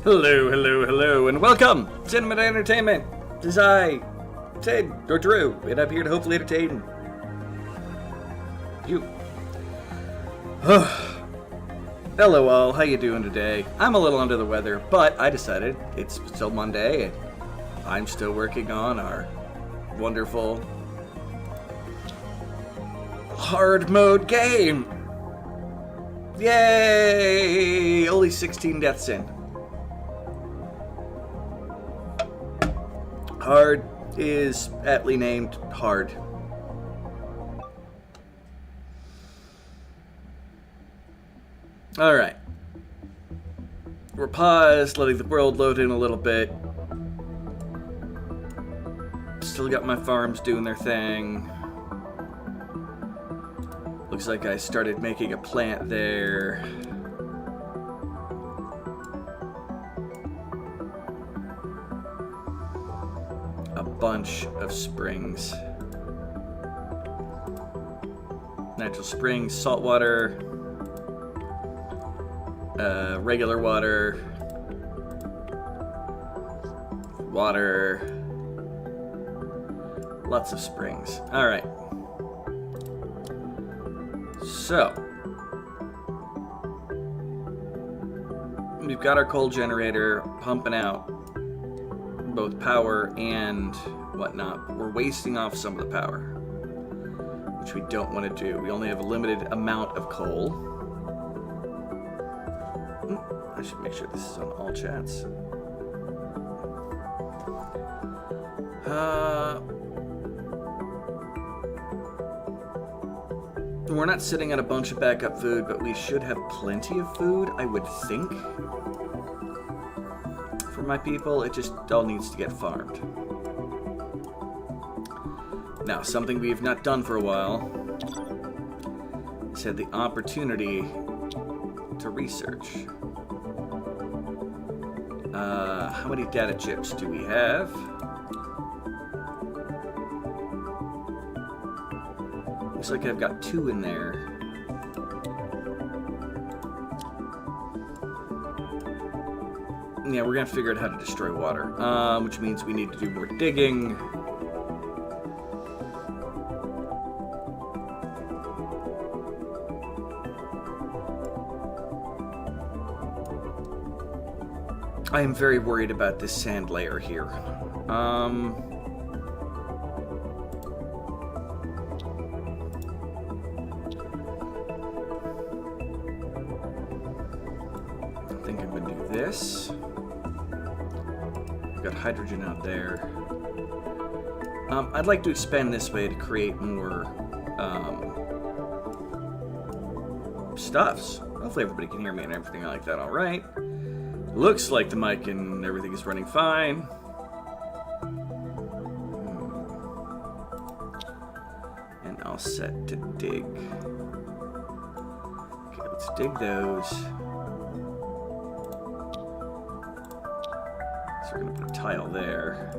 Hello, hello, hello, and welcome to Cinema Entertainment. It is I, Ted, or Drew, and I'm here to hopefully entertain you. Hello all, how you doing today? I'm a little under the weather, but I decided it's still Monday, and I'm still working on our wonderful hard mode game. Yay! Only 16 deaths in. Hard is aptly named hard. Alright. We're paused, letting the world load in a little bit. Still got my farms doing their thing. Looks like I started making a plant there. A bunch of springs. Natural springs, salt water, regular water, lots of springs. All right. So, we've got our coal generator pumping out both power and whatnot. We're wasting off some of the power, which we don't want to do. We only have a limited amount of coal. I should make sure this is on all chats. We're not sitting on a bunch of backup food, but we should have plenty of food, I would think. For my people, it just all needs to get farmed. Now, something we've not done for a while is had the opportunity to research. How many data chips do we have? Looks like I've got 2 in there. Yeah, we're gonna figure out how to destroy water, which means we need to do more digging. I am very worried about this sand layer here. I think I'm gonna do this. Got hydrogen out there. I'd like to expand this way to create more stuffs. Hopefully everybody can hear me and everything like that. All right. Looks like the mic and everything is running fine. And I'll set to dig. Okay, let's dig those. So we're gonna put a tile there.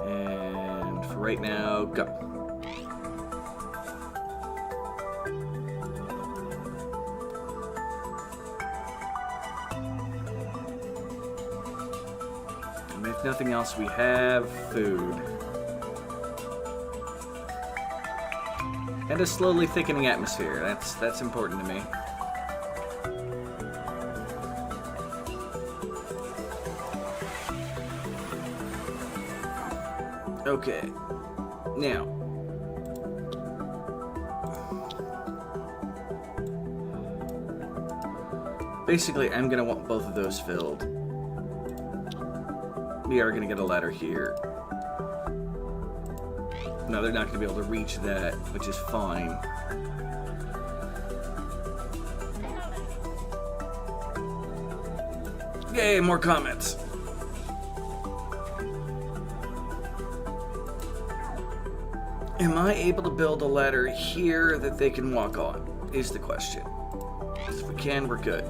And for right now, go. And if nothing else, we have food. And a slowly thickening atmosphere. That's important to me. Okay, now, basically I'm going to want both of those filled. We are going to get a ladder here. No, they're not going to be able to reach that, which is fine. Yay, more comments. Am I able to build a ladder here that they can walk on, is the question. If we can, we're good.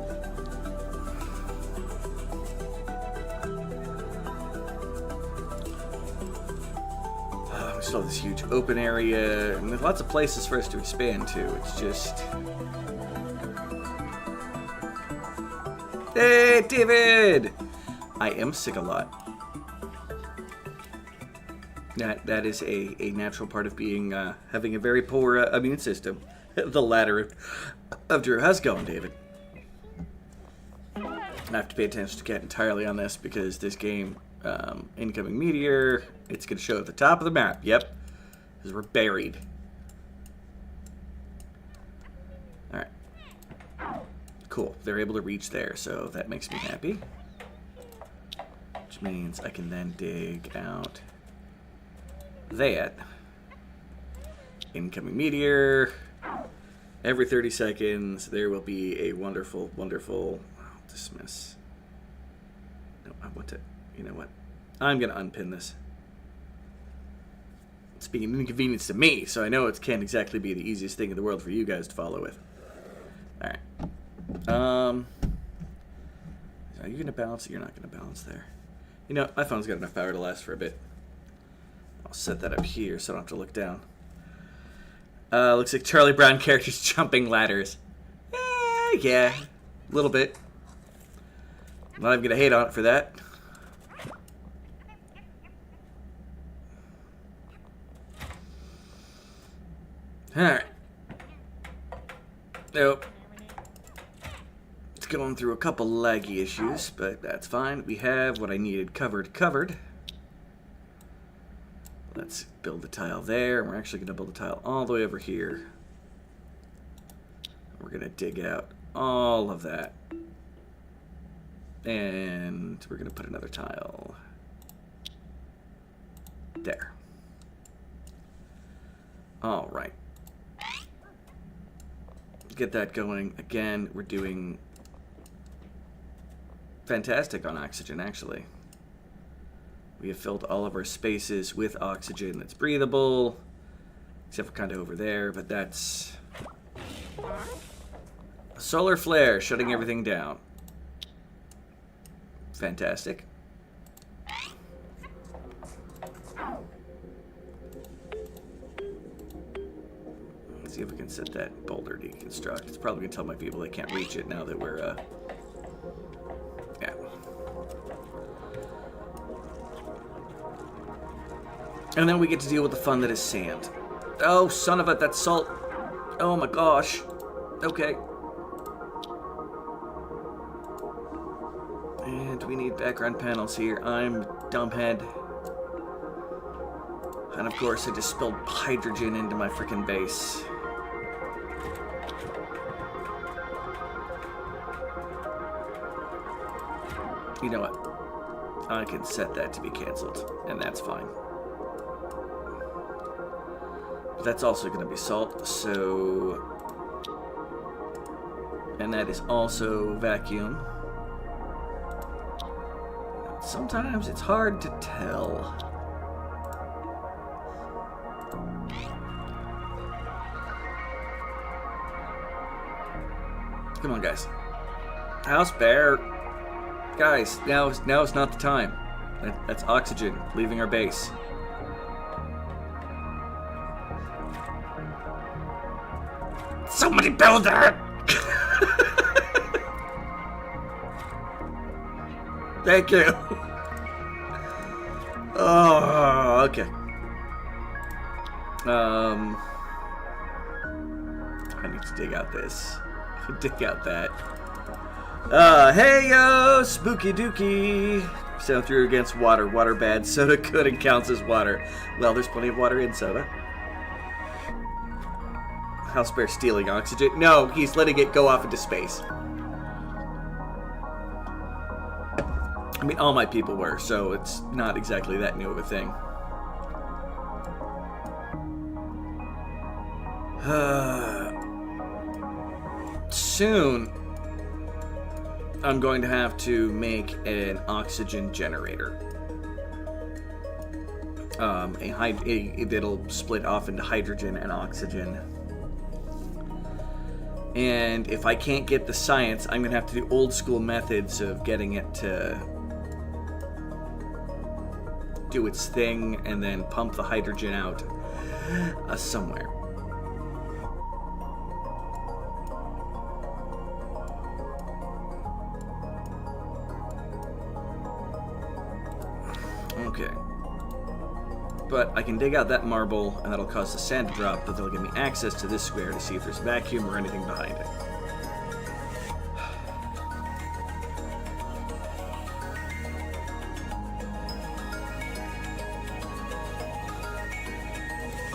We still have this huge open area, and there's lots of places for us to expand to. It's just... Hey, David! I am sick a lot. That is a natural part of being having a very poor immune system. The ladder of Drew. How's it going, David? I have to pay attention to Cat entirely on this because this game, incoming meteor, it's going to show at the top of the map. Yep, because we're buried. All right, cool. They're able to reach there, so that makes me happy. Which means I can then dig out that. Incoming meteor. Every 30 seconds, there will be a wonderful, wonderful... I'll dismiss. No, I want to... You know what? I'm going to unpin this. It's being an inconvenience to me, so I know it can't exactly be the easiest thing in the world for you guys to follow with. Alright. Are you going to balance it? You're not going to balance there. You know, my phone's got enough power to last for a bit. I'll set that up here so I don't have to look down. Looks like Charlie Brown characters jumping ladders. Yeah, a little bit. I'm not even gonna hate on it for that. Alright. Nope. It's going through a couple laggy issues, but that's fine. We have what I needed covered. Let's build the tile there. We're actually going to build a tile all the way over here. We're going to dig out all of that. And we're going to put another tile there. All right. Get that going. Again, we're doing fantastic on oxygen, actually. We have filled all of our spaces with oxygen that's breathable, except for kind of over there, but that's a solar flare shutting everything down. Fantastic. Let's see if we can set that boulder deconstruct. It's probably going to tell my people they can't reach it now that we're, yeah. And then we get to deal with the fun that is sand. Oh, son of a, that's salt. Oh my gosh. Okay. And we need background panels here. I'm dumbhead. And of course, I just spilled hydrogen into my freaking base. You know what? I can set that to be canceled, and that's fine. That's also going to be salt, so... And that is also vacuum. Sometimes it's hard to tell. Come on, guys. House bear. Guys, now is not the time. That's oxygen leaving our base. Somebody build that! Thank you. Oh, okay. I need to dig out this. Dig out that. Hey yo, spooky dookie. Sound through against water. Water bad. Soda good and counts as water. Well, there's plenty of water in soda. House bear stealing oxygen. No, he's letting it go off into space. I mean, all my people were, so it's not exactly that new of a thing. Soon, I'm going to have to make an oxygen generator. That'll split off into hydrogen and oxygen. And if I can't get the science, I'm going to have to do old school methods of getting it to do its thing and then pump the hydrogen out somewhere. Okay. But I can dig out that marble, and that'll cause the sand to drop, but that'll give me access to this square to see if there's vacuum or anything behind it.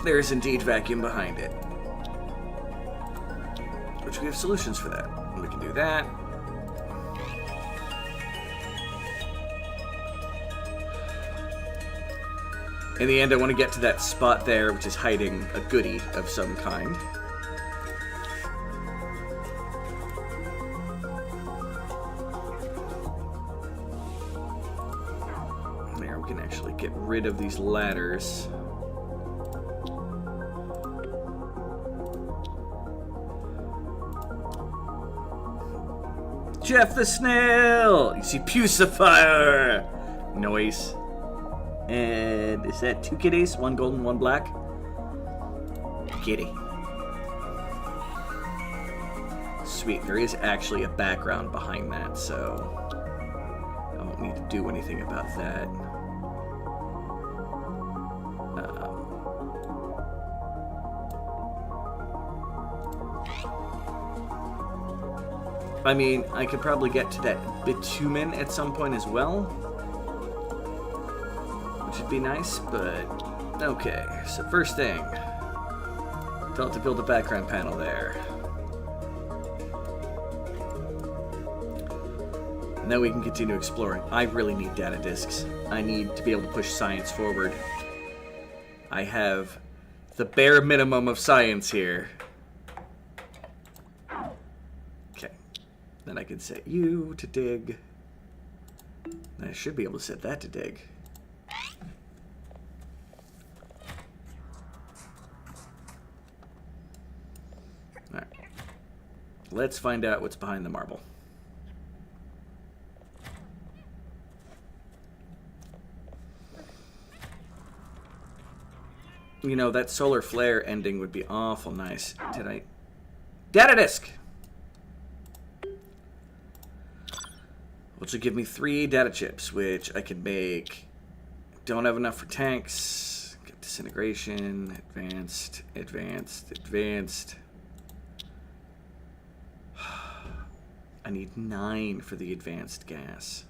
There is indeed vacuum behind it. Which we have solutions for that. And we can do that. In the end, I want to get to that spot there, which is hiding a goodie of some kind. There, we can actually get rid of these ladders. Jeff the Snail! You see Pucifier! Noise. And is that 2 kitties? 1 golden, 1 black? Kitty. Sweet. There is actually a background behind that, so I won't need to do anything about that. I mean, I could probably get to that bitumen at some point as well, which would be nice, but okay. So first thing, tell it to build a background panel there. And then we can continue exploring. I really need data disks. I need to be able to push science forward. I have the bare minimum of science here. Then I can set you to dig. And I should be able to set that to dig. Alright. Let's find out what's behind the marble. You know, that solar flare ending would be awful nice. Did I... Data disk! Which will give me 3 data chips, which I can make. Don't have enough for tanks. Get disintegration, advanced, advanced, advanced. I need 9 for the advanced gas.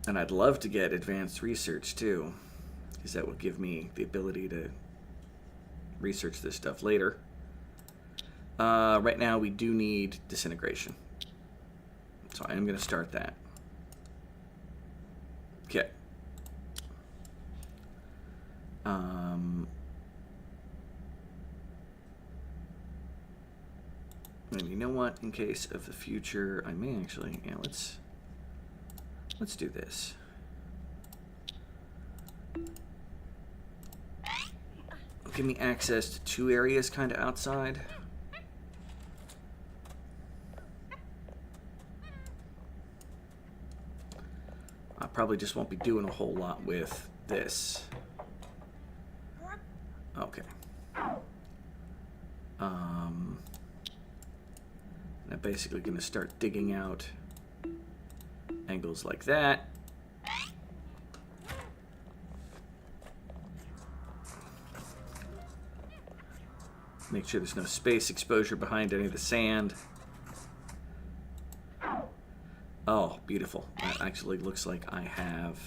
And I'd love to get advanced research too, because that would give me the ability to research this stuff later. Right now we do need disintegration. So I am going to start that. Okay. And you know what? In case of the future, I may actually, yeah, let's do this. Give me access to 2 areas kind of outside. I probably just won't be doing a whole lot with this. Okay. I'm basically going to start digging out angles like that. Make sure there's no space exposure behind any of the sand. Oh, beautiful. That actually looks like I have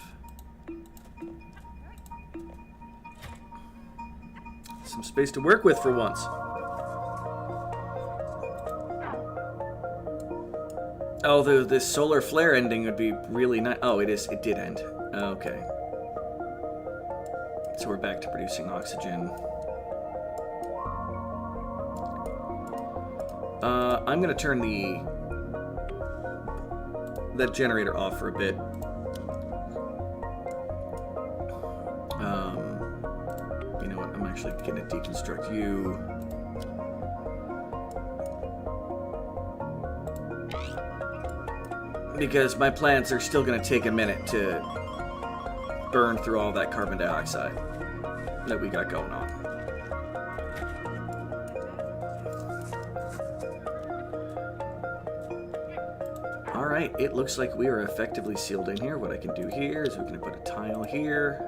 some space to work with for once. Although this solar flare ending would be really nice. Oh, it did end. Okay. So we're back to producing oxygen. I'm going to turn that generator off for a bit. You know what? I'm actually going to deconstruct you. Because my plants are still going to take a minute to burn through all that carbon dioxide that we got going on. Alright, it looks like we are effectively sealed in here. What I can do here is we can put a tile here,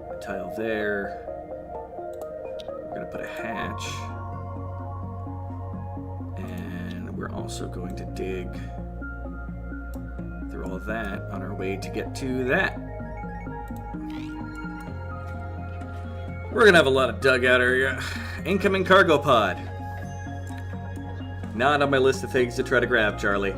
a tile there. We're going to put a hatch. And we're also going to dig through all of that on our way to get to that. We're going to have a lot of dugout area. Incoming cargo pod. Not on my list of things to try to grab, Charlie.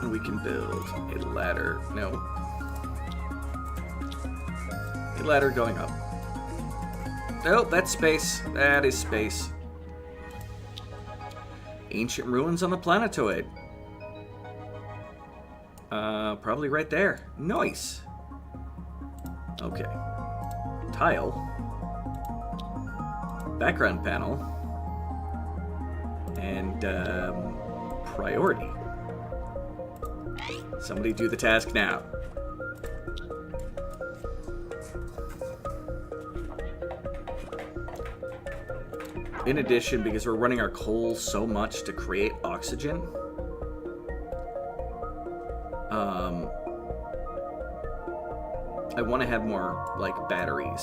We can build a ladder. No. A ladder going up. Oh, that's space. That is space. Ancient ruins on the planetoid. Probably right there. Nice. Okay. Tile. Background panel. And, priority. Somebody do the task now. In addition, because we're running our coal so much to create oxygen, I want to have more, like, batteries.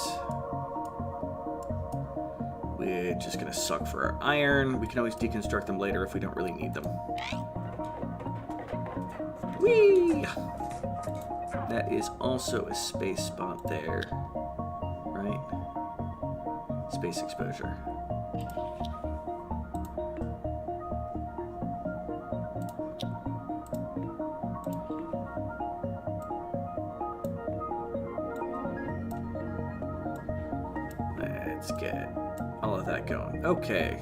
Which is going to suck for our iron. We can always deconstruct them later if we don't really need them. Whee! That is also a space spot there, right? Space exposure. Let's get all of that going. Okay.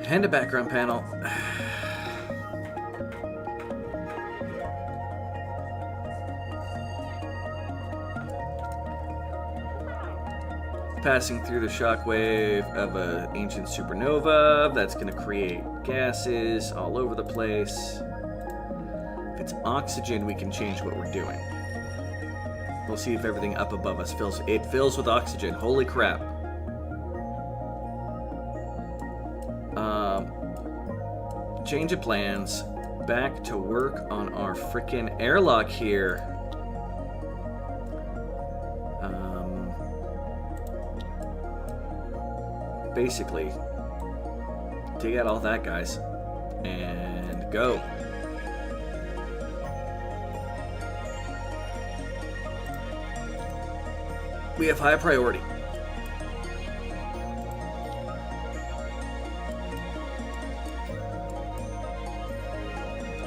And a background panel. Passing through the shockwave of an ancient supernova that's going to create gases all over the place. If it's oxygen, we can change what we're doing. We'll see if everything up above us fills. It fills with oxygen. Holy crap. Change of plans. Back to work on our frickin' airlock here. Basically, dig out all that, guys, and go. We have high priority.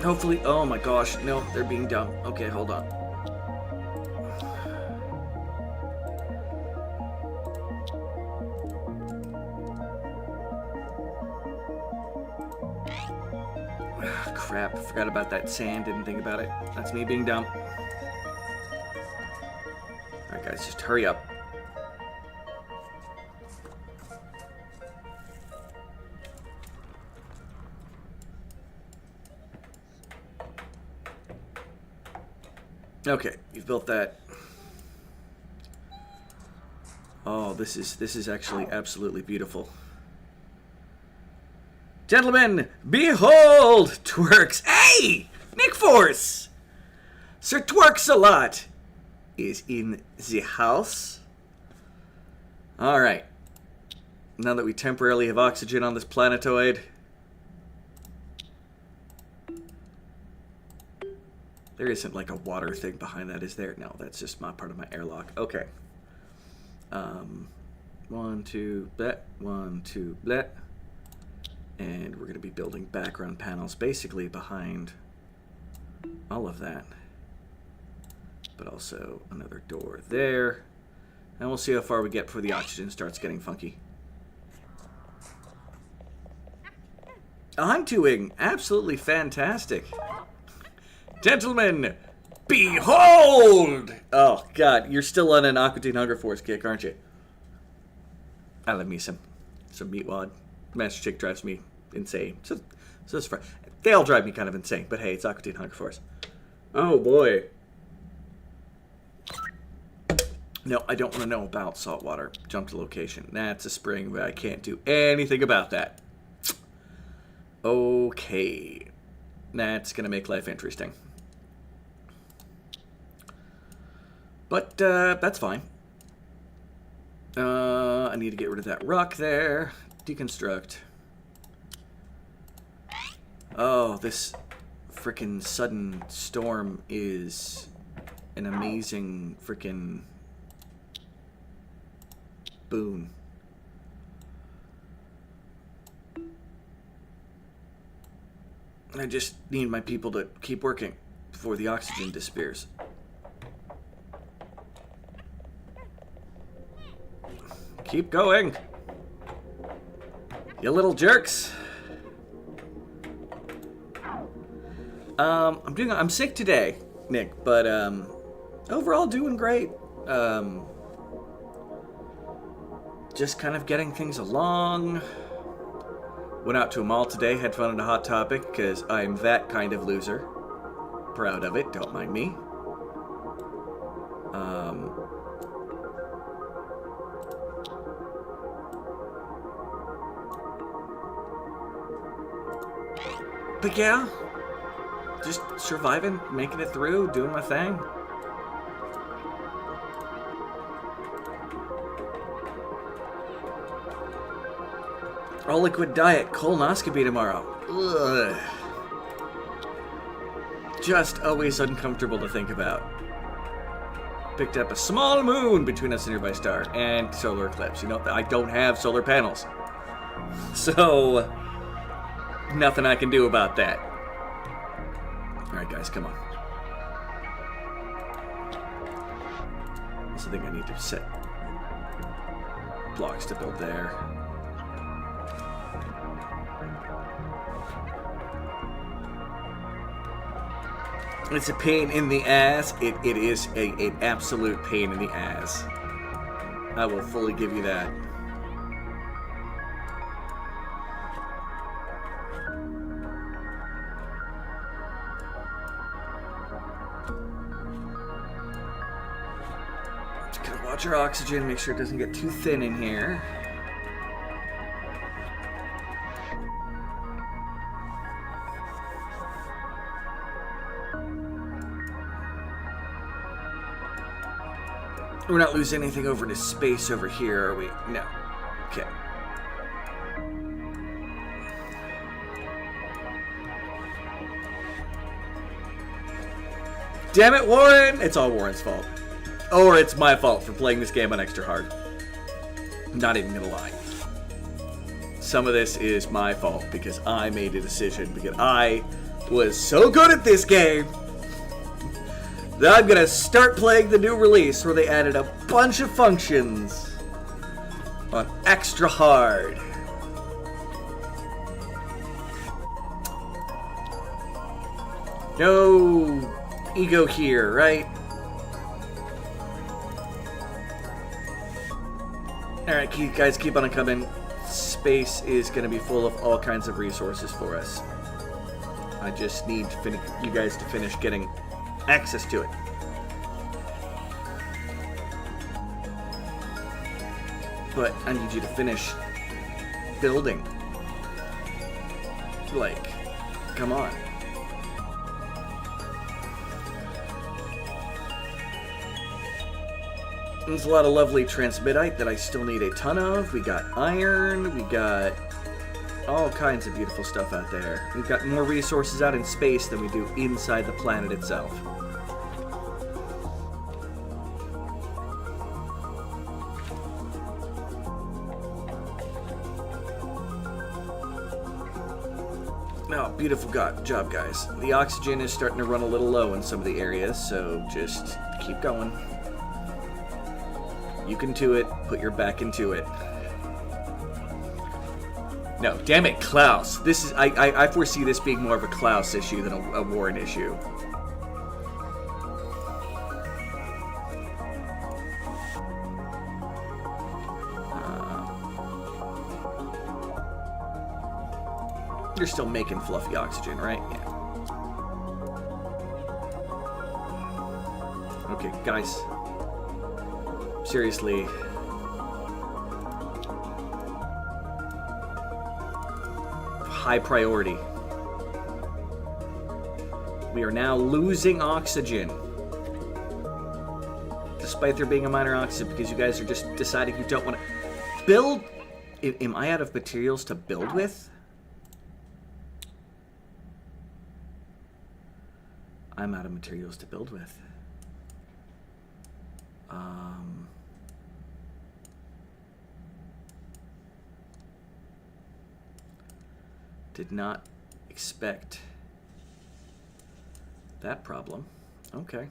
Hopefully, oh my gosh, no, they're being dumb. Okay, hold on. Crap, forgot about that sand, didn't think about it. That's me being dumb. Alright guys, just hurry up. Okay, you've built that. Oh, this is actually absolutely beautiful. Gentlemen, behold, Twerks. Hey, Nick Force! Sir Twerks-a-lot is in the house. All right. Now that we temporarily have oxygen on this planetoid, there isn't like a water thing behind that, is there? No, that's just my part of my airlock. Okay. 1, 2, blet. 1, 2, blet. And we're going to be building background panels basically behind all of that. But also another door there. And we'll see how far we get before the oxygen starts getting funky. I'm doing absolutely fantastic. Gentlemen, behold! Oh, God, you're still on an Aqua Teen Hunger Force kick, aren't you? I love me some meat wad. Master Chick drives me insane. So it's fun. They all drive me kind of insane, but hey, it's Aqua Teen Hunger Force. Oh boy. No, I don't want to know about saltwater. Jump to location. That's a spring, but I can't do anything about that. Okay. That's going to make life interesting. But that's fine. I need to get rid of that rock there. Deconstruct. Oh, this frickin' sudden storm is an amazing frickin' boon. I just need my people to keep working before the oxygen disappears. Keep going, you little jerks. I'm sick today, Nick, but overall doing great. Just kind of getting things along. Went out to a mall today, had fun at a Hot Topic, because I'm that kind of loser. Proud of it, don't mind me. But yeah, just surviving, making it through, doing my thing. All liquid diet, colonoscopy tomorrow. Ugh. Just always uncomfortable to think about. Picked up a small moon between us and nearby star, and solar eclipse. You know, I don't have solar panels. So, nothing I can do about that. Alright guys, come on. Also think I need to set blocks to build there. It's a pain in the ass. It is an absolute pain in the ass. I will fully give you that. Just gotta watch our oxygen, make sure it doesn't get too thin in here. We're not losing anything over to space over here, are we? No. Okay. Damn it, Warren! It's all Warren's fault. Or it's my fault for playing this game on extra hard. I'm not even gonna lie. Some of this is my fault because I made a decision because I was so good at this game that I'm gonna start playing the new release where they added a bunch of functions on extra hard. No ego here, right? Alright, guys, keep on coming. Space is gonna be full of all kinds of resources for us. I just need you guys to finish getting access to it. But I need you to finish building. Like, come on. There's a lot of lovely transmitite that I still need a ton of. We got iron, we got all kinds of beautiful stuff out there. We've got more resources out in space than we do inside the planet itself. Oh, beautiful job, guys. The oxygen is starting to run a little low in some of the areas, so just keep going. You can do it. Put your back into it. No, damn it, Klaus. This is I foresee this being more of a Klaus issue than a Warren issue. You're still making fluffy oxygen, right? Yeah. Okay, guys. Seriously. High priority. We are now losing oxygen. Despite there being a minor oxygen, because you guys are just deciding you don't want to build. Am I out of materials to build with? I'm out of materials to build with. Did not expect that problem. Okay.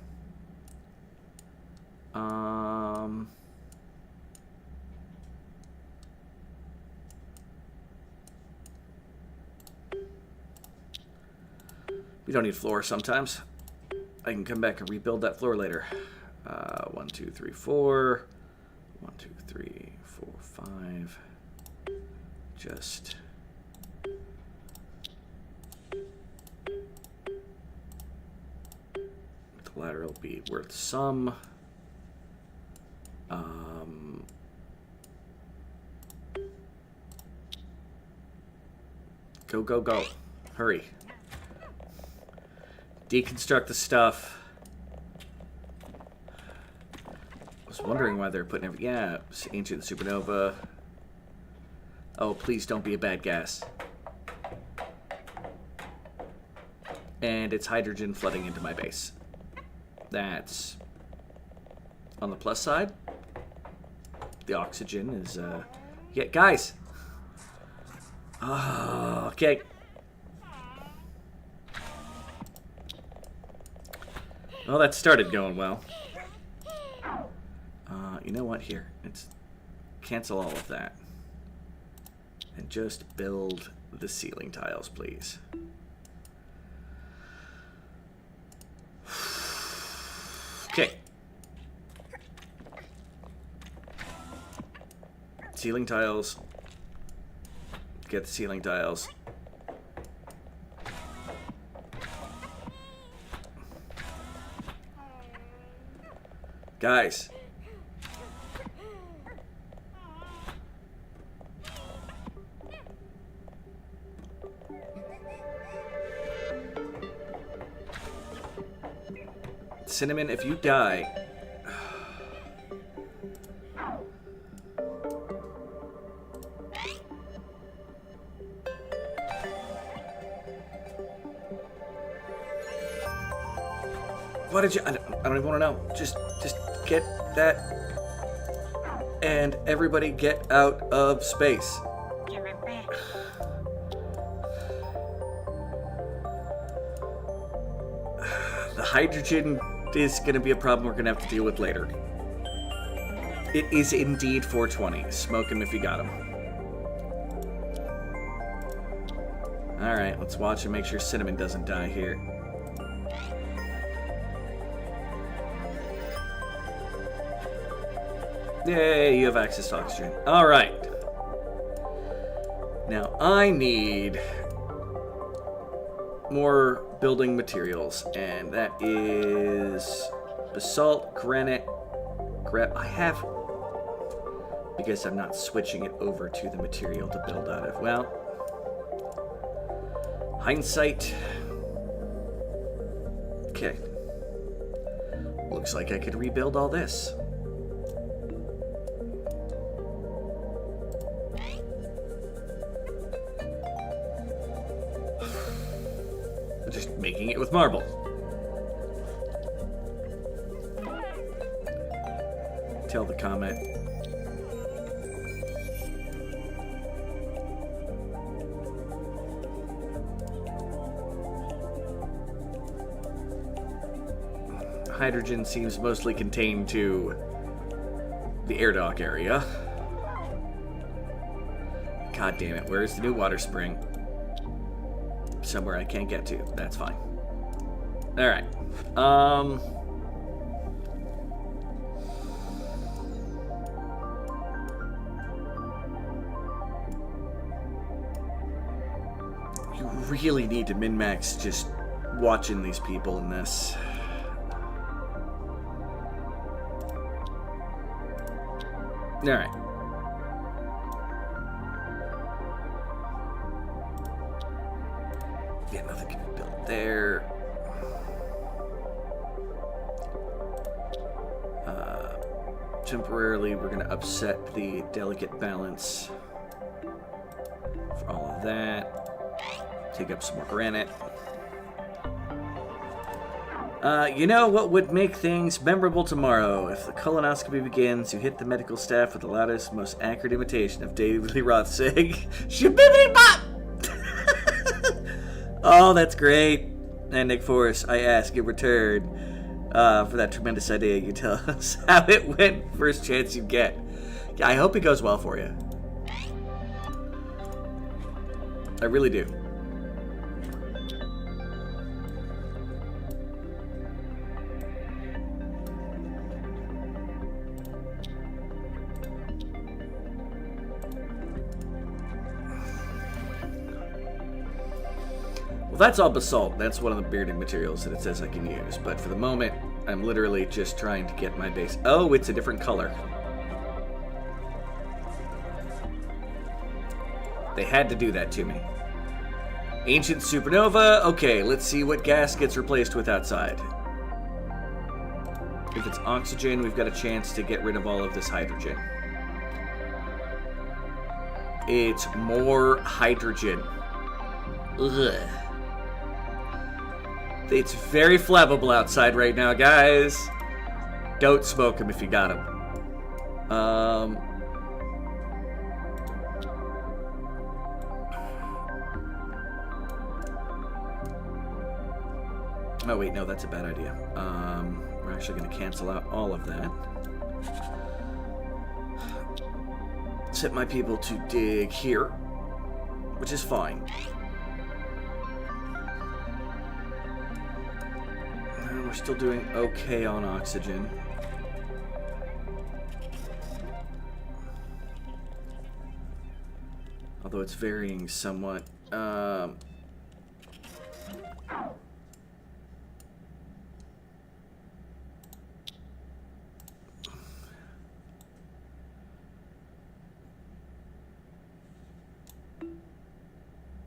We don't need floor sometimes. I can come back and rebuild that floor later. 1, 2, 3, 4. 1, 2, 3, 4, 5. Just the ladder will be worth some. Go, go, go. Hurry. Deconstruct the stuff. I was wondering why they're putting every... Yeah, ancient supernova. Oh, please don't be a bad gas. And it's hydrogen flooding into my base. That's on the plus side. The oxygen is... Yeah, guys! Oh, okay. Well, that started going well. You know what? Here, let's cancel all of that. And just build the ceiling tiles, please. Okay. Ceiling tiles. Get the ceiling tiles. Guys. Cinnamon, if you die... Why did you... I don't even want to know. Just get that. And everybody get out of space. The hydrogen is going to be a problem we're going to have to deal with later. It is indeed 420. Smoke him if you got him. Alright, let's watch and make sure Cinnamon doesn't die here. Yay, you have access to oxygen. Alright. Now, I need more building materials, and that is basalt, granite, I have, because I'm not switching it over to the material to build out of. Well, hindsight. Okay. Looks like I could rebuild all this. Just making it with marble. Tell the comment. Hydrogen seems mostly contained to the air dock area. God damn it, where's the new water spring? Somewhere I can't get to. That's fine. Alright. You really need to min-max just watching these people in this. Alright. Yeah, nothing can be built there. Temporarily, we're going to upset the delicate balance for all of that. Take up some more granite. You know what would make things memorable tomorrow? If the colonoscopy begins, you hit the medical staff with the loudest, most accurate imitation of David Lee Roth saying, "Shabibbidi bop!" Oh, that's great. And Nick Forrest, I ask in return for that tremendous idea. You tell us how it went first chance you get. Yeah, I hope it goes well for you. I really do. Well, that's all basalt. That's one of the bearding materials that it says I can use. But for the moment, I'm literally just trying to get my base. Oh, it's a different color. They had to do that to me. Ancient supernova. Okay, let's see what gas gets replaced with outside. If it's oxygen, we've got a chance to get rid of all of this hydrogen. It's more hydrogen. Ugh. It's very flammable outside right now, guys. Don't smoke them if you got them. Oh, wait, no, that's a bad idea. We're actually going to cancel out all of that. Set my people to dig here, which is fine. We're still doing okay on oxygen. Although it's varying somewhat.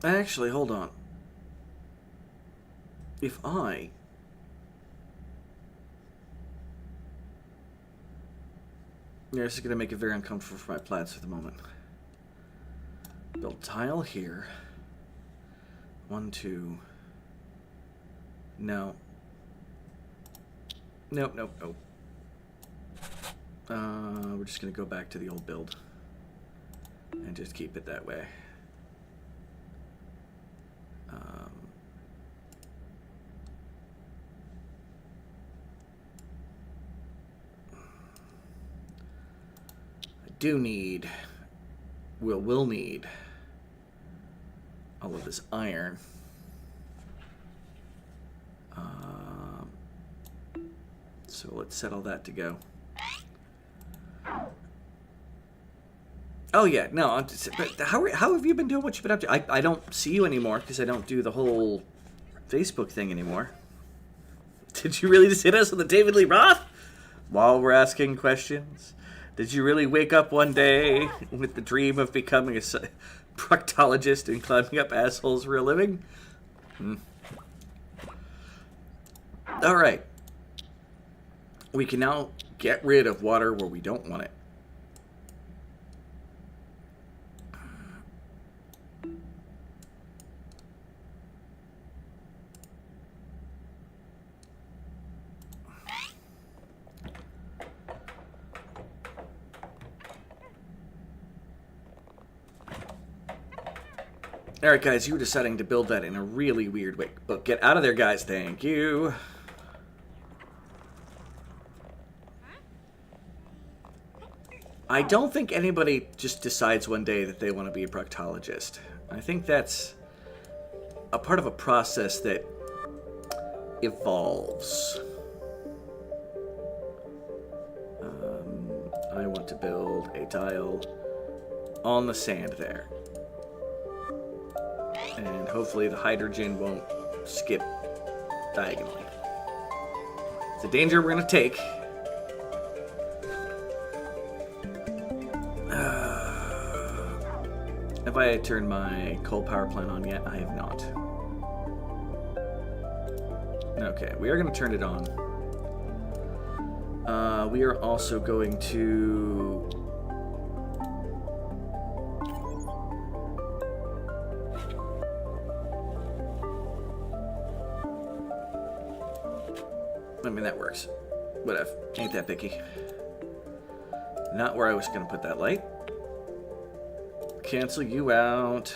Actually, hold on. If I... Yeah, this is going to make it very uncomfortable for my plants for the moment. Build tile here. 1, 2. No. Nope, nope, nope. We're just going to go back to the old build. And just keep it that way. Do need, will need all of this iron. So let's settle that to go. Oh yeah, no. But how have you been doing what you've been up to? I don't see you anymore because I don't do the whole Facebook thing anymore. Did you really just hit us with the David Lee Roth while we're asking questions? Did you really wake up one day with the dream of becoming a proctologist and climbing up assholes for a living? All right. We can now get rid of water where we don't want it. Alright guys, you were deciding to build that in a really weird way. But get out of there, guys. Thank you. I don't think anybody just decides one day that they want to be a proctologist. I think that's a part of a process that evolves. I want to build a tile on the sand there. And hopefully the hydrogen won't skip diagonally. It's a danger we're going to take. Have I turned my coal power plant on yet? I have not. Okay, we are going to turn it on. We are also going to... I mean, that works. Whatever. Ain't that picky. Not where I was going to put that light. Cancel you out.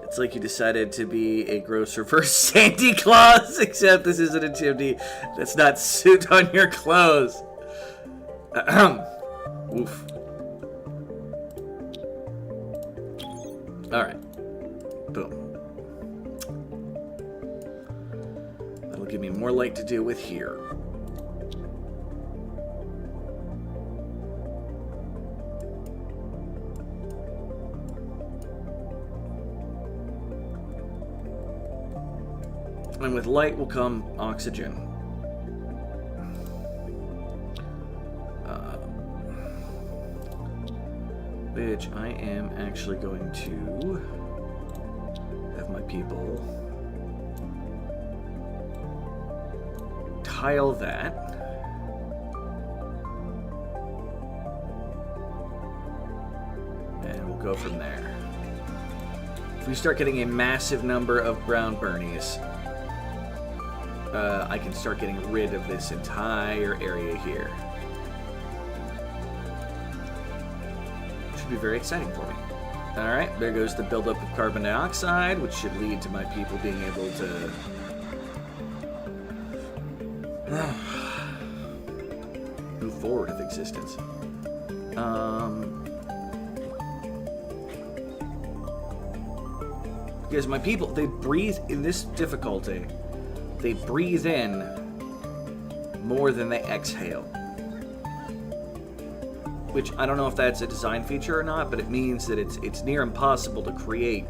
It's like you decided to be a gross reverse Santa Claus, except this isn't a chimney that's not suit on your clothes. Oof. Alright. Boom. That'll give me more light to deal with here. And with light will come oxygen. Which I am actually going to have my people tile that. And we'll go from there. If we start getting a massive number of brown burnies, I can start getting rid of this entire area here. Which should be very exciting for me. Alright, there goes the buildup of carbon dioxide, which should lead to my people being able to... move forward with existence. Because my people, they breathe in this difficulty. They breathe in more than they exhale. Which, I don't know if that's a design feature or not, but it means that it's near impossible to create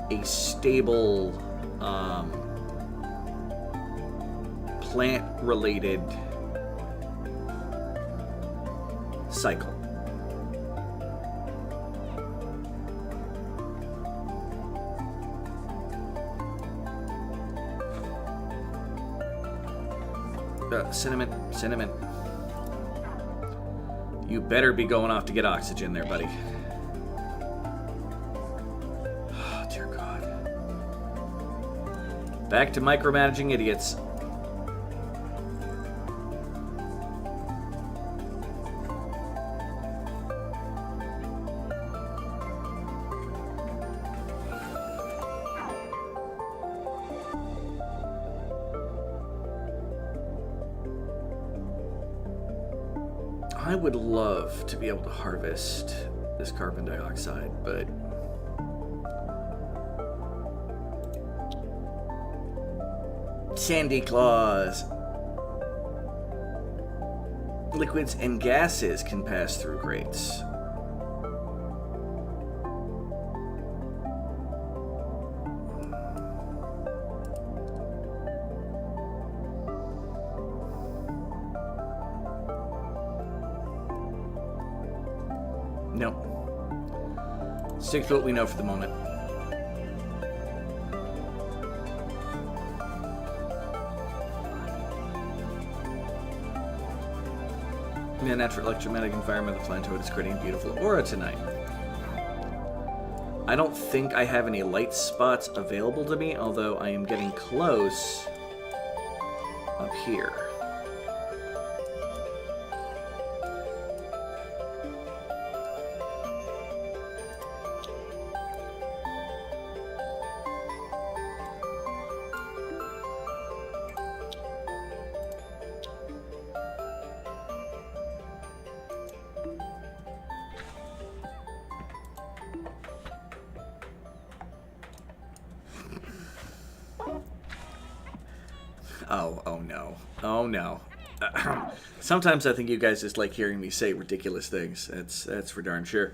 a stable plant-related cycle. Cinnamon. You better be going off to get oxygen there, buddy. Oh, dear God. Back to micromanaging idiots. I would love to be able to harvest this carbon dioxide, but Santa Claus. Liquids and gases can pass through grates. Nope. Stick to what we know for the moment. In the natural electromagnetic environment of the planet is creating a beautiful aura tonight. I don't think I have any light spots available to me, although I am getting close up here. Oh no. Sometimes I think you guys just like hearing me say ridiculous things. That's for darn sure.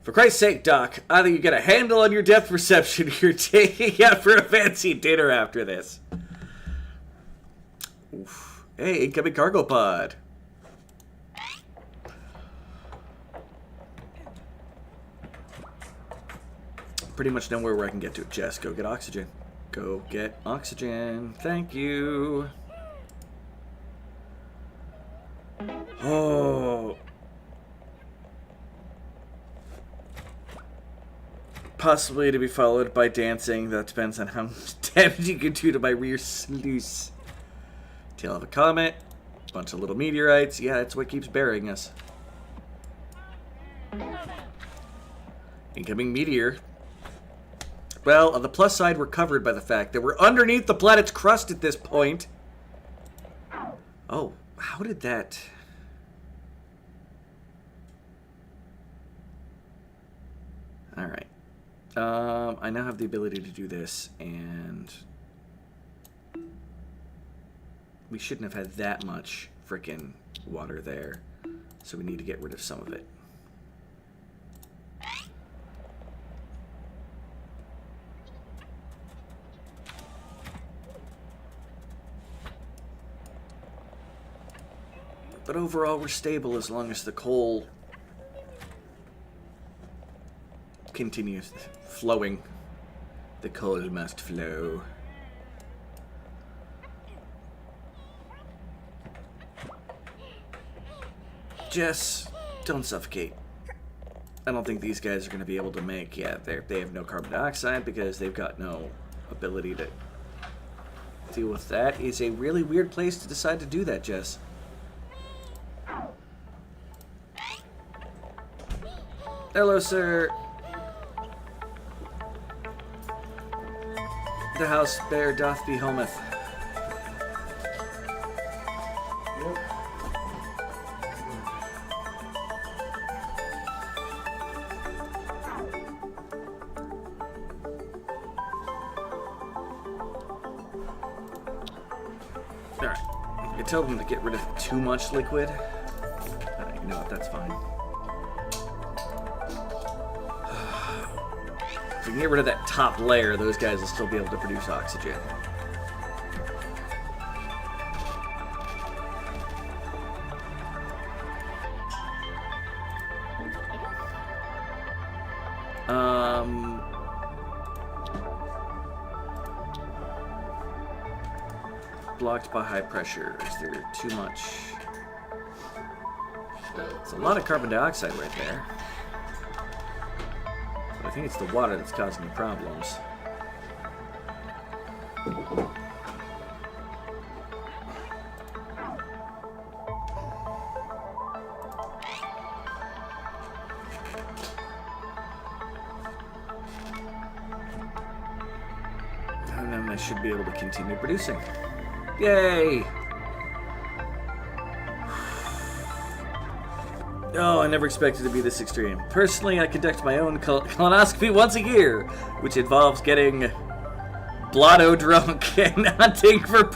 For Christ's sake, Doc, either you get a handle on your depth perception or you're taking out for a fancy dinner after this. Oof. Hey, incoming cargo pod. Pretty much nowhere where I can get to it. Jess, go get oxygen. Go get oxygen. Thank you. Oh. Possibly to be followed by dancing. That depends on how much damage you can do to my rear sluice. Tail of a comet. Bunch of little meteorites. Yeah, that's what keeps burying us. Incoming meteor. Well, on the plus side, we're covered by the fact that we're underneath the planet's crust at this point. Oh, how did that... Alright. I now have the ability to do this, and... we shouldn't have had that much frickin' water there. So we need to get rid of some of it. But overall, we're stable as long as the coal continues flowing. The coal must flow. Jess, don't suffocate. I don't think these guys are going to be able to make... Yeah, they have no carbon dioxide because they've got no ability to deal with that. It's a really weird place to decide to do that, Jess. Hello, sir. The house bear doth be hometh. Yep. Alright. I tell them to get rid of too much liquid. You know what, that's fine. If we can get rid of that top layer, those guys will still be able to produce oxygen. Blocked by high pressure. Is there too much? It's a lot of carbon dioxide right there. I think it's the water that's causing the problems. And then I should be able to continue producing. Yay! Oh, I never expected to be this extreme. Personally, I conduct my own colonoscopy once a year, which involves getting blotto drunk and hunting for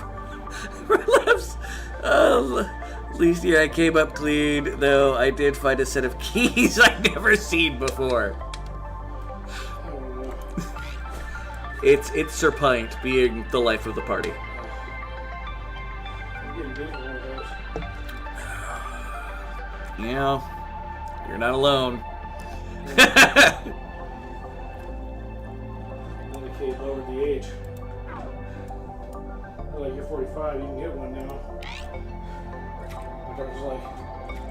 relapse. At least here I came up clean, though I did find a set of keys I'd never seen before. It's Sir Pint being the life of the party. Yeah, you're not alone. Indicate lowered the age. Like you're 45, you can get one now. My doctor's like,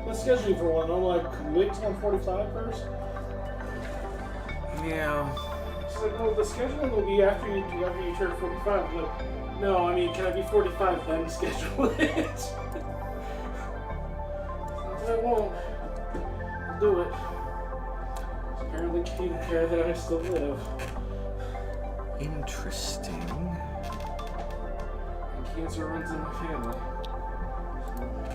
let's schedule you for one. I'm like, can we wait till I'm 45 first? Yeah. She's like, well, the scheduling will be after you turn 45. I'm like, no, I mean, can I be 45 then schedule it? I won't. I'll do it. Apparently taking care that I still live. Interesting. And cancer runs in my family.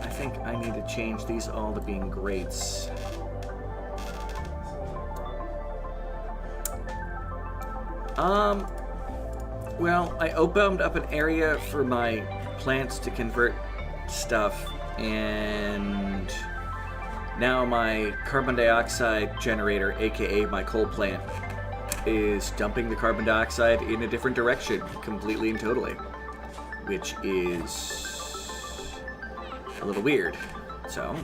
I think I need to change these all to being grates. Well, I opened up an area for my plants to convert stuff, and Now my carbon dioxide generator, aka my coal plant, is dumping the carbon dioxide in a different direction, completely and totally, which is a little weird. So,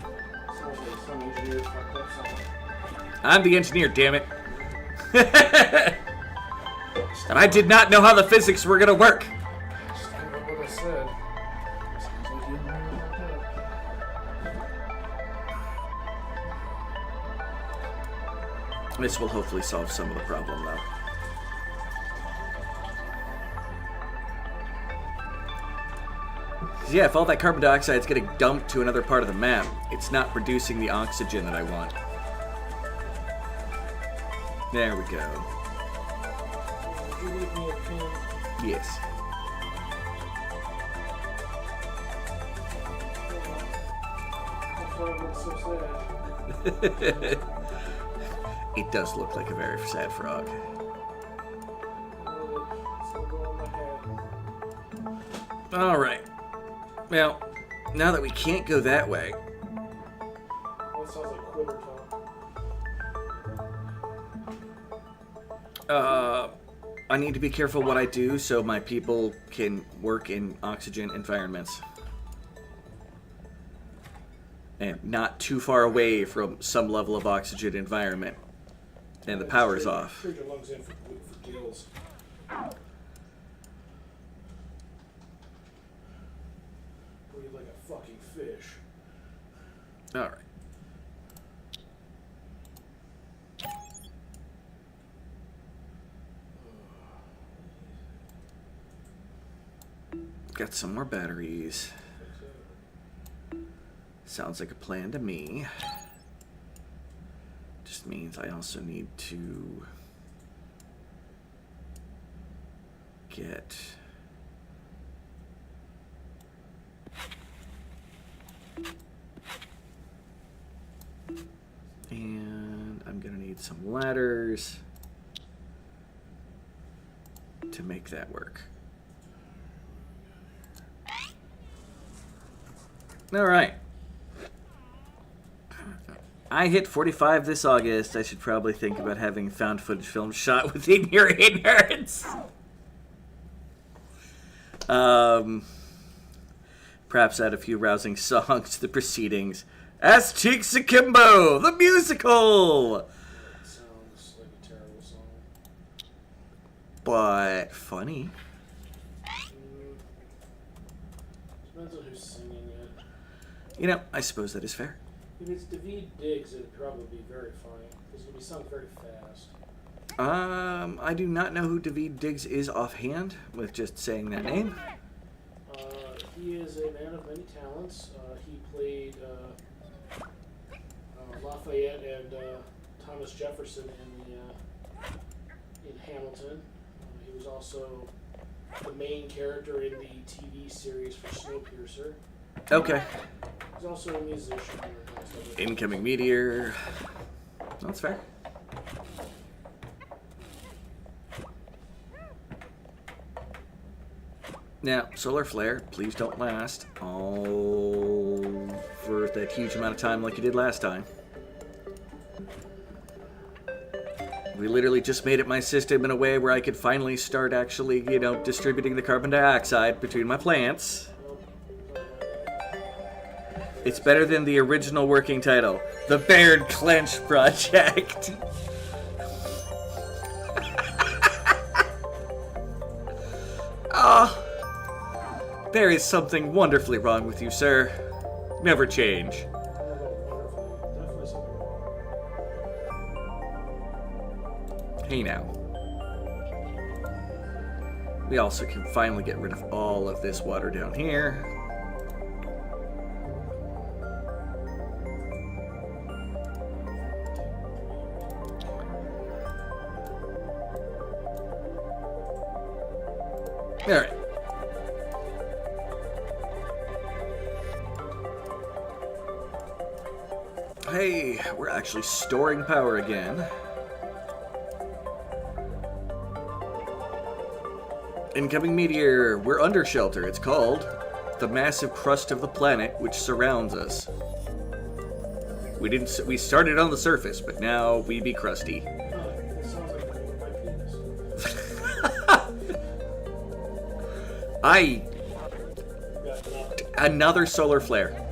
I'm the engineer, damn it. And I did not know how the physics were gonna work. What I said. This will hopefully solve some of the problem, though. Yeah, if all that carbon dioxide is getting dumped to another part of the map, it's not producing the oxygen that I want. There we go. Did you leave me a pin? Yes. That's why I look so sad. It does look like a very sad frog. It's gonna go on my head. Alright. Well, now that we can't go that way, That sounds like quitter talk. I need to be careful what I do so my people can work in oxygen environments. And not too far away from some level of oxygen environment. And the power's off. Trade your lungs in for gills. Breathe like a fucking fish. Alright. Got some more batteries. Sounds like a plan to me. Just means I also need to get and I'm gonna need some ladders to make that work. All right. I hit 45 this August. I should probably think about having found footage film shot within your ignorance. Perhaps add a few rousing songs to the proceedings. Ass Cheeks Akimbo, the musical! That sounds like a terrible song. But funny. Depends on who's singing it. You know, I suppose that is fair. If it's David Diggs, it'd probably be very funny. Because it'll be sung very fast. I do not know who David Diggs is offhand with just saying that name. He is a man of many talents. He played Lafayette and Thomas Jefferson in Hamilton. He was also the main character in the TV series for Snowpiercer. Okay. He's also a musician. Incoming meteor. That's fair. Now, solar flare, please don't last all for that huge amount of time like you did last time. We literally just made it my system in a way where I could finally start actually, you know, distributing the carbon dioxide between my plants. It's better than the original working title, The Baird Clench Project. Oh, there is something wonderfully wrong with you, sir. Never change. Definitely something wrong. Hey now. We also can finally get rid of all of this water down here. All right. Hey, we're actually storing power again. Incoming meteor. We're under shelter. It's called the massive crust of the planet which surrounds us. We started on the surface, but now we be crusty. That sounds like my penis. Another solar flare.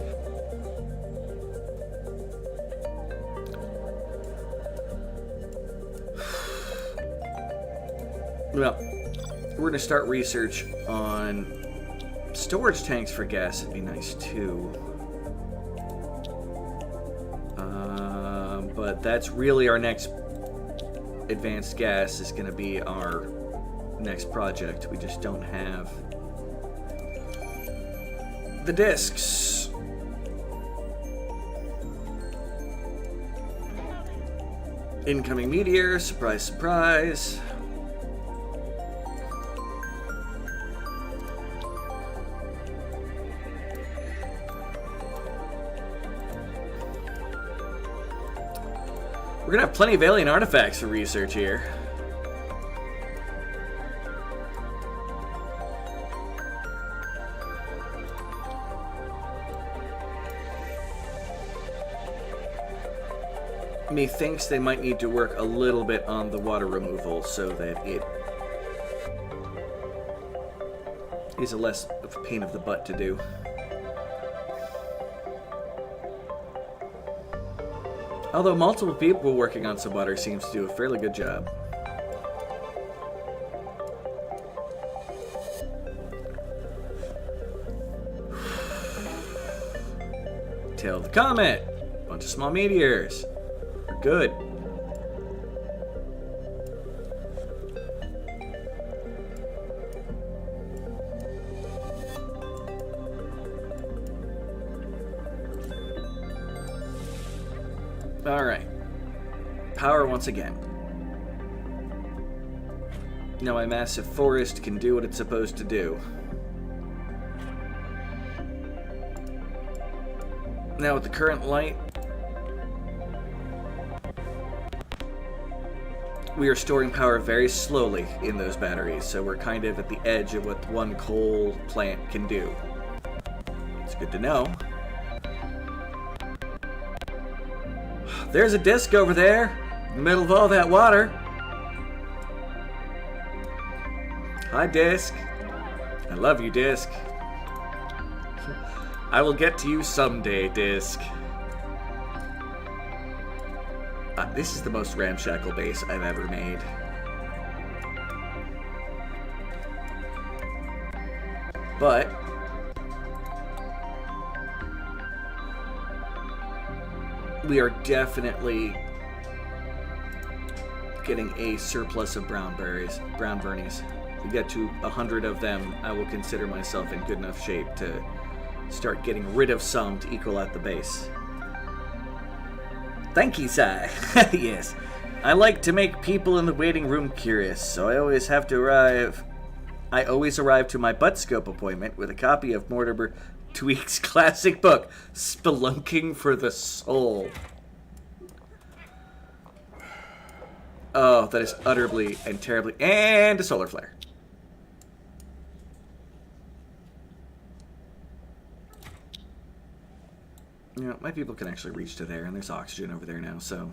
Well, we're gonna start research on storage tanks for gas. It'd be nice too. But that's really our next advanced gas is gonna be our next project. We just don't have the discs. Incoming meteor, surprise, surprise. We're gonna have plenty of alien artifacts for research here. Methinks they might need to work a little bit on the water removal so that it is a less of a pain of the butt to do. Although multiple people working on some water seems to do a fairly good job. Tail of the comet. Bunch of small meteors. We're good. Alright. Power once again. Now my massive forest can do what it's supposed to do. Now with the current light, we are storing power very slowly in those batteries, so we're kind of at the edge of what one coal plant can do. It's good to know. There's a disc over there, in the middle of all that water. Hi, disc. I love you, disc. I will get to you someday, disc. This is the most ramshackle base I've ever made. But we are definitely getting a surplus of brown bernies. If we get to 100 of them, I will consider myself in good enough shape to start getting rid of some to equal out the base. Thank you, Sai. Yes. I like to make people in the waiting room curious, so I always arrive to my Buttscope appointment with a copy of Mortimer Tweek's classic book, Spelunking for the Soul. Oh, that is utterly and terribly... And a solar flare. You know, my people can actually reach to there, and there's oxygen over there now, so...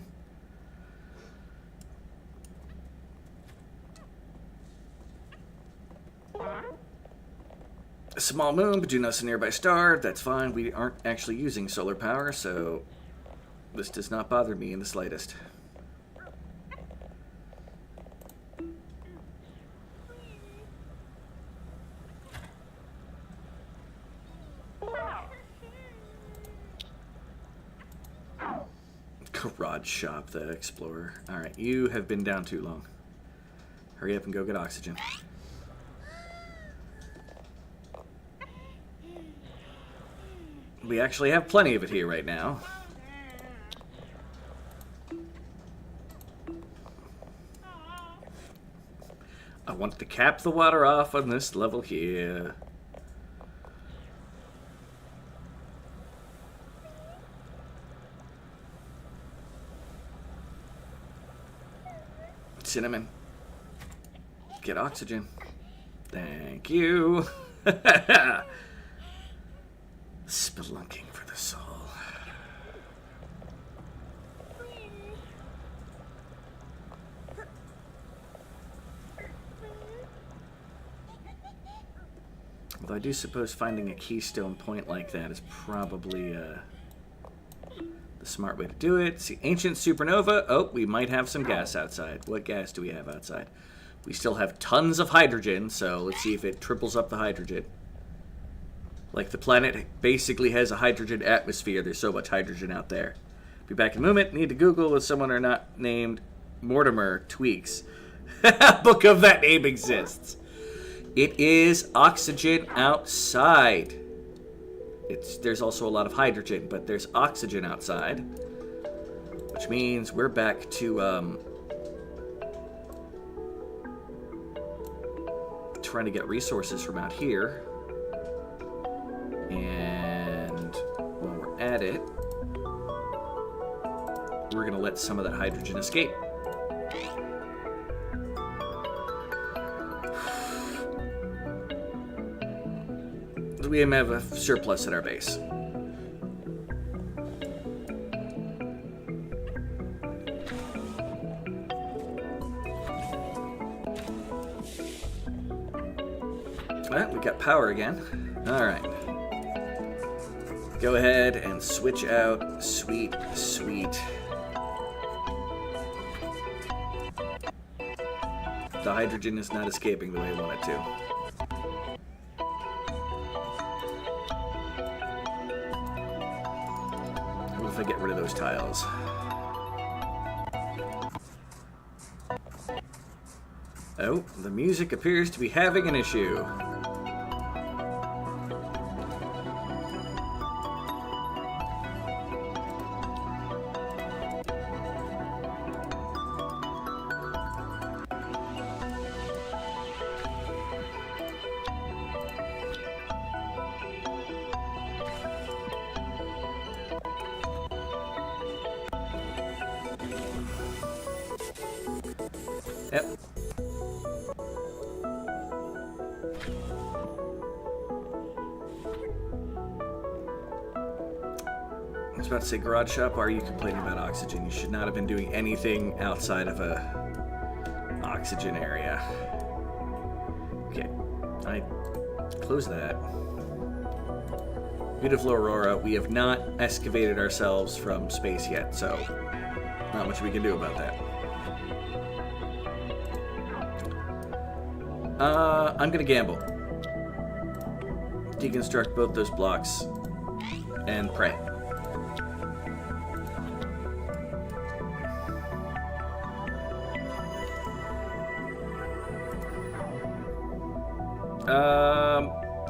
A small moon, but do not a nearby star. That's fine. We aren't actually using solar power, so this does not bother me in the slightest. Garage shop, the Explorer. Alright, you have been down too long. Hurry up and go get oxygen. We actually have plenty of it here right now. I want to cap the water off on this level here. Cinnamon. Get oxygen. Thank you. Spelunking for the soul. Although I do suppose finding a keystone point like that is probably the smart way to do it. See, ancient supernova. Oh, we might have some gas outside. What gas do we have outside? We still have tons of hydrogen, so let's see if it triples up the hydrogen. Like the planet basically has a hydrogen atmosphere. There's so much hydrogen out there. Be back in a moment. Need to Google if someone or not named Mortimer Tweaks. Book of that name exists. It is oxygen outside. There's also a lot of hydrogen, but there's oxygen outside, which means we're back to trying to get resources from out here. And while we're at it, we're going to let some of that hydrogen escape. We have a surplus at our base. Well, we got power again. All right. Go ahead and switch out. Sweet, sweet. The hydrogen is not escaping the way I want it to. What if I get rid of those tiles? Oh, the music appears to be having an issue. Yep. I was about to say, garage shop, why are you complaining about oxygen? You should not have been doing anything outside of a oxygen area. Okay, I close that. Beautiful Aurora, we have not excavated ourselves from space yet, so not much we can do about that. I'm gonna gamble. Deconstruct both those blocks and pray.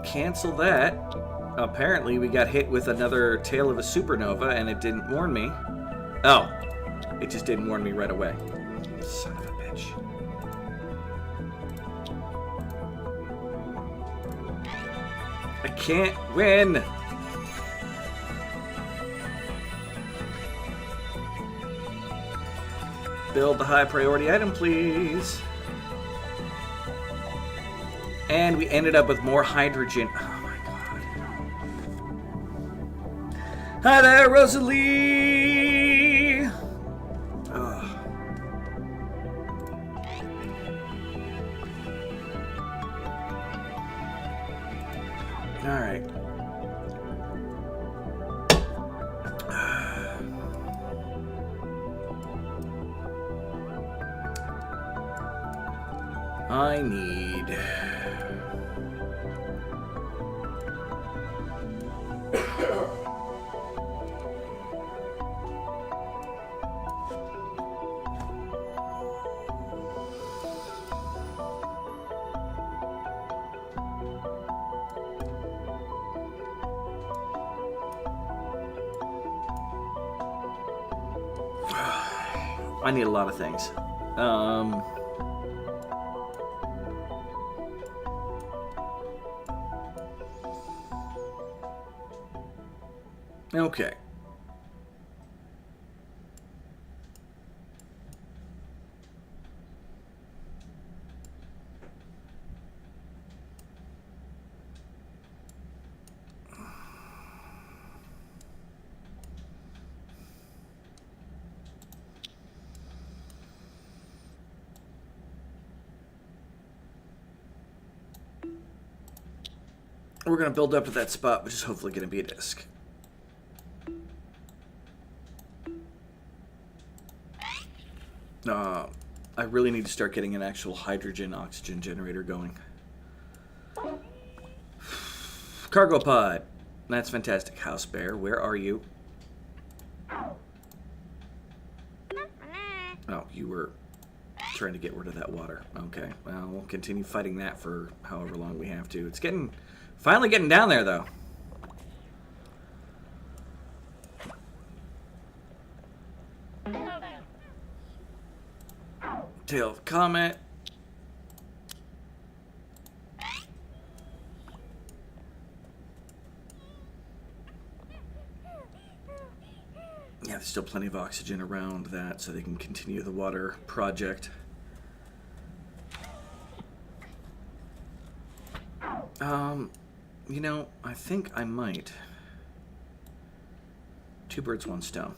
Cancel that. Apparently we got hit with another tail of a supernova and it didn't warn me. Oh, it just didn't warn me right away. Son of a bitch. I can't win. Build the high priority item, please. And we ended up with more hydrogen. Oh my god. Hi there, Rosalie! Ugh. Alright. I need... I need a lot of things. Okay. We're going to build up to that spot, which is hopefully going to be a disc. I really need to start getting an actual hydrogen-oxygen generator going. Cargo pod. That's fantastic. House bear, where are you? Oh, you were trying to get rid of that water. Okay, well, we'll continue fighting that for however long we have to. It's finally getting down there, though. Tail of Comet. Yeah, there's still plenty of oxygen around that, so they can continue the water project. You know, I think I might. 2 birds, 1 stone.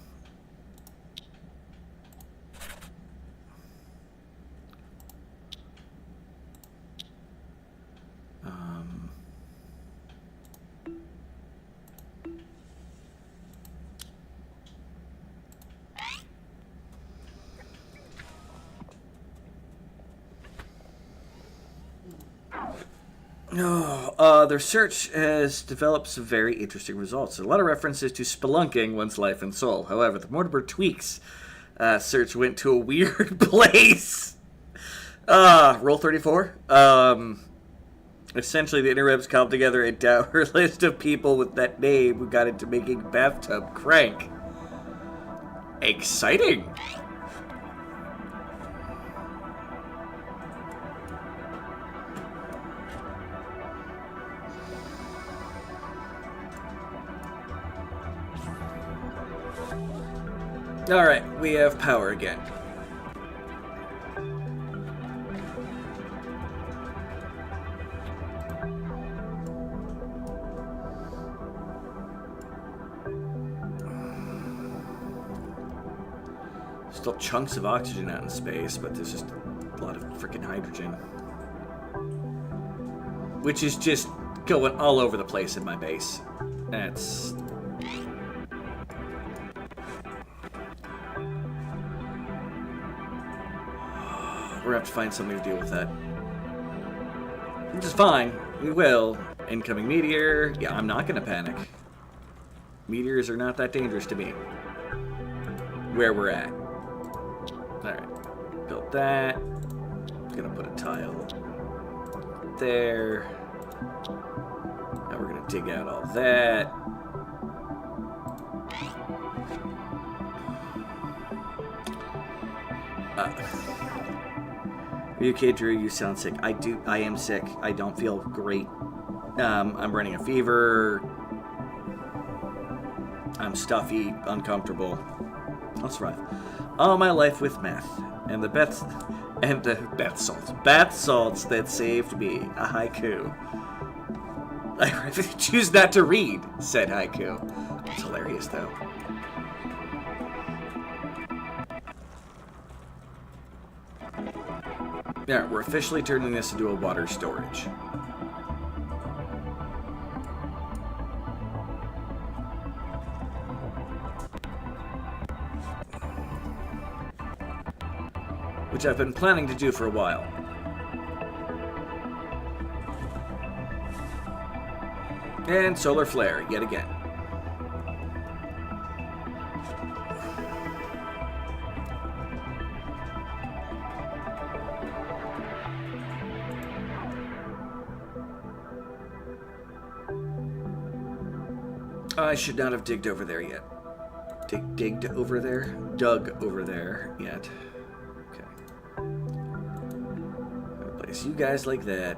Their search has developed some very interesting results. A lot of references to spelunking one's life and soul. However, the Mortimer Tweaks search went to a weird place. Roll 34. Essentially, the interwebs cobbled together a dour list of people with that name who got into making bathtub crank. Exciting! Alright, we have power again. Still chunks of oxygen out in space, but there's just a lot of freaking hydrogen. Which is just going all over the place in my base. That's... We're gonna have to find something to deal with that. Which is fine. We will. Incoming meteor. Yeah, I'm not gonna panic. Meteors are not that dangerous to me. Where we're at. Alright. Built that. Gonna put a tile there. Now we're gonna dig out all that. Are you okay, Drew? You sound sick. I am sick. I don't feel great. I'm running a fever. I'm stuffy, uncomfortable. I'll survive. All my life with meth and the bath salts that saved me. A haiku. I choose not to read, said haiku. It's hilarious, though. Yeah, we're officially turning this into a water storage. Which I've been planning to do for a while. And solar flare, yet again. I should not have digged over there yet. Digged over there? Dug over there yet. Okay. I'll place you guys like that.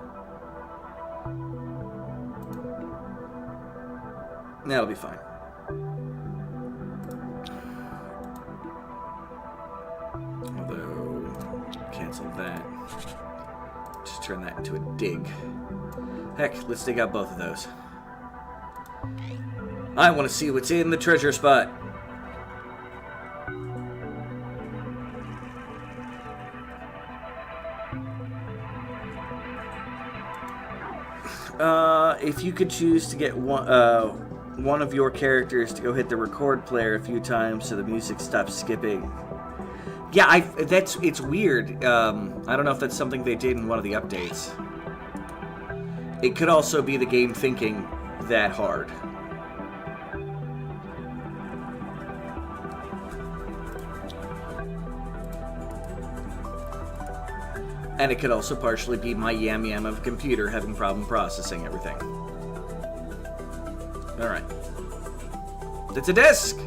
That'll be fine. Although, cancel that. Just turn that into a dig. Heck, let's dig out both of those. I want to see what's in the treasure spot. If you could choose to get one of your characters to go hit the record player a few times so the music stops skipping. Yeah, it's weird. I don't know if that's something they did in one of the updates. It could also be the game thinking that hard. And it could also partially be my yam of a computer having problem processing everything. Alright. It's a disc!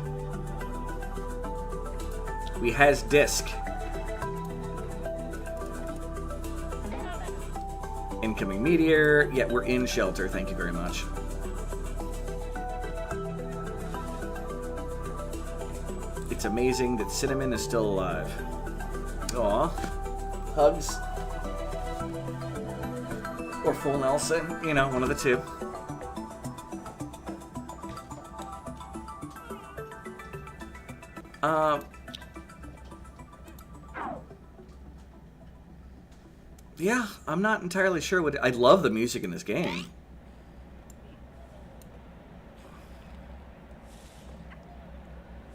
We has disc. Incoming meteor. Yeah, we're in shelter, thank you very much. It's amazing that Cinnamon is still alive. Aw. Hugs. Or full Nelson, you know, one of the two. Yeah, I'm not entirely sure what... I love the music in this game.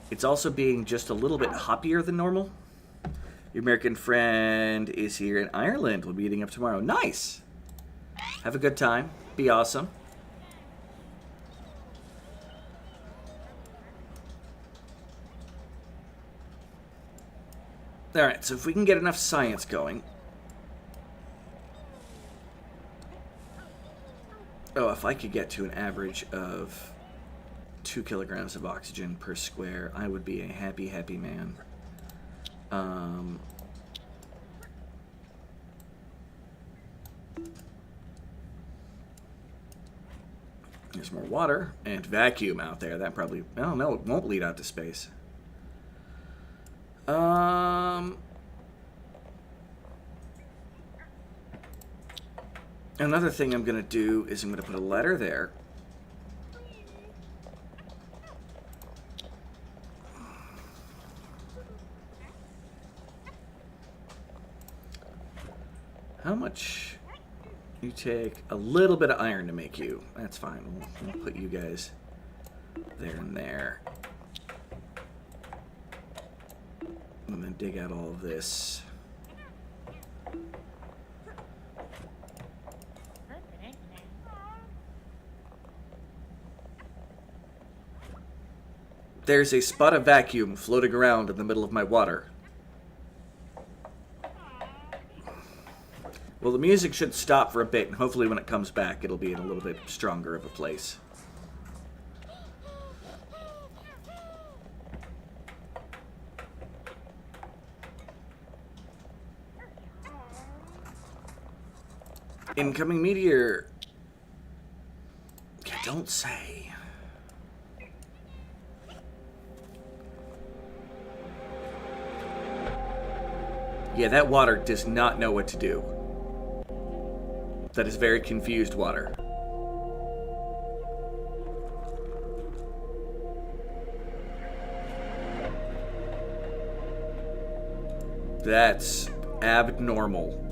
It's also being just a little bit hoppier than normal. Your American friend is here in Ireland. We'll be meeting up tomorrow. Nice! Have a good time. Be awesome. Alright, so if we can get enough science going... Oh, if I could get to an average of 2 kilograms of oxygen per square, I would be a happy, happy man. There's more water and vacuum out there. That probably... Oh, no, it won't lead out to space. Another thing I'm going to do is I'm going to put a letter there. How much... You take a little bit of iron to make you. That's fine. We'll put you guys there and there. And then dig out all of this. There's a spot of vacuum floating around in the middle of my water. Well, the music should stop for a bit, and hopefully when it comes back, it'll be in a little bit stronger of a place. Incoming meteor. Yeah, don't say. Yeah, that water does not know what to do. That is very confused water. That's abnormal.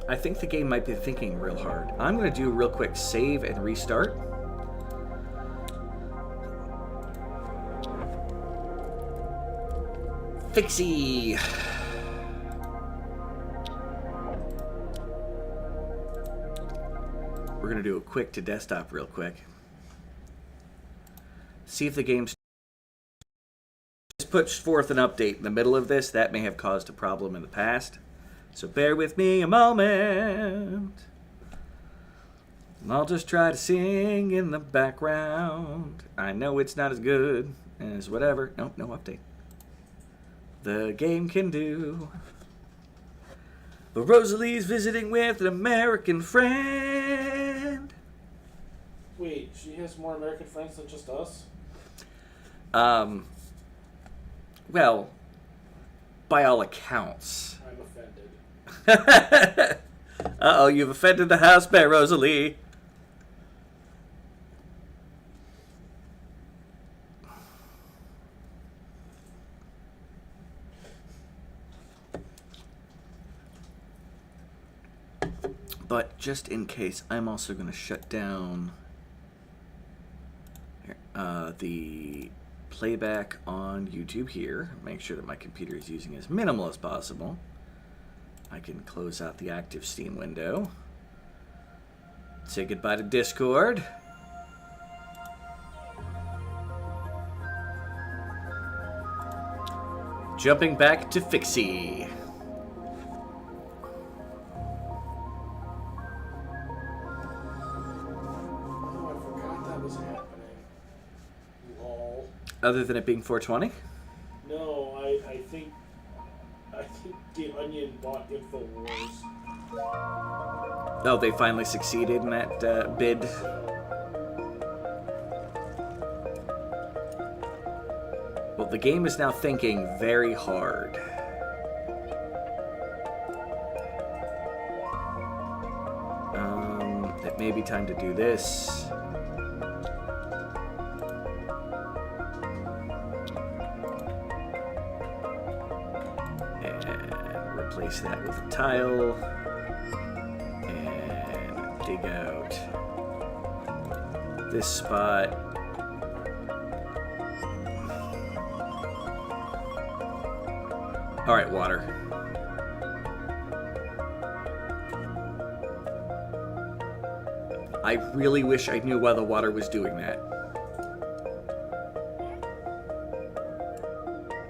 I think the game might be thinking real hard. I'm going to do a real quick save and restart. Fixie! We're going to do a quick to desktop real quick. See if the game's just puts forth an update in the middle of this. That may have caused a problem in the past. So bear with me a moment. I'll just try to sing in the background. I know it's not as good as whatever. Nope, no update. The game can do. But Rosalie's visiting with an American friend. Wait, she has more American friends than just us? Well, by all accounts. I'm offended. Uh-oh, you've offended the house bear, Rosalie. But just in case, I'm also going to shut down the playback on YouTube here. Make sure that my computer is using as minimal as possible. I can close out the active Steam window. Say goodbye to Discord. Jumping back to Fixie. Oh, I forgot that was happening. Lol. Other than it being 420? No, I think the Onion bought InfoWars. Oh, they finally succeeded in that bid. Well, the game is now thinking very hard. It may be time to do this. And replace that with a tile. And dig out this spot. All right, water. I really wish I knew why the water was doing that.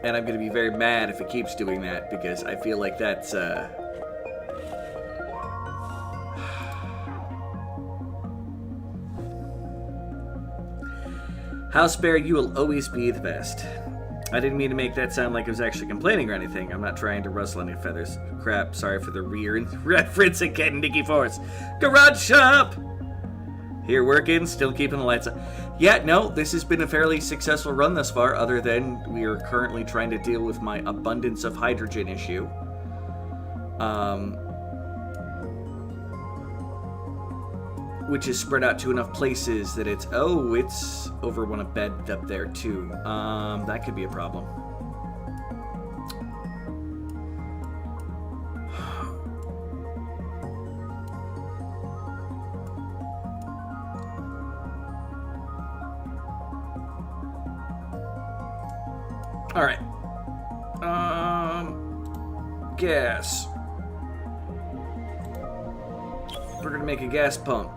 And I'm going to be very mad if it keeps doing that, because I feel like that's... House Bear, you will always be the best. I didn't mean to make that sound like I was actually complaining or anything. I'm not trying to rustle any feathers. Crap, sorry for the reference again, Nikki Force. Garage shop! Here working, still keeping the lights on. Yeah, no, this has been a fairly successful run thus far, other than we are currently trying to deal with my abundance of hydrogen issue. Which is spread out to enough places that it's over one of bed up there too. That could be a problem. All right. Gas. We're gonna make a gas pump.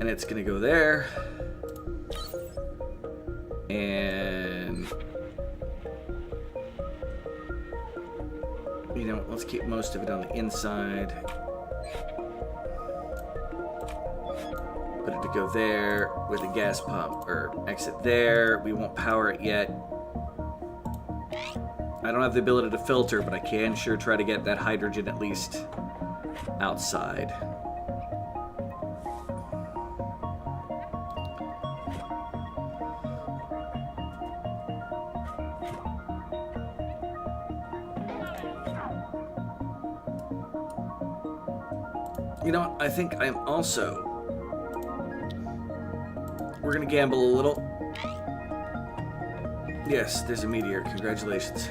And it's gonna go there. And you know, let's keep most of it on the inside. Put it to go there with a gas pump, or exit there. We won't power it yet. I don't have the ability to filter, but I can sure try to get that hydrogen at least outside. You know, I think I'm also... We're gonna gamble a little. Yes, there's a meteor. Congratulations.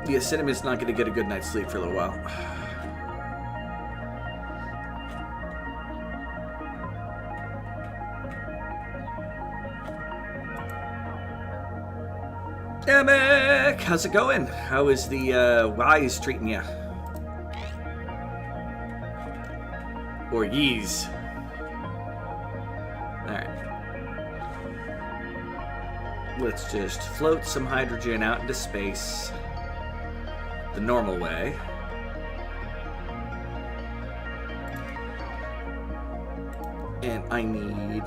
Yeah, Cinnamon's not gonna get a good night's sleep for a little while. Emic, how's it going? How is the Wise treating you? Or Yeez? Alright. Let's just float some hydrogen out into space the normal way. And I need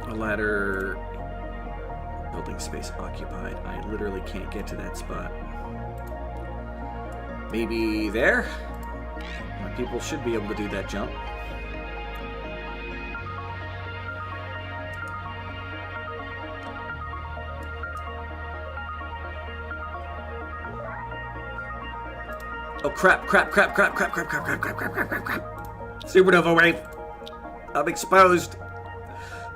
a ladder. Building space occupied. I literally can't get to that spot. Maybe there? My people should be able to do that jump. Oh, crap, crap, crap, crap, crap, crap, crap, crap, crap, crap, crap, crap, crap. Supernova wave. I'm exposed.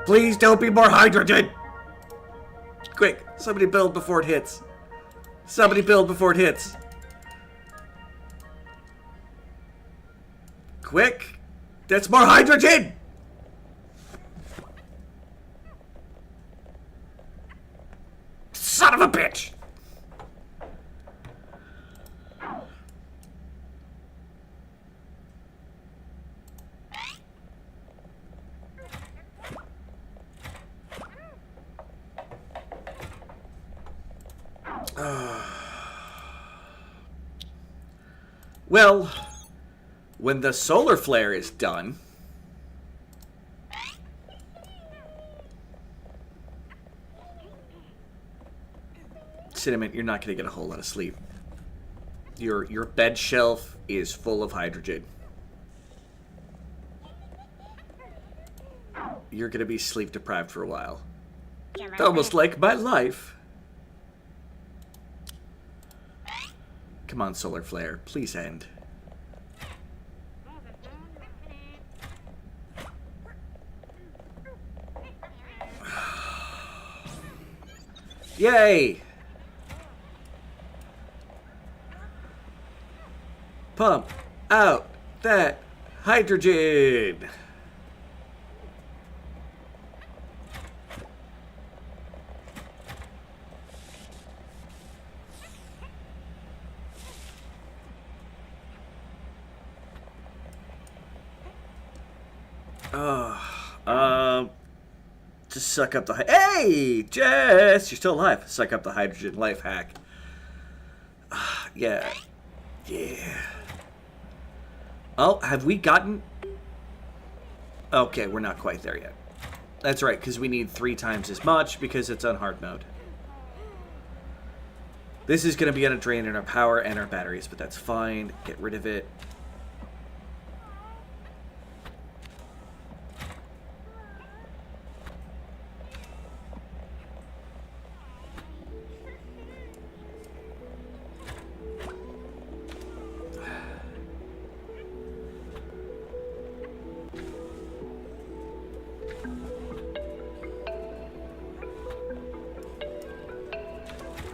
Please don't be more hydrogen. Quick, somebody build before it hits. Somebody build before it hits. Quick. That's more hydrogen. Son of a bitch. Well, when the solar flare is done, Cinnamon, you're not going to get a whole lot of sleep. Your bed shelf is full of hydrogen. You're going to be sleep deprived for a while. Almost like my life. Come on, solar flare, please end. Yay! Pump out that hydrogen! Just suck up the Hey, Jess, you're still alive. Suck up the hydrogen life hack. Yeah. Oh, have we gotten... Okay, we're not quite there yet. That's right, because we need 3 times as much because it's on hard mode. This is going to be on a drain in our power and our batteries, but that's fine. Get rid of it.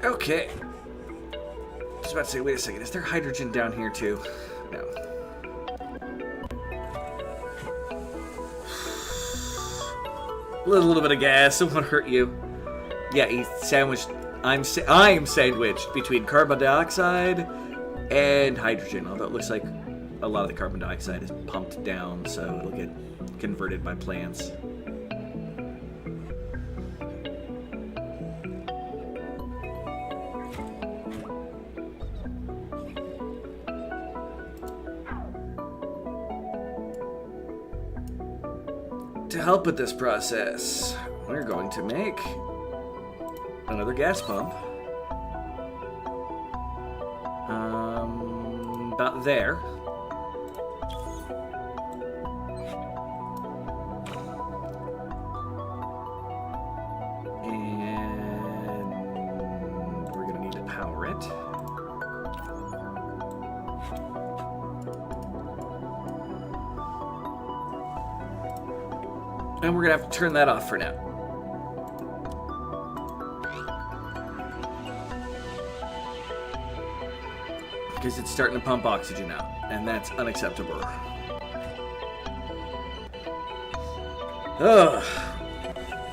Okay. I was about to say, wait a second, is there hydrogen down here too? No. A little bit of gas, it won't hurt you. Yeah, he's sandwiched. I'm sandwiched between carbon dioxide and hydrogen, although it looks like a lot of the carbon dioxide is pumped down, so it'll get converted by plants. To help with this process, we're going to make another gas pump. About there. And we're going to need to power it. And we're going to have to turn that off for now. Because it's starting to pump oxygen out, and that's unacceptable. Ugh.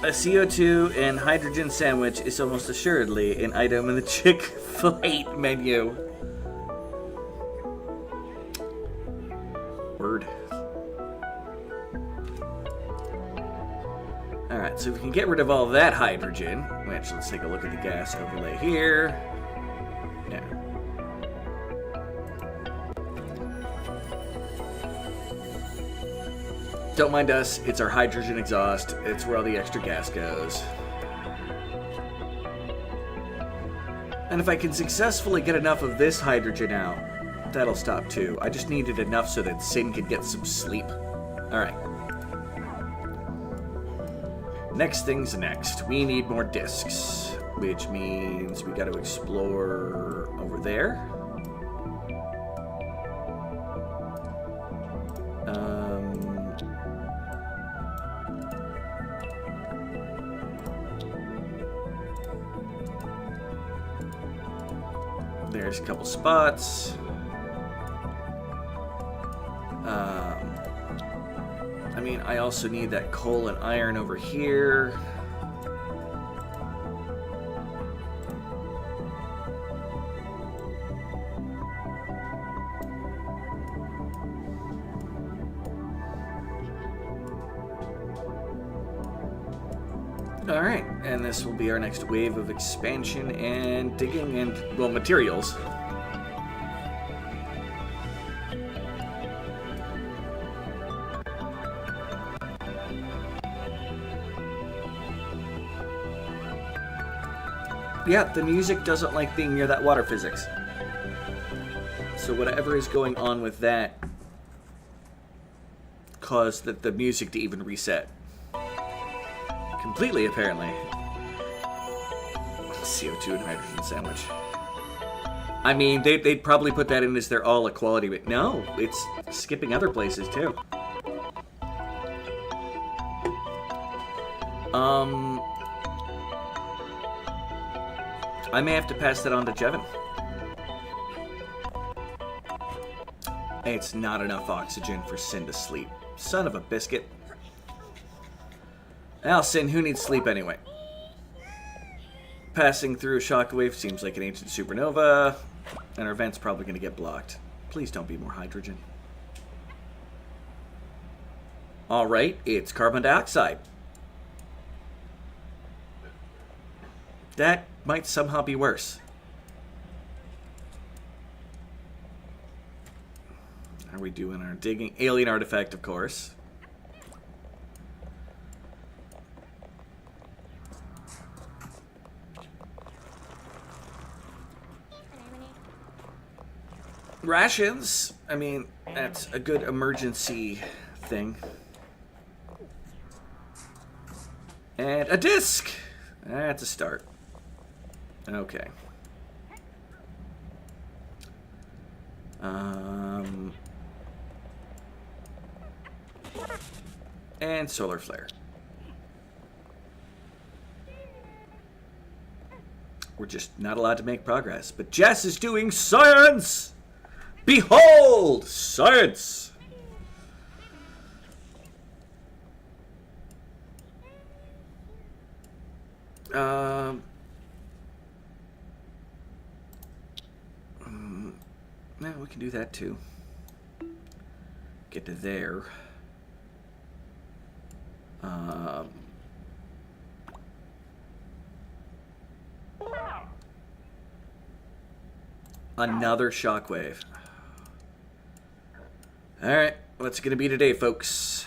A CO2 and hydrogen sandwich is almost assuredly an item in the Chick-fil-A menu. Word. Alright, so if we can get rid of all that hydrogen, which, let's take a look at the gas overlay here. Yeah. Don't mind us, it's our hydrogen exhaust. It's where all the extra gas goes. And if I can successfully get enough of this hydrogen out, that'll stop too. I just needed enough so that Sin could get some sleep. Alright. Next thing's next. We need more discs, which means we gotta explore over there. There's a couple spots. I mean, I also need that coal and iron over here. Alright, and this will be our next wave of expansion and digging and, well, materials. Yeah, the music doesn't like being near that water physics. So whatever is going on with that caused the music to even reset. Completely, apparently. CO2 and hydrogen sandwich. I mean, they'd probably put that in as their all equality, but no, it's skipping other places too. I may have to pass that on to Jevin. It's not enough oxygen for Sin to sleep. Son of a biscuit. Now, Sin, who needs sleep anyway? Passing through a shockwave seems like an ancient supernova, and our vent's probably going to get blocked. Please don't be more hydrogen. Alright, it's carbon dioxide. That might somehow be worse. How are we doing our digging? Alien artifact, of course. Rations. I mean, that's a good emergency thing. And a disc. That's a start. Okay. And solar flare. We're just not allowed to make progress. But Jess is doing science! Behold! Science! No, we can do that too. Get to there. Another shockwave. Alright, what's it gonna be today, folks?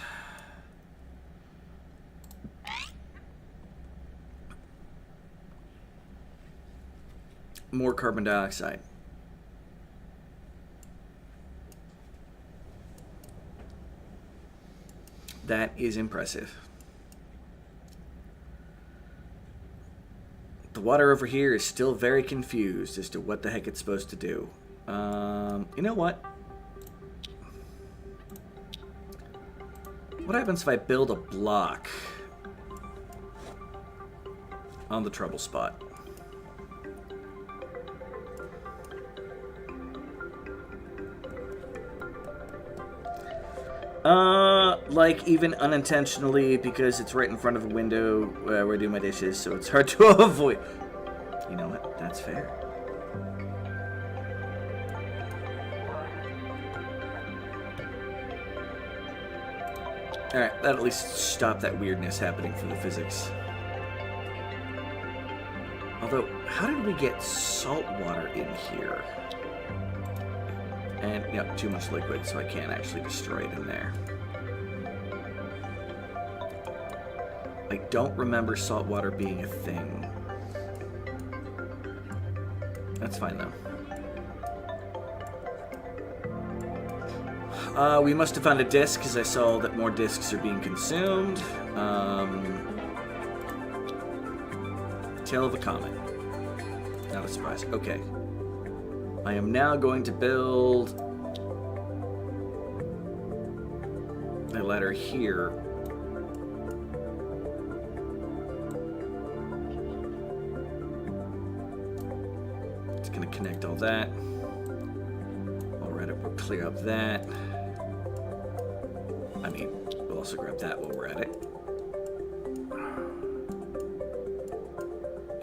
More carbon dioxide. That is impressive. The water over here is still very confused as to what the heck it's supposed to do. You know what? What happens if I build a block on the trouble spot? Like even unintentionally, because it's right in front of a window where I do my dishes, so it's hard to avoid. You know what? That's fair. Alright, that'll at least stop that weirdness happening for the physics. Although, how did we get salt water in here? And, yep, too much liquid, so I can't actually destroy it in there. I don't remember salt water being a thing. That's fine, though. We must have found a disc, because I saw that more discs are being consumed. Tail of a comet. Not a surprise. Okay. I am now going to build a ladder here. It's going to connect all that. While we're at it, we'll clear up that. I mean, we'll also grab that while we're at it.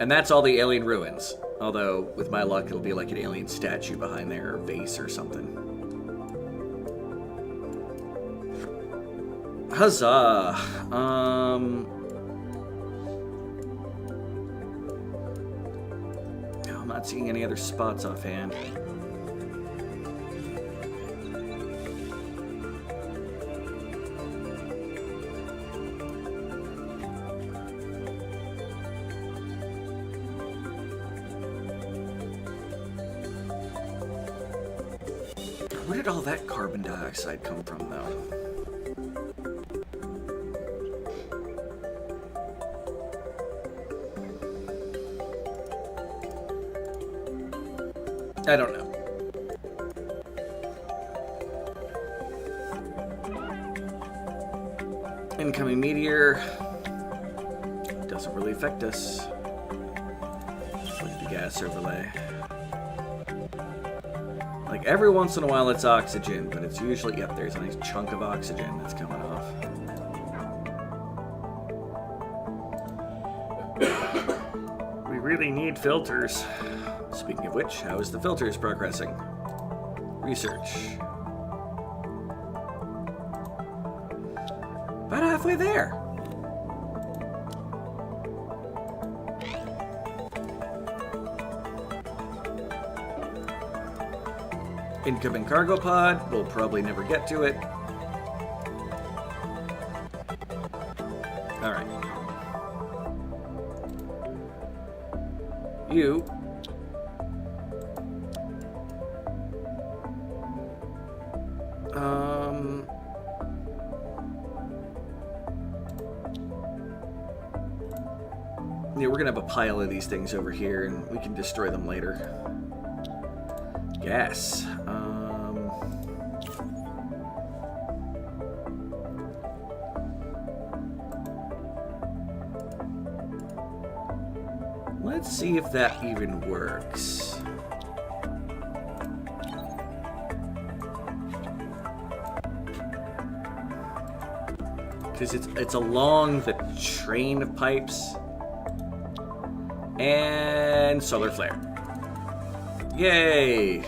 And that's all the alien ruins. Although, with my luck, it'll be like an alien statue behind there, or vase or something. Huzzah! I'm not seeing any other spots offhand. Where did all that carbon dioxide come from, though? I don't know. Incoming meteor. Doesn't really affect us. Look at the gas overlay. Like, every once in a while it's oxygen, but it's usually, yep, there's a nice chunk of oxygen that's coming off. We really need filters. Speaking of which, how is the filters progressing? Research. About halfway there. Incoming cargo pod. We'll probably never get to it. All right. You. Yeah, we're gonna have a pile of these things over here, and we can destroy them later. Gas. Let's see if that even works. Because it's along the train of pipes. And solar flare. Yay!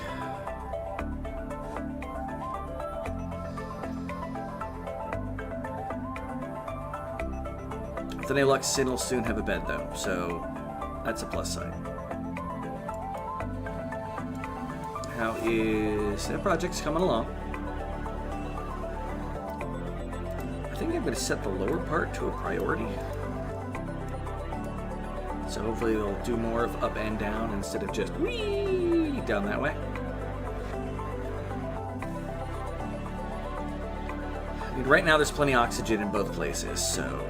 With any luck, Sin will soon have a bed, though, so that's a plus side. How is that project's coming along? I think I'm going to set the lower part to a priority. So hopefully they'll do more of up and down instead of just whee down that way. I mean, right now there's plenty of oxygen in both places, so...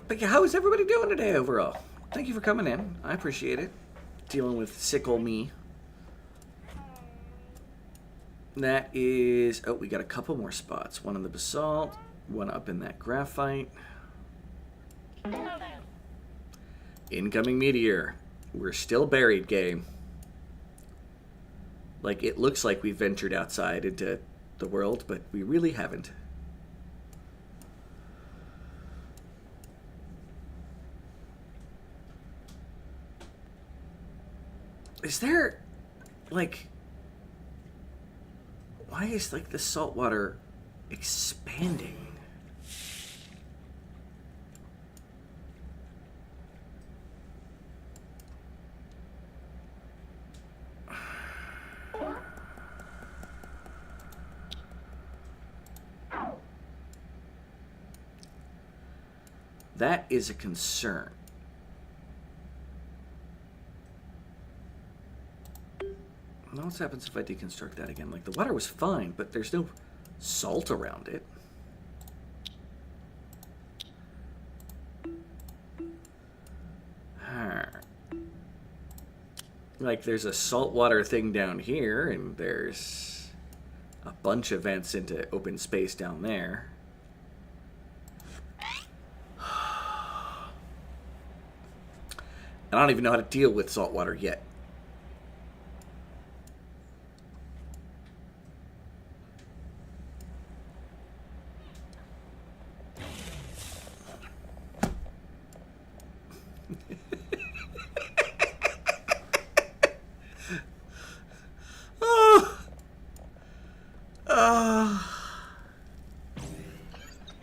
But yeah, how is everybody doing today overall? Thank you for coming in. I appreciate it. Dealing with sick ol' me. That is... Oh, we got a couple more spots. One in the basalt. One up in that graphite. Incoming meteor. We're still buried, game. Like, it looks like we've ventured outside into the world, but we really haven't. Is there, like, why is, like, the salt water expanding? That is a concern. Now what happens if I deconstruct that again? Like, the water was fine, but there's no salt around it. Like, there's a saltwater thing down here, and there's a bunch of vents into open space down there. I don't even know how to deal with saltwater yet.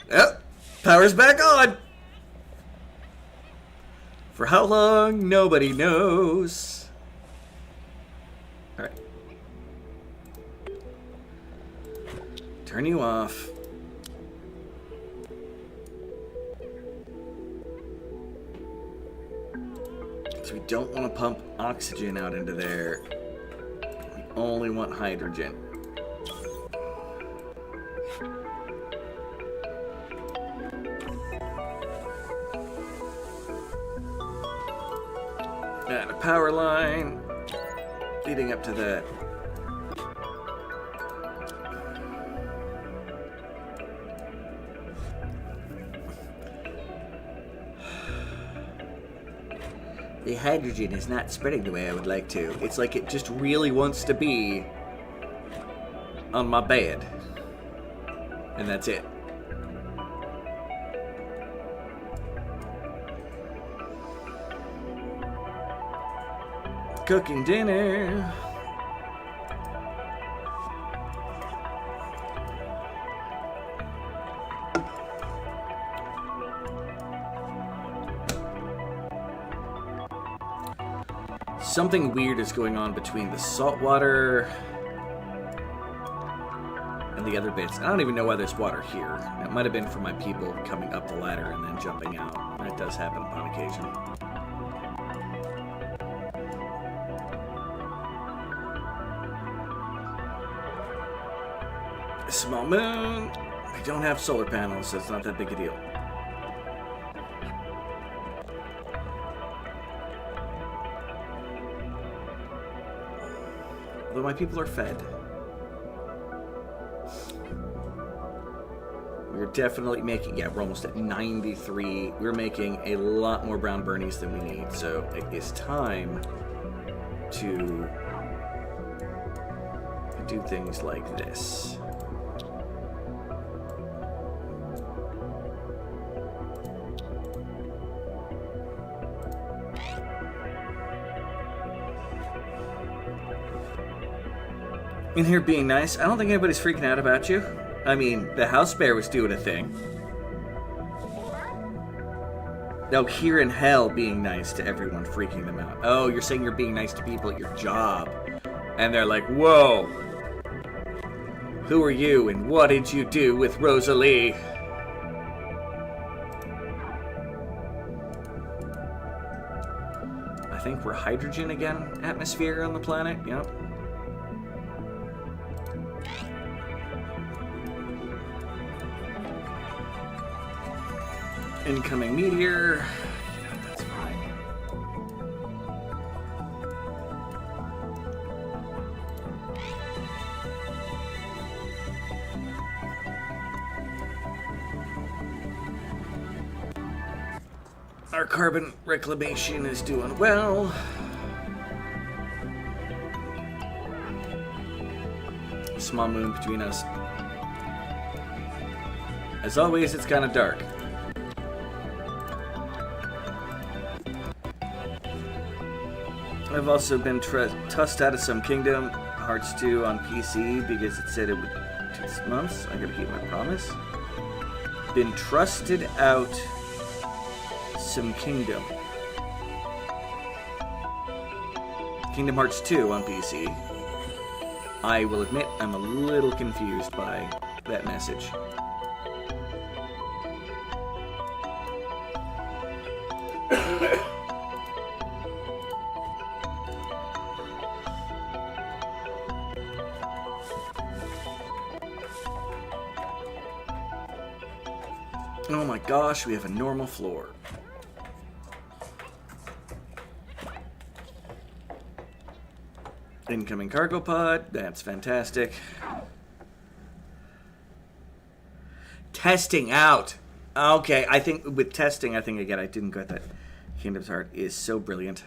Yep, power's back on. For how long, nobody knows. All right. Turn you off. So we don't want to pump oxygen out into there. We only want hydrogen. And a power line leading up to that. The hydrogen is not spreading the way I would like to. It's like it just really wants to be on my bed. And that's it. Cooking dinner. Something weird is going on between the saltwater and the other bits. I don't even know why there's water here. It might have been for my people coming up the ladder and then jumping out. That does happen upon occasion. A small moon. We don't have solar panels, so it's not that big a deal. Although my people are fed. We're definitely making, yeah, we're almost at 93. We're making a lot more brown burnies than we need, so it is time to do things like this. In here being nice. I don't think anybody's freaking out about you. I mean, the house bear was doing a thing. No, here in hell being nice to everyone, freaking them out. Oh, you're saying you're being nice to people at your job. And they're like, whoa. Who are you and what did you do with Rosalie? I think we're hydrogen again, atmosphere on the planet, yep. Incoming meteor. That's fine. Our carbon reclamation is doing well. Small moon between us. As always, it's kind of dark. I've also been tossed out of some Kingdom Hearts 2 on PC because it said it would take 6 months. I gotta keep my promise. Been trusted out some Kingdom Hearts 2 on PC. I will admit I'm a little confused by that message. Oh my gosh, we have a normal floor. Incoming cargo pod. That's fantastic. Testing out. Okay, I think with testing, again, I didn't get that. Kingdom's Heart is so brilliant.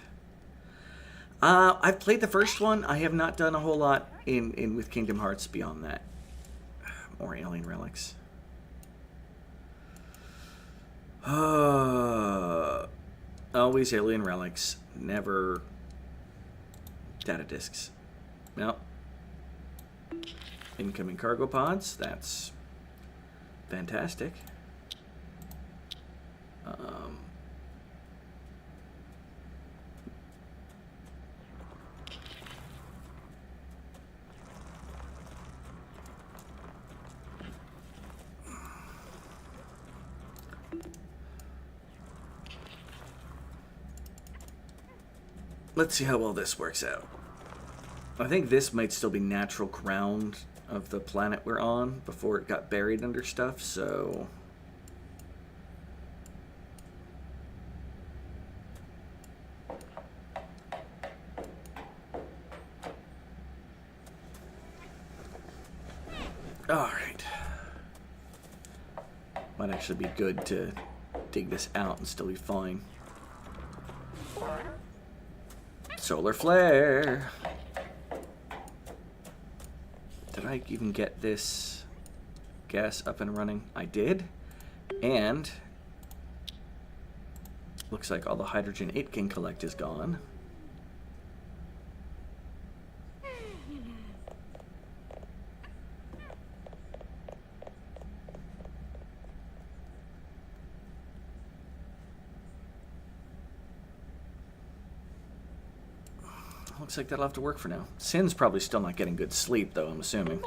I've played the first one. I have not done a whole lot in with Kingdom Hearts beyond that. More alien relics. Always alien relics. Never data disks. No. Incoming cargo pods. That's fantastic. Let's see how well this works out. I think this might still be natural ground of the planet we're on before it got buried under stuff, so... Alright. Might actually be good to dig this out and still be fine. Solar flare. Did I even get this gas up and running? I did. And looks like all the hydrogen it can collect is gone. Looks like that'll have to work for now. Sin's probably still not getting good sleep, though, I'm assuming.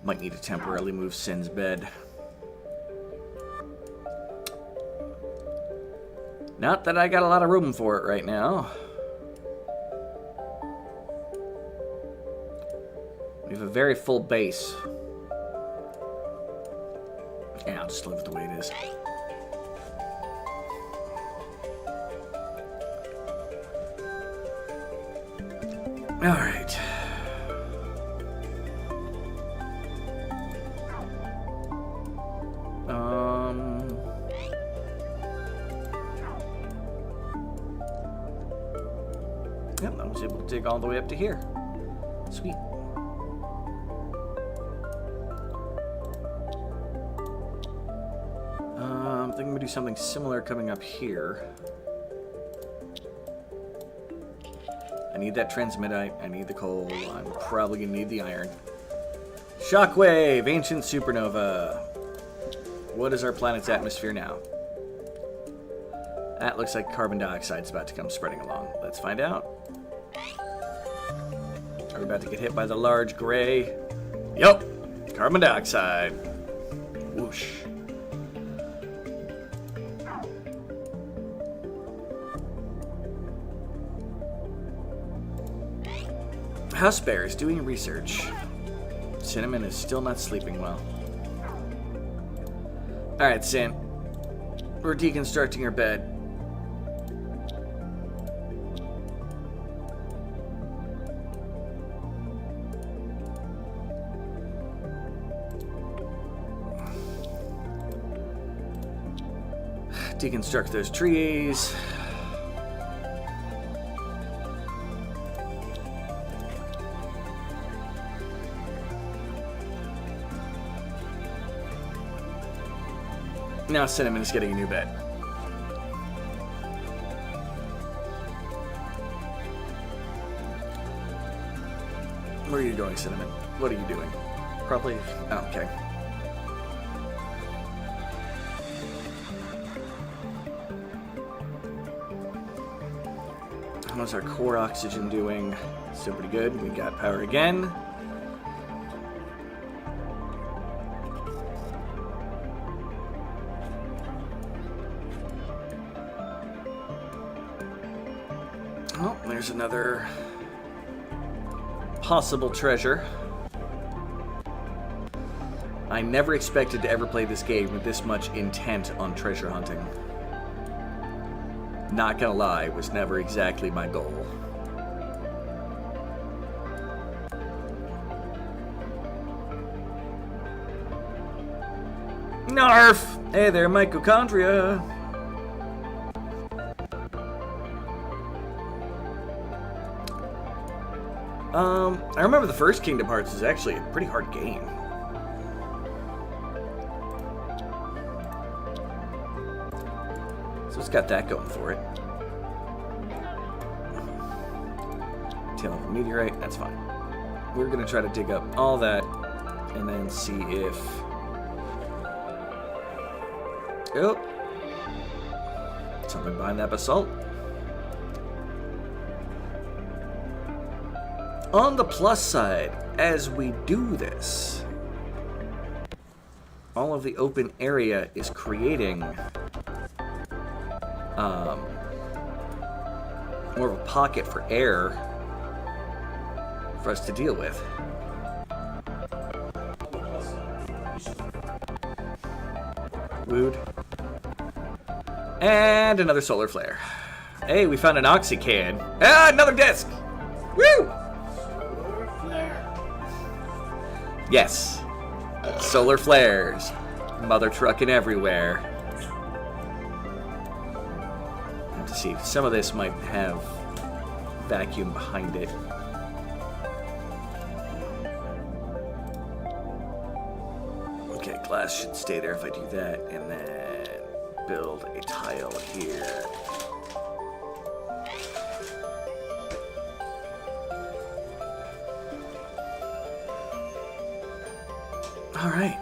Might need to temporarily move Sin's bed. Not that I got a lot of room for it right now. We have a very full base. Yeah, I'll just leave it the way it is. All right. Yep, I was able to dig all the way up to here. Sweet. I think I'm gonna do something similar coming up here. I need that transmitite, I need the coal, I'm probably gonna need the iron. Shockwave, ancient supernova. What is our planet's atmosphere now? That looks like carbon dioxide's about to come spreading along. Let's find out. Are we about to get hit by the large gray? Yup, carbon dioxide. Whoosh. House Bear is doing research. Cinnamon is still not sleeping well. Alright, Sin. We're deconstructing your bed. Deconstruct those trees. Now Cinnamon is getting a new bed. Where are you going, Cinnamon? What are you doing? Probably... Oh, okay. How's our core oxygen doing? Still pretty good. We got power again. Oh, there's another possible treasure. I never expected to ever play this game with this much intent on treasure hunting. not gonna lie, was never exactly my goal. Narf! Hey there, mitochondria! I remember the first Kingdom Hearts is actually a pretty hard game. So it's got that going for it. Tail of a meteorite, that's fine. We're gonna try to dig up all that and then see if... Oh! Something behind that basalt. On the plus side, as we do this, all of the open area is creating more of a pocket for air for us to deal with. Wooed. And another solar flare. Hey, we found an oxy can. Ah, another disc! Woo! Yes. Solar flares. Mother trucking everywhere. I have to see. Some of this might have vacuum behind it. Okay, glass should stay there if I do that. And then build a tile here. All right.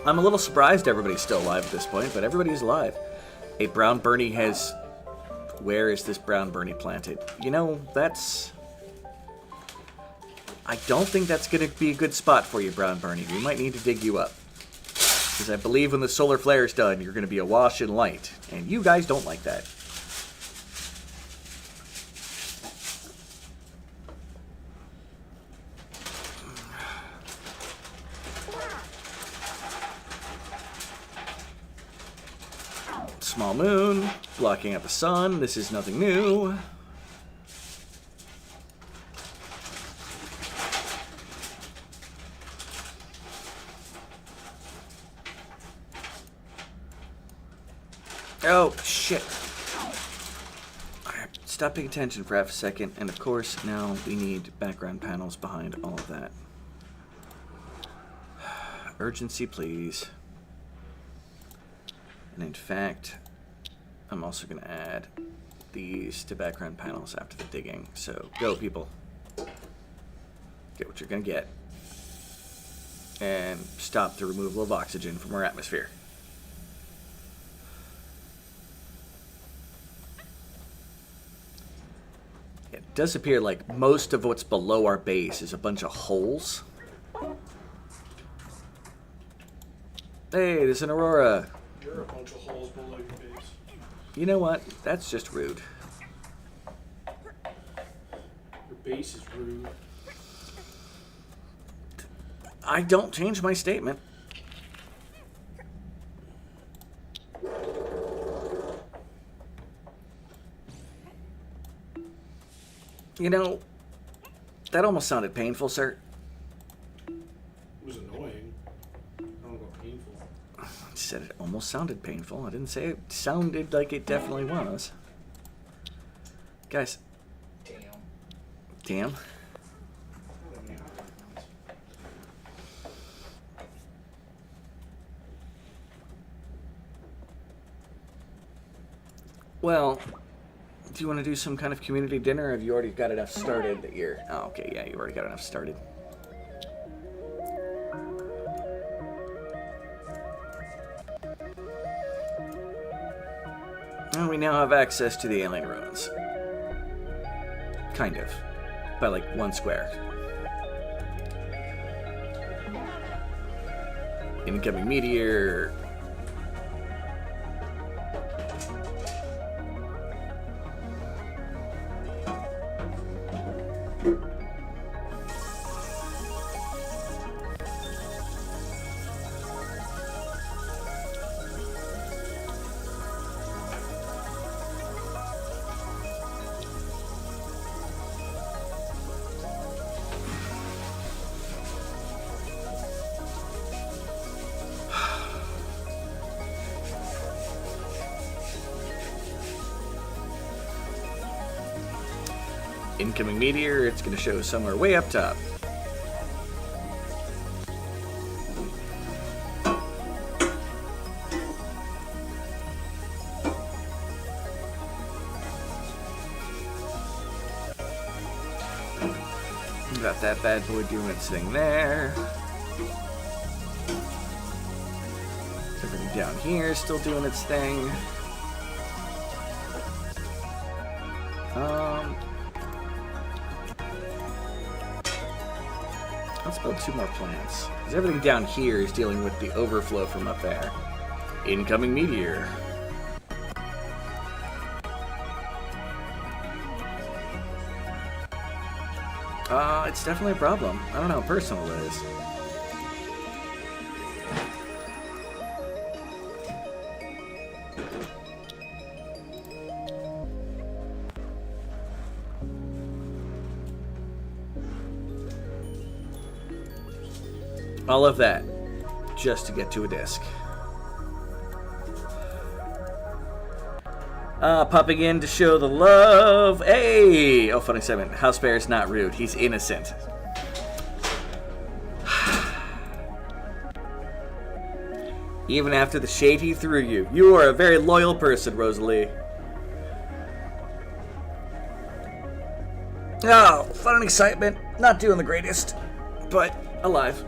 I'm a little surprised everybody's still alive at this point, but everybody's alive. A brown Bernie has... Where is this brown Bernie planted? You know, that's... I don't think that's going to be a good spot for you, brown Bernie. We might need to dig you up. Because I believe when the solar flare is done, you're going to be awash in light. And you guys don't like that. Small moon, blocking out the sun. This is nothing new. Oh, shit. Alright, stop paying attention for half a second. And of course, now we need background panels behind all of that. Urgency, please. And in fact, I'm also going to add these to background panels after the digging. So go, people. Get what you're going to get. And stop the removal of oxygen from our atmosphere. It does appear like most of what's below our base is a bunch of holes. Hey, there's an aurora. There are a bunch of holes below your base. You know what? That's just rude. Your base is rude. I don't change my statement. You know, that almost sounded painful, sir. It was annoying. I don't know about painful. I said it almost sounded painful. I didn't say it sounded like it definitely was. Guys. Damn. Well, do you want to do some kind of community dinner, or have you already got enough started that you're... Oh, okay, yeah, you already got enough started. And we now have access to the alien ruins. Kind of. By like 1 square. Incoming meteor... Incoming meteor, it's going to show somewhere way up top. Got that bad boy doing its thing there. Everything down here is still doing its thing. Let's build 2 more plants. Because everything down here is dealing with the overflow from up there. Incoming meteor. It's definitely a problem. I don't know how personal it is. All of that just to get to a disc. Popping in to show the love. Hey! Oh, funny segment. House Bear is not rude. He's innocent. Even after the shade he threw you. You are a very loyal person, Rosalie. Oh, fun and excitement. Not doing the greatest, but alive.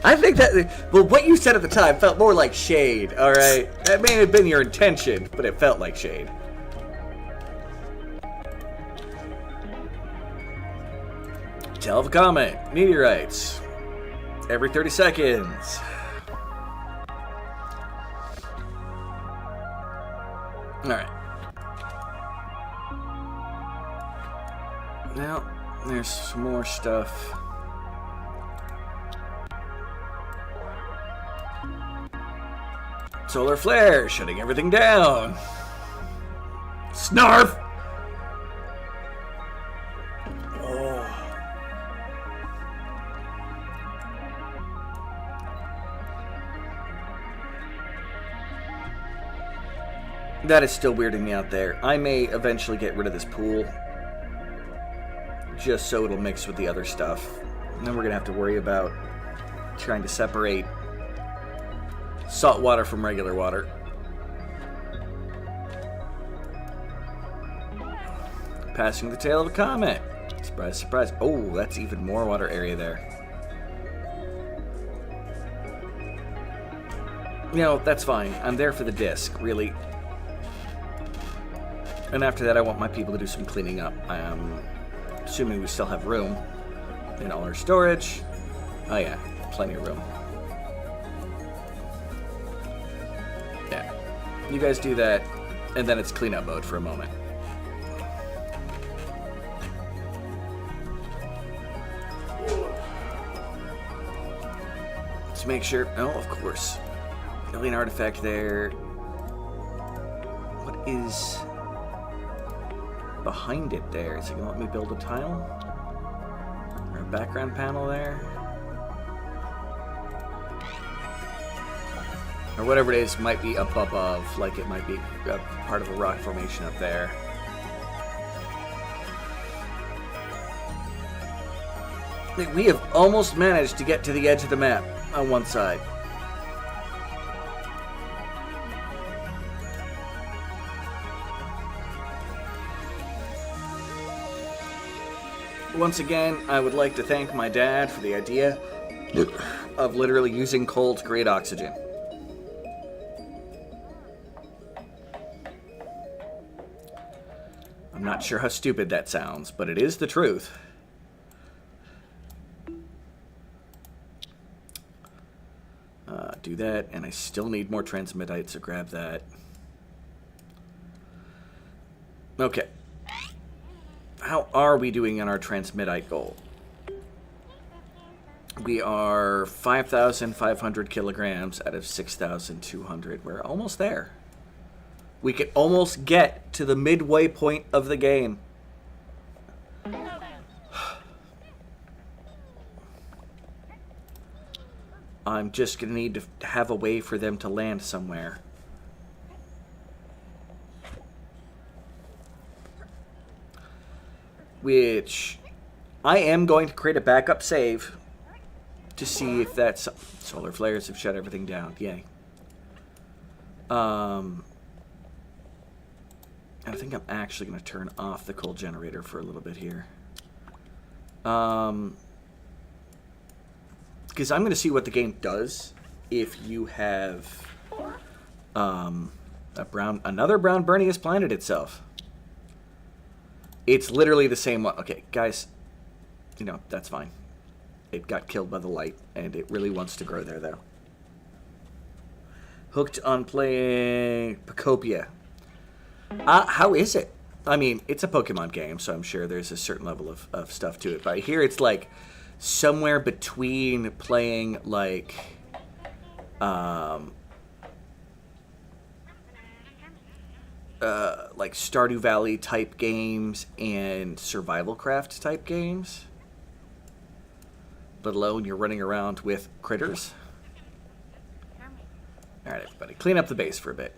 I think that, well, what you said at the time felt more like shade, alright? That may have been your intention, but it felt like shade. Tail of a comet, meteorites, every 30 seconds. Alright. Now, there's some more stuff. Solar flare, shutting everything down. Snarf! Oh. That is still weirding me out there. I may eventually get rid of this pool. Just so it'll mix with the other stuff. And then we're going to have to worry about trying to separate salt water from regular water. Passing the tail of a comet. Surprise, surprise. Oh, that's even more water area there. You know, that's fine. I'm there for the disc, really. And after that, I want my people to do some cleaning up. Assuming we still have room in all our storage. Oh yeah, plenty of room. Yeah. You guys do that, and then it's cleanup mode for a moment. Let's make sure... Oh, of course. Alien artifact there. What is behind it there? Is it going to let me build a tile? Or a background panel there? Or whatever it is might be up above, like it might be a part of a rock formation up there. We have almost managed to get to the edge of the map on one side. Once again, I would like to thank my dad for the idea of literally using coal to create oxygen. I'm not sure how stupid that sounds, but it is the truth. Do that, and I still need more transmedite, so grab that. Okay. How are we doing on our transmedite goal? We are 5,500 kilograms out of 6,200. We're almost there. We can almost get to the midway point of the game. I'm just going to need to have a way for them to land somewhere. Which I am going to create a backup save to see if that's... Solar flares have shut everything down. Yay. I think I'm actually going to turn off the coal generator for a little bit here. Because I'm going to see what the game does if you have another brown Bernie has planted itself. It's literally the same one. Okay, guys, you know, that's fine. It got killed by the light, and it really wants to grow there, though. Hooked on playing Pocopia. How is it? I mean, it's a Pokemon game, so I'm sure there's a certain level of stuff to it. But I hear it's like somewhere between playing like Stardew Valley type games and survival craft type games. Let alone you're running around with critters. All right, everybody, clean up the base for a bit.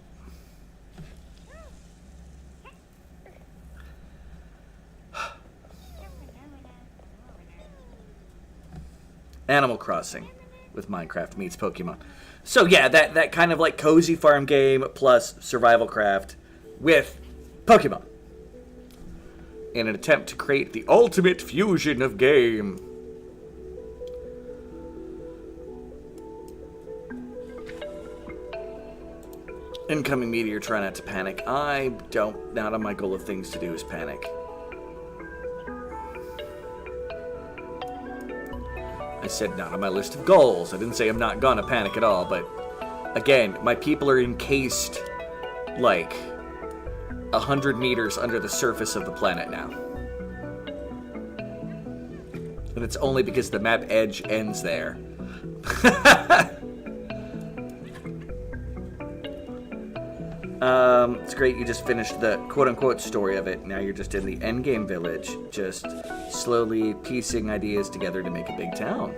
Animal Crossing with Minecraft meets Pokemon. So yeah, that kind of like cozy farm game plus survival craft with Pokemon. In an attempt to create the ultimate fusion of game. Incoming meteor, try not to panic. Not on my goal of things to do is panic. I said not on my list of goals. I didn't say I'm not gonna panic at all, but again, my people are encased like 100 meters under the surface of the planet now. And it's only because the map edge ends there. It's great you just finished the quote-unquote story of it. Now you're just in the endgame village, just slowly piecing ideas together to make a big town.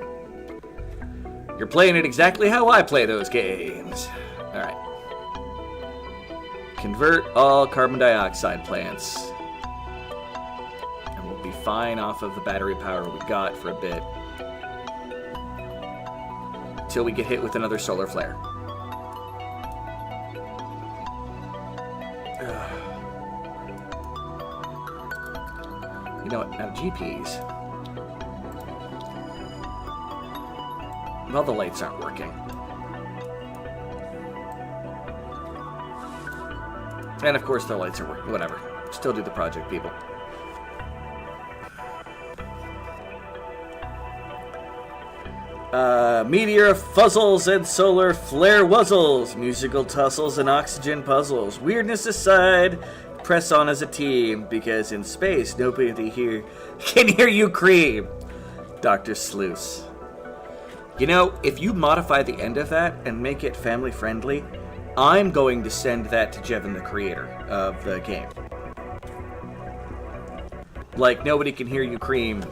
You're playing it exactly how I play those games. Alright. Convert all carbon dioxide plants. And we'll be fine off of the battery power we got for a bit. Till we get hit with another solar flare. You know what? Now, GPs. Well, the lights aren't working. And of course, the lights are working. Whatever. Still do the project, people. Meteor fuzzles and solar flare wuzzles. Musical tussles and oxygen puzzles. Weirdness aside, press on as a team, because in space, nobody here can hear you cream. Dr. Sluice. You know, if you modify the end of that and make it family friendly, I'm going to send that to Jevin, the creator of the game. Like, nobody can hear you cream.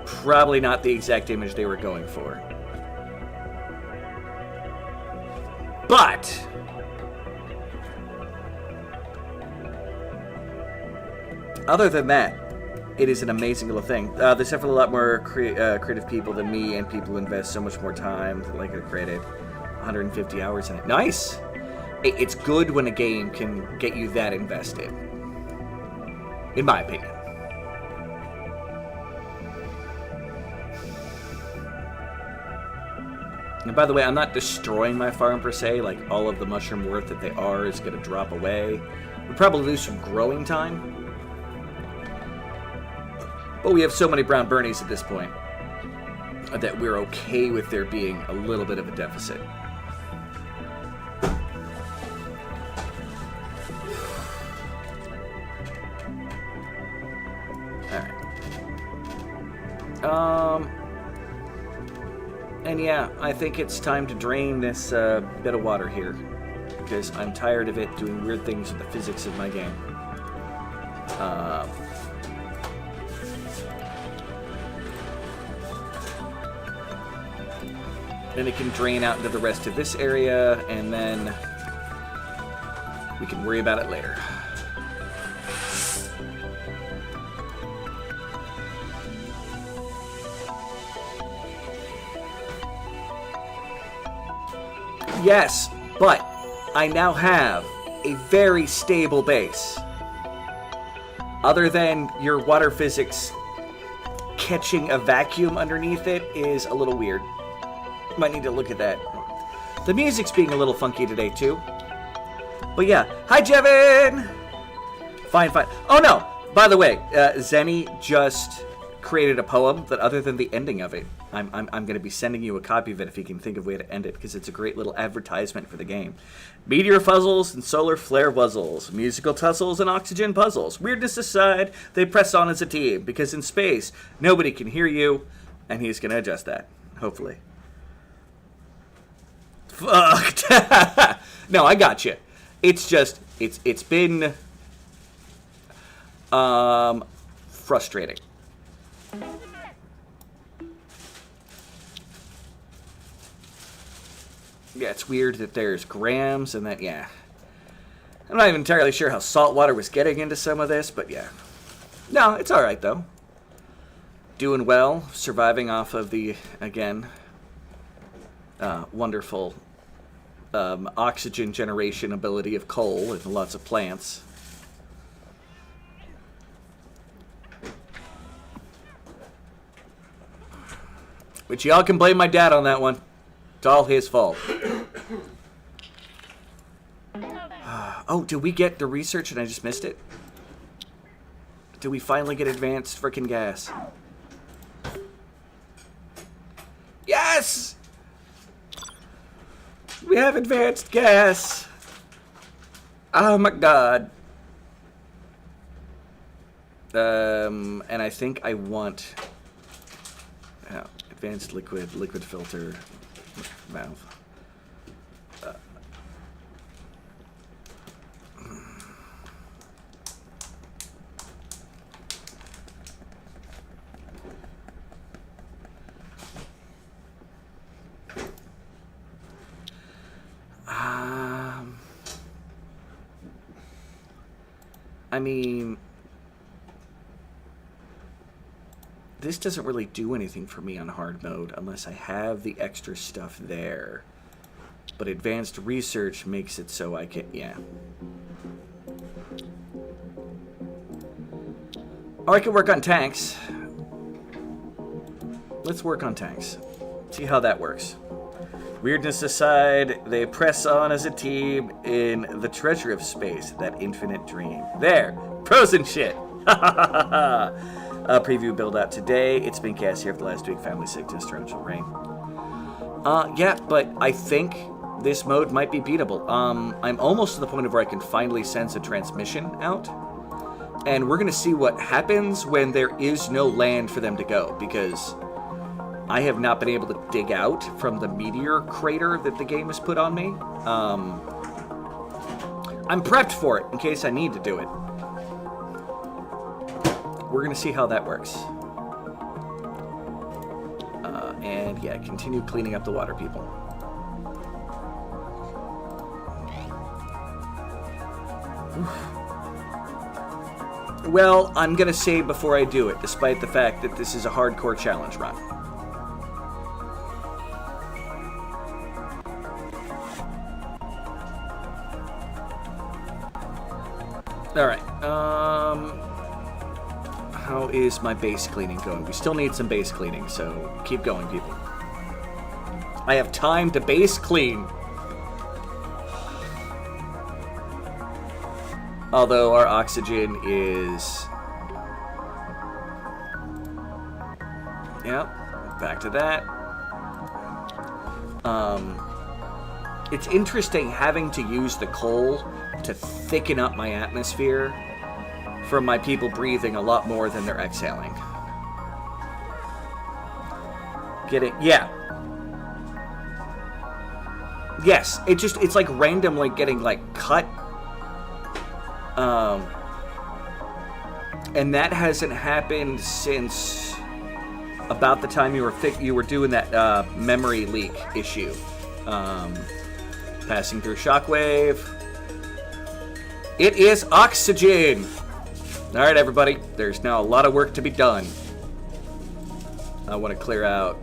Probably not the exact image they were going for. But other than that, it is an amazing little thing. There's definitely a lot more creative people than me, and people who invest so much more time. Like I created 150 hours in it. Nice! It's good when a game can get you that invested. In my opinion. And by the way, I'm not destroying my farm per se. Like, all of the mushroom worth that they are is going to drop away. We'll probably lose some growing time. But we have so many brown bernies at this point that we're okay with there being a little bit of a deficit. Alright. And yeah, I think it's time to drain this bit of water here, because I'm tired of it doing weird things with the physics of my game. Then it can drain out into the rest of this area, and then we can worry about it later. Yes, but I now have a very stable base. Other than your water physics catching a vacuum underneath it is a little weird. Might need to look at that. The music's being a little funky today, too. But yeah. Hi, Jevin! Fine. Oh, no! By the way, Zenny just created a poem that, other than the ending of it, I'm going to be sending you a copy of it if you can think of a way to end it, because it's a great little advertisement for the game. Meteor fuzzles and solar flare wuzzles, musical tussles and oxygen puzzles. Weirdness aside, they press on as a team, because in space, nobody can hear you, and he's going to adjust that, hopefully. Fucked. No, I got you. It's just, it's been frustrating. Yeah, it's weird that there's grams and that, yeah. I'm not even entirely sure how saltwater was getting into some of this, but yeah. No, it's alright, though. Doing well, surviving off of the, again, wonderful oxygen generation ability of coal and lots of plants. But y'all can blame my dad on that one. It's all his fault. Oh, did we get the research and I just missed it? Did we finally get advanced frickin' gas? Yes! We have advanced gas. Oh my god. And I think I want advanced liquid filter valve. I mean, this doesn't really do anything for me on hard mode unless I have the extra stuff there. But advanced research makes it so I can, yeah. Or I can work on tanks. Let's work on tanks. See how that works. Weirdness aside, they press on as a team in the treasure of space, that infinite dream. There! Pros and shit! Preview build out today. It's been cast here for the last week. Family sickness, torrential rain. Yeah, but I think this mode might be beatable. I'm almost to the point of where I can finally sense a transmission out. And we're going to see what happens when there is no land for them to go, because I have not been able to dig out from the meteor crater that the game has put on me. I'm prepped for it in case I need to do it. We're going to see how that works. And yeah, continue cleaning up the water people. Well, I'm going to say before I do it, despite the fact that this is a hardcore challenge run. Alright, how is my base cleaning going? We still need some base cleaning, so keep going, people. I have time to base clean. Although our oxygen is... Yep, back to that. It's interesting having to use the coal to thicken up my atmosphere from my people breathing a lot more than they're exhaling. Get it? Yeah. Yes, it's like randomly getting like cut. And that hasn't happened since about the time you were doing that memory leak issue. Passing through shockwave. It is oxygen! Alright, everybody. There's now a lot of work to be done. I want to clear out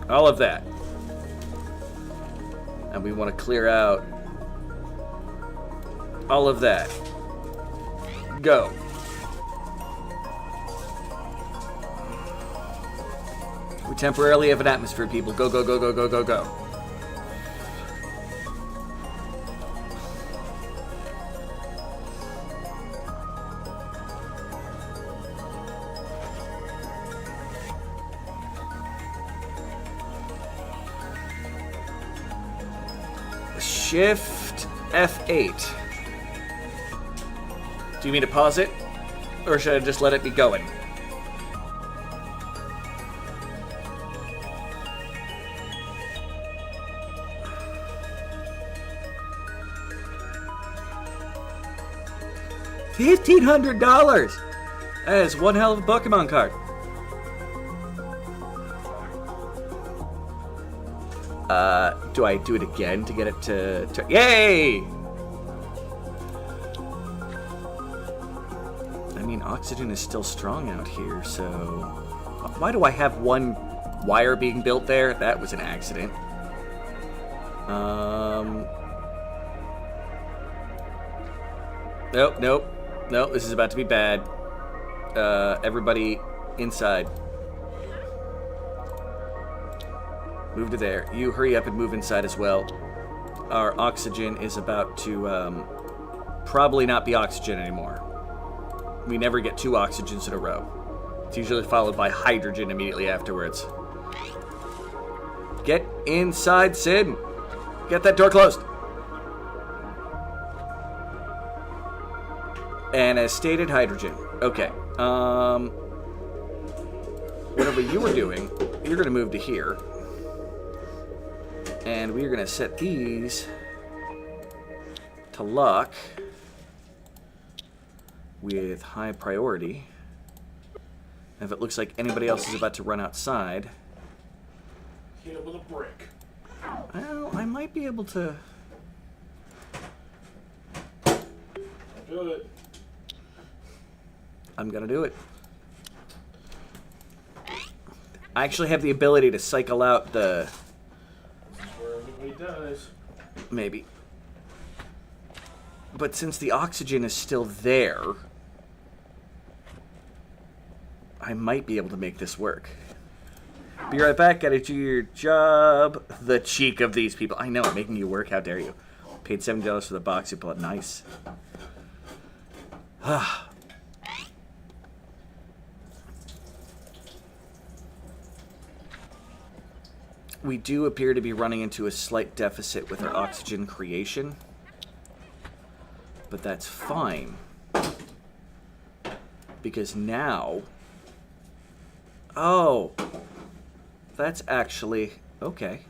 all of that. And we want to clear out all of that. Go. We temporarily have an atmosphere, people. Go, go, go, go, go, go, go. Shift F8. Do you mean to pause it? Or should I just let it be going? $1,500! That is one hell of a Pokemon card. Do I do it again to get it to yay! I mean, oxygen is still strong out here, so... Why do I have one wire being built there? That was an accident. Nope, nope. Nope, this is about to be bad. Everybody inside. Move to there. You hurry up and move inside as well. Our oxygen is about to probably not be oxygen anymore. We never get 2 oxygens in a row. It's usually followed by hydrogen immediately afterwards. Get inside, Sid. Get that door closed. And as stated, hydrogen. Okay. Whatever you were doing, you're going to move to here. And we're going to set these to lock with high priority. If it looks like anybody else is about to run outside, hit it with a brick. well, I might be able to... Do it. I'm going to do it. I actually have the ability to cycle out the... Where everybody does. Maybe. But since the oxygen is still there, I might be able to make this work. Be right back. Gotta do your job. The cheek of these people. I know, I'm making you work. How dare you. Paid $70 for the box you bought. Nice. We do appear to be running into a slight deficit with our oxygen creation. But that's fine. Because now... Oh! That's actually... Okay.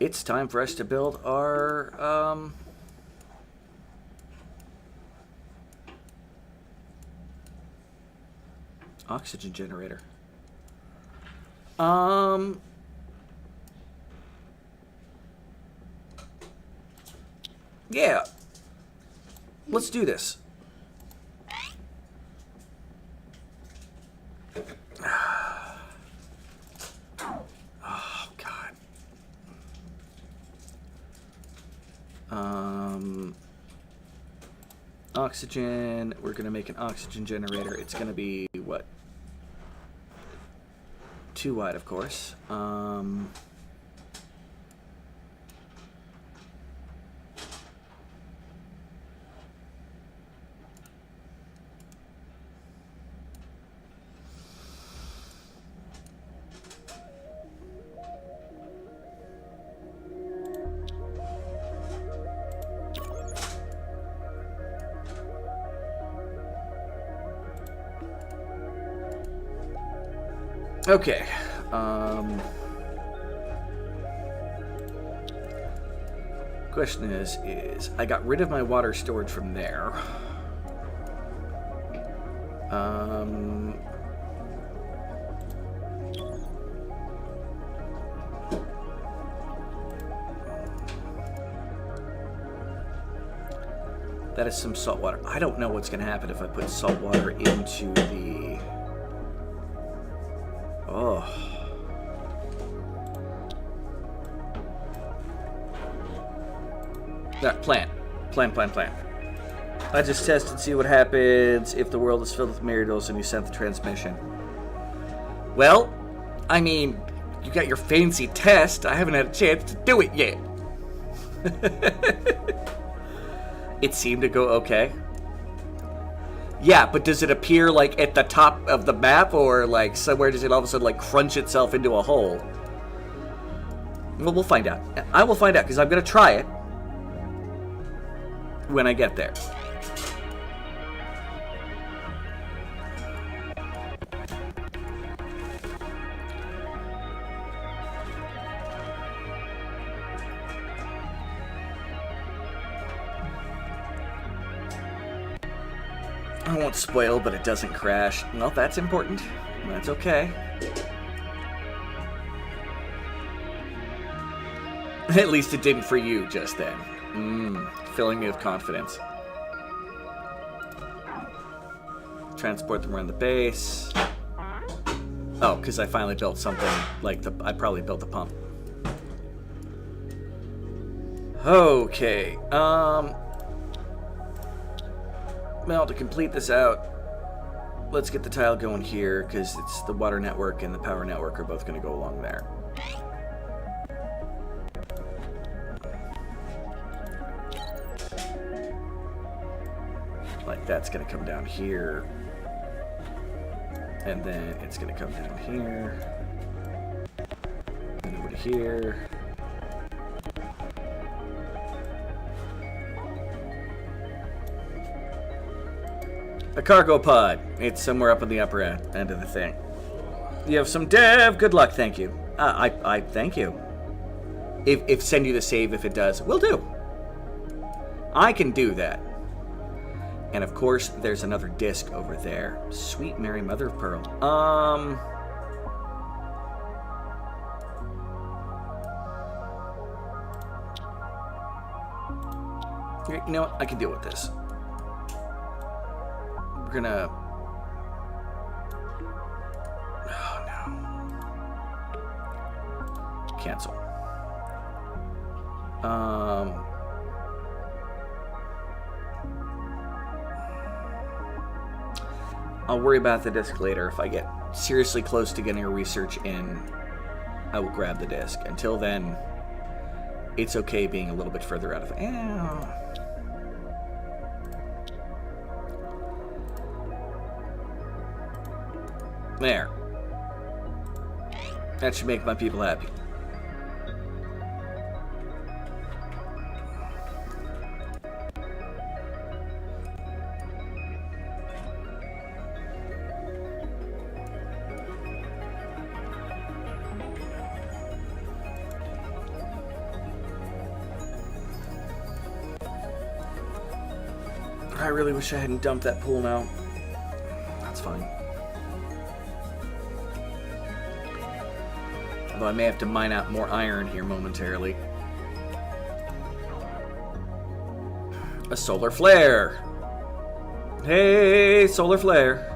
It's time for us to build our... oxygen generator. Yeah. Let's do this. Oh, God. Oxygen. We're going to make an oxygen generator. It's going to be, what? 2 wide, of course. Okay. Question is I got rid of my water storage from there. That is some salt water. I don't know what's going to happen if I put salt water into the... Oh. Plant. I just test and see what happens if the world is filled with miracles and you sent the transmission. Well, I mean, you got your fancy test. I haven't had a chance to do it yet. It seemed to go okay. Yeah, but does it appear like at the top of the map, or like somewhere does it all of a sudden like crunch itself into a hole? Well, we'll find out. I will find out because I'm going to try it when I get there. I won't spoil, but it doesn't crash. Well, that's important. That's okay. At least it didn't for you just then. Filling me with confidence. Transport them around the base. Oh, because I finally built something like I probably built the pump. Okay. Well, to complete this out, let's get the tile going here, because it's the water network and the power network are both going to go along there. Like, that's going to come down here. And then it's going to come down here. And over to here. A cargo pod. It's somewhere up on the upper end of the thing. You have some dev. Good luck. Thank you. I thank you. If send you the save if it does. Will do. I can do that. And of course, there's another disc over there. Sweet Mary Mother of Pearl. You know what? I can deal with this. We're gonna... Oh, no. Cancel. I'll worry about the disc later. If I get seriously close to getting a research in, I will grab the disc. Until then, it's okay being a little bit further out of it. There. That should make my people happy. I really wish I hadn't dumped that pool now. That's fine. Although I may have to mine out more iron here momentarily. A solar flare! Hey, solar flare!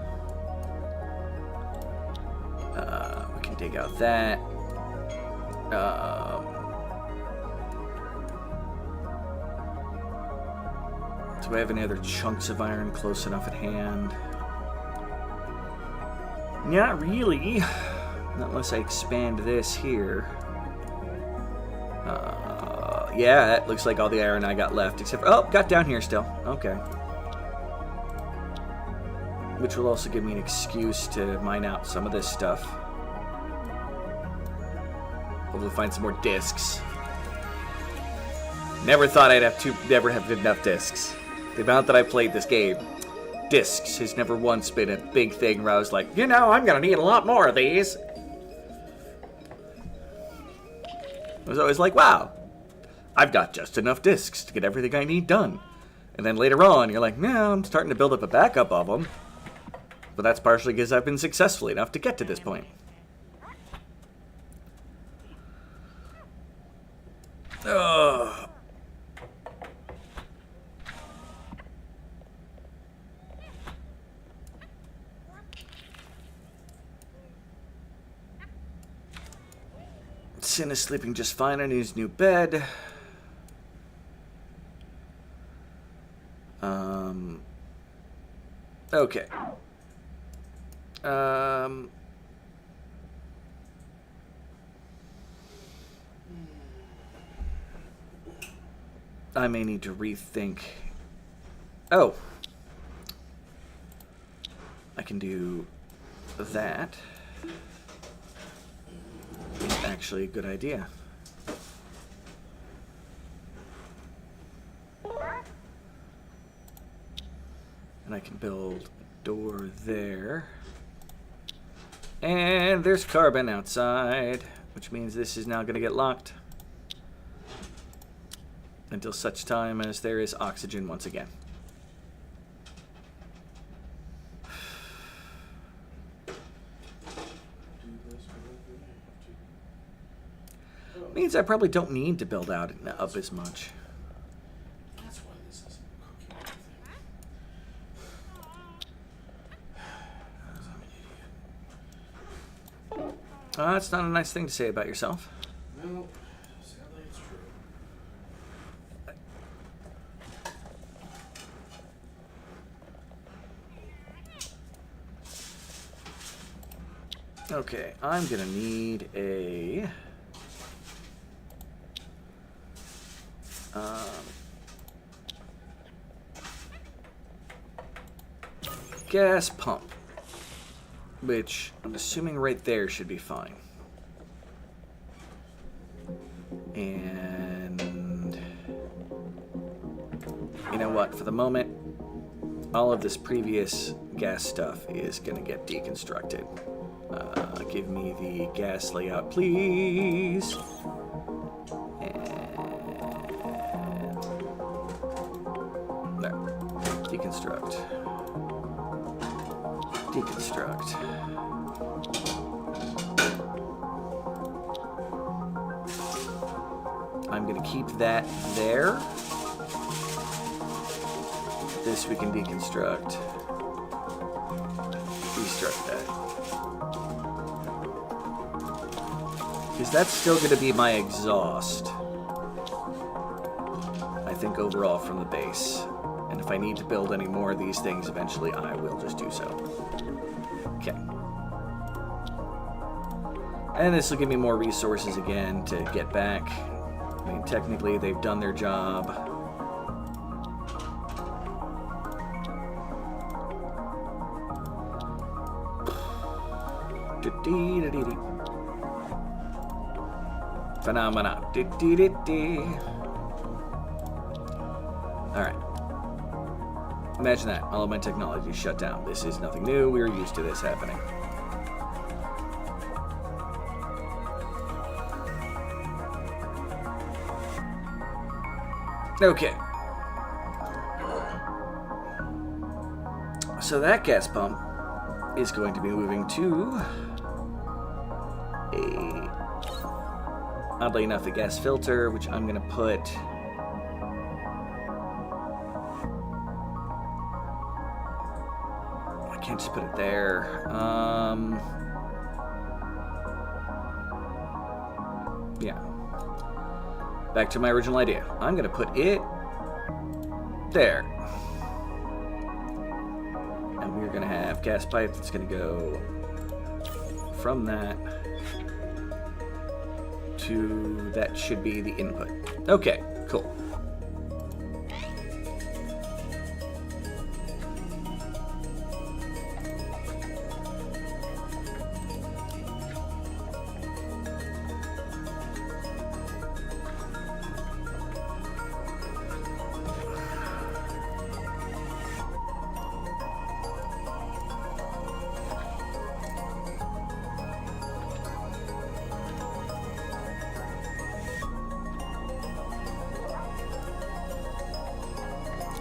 We can dig out that. Do I have any other chunks of iron close enough at hand? Not really. Not unless I expand this here. Yeah, that looks like all the iron I got left, except for... Oh, got down here still. Okay. Which will also give me an excuse to mine out some of this stuff. Hopefully find some more discs. Never thought I'd never have enough discs. The amount that I played this game, discs has never once been a big thing where I was like, you know, I'm gonna need a lot more of these. I was always like, wow, I've got just enough discs to get everything I need done. And then later on, you're like, no, I'm starting to build up a backup of them. But that's partially because I've been successful enough to get to this point. Ugh. Sin is sleeping just fine in his new bed. Okay. I may need to rethink. Oh. I can do that. It's actually a good idea. And I can build a door there. And there's carbon outside, which means this is now going to get locked until such time as there is oxygen once again. Means I probably don't need to build out up as much. That's why this isn't cooking anything. That's not a nice thing to say about yourself. No, sadly it's true. Okay, I'm gonna need a gas pump, which I'm assuming right there should be fine. And you know what? For the moment, all of this previous gas stuff is gonna get deconstructed. Give me the gas layout, please. Deconstruct. Deconstruct. I'm going to keep that there. This we can deconstruct. Destruct that. Because that's still going to be my exhaust, I think, overall from the base. And if I need to build any more of these things eventually, I will just do so. Okay. And this will give me more resources again to get back. I mean, technically, they've done their job. Phenomena. Alright. Imagine that. All of my technology is shut down. This is nothing new. We're used to this happening. Okay. So that gas pump is going to be moving to oddly enough, a gas filter, which I'm going to put can't just put it there. Yeah. Back to my original idea. I'm going to put it there. And we're going to have gas pipe that's going to go from that to that should be the input. Okay, cool.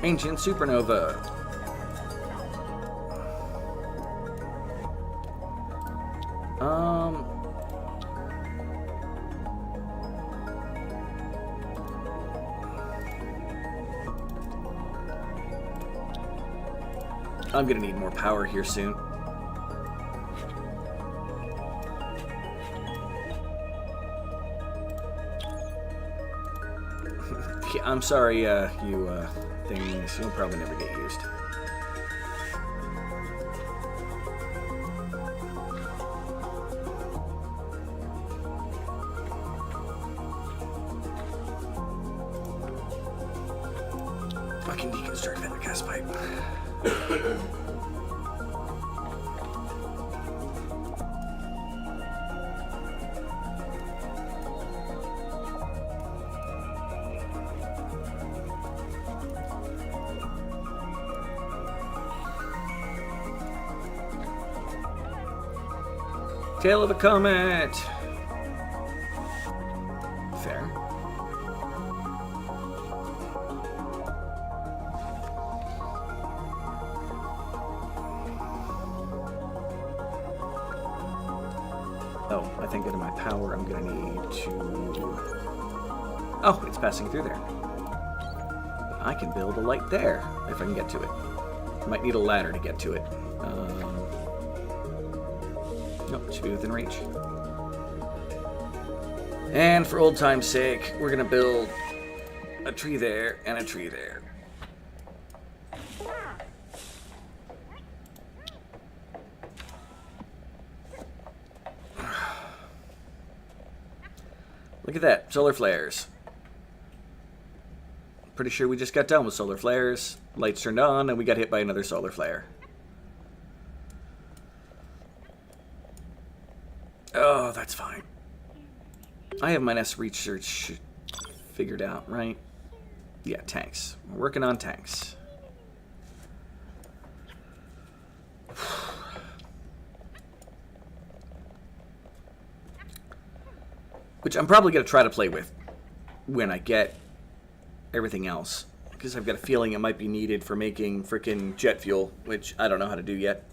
Ancient supernova. I'm gonna need more power here soon. I'm sorry, you things. You'll probably never get used. Fucking deconstruct that gas pipe. Tail of a comet. Fair. Oh, I think out of my power I'm gonna need to... Oh, it's passing through there. But I can build a light there if I can get to it. I might need a ladder to get to it. Nope, it should be within reach. And for old time's sake, we're gonna build a tree there and a tree there. Look at that, solar flares. Pretty sure we just got done with solar flares. Lights turned on and we got hit by another solar flare. Oh, that's fine. I have my next research figured out, right? Yeah, tanks. We're working on tanks. Which I'm probably going to try to play with when I get everything else. Because I've got a feeling it might be needed for making frickin' jet fuel, which I don't know how to do yet.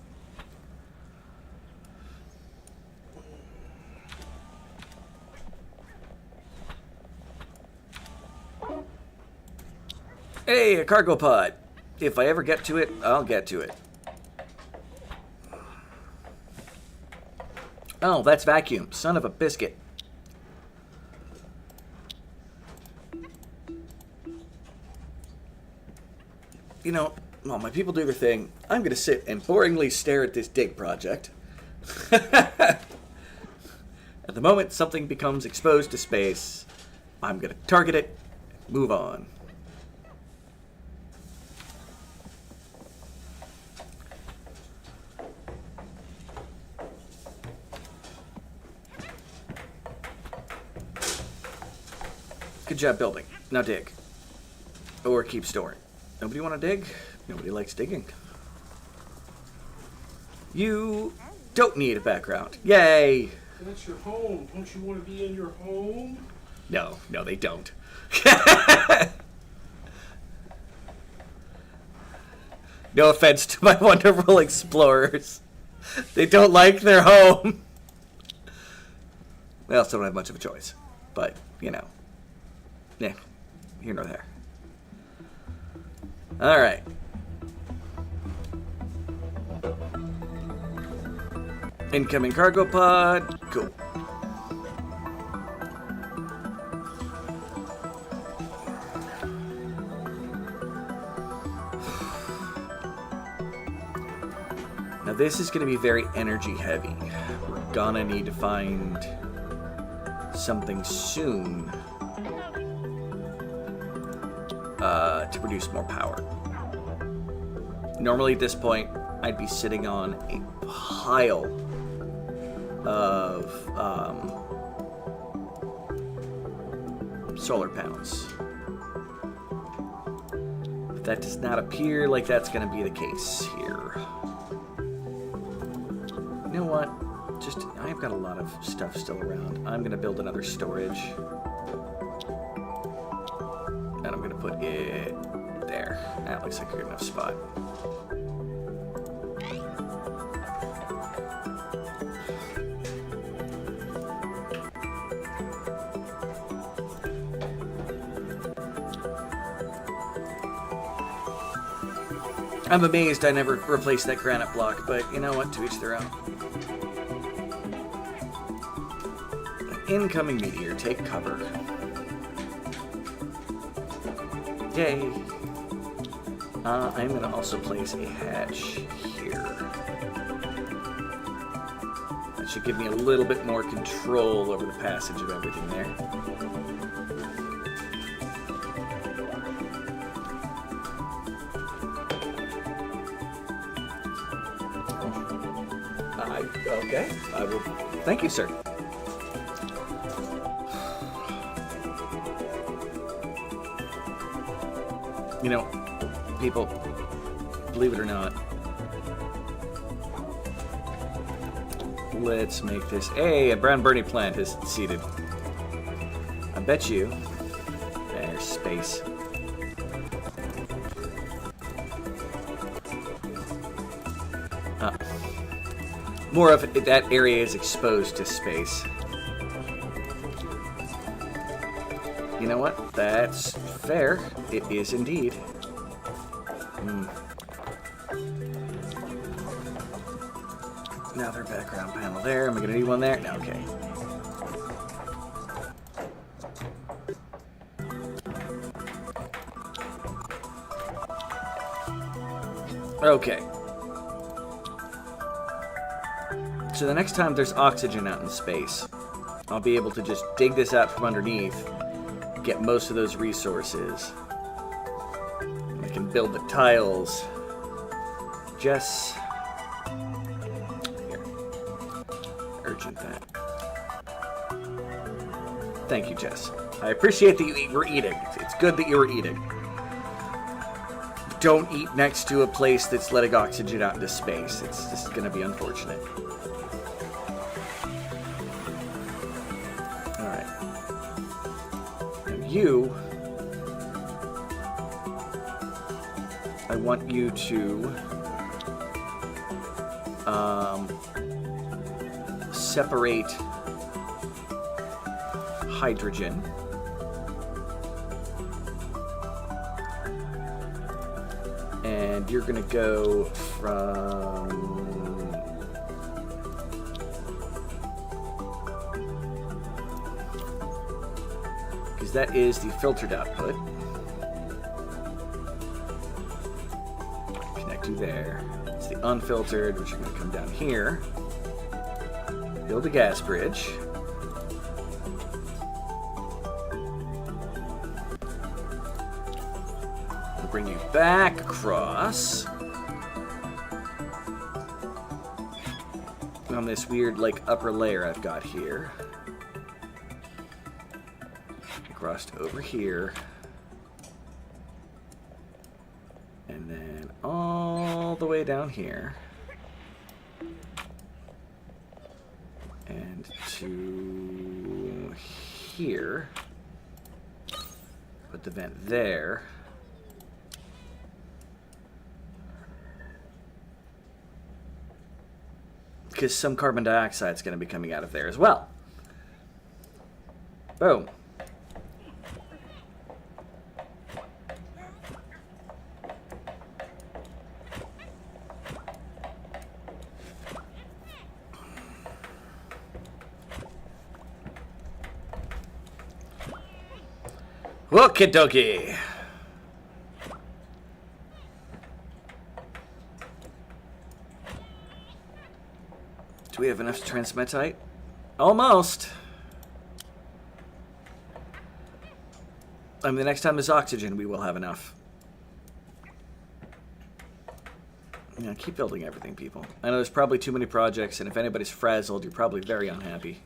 Hey, a cargo pod. If I ever get to it, I'll get to it. Oh, that's vacuum. Son of a biscuit. You know, while my people do their thing, I'm going to sit and boringly stare at this dig project. At the moment something becomes exposed to space, I'm going to target it, move on. Good job building. Now dig. Or keep storing. Nobody want to dig? Nobody likes digging. You don't need a background. Yay! That's your home. Don't you want to be in your home? No, they don't. No offense to my wonderful explorers. They don't like their home. They also don't have much of a choice. But, you know. Yeah, here nor there. Alright. Incoming cargo pod. Cool. Now this is going to be very energy heavy. We're gonna need to find something soon to produce more power. Normally at this point, I'd be sitting on a pile of solar panels. But that does not appear like that's going to be the case here. You know what? I've got a lot of stuff still around. I'm going to build another storage. And I'm going to put it there. Now Looks like a good enough spot. I'm amazed I never replaced that granite block, but you know what? To each their own. Incoming meteor, take cover. Yay. I'm going to also place a hatch here. That should give me a little bit more control over the passage of everything there. Okay, I will. Thank you, sir. You know, people, believe it or not, let's make this. Hey, a brown Bernie plant is seeded. I bet you. There's space. More of that area is exposed to space. You know what? That's fair. It is indeed. Another background panel there. Am I going to need one there? No, okay. Okay. So the next time there's oxygen out in space, I'll be able to just dig this out from underneath, get most of those resources. I can build the tiles. Jess. Here. Urgent that. Thank you, Jess. I appreciate that you were eating. It's good that you were eating. Don't eat next to a place that's letting oxygen out into space. It's just going to be unfortunate. You, I want you to separate hydrogen. And you're going to go from that is the filtered output. Connect you there. It's the unfiltered, which are going to come down here. Build a gas bridge. We'll bring you back across. On this weird, like, upper layer I've got here. Crossed over here, and then all the way down here, and to here. Put the vent there. Because some carbon dioxide is going to be coming out of there as well. Boom. Okie dokie. Do we have enough transmetite? Almost. I mean, the next time there's oxygen, we will have enough. Yeah, keep building everything, people. I know there's probably too many projects, and if anybody's frazzled, you're probably very unhappy.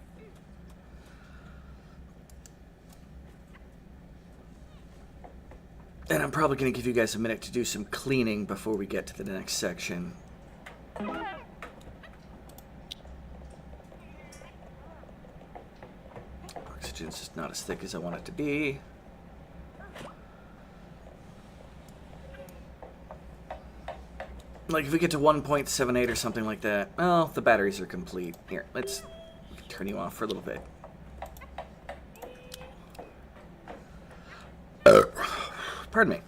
And I'm probably going to give you guys a minute to do some cleaning before we get to the next section. Oxygen's just not as thick as I want it to be. Like, if we get to 1.78 or something like that... Well, the batteries are complete. Here, let's turn you off for a little bit. Pardon me.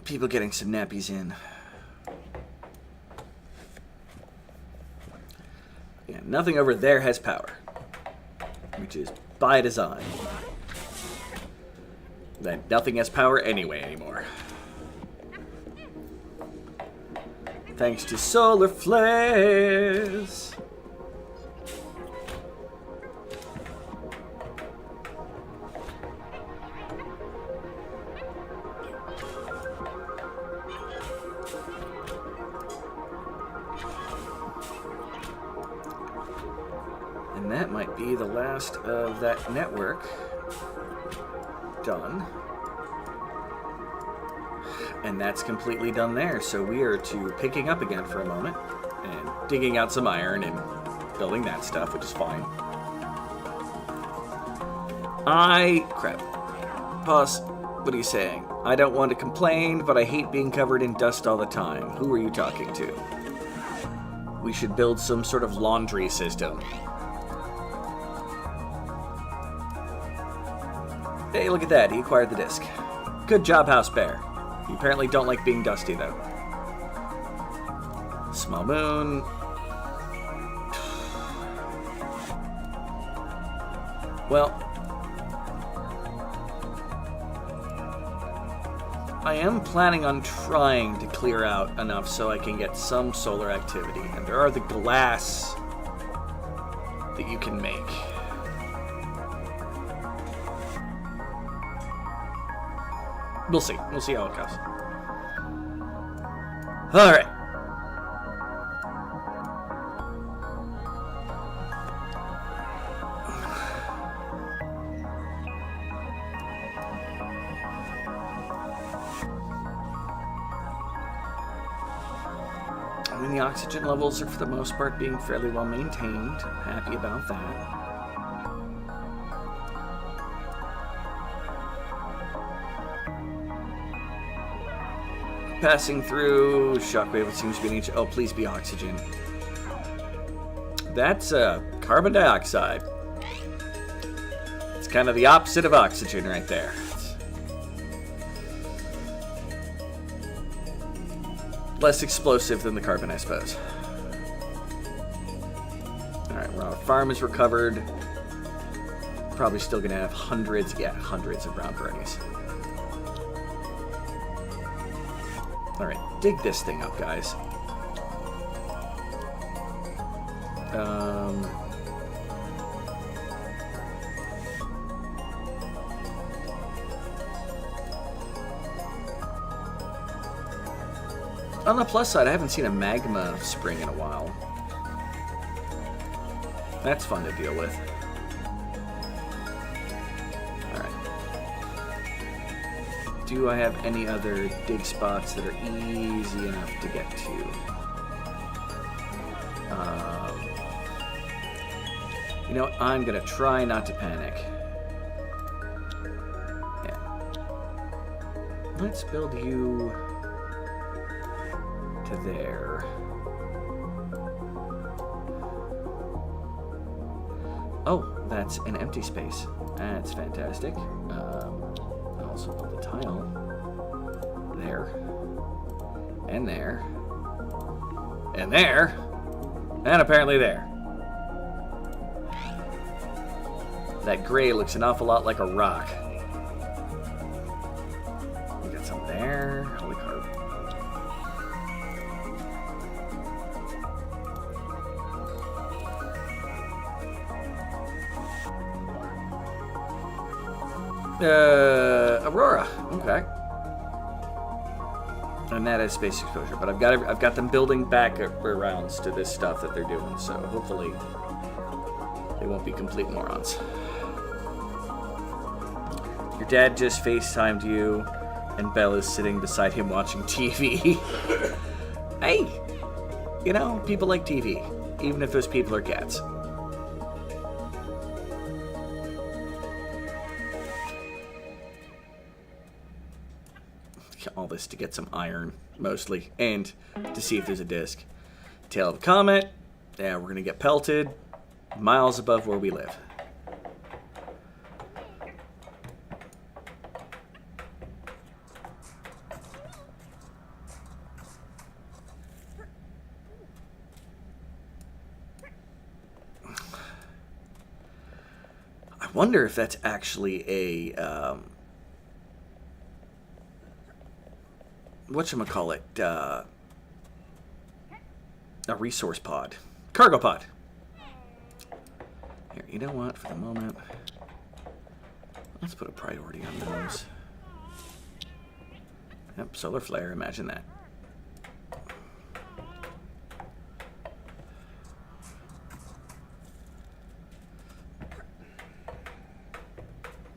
People getting some nappies in. Yeah, nothing over there has power, which is by design. That nothing has power anyway anymore. Thanks to solar flares. And that might be the last of that network done. And that's completely done there. So we are to picking up again for a moment and digging out some iron and building that stuff, which is fine. Crap. Pause. What are you saying? I don't want to complain, but I hate being covered in dust all the time. Who are you talking to? We should build some sort of laundry system. Hey, look at that. He acquired the disc. Good job, House Bear. You apparently don't like being dusty, though. Small moon. Well, I am planning on trying to clear out enough so I can get some solar activity. And there are the glass that you can make. We'll see. We'll see how it goes. All right. I mean, the oxygen levels are, for the most part, being fairly well maintained. I'm happy about that. Passing through shockwave, it seems to be an ancient. Oh, please be oxygen. That's carbon dioxide. It's kind of the opposite of oxygen right there. Less explosive than the carbon, I suppose. Alright, well, our farm is recovered. Probably still gonna have hundreds of brown berries. Alright, dig this thing up, guys. On the plus side, I haven't seen a magma spring in a while. That's fun to deal with. Do I have any other dig spots that are easy enough to get to? You know, I'm going to try not to panic. Yeah. Let's build you to there. Oh, that's an empty space. That's fantastic. Also put the tile there, and there, and there, and apparently there. That gray looks an awful lot like a rock. We got some there. Holy carb. Aurora. Okay. And that is space exposure, but I've got them building back rounds to this stuff that they're doing, so hopefully they won't be complete morons. Your dad just FaceTimed you, and Belle is sitting beside him watching TV. Hey, you know, people like TV, even if those people are cats. all this to get some iron, mostly, and to see if there's a disc. Tail of a comet. Yeah, we're going to get pelted miles above where we live. I wonder if that's actually a whatchamacallit, a resource pod. Cargo pod. Here, you know what, for the moment, let's put a priority on those. Yep, solar flare, imagine that.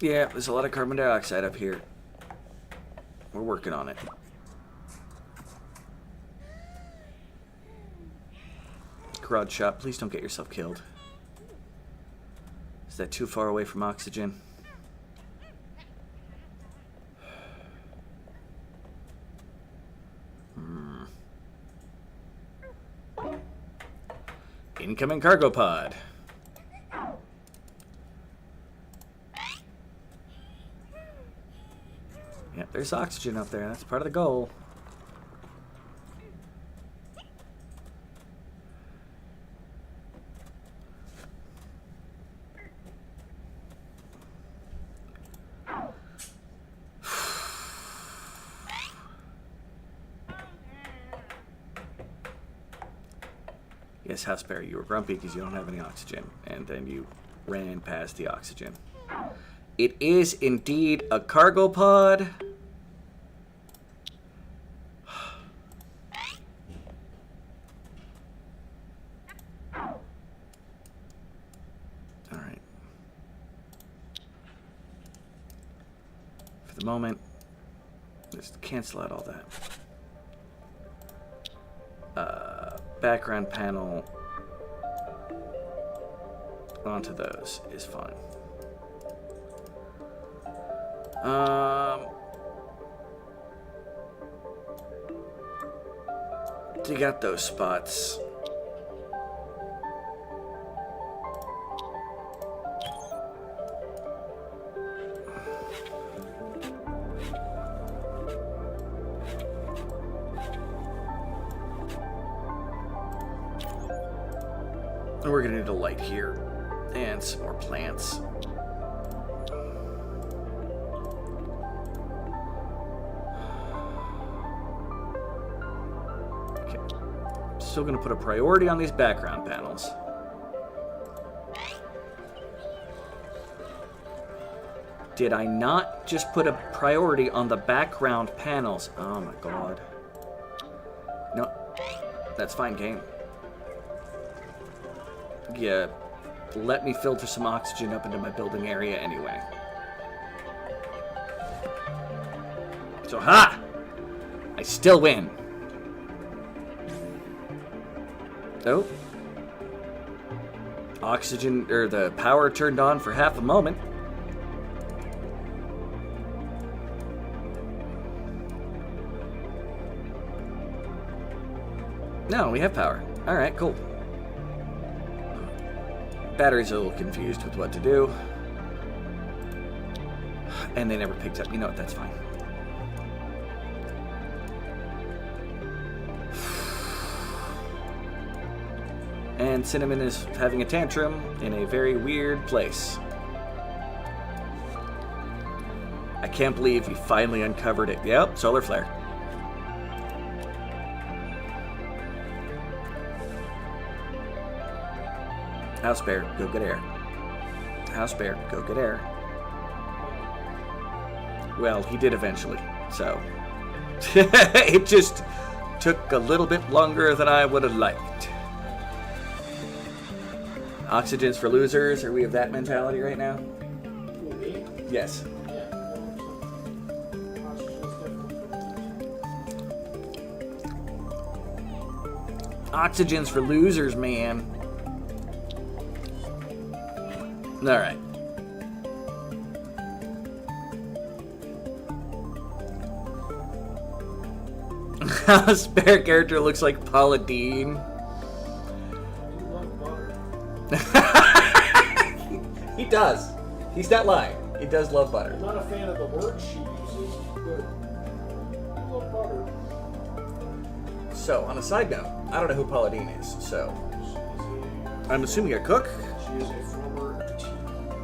Yeah, there's a lot of carbon dioxide up here. We're working on it. Garage shop, please don't get yourself killed. Is that too far away from oxygen? Incoming cargo pod. Yeah, there's oxygen up there. That's part of the goal. Yes, House Bear, you were grumpy because you don't have any oxygen. And then you ran past the oxygen. It is indeed a cargo pod. Alright. For the moment, just cancel out all that. Background panel onto those is fine. Dig out those spots. We're gonna need a light here and some more plants. Okay, still gonna put a priority on these background panels. Did I not just put a priority on the background panels? Oh my god. No, that's fine, game. Yeah, let me filter some oxygen up into my building area anyway. So, ha! I still win. Oh. Oxygen, or the power turned on for half a moment. No, we have power. Alright, cool. Battery's a little confused with what to do. And they never picked up. You know what, that's fine. And Cinnamon is having a tantrum in a very weird place. I can't believe he finally uncovered it. Yep, solar flare. House Bear, go get air. House Bear, go get air. Well, he did eventually, so. It just took a little bit longer than I would have liked. Oxygen's for losers. Are we of that mentality right now? Me? Yes. Yeah. Oxygen's for losers, man. Alright. A spare character looks like Paula Deen. You love butter. He does. He's not lying. He does love butter. I'm not a fan of the word she uses, but I love butter. So, on a side note, I don't know who Paula Deen is, so I'm assuming a cook? She is a former tea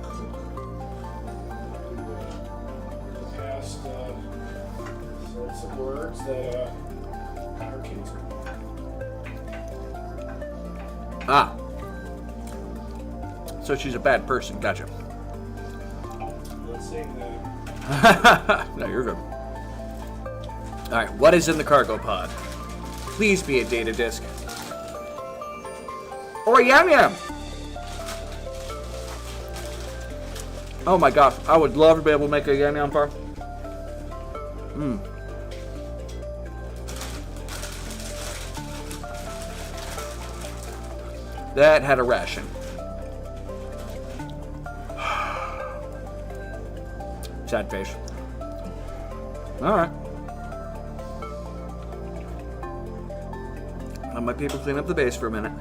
cook. In the past, said some words that got her cancer. Ah. So she's a bad person. Gotcha. I'm not saying that. No, you're good. Alright, what is in the cargo pod? Please be a data disk. Or a yam yam! Oh my gosh, I would love to be able to make a yam yam farm. That had a ration. Sad face. Alright. Let my people clean up the base for a minute.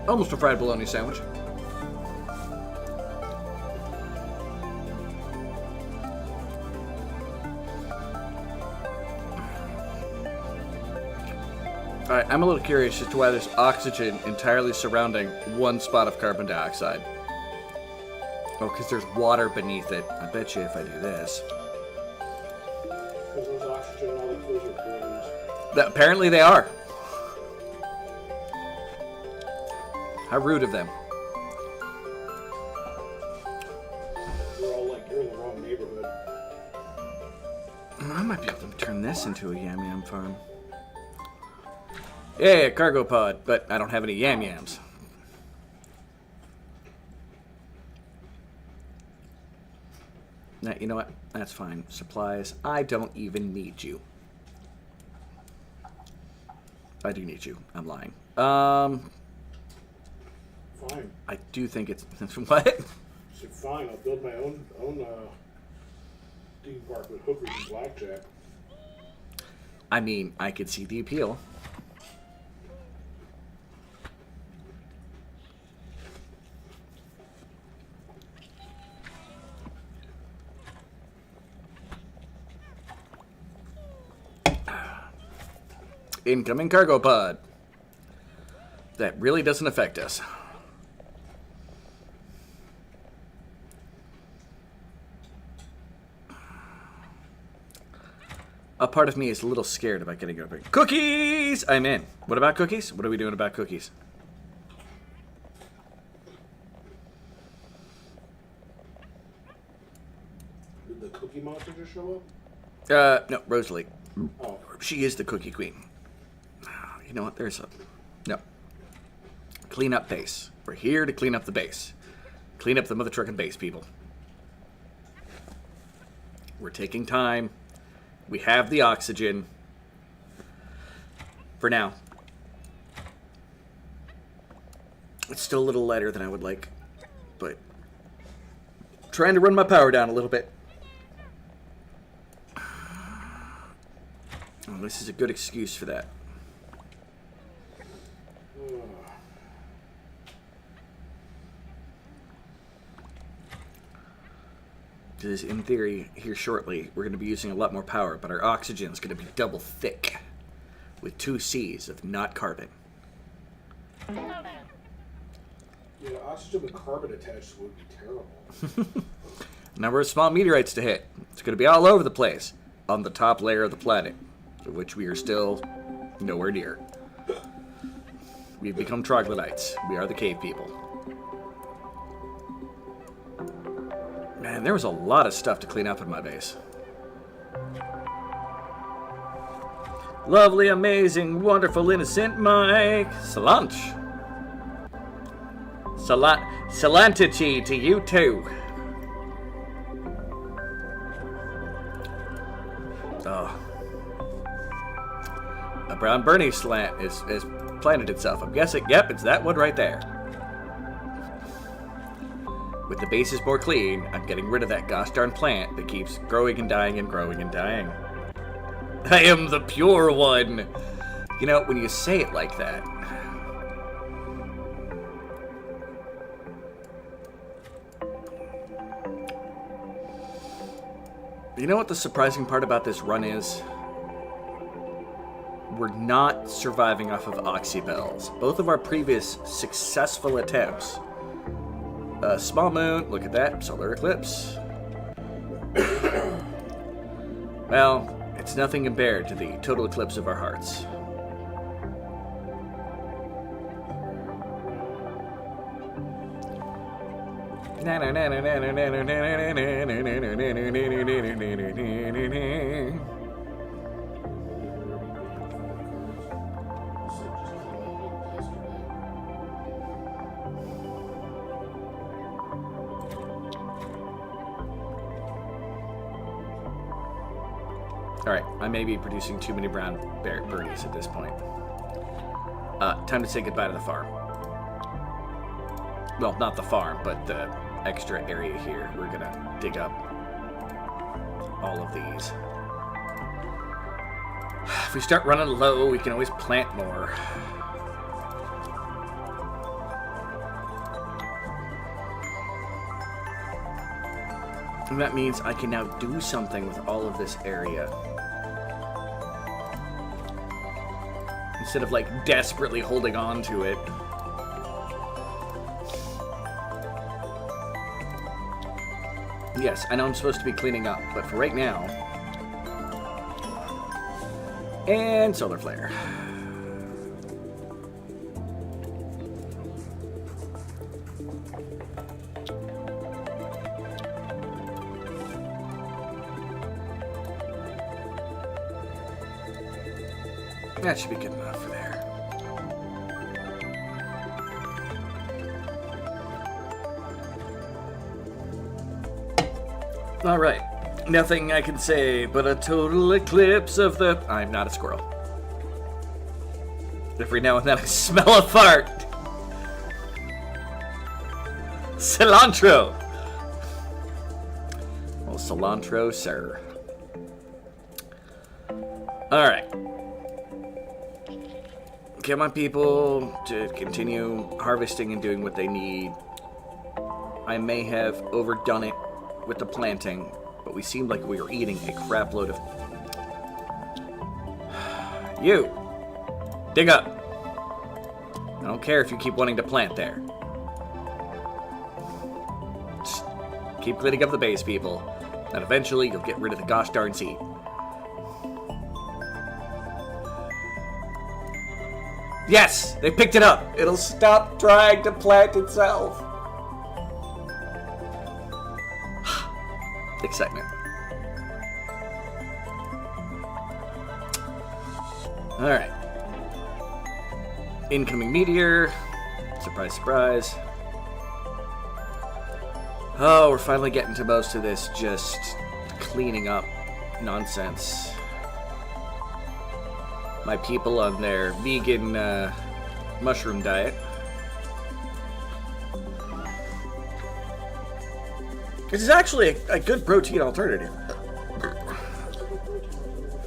Almost a fried bologna sandwich. Alright, I'm a little curious as to why there's oxygen entirely surrounding one spot of carbon dioxide. Oh, because there's water beneath it. I bet you if I do this. Because there's oxygen in all the closure corners. Apparently they are. How rude of them. You're all like, you're in the wrong neighborhood. I might be able to turn this into a yam yam farm. Yeah, a cargo pod, but I don't have any yam yams. Now, you know what? That's fine. Supplies. I don't even need you. I do need you. I'm lying. Fine. I do think it's... What? I said, fine, I'll build my own theme park with hookers and blackjack. I mean, I could see the appeal. Incoming cargo pod. That really doesn't affect us. A part of me is a little scared about getting over it. Cookies! I'm in. What about cookies? What are we doing about cookies? Did the cookie monster just show up? No, Rosalie. Oh. She is the cookie queen. You know what? There's a... No. Clean up base. We're here to clean up the base. Clean up the mother trucking base, people. We're taking time. We have the oxygen. For now. It's still a little lighter than I would like. But... trying to run my power down a little bit. Oh, this is a good excuse for that. Because in theory, here shortly, we're going to be using a lot more power, but our oxygen is going to be double thick with 2 C's of not carbon. Yeah, oxygen with carbon attached would be terrible. Number of small meteorites to hit. It's going to be all over the place on the top layer of the planet, of which we are still nowhere near. We've become troglodytes. We are the cave people. Man, there was a lot of stuff to clean up in my base. Lovely, amazing, wonderful, innocent Mike. Salant. Salantity to you too. Oh. A brown burning slant is planted itself. I'm guessing, yep, it's that one right there. With the bases more clean, I'm getting rid of that gosh darn plant that keeps growing and dying and growing and dying. I am the pure one! You know, when you say it like that... You know what the surprising part about this run is? We're not surviving off of oxybells. Both of our previous successful attempts. Small moon, look at that, solar eclipse. Well, it's nothing compared to the total eclipse of our hearts. Alright, I may be producing too many brown birdies at this point. Time to say goodbye to the farm. Well, not the farm, but the extra area here. We're gonna dig up all of these. If we start running low, we can always plant more. And that means I can now do something with all of this area. Instead of, like, desperately holding on to it. Yes, I know I'm supposed to be cleaning up, but for right now... And solar flare. That should be good enough for there. Alright. Nothing I can say but a total eclipse of the... I'm not a squirrel. Every now and then I smell a fart. Cilantro! Well, cilantro, sir. Alright. Get my people to continue harvesting and doing what they need. I may have overdone it with the planting, but we seemed like we were eating a crap load of... You! Dig up! I don't care if you keep wanting to plant there. Just keep cleaning up the base, people. And eventually you'll get rid of the gosh darn seed. Yes! They picked it up! It'll stop trying to plant itself. Excitement. Alright. Incoming meteor. Surprise, surprise. Oh, we're finally getting to most of this just cleaning up nonsense. My people on their vegan mushroom diet. This is actually a good protein alternative.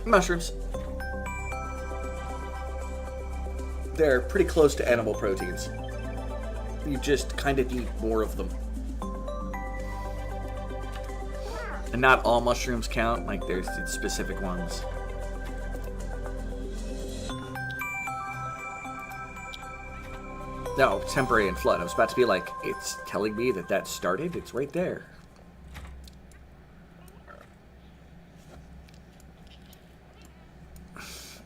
Mushrooms. They're pretty close to animal proteins. You just kind of need more of them. And not all mushrooms count, like there's specific ones. No, temporary and flood. I was about to be like, it's telling me that that started? It's right there.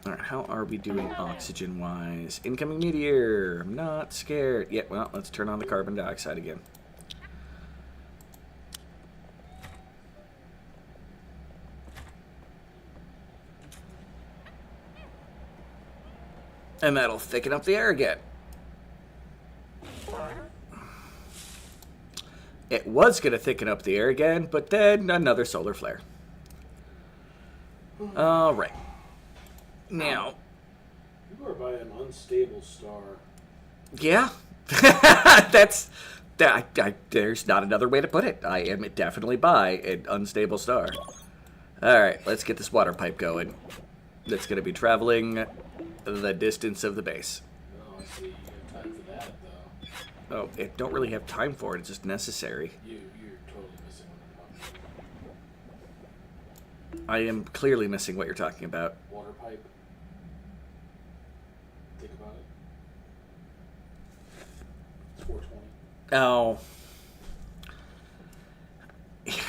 Alright, how are we doing oxygen-wise? Incoming meteor. I'm not scared. Yeah, well, let's turn on the carbon dioxide again. And that'll thicken up the air again. It was going to thicken up the air again, but then another solar flare. Alright. Now, You are by an unstable star. Yeah. There's not another way to put it. I am definitely by an unstable star. Alright, let's get this water pipe going. That's going to be traveling the distance of the base. Oh, I see. You have time for that, though. Oh, I don't really have time for it. It's just necessary. You're totally missing what I'm talking about. I am clearly missing what you're talking about. Water pipe. Think about it. It's 420. Oh.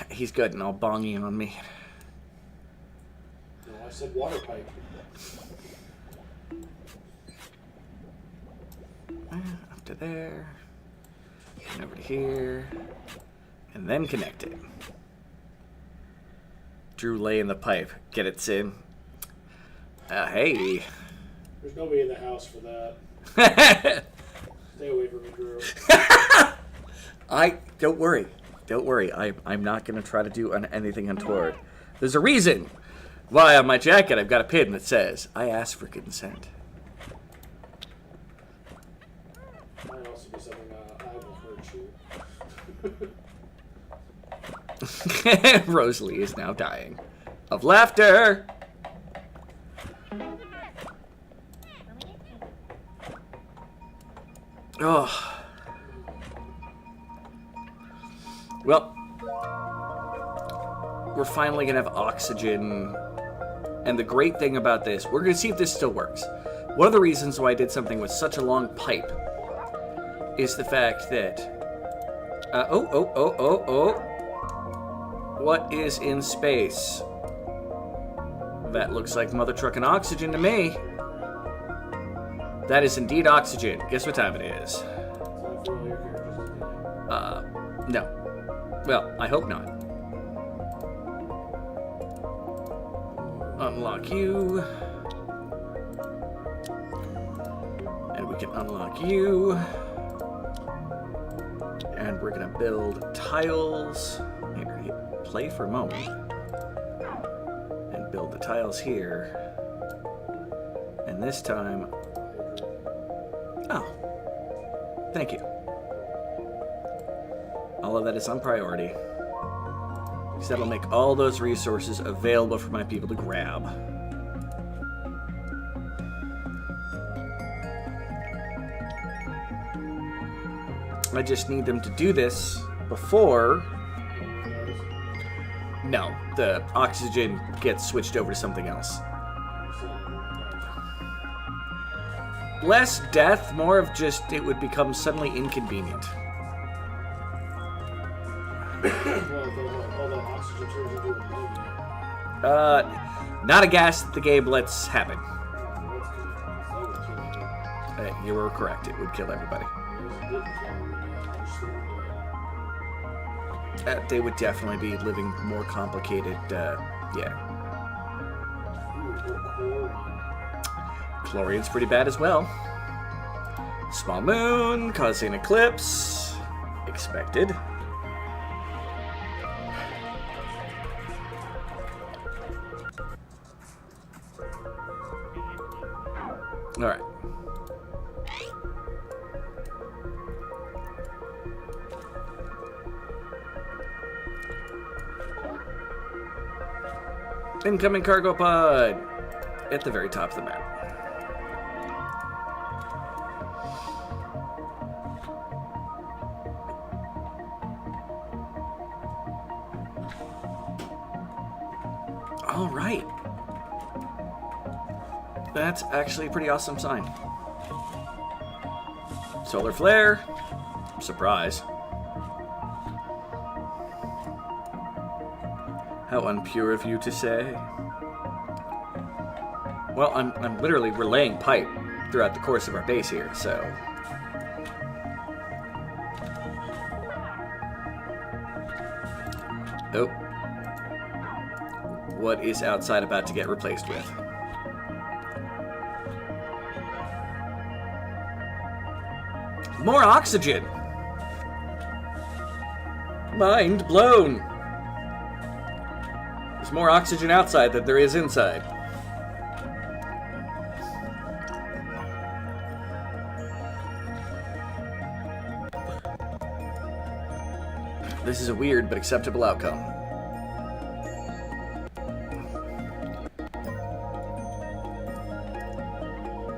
He's good, and I'll bong you on me. No, I said water pipe. Up to there. And over to here. And then connect it. Drew lay in the pipe. Get it, Sid? Hey. There's nobody in the house for that. Stay away from me, Drew. Don't worry. Don't worry. I'm not going to try to do anything untoward. There's a reason why on my jacket I've got a pin that says, I ask for consent. Might also be something I will hurt you. Rosalie is now dying of laughter. Oh. Well, we're finally going to have oxygen. And the great thing about this, we're going to see if this still works. One of the reasons why I did something with such a long pipe is the fact that... What is in space? That looks like mother trucking oxygen to me. That is indeed oxygen. Guess what time it is? No. Well, I hope not. Unlock you. And we can unlock you. And we're gonna build tiles. Here, play for a moment. And build the tiles here. And this time... Oh. Thank you. All of that is on priority. Because that'll make all those resources available for my people to grab. I just need them to do this before... No, the oxygen gets switched over to something else. Less death, more of just it would become suddenly inconvenient. All that oxygen turns into ammonia. Not a gas that the game lets happen. That's good. You were correct. It would kill everybody. They would definitely be living more complicated, yeah. Chlorine's pretty bad as well. Small moon, causing eclipse. Expected. Alright. Incoming cargo pod at the very top of the map. All right. That's actually a pretty awesome sign. Solar flare. Surprise. How unpure of you to say. Well, I'm literally relaying pipe throughout the course of our base here, so... Oh. What is outside about to get replaced with? More oxygen! Mind blown! There's more oxygen outside than there is inside. This is a weird but acceptable outcome.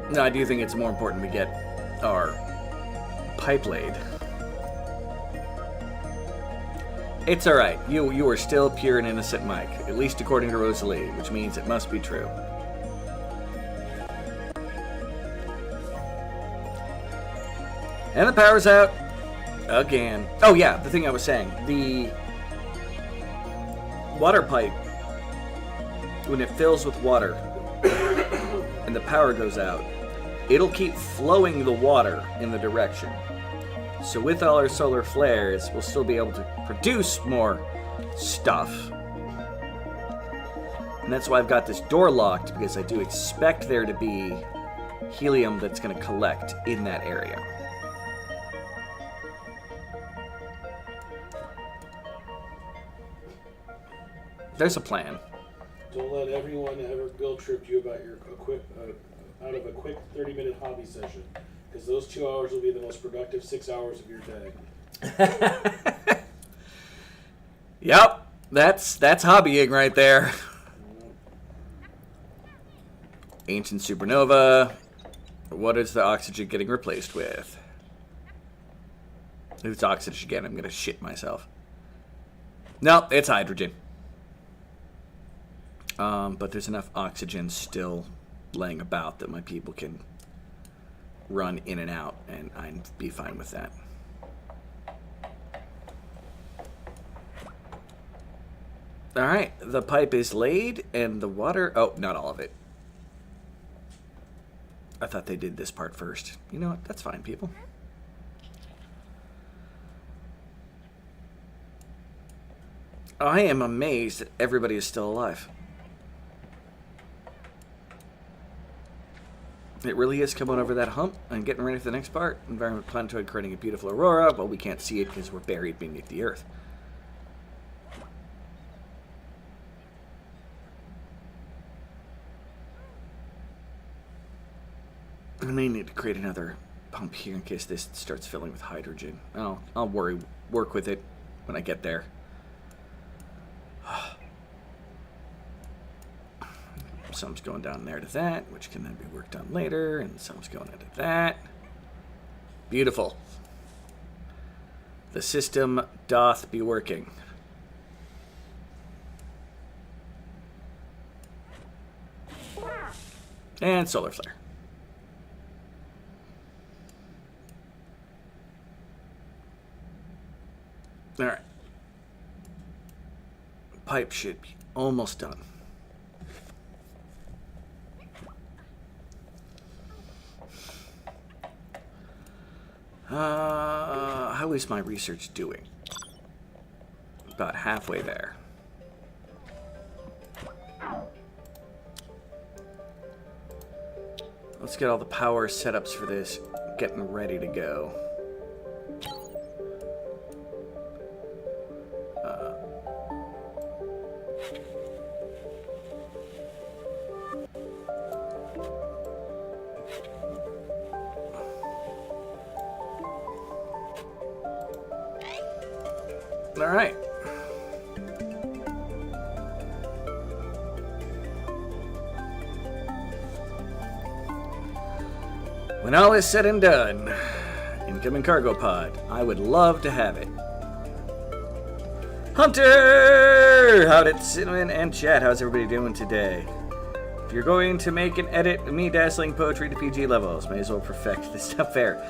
No, I do think it's more important we get our pipe laid. It's alright. You are still pure and innocent, Mike. At least according to Rosalie, which means it must be true. And the power's out. Again. Oh yeah, the thing I was saying. The water pipe, when it fills with water and the power goes out, it'll keep flowing the water in the direction. So with all our solar flares, we'll still be able to produce more stuff. And that's why I've got this door locked, because I do expect there to be helium that's going to collect in that area. There's a plan. Don't let everyone ever guilt trip you about your out of a quick 30-minute hobby session, because those 2 hours will be the most productive 6 hours of your day. Yep, that's hobbying right there. Ancient supernova. What is the oxygen getting replaced with? If it's oxygen again, I'm gonna shit myself. No, it's hydrogen. But there's enough oxygen still laying about that my people can run in and out, and I'd be fine with that. Alright, the pipe is laid, and the water... Oh, not all of it. I thought they did this part first. You know what? That's fine, people. I am amazed that everybody is still alive. It really is coming over that hump and getting ready for the next part. Environment planetoid creating a beautiful aurora. Well, we can't see it because we're buried beneath the Earth. I may need to create another pump here in case this starts filling with hydrogen. I'll work with it when I get there. Some's going down there to that, which can then be worked on later, and some's going into that. Beautiful. The system doth be working. And solar flare. All right. Pipe should be almost done. How is my research doing? About halfway there. Let's get all the power setups for this getting ready to go. All right. When all is said and done, incoming cargo pod. I would love to have it. Hunter! How'd it, Cinnamon and chat? How's everybody doing today? If you're going to make an edit of me dazzling poetry to PG levels, may as well perfect this stuff fair.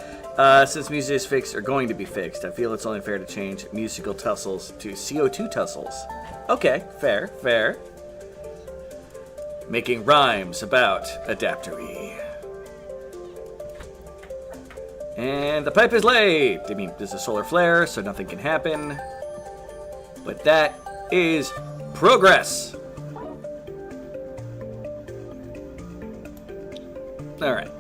Since music is fixed, or going to be fixed, I feel it's only fair to change musical tussles to CO2 tussles. Okay, fair, fair. Making rhymes about Adaptory. And the pipe is laid! I mean, there's a solar flare, so nothing can happen. But that is progress! Alright.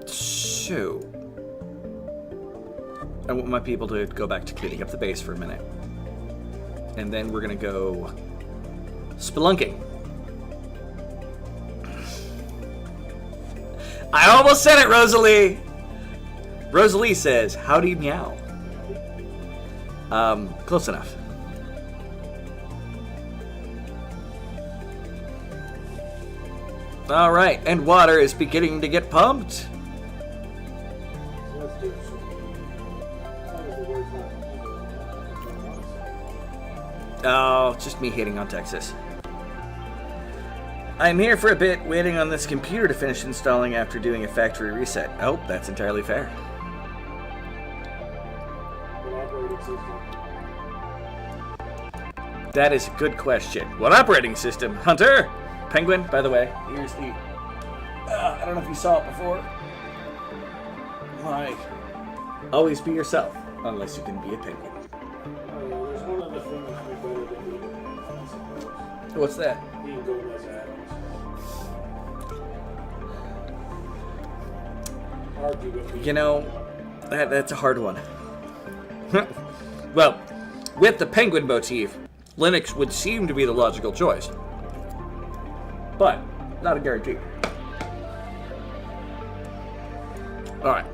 So, I want my people to go back to cleaning up the base for a minute. And then we're gonna go spelunking. I almost said it, Rosalie! Rosalie says, howdy meow. Close enough. All right, and water is beginning to get pumped. So let's do it. As long as the word's not Oh, it's just me hating on Texas. I'm here for a bit, waiting on this computer to finish installing after doing a factory reset. Oh, that's entirely fair. an operating system. That is a good question. What operating system? Hunter? Penguin, by the way. Here's the... I don't know if you saw it before. Why? Always be yourself, unless you can be a penguin. There's one other thing that would be better than being a penguin, I suppose. What's that? Being Gomez Adams. Arguably. You know, that's a hard one. Well, with the penguin motif, Linux would seem to be the logical choice. But, not a guarantee. Alright.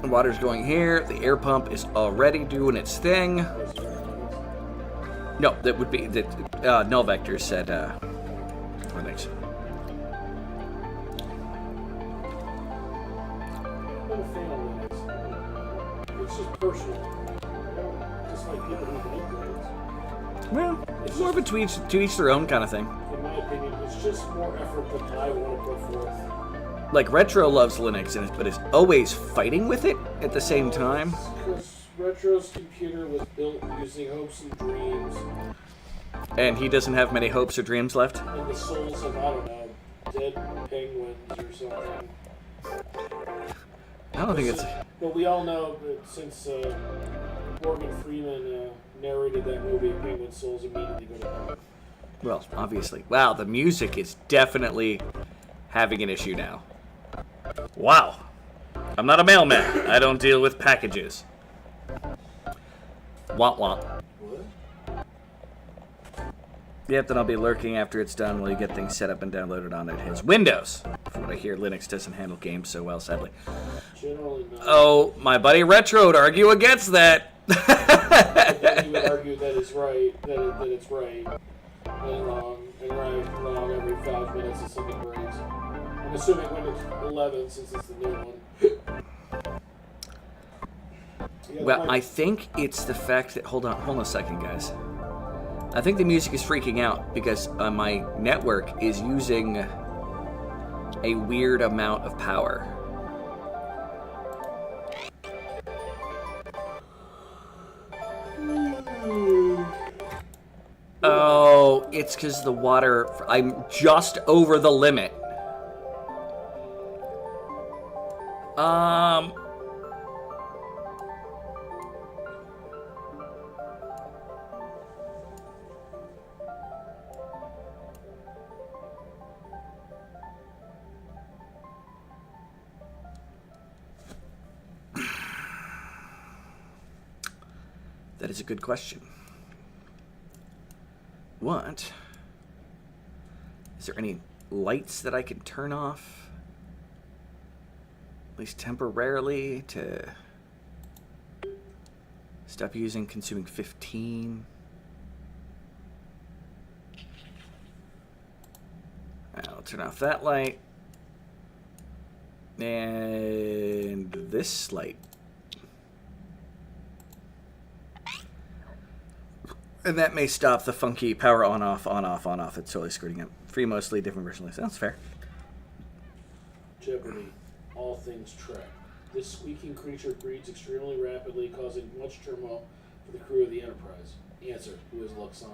The water's going here. The air pump is already doing its thing. No, that would be... Null Vector said, Linux. I'm not a fan of Linux. It's just personal. I don't dislike people who make Linux. Well, it's more of a to each their own kind of thing. In my opinion, it's just more effort than I want to put forth. Like, Retro loves Linux, but is always fighting with it at the same time. Because Retro's computer was built using hopes and dreams, And he doesn't have many hopes or dreams left. and the souls of, I don't know, dead penguins or something. I don't think it's... But we all know that since Morgan Freeman narrated that movie, penguin souls immediately go to heaven. Well, obviously. Wow, the music is definitely having an issue now. Wow. I'm not a mailman. I don't deal with packages. Womp womp. What? Yep, then I'll be lurking after it's done while you get things set up and downloaded onto his Windows. From what I hear, Linux doesn't handle games so well, sadly. Generally not. Oh, my buddy Retro would argue against that. And then he would argue that it's right, that it's right, and wrong, every 5 minutes if something breaks. I'm assuming Windows 11 since it's the new one. Yeah, Well, I think it's the fact that... Hold on a second, guys. I think the music is freaking out because my network is using a weird amount of power. Oh, it's because the water... I'm just over the limit. That is a good question. What? Is there any lights that I can turn off? At least temporarily to stop using consuming 15. I'll turn off that light. And this light. And that may stop the funky power on, off, on, off, on, off. It's totally screwing up. Free mostly, different version. Sounds fair. Jeopardy. All things Trek. This squeaking creature breeds extremely rapidly, causing much turmoil for the crew of the Enterprise. Answer. Who is Luxana?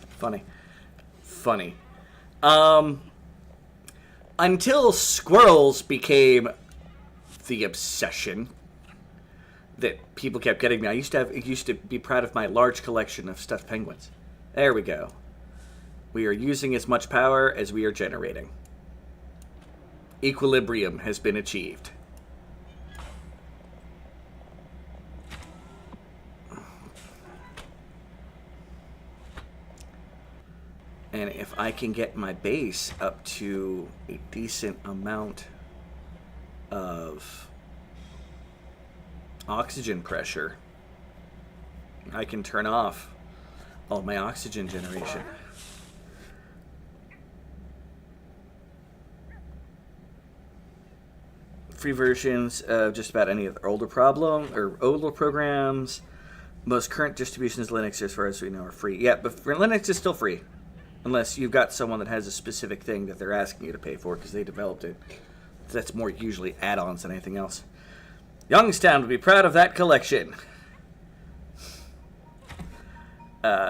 Funny. Until squirrels became the obsession that people kept getting me. I used to be proud of my large collection of stuffed penguins. There we go. We are using as much power as we are generating. Equilibrium has been achieved. And if I can get my base up to a decent amount of Oxygen pressure. I can turn off all my oxygen generation. Free versions of just about any of the older programs. Most current distributions of Linux, as far as we know, are free. Yeah, but for Linux is still free. Unless you've got someone that has a specific thing that they're asking you to pay for because they developed it. That's more usually add-ons than anything else. Youngstown would be proud of that collection.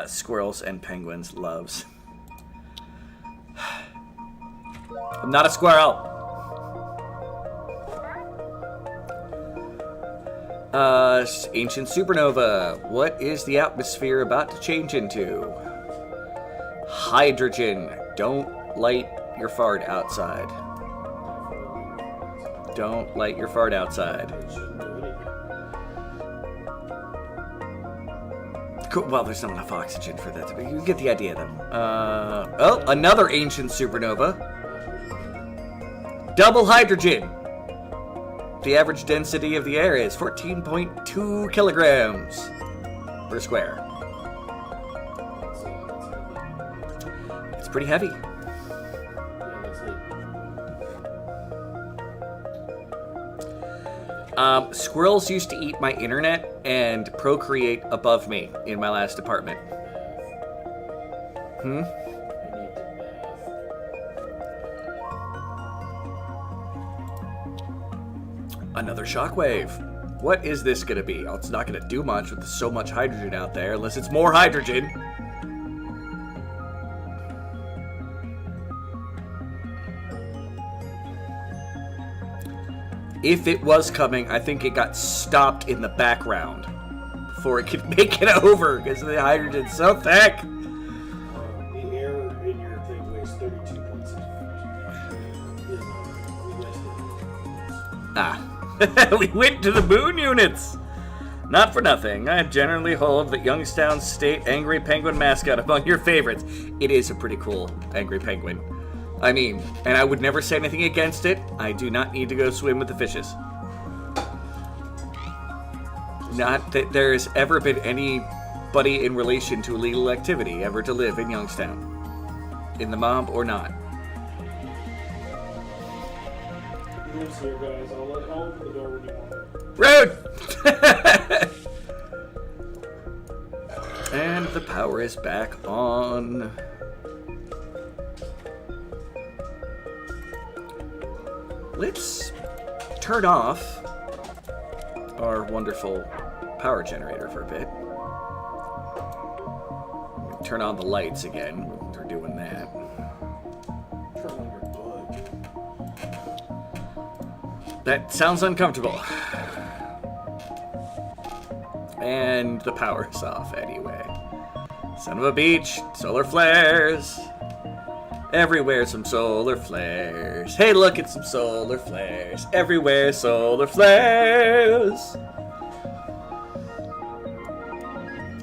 Squirrels and penguins loves. I'm not a squirrel. Ancient supernova. What is the atmosphere about to change into? Hydrogen. Don't light your fart outside. Don't light your fart outside. Cool. Well, there's not enough oxygen for that, but you get the idea, though. Oh, another ancient supernova. Double hydrogen. The average density of the air is 14.2 kilograms per square. It's pretty heavy. Squirrels used to eat my internet and procreate above me in my last apartment. Another shockwave. What is this going to be? Oh, it's not going to do much with so much hydrogen out there, unless it's more hydrogen. If it was coming, I think it got stopped in the background before it could make it over because the hydrogen's so thick. The air in your thing weighs 32.6 pounds. We went to the moon units. Not for nothing, I generally hold that Youngstown's state angry penguin mascot among your favorites. It is a pretty cool angry penguin. I mean, and I would never say anything against it. I do not need to go swim with the fishes. Not that there's ever been anybody in relation to illegal activity ever to live in Youngstown. In the mob or not. He lives here, guys. I'll open the door when you want it. Rude! And the power is back on. Let's turn off our wonderful power generator for a bit. Turn on the lights again. We're doing that. Turn on your butt. That sounds uncomfortable. And the power's off anyway. Son of a beach, solar flares. Everywhere some solar flares. Hey, look at some solar flares. Everywhere solar flares.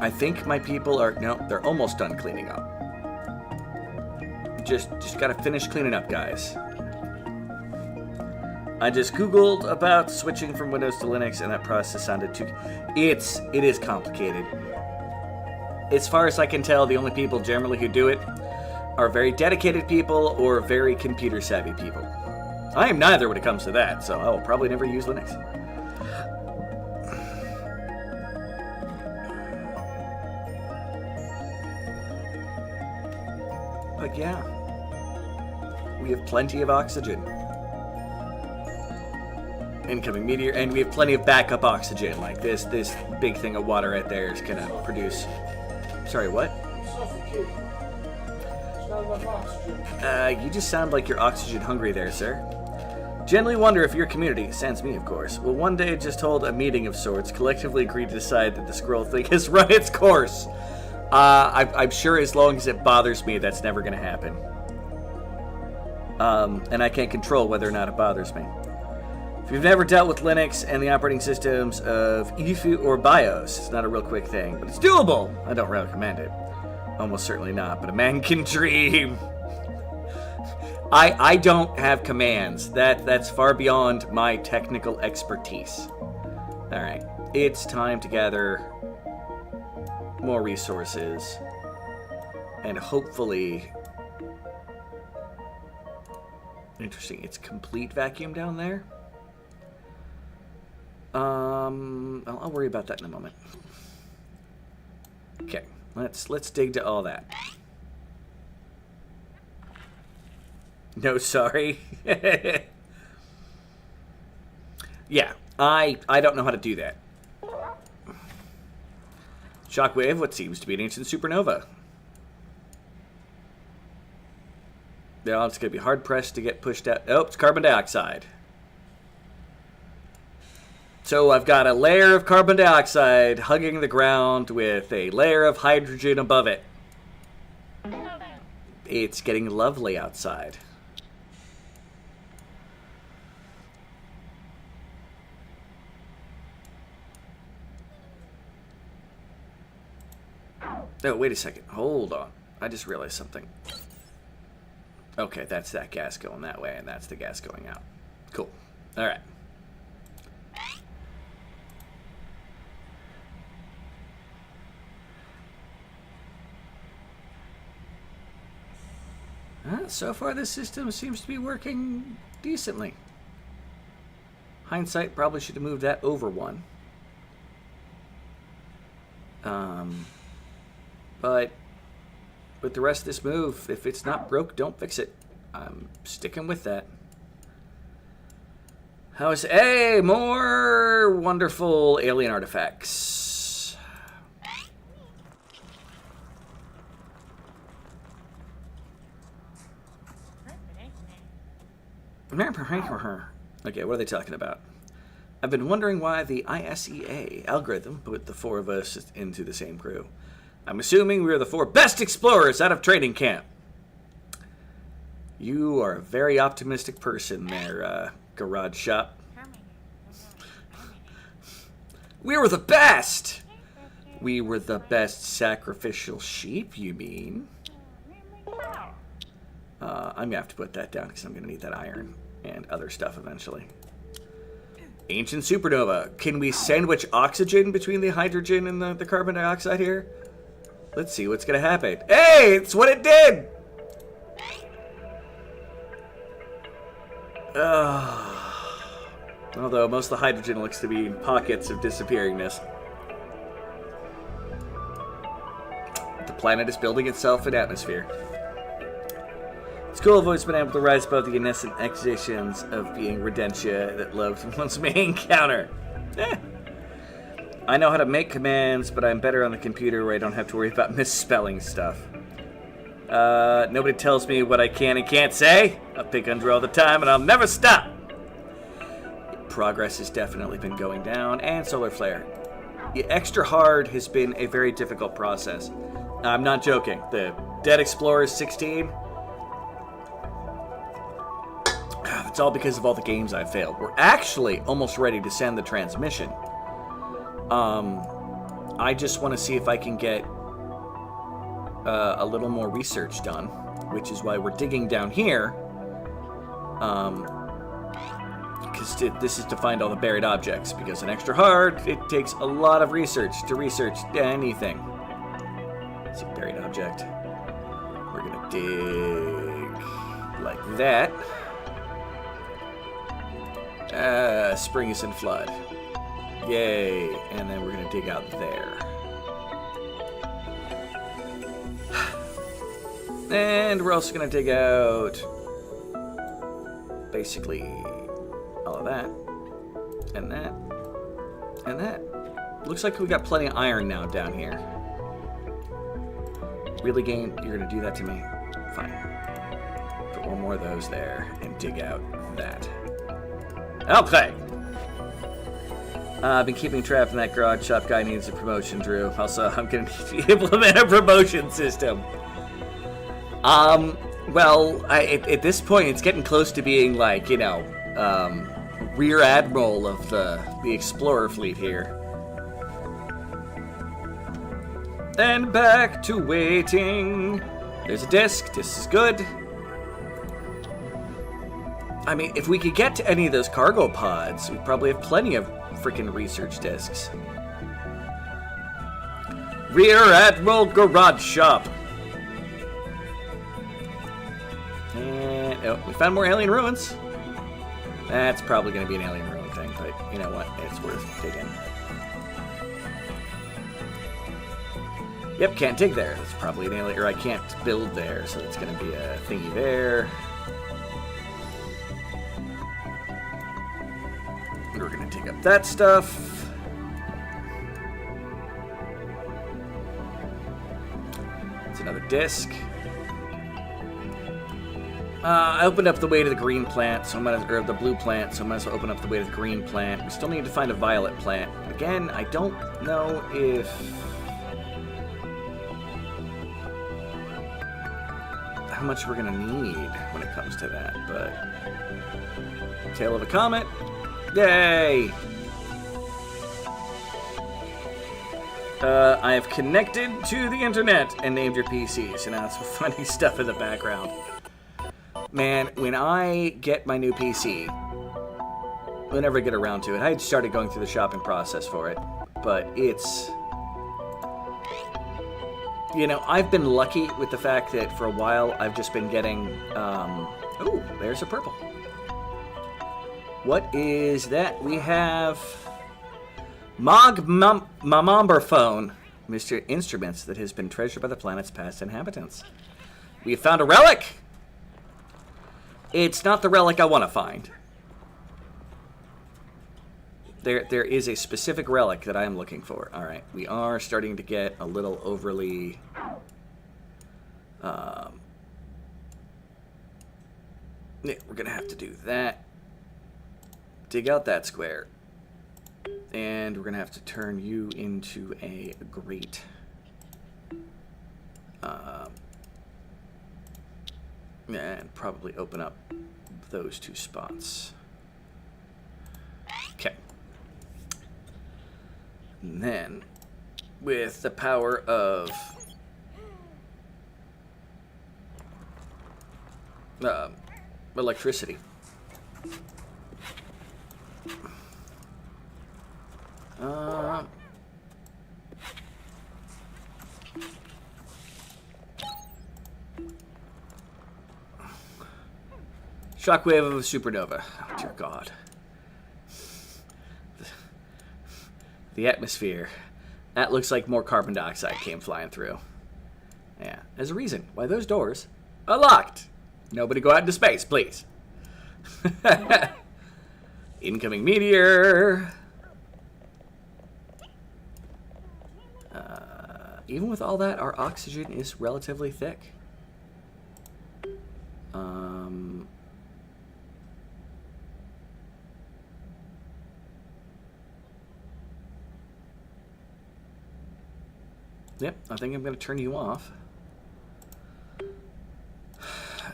I think my people are... No, they're almost done cleaning up. Just gotta finish cleaning up, guys. I just Googled about switching from Windows to Linux, and that process sounded too... It is complicated. As far as I can tell, the only people generally who do it are very dedicated people or very computer savvy people. I am neither when it comes to that, so I will probably never use Linux. But yeah, we have plenty of oxygen. Incoming meteor, and we have plenty of backup oxygen. Like this big thing of water right there is gonna produce... Sorry, what? I'm suffocating. There's not enough oxygen. You just sound like you're oxygen hungry there, sir. Generally wonder if your community, sans me of course, will one day just hold a meeting of sorts, collectively agree to decide that the squirrel thing has run its course. I'm sure as long as it bothers me, that's never going to happen. And I can't control whether or not it bothers me. If you've never dealt with Linux and the operating systems of EFU or BIOS, it's not a real quick thing, but it's doable. I don't recommend it. Almost certainly not, but a man can dream. I don't have commands. That's far beyond my technical expertise. All right. it's time to gather more resources and hopefully... Interesting, it's complete vacuum down there? I'll worry about that in a moment. Okay, let's dig to all that. No, sorry. Yeah, I don't know how to do that. Shockwave, what seems to be an ancient supernova. Yeah, it's going to be hard-pressed to get pushed out. Oh, it's carbon dioxide. So I've got a layer of carbon dioxide hugging the ground with a layer of hydrogen above it. It's getting lovely outside. Oh, wait a second. Hold on. I just realized something. Okay, that's that gas going that way, and that's the gas going out. Cool. All right. So far, this system seems to be working decently. Hindsight, probably should have moved that over one. But with the rest of this move, if it's not broke, don't fix it. I'm sticking with that. How's... Hey, more wonderful alien artifacts. Okay, what are they talking about? I've been wondering why the ISEA algorithm put the four of us into the same crew. I'm assuming we are the four best explorers out of training camp. You are a very optimistic person there, Garage Shop. We were the best! We were the best sacrificial sheep, you mean? I'm going to have to put that down because I'm going to need that iron and other stuff eventually. Ancient supernova. Can we sandwich oxygen between the hydrogen and the carbon dioxide here? Let's see what's going to happen. Hey, it's what it did! Although most of the hydrogen looks to be in pockets of disappearingness. The planet is building itself an atmosphere. It's cool I've always been able to rise above the innocent accusations of being Redentia that loved one's main counter. I know how to make commands, but I'm better on the computer where I don't have to worry about misspelling stuff. Nobody tells me what I can and can't say. I pick under all the time and I'll never stop. Progress has definitely been going down, and solar flare. Extra hard has been a very difficult process. I'm not joking. The Dead Explorers 16... It's all because of all the games I've failed. We're actually almost ready to send the transmission. I just want to see if I can get a little more research done, which is why we're digging down here. Because this is to find all the buried objects. Because in Extra Hard, it takes a lot of research to research anything. Let's see, buried object. We're gonna dig like that. Spring is in flood. Yay. And then we're going to dig out there. And we're also going to dig out basically all of that. And that. And that. Looks like we got plenty of iron now down here. Really, game? You're going to do that to me? Fine. Put one more of those there and dig out that. Okay. I've been keeping track of that garage shop guy needs a promotion, Drew. Also, I'm going to need to implement a promotion system. Well, at this point, it's getting close to being like, you know, rear admiral of the Explorer fleet here. And back to waiting. There's a disc. This is good. I mean, if we could get to any of those cargo pods, we'd probably have plenty of freaking research discs. Rear Admiral Garage Shop. And oh, we found more alien ruins. That's probably going to be an alien ruin thing, but you know what? It's worth digging. Yep, can't dig there. That's probably an alien, or I can't build there, so it's going to be a thingy there. We're going to dig up that stuff. It's another disc. I opened up the way to the green plant, so or the blue plant, so I might as well open up the way to the green plant. We still need to find a violet plant. Again, I don't know if... how much we're going to need when it comes to that, but... Tail of a comet. Yay! I have connected to the internet and named your PC, so now it's funny stuff in the background. Man, when I get my new PC, whenever I get around to it, I had started going through the shopping process for it, but it's... You know, I've been lucky with the fact that for a while I've just been getting... ooh, there's a purple. What is that? We have... Mamamber phone, Mr. Instruments that has been treasured by the planet's past inhabitants. We have found a relic! It's not the relic I want to find. There is a specific relic that I am looking for. All right, we are starting to get a little overly... yeah, we're going to have to do that. Dig out that square. And we're going to have to turn you into a grate. And probably open up those two spots. Okay. And then, with the power of electricity, shockwave of a supernova. Oh, dear God. The atmosphere. That looks like more carbon dioxide came flying through. Yeah. There's a reason why those doors are locked. Nobody go out into space, please. Incoming meteor. Even with all that, our oxygen is relatively thick. Yep, I think I'm going to turn you off.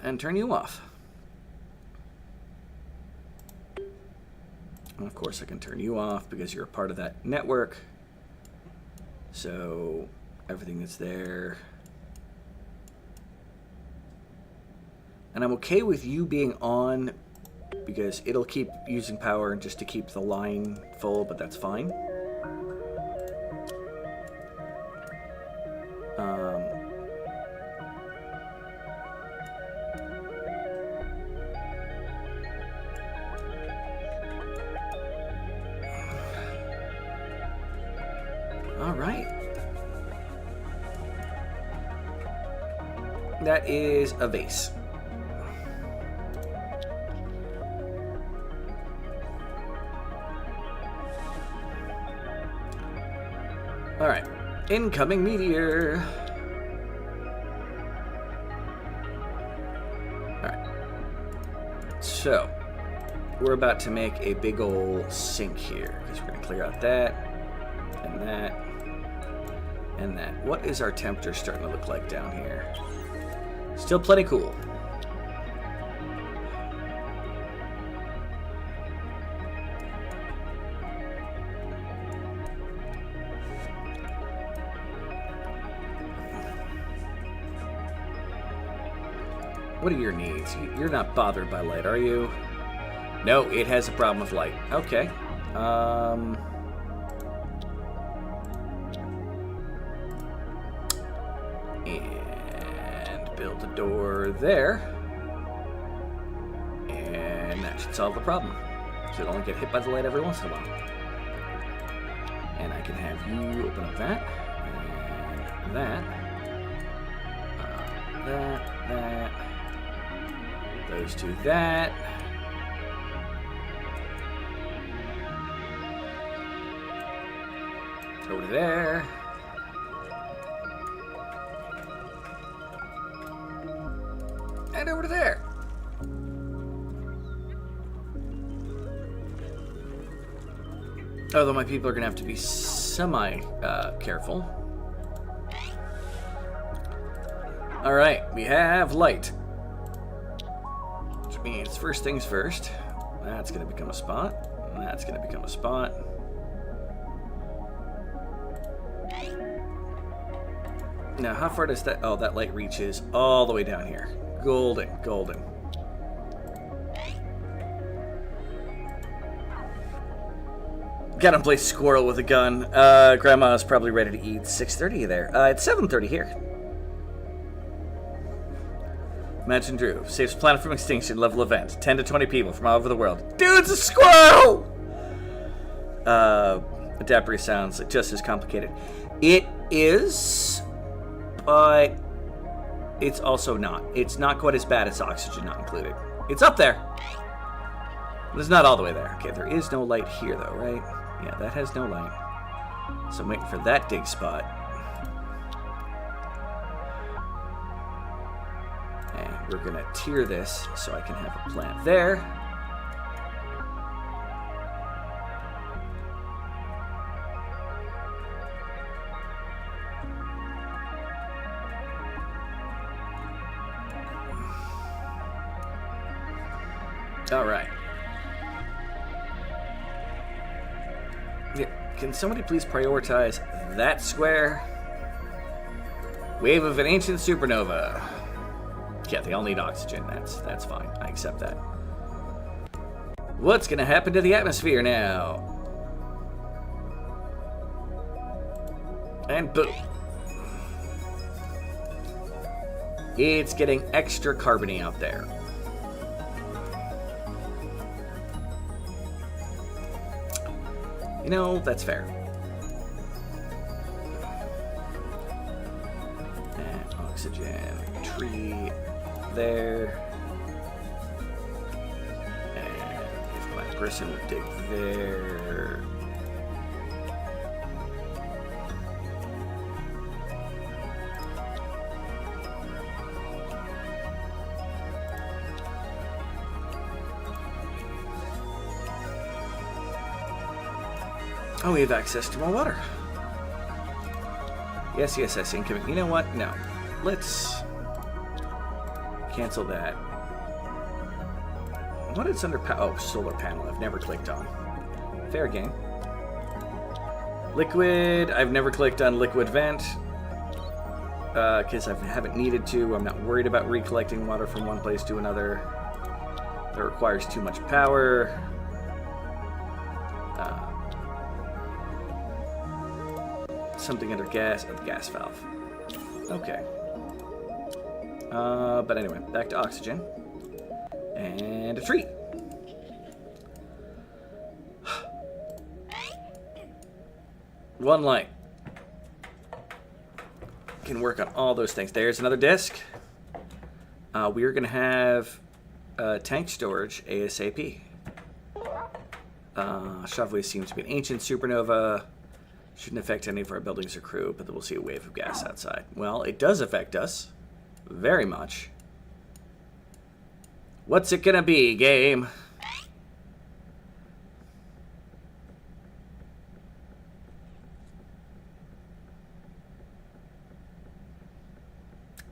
And turn you off. And of course I can turn you off because you're a part of that network. So everything that's there. And I'm okay with you being on because it'll keep using power just to keep the line full, but that's fine. All right. That is a vase. All right. Incoming meteor. All right. So, we're about to make a big ol' sink here because we're going to clear out that and that. And that. What is our temperature starting to look like down here? Still plenty cool. What are your needs? You're not bothered by light, are you? No, it has a problem with light. Okay. And build a door there. And that should solve the problem. So it'll only get hit by the light every once in a while. And I can have you open up that. And that. That. Those two, that. Over there. And over to there. Although my people are going to have to be semi-careful. Alright, we have light. Which means first things first. That's going to become a spot. And that's going to become a spot. Now, how far does that... Oh, that light reaches all the way down here. Golden, golden. Gotta play squirrel with a gun. Grandma's probably ready to eat. 6:30 there. It's 7:30 here. Imagine Drew. Saves planet from extinction level event. 10 to 20 people from all over the world. Dude's a squirrel! Adaptory sounds just as complicated. It is, but it's also not. It's not quite as bad as oxygen not included. It's up there. But it's not all the way there. Okay, there is no light here though, right? Yeah, that has no light. So I'm waiting for that dig spot. And we're gonna tier this so I can have a plant there. All right. Yeah, can somebody please prioritize that square? Wave of an ancient supernova. Yeah, they all need oxygen. That's fine. I accept that. What's going to happen to the atmosphere now? And boom. It's getting extra carbony out there. You know, that's fair. And oxygen tree there. And if my person would dig there. Oh, we have access to more water. Yes, I see incoming. You know what? No. Let's cancel that. What is under oh, solar panel. I've never clicked on. Fair game. Liquid. I've never clicked on liquid vent. Because I haven't needed to. I'm not worried about recollecting water from one place to another. That requires too much power. Something under gas, the gas valve. Okay. But anyway, back to oxygen. And a tree. One light. Can work on all those things. There's another disc. We are going to have tank storage ASAP. Chauvet seems to be an ancient supernova. Shouldn't affect any of our buildings or crew, but then we'll see a wave of gas outside. Well, it does affect us. Very much. What's it gonna be, game?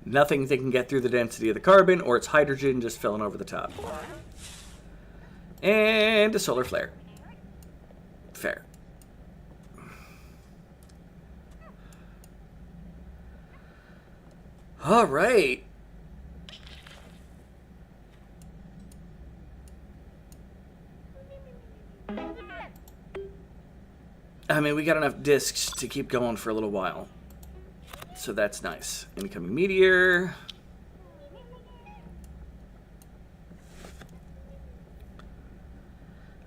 Nothing that can get through the density of the carbon, or it's hydrogen just filling over the top. And a solar flare. Fair. All right. I mean, we got enough discs to keep going for a little while. So that's nice. Incoming meteor.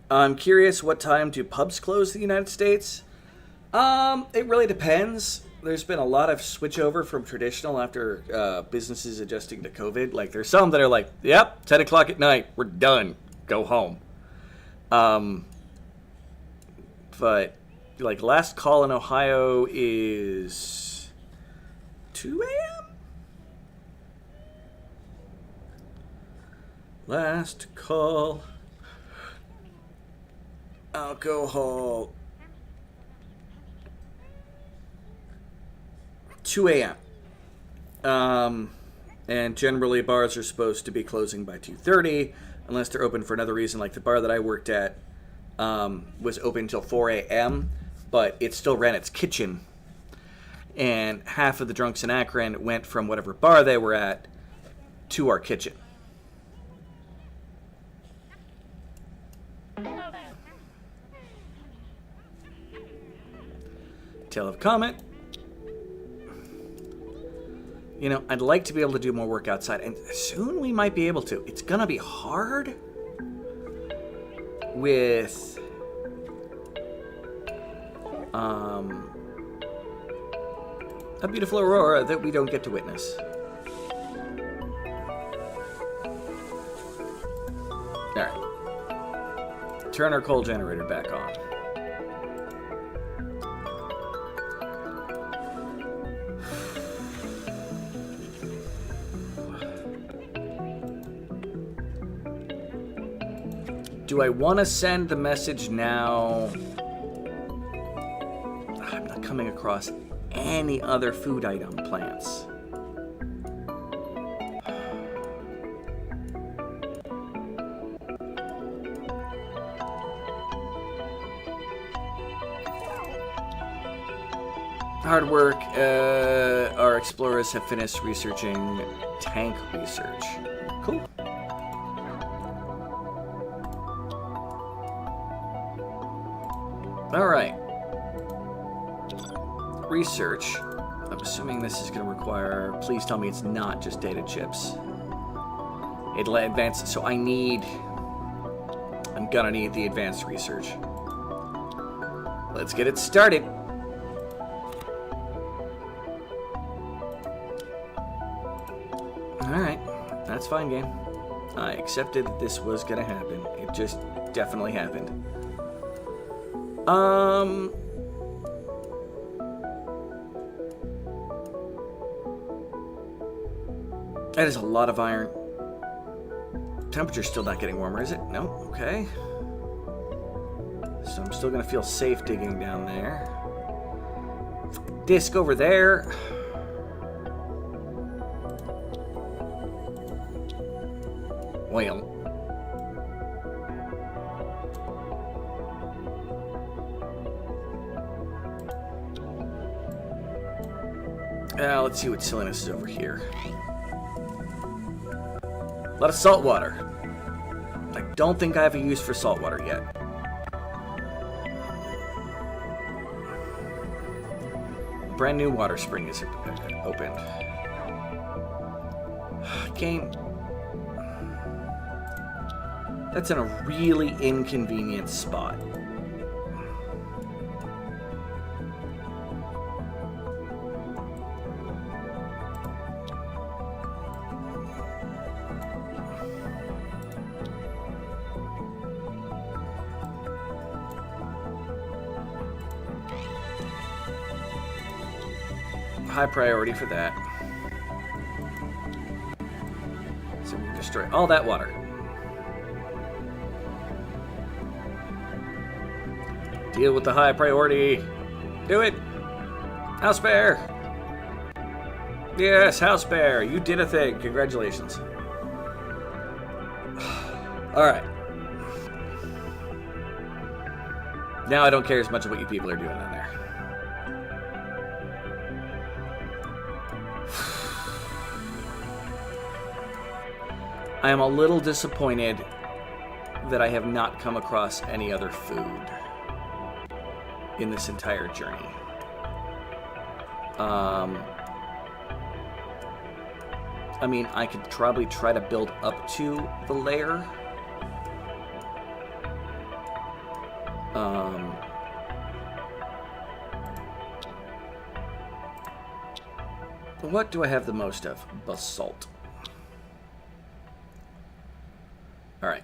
I'm curious, what time do pubs close in the United States? It really depends. There's been a lot of switchover from traditional after businesses adjusting to COVID. Like, there's some that are like, yep, 10 o'clock at night, we're done. Go home. But, like, last call in Ohio is 2 a.m.? Last call. Alcohol. 2 a.m. And generally bars are supposed to be closing by 2:30 unless they're open for another reason. Like the bar that I worked at was open until 4 a.m., but it still ran its kitchen. And half of the drunks in Akron went from whatever bar they were at to our kitchen. Tale of a comment. You know, I'd like to be able to do more work outside, and soon we might be able to. It's gonna be hard with a beautiful aurora that we don't get to witness. Alright. Turn our coal generator back on. Do I want to send the message now? I'm not coming across any other food item plants. Hard work. Our explorers have finished researching tank research. Cool. Alright. Research. I'm assuming this is going to require... Please tell me it's not just data chips. It'll advance... So I'm gonna need the advanced research. Let's get it started. Alright. That's fine, game. I accepted that this was going to happen. It just definitely happened. That is a lot of iron. Temperature's still not getting warmer, is it? No? Okay. So I'm still gonna feel safe digging down there. Disc over there. Well. Let's see what silliness is over here. A lot of salt water. I don't think I have a use for salt water yet. Brand new water spring is opened. Game. That's in a really inconvenient spot. High priority for that. So we destroy all that water. Deal with the high priority. Do it. House bear. Yes, house bear. You did a thing. Congratulations. All right. Now I don't care as much of what you people are doing down there. I am a little disappointed that I have not come across any other food. in this entire journey. I mean, I could probably try to build up to the lair. What do I have the most of? Basalt. All right.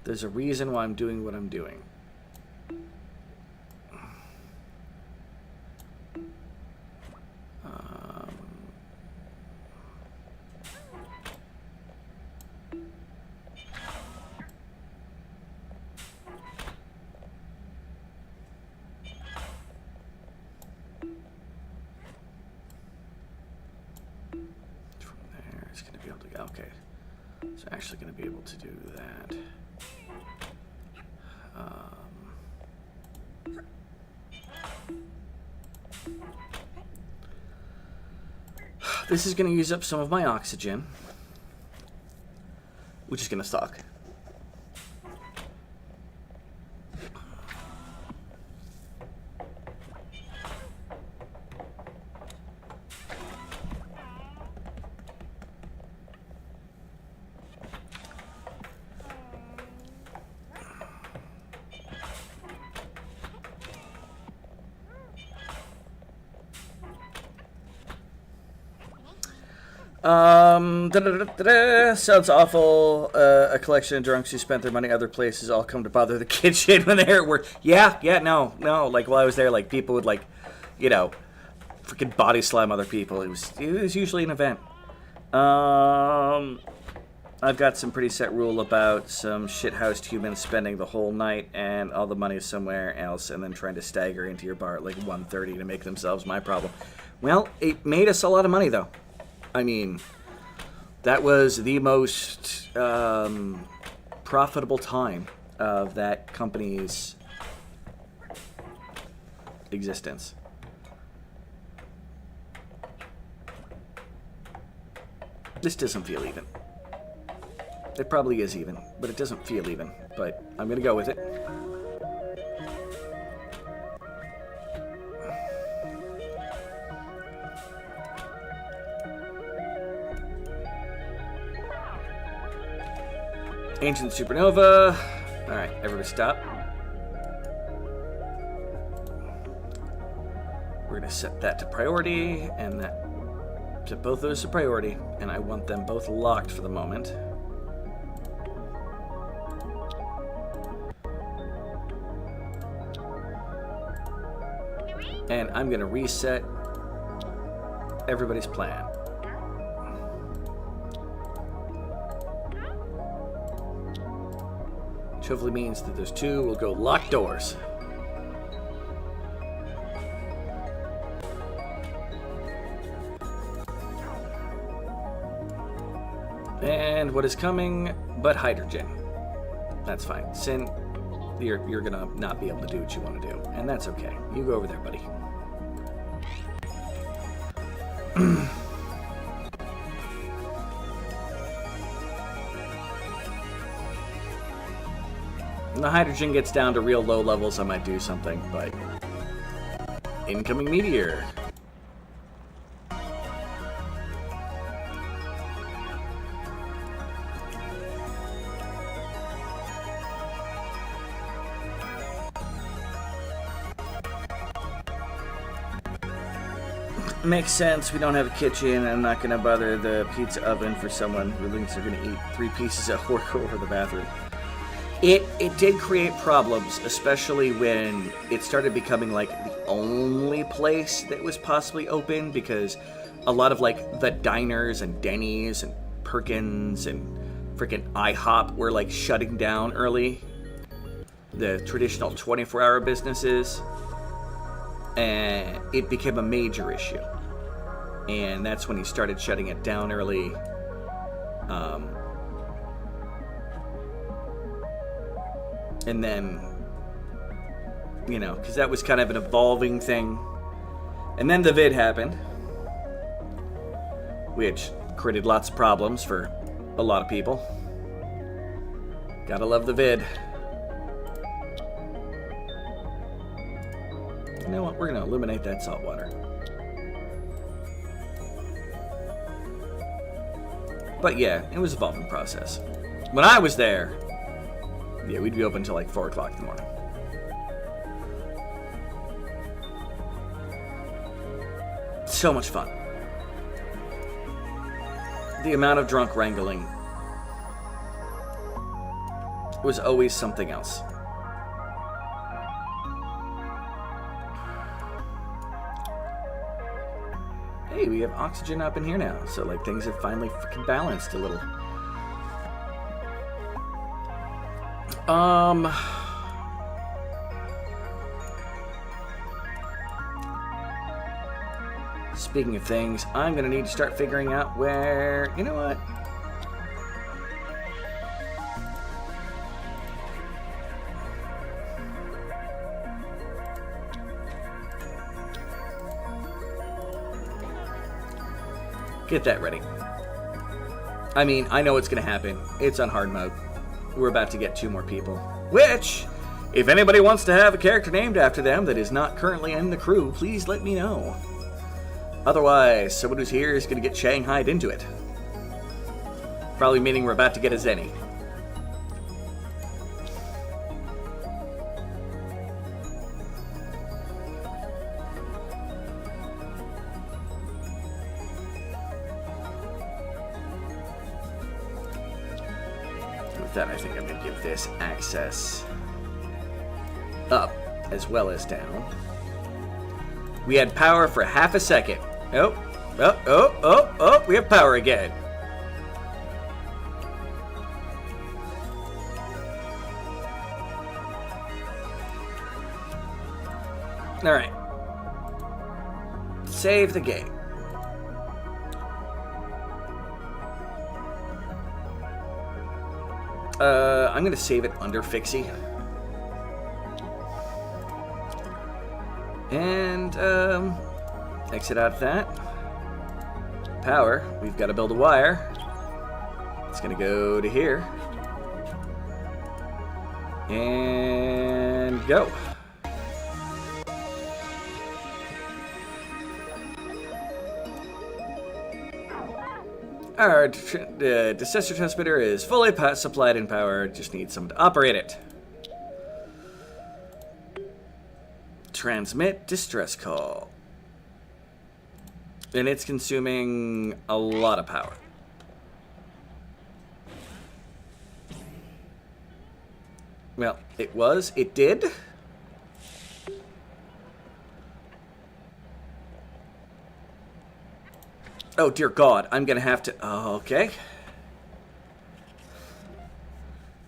There's a reason why I'm doing what I'm doing. From there, it's going to be able to go. Okay. It's actually going to be able to do that. This is going to use up some of my oxygen, which is going to suck. Sounds awful. A collection of drunks who spent their money other places all come to bother the kitchen when they're at work. Yeah, no. Like while I was there, like people would like, you know, freaking body slam other people. It was usually an event. I've got some pretty set rule about some shit-housed humans spending the whole night and all the money somewhere else, and then trying to stagger into your bar at like 1:30 to make themselves my problem. Well, it made us a lot of money though. I mean, that was the most profitable time of that company's existence. This doesn't feel even. It probably is even, but it doesn't feel even. But I'm going to go with it. Ancient supernova. Alright, everybody stop. We're going to set that to priority, and that set both those to priority, and I want them both locked for the moment. And I'm going to reset everybody's plan. Which hopefully means that those two will go locked doors. And what is coming but hydrogen? That's fine. Sin, you're gonna not be able to do what you want to do, and that's okay. You go over there, buddy. When the hydrogen gets down to real low levels, I might do something, but... Incoming meteor. Makes sense. We don't have a kitchen. I'm not going to bother the pizza oven for someone who thinks they're going to eat 3 pieces at work over the bathroom. It did create problems, especially when it started becoming like the only place that was possibly open, because a lot of like the diners and Denny's and Perkins and freaking IHOP were like shutting down early. The traditional 24-hour businesses. And it became a major issue. And that's when he started shutting it down early. And then, you know, because that was kind of an evolving thing. And then the vid happened. which created lots of problems for a lot of people. Gotta love the vid. You know what? We're gonna eliminate that salt water. But yeah, it was an evolving process. When I was there, yeah, we'd be open until like 4 o'clock in the morning. So much fun. The amount of drunk wrangling was always something else. Hey, we have oxygen up in here now, so like things have finally freaking balanced a little. Speaking of things, I'm gonna need to start figuring out where, you know what? Get that ready. I mean, I know what's gonna happen. It's on hard mode. We're about to get 2 more people. Which, if anybody wants to have a character named after them that is not currently in the crew, please let me know. Otherwise, someone who's here is gonna get shanghaied into it. Probably meaning we're about to get a Zenny. That I think I'm going to give this access up as well as down. We had power for half a second. Oh, we have power again. All right. Save the game. I'm going to save it under Fixie. And, exit out of that. Power. We've got to build a wire. It's going to go to here. And go. Our decessor transmitter is fully supplied in power. Just need someone to operate it. Transmit distress call. And it's consuming a lot of power. Well, it did. Oh, dear God, I'm going to have to... Oh, okay.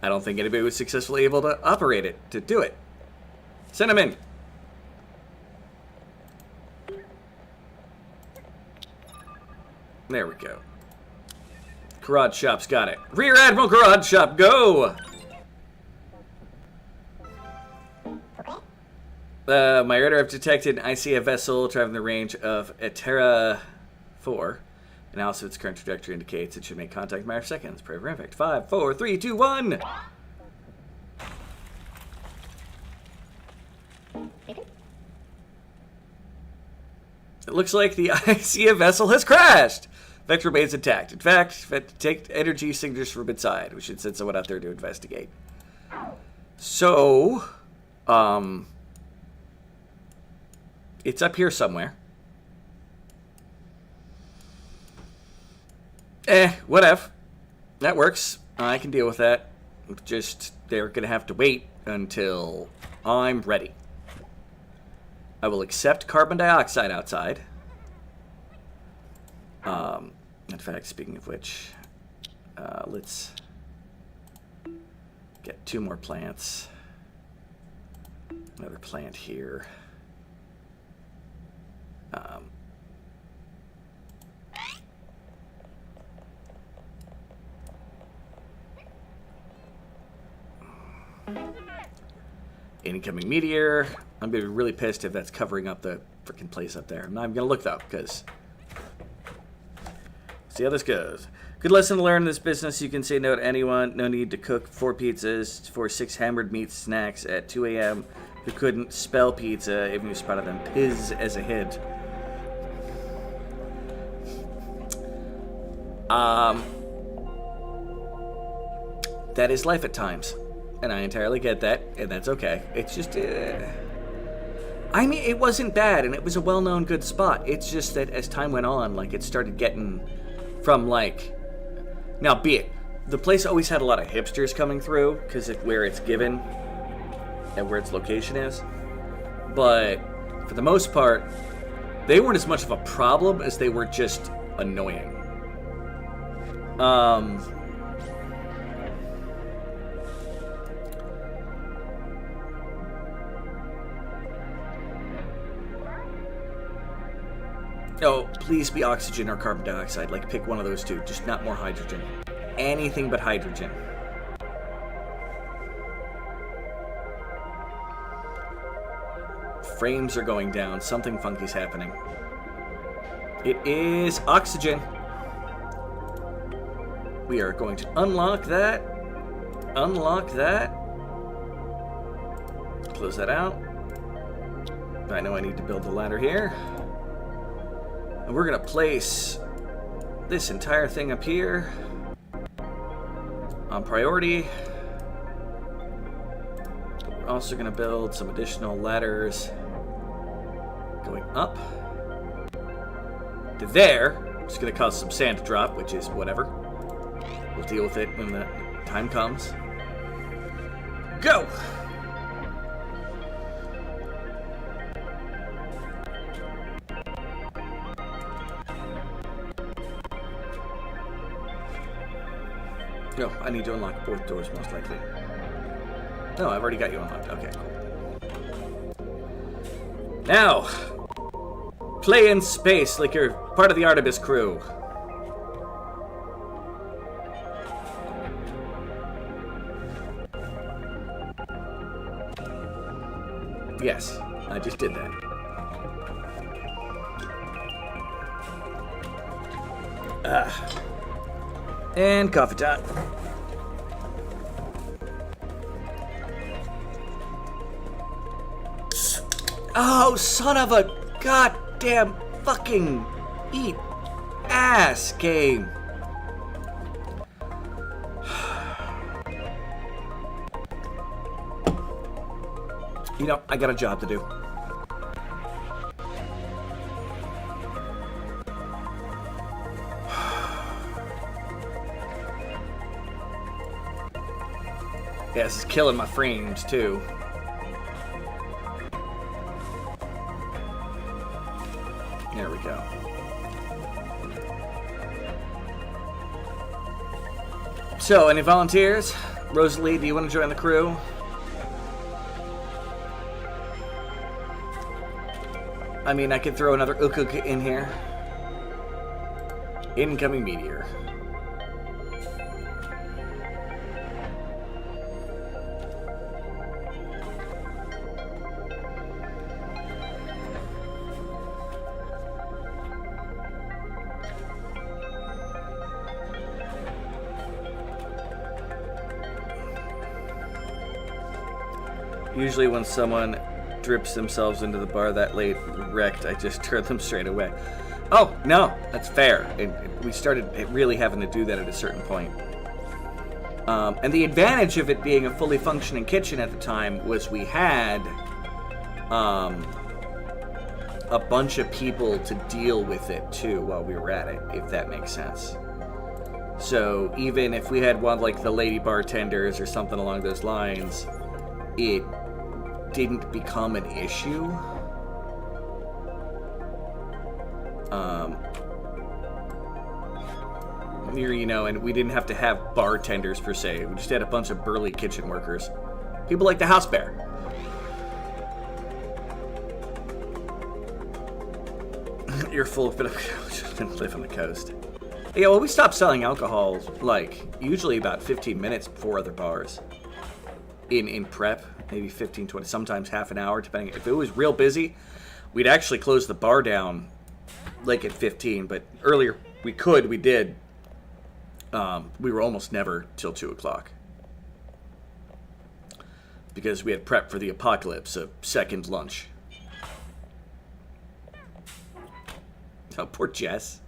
I don't think anybody was successfully able to operate it, to do it. Send him in. There we go. Garage Shop's got it. Rear Admiral Garage Shop, go! My radar have detected I see a vessel traveling the range of Etera 4. Analysis of its current trajectory indicates it should make contact in a matter of seconds. Pray for impact. 5, 4, 3, 2, 1! It looks like the ICA vessel has crashed! Vector remains intact. In fact, take energy signatures from inside. We should send someone out there to investigate. So, it's up here somewhere. Whatever. That works. I can deal with that. Just, they're going to have to wait until I'm ready. I will accept carbon dioxide outside. In fact, speaking of which, let's get 2 more plants. Another plant here. Incoming meteor. I'm going to be really pissed if that's covering up the freaking place up there. I'm not even going to look, though, because See how this goes. Good lesson to learn in this business. You can say no to anyone. No need to cook 4 pizzas for 6 hammered meat snacks at 2 a.m. who couldn't spell pizza even you spotted them piz as a hint. That is life at times. And I entirely get that, and that's okay. It's just... I mean, it wasn't bad, and it was a well-known good spot. It's just that as time went on, like, it started getting from, like... Now, be it, the place always had a lot of hipsters coming through, because of where it's given and where its location is. But, for the most part, they weren't as much of a problem as they were just annoying. Oh, please be oxygen or carbon dioxide. Like, pick one of those two. Just not more hydrogen. Anything but hydrogen. Frames are going down. Something funky's happening. It is oxygen. We are going to unlock that. Unlock that. Close that out. I know I need to build the ladder here. And we're going to place this entire thing up here on priority. We're also going to build some additional ladders going up to there. It's going to cause some sand to drop, which is whatever. We'll deal with it when the time comes. Go! No, I need to unlock both doors most likely. No, I've already got you unlocked. Okay, cool. Now, play in space like you're part of the Artemis crew. Yes, I just did that. And coffee time. Oh, son of a goddamn fucking eat ass game. You know, I got a job to do. Yeah, this is killing my frames, too. There we go. So, any volunteers? Rosalie, do you want to join the crew? I mean, I could throw another ook in here. Incoming meteor. Usually when someone drips themselves into the bar that late wrecked, I just turn them straight away. Oh, no, that's fair. We started really having to do that at a certain point. And the advantage of it being a fully functioning kitchen at the time was we had a bunch of people to deal with it too while we were at it, if that makes sense. So even if we had one like the lady bartenders or something along those lines, it didn't become an issue. You know, and we didn't have to have bartenders per se. We just had a bunch of burly kitchen workers. People like the house bear. You're full of live on the coast. Yeah, well, we stopped selling alcohol like usually about 15 minutes before other bars. In prep, maybe 15, 20, sometimes half an hour, depending. If it was real busy, we'd actually close the bar down like at 15, but earlier We did. We were almost never till 2 o'clock. Because we had prepped for the apocalypse, a second lunch. Oh, poor Jess.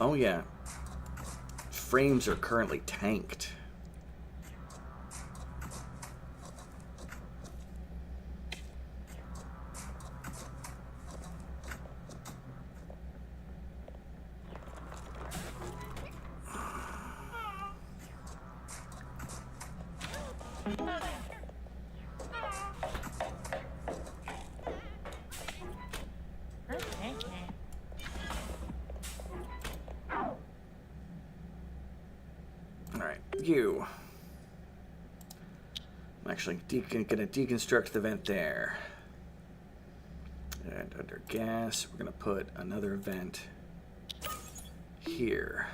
Oh, yeah. Frames are currently tanked. You. I'm actually gonna deconstruct the vent there. And under gas, we're gonna put another vent here.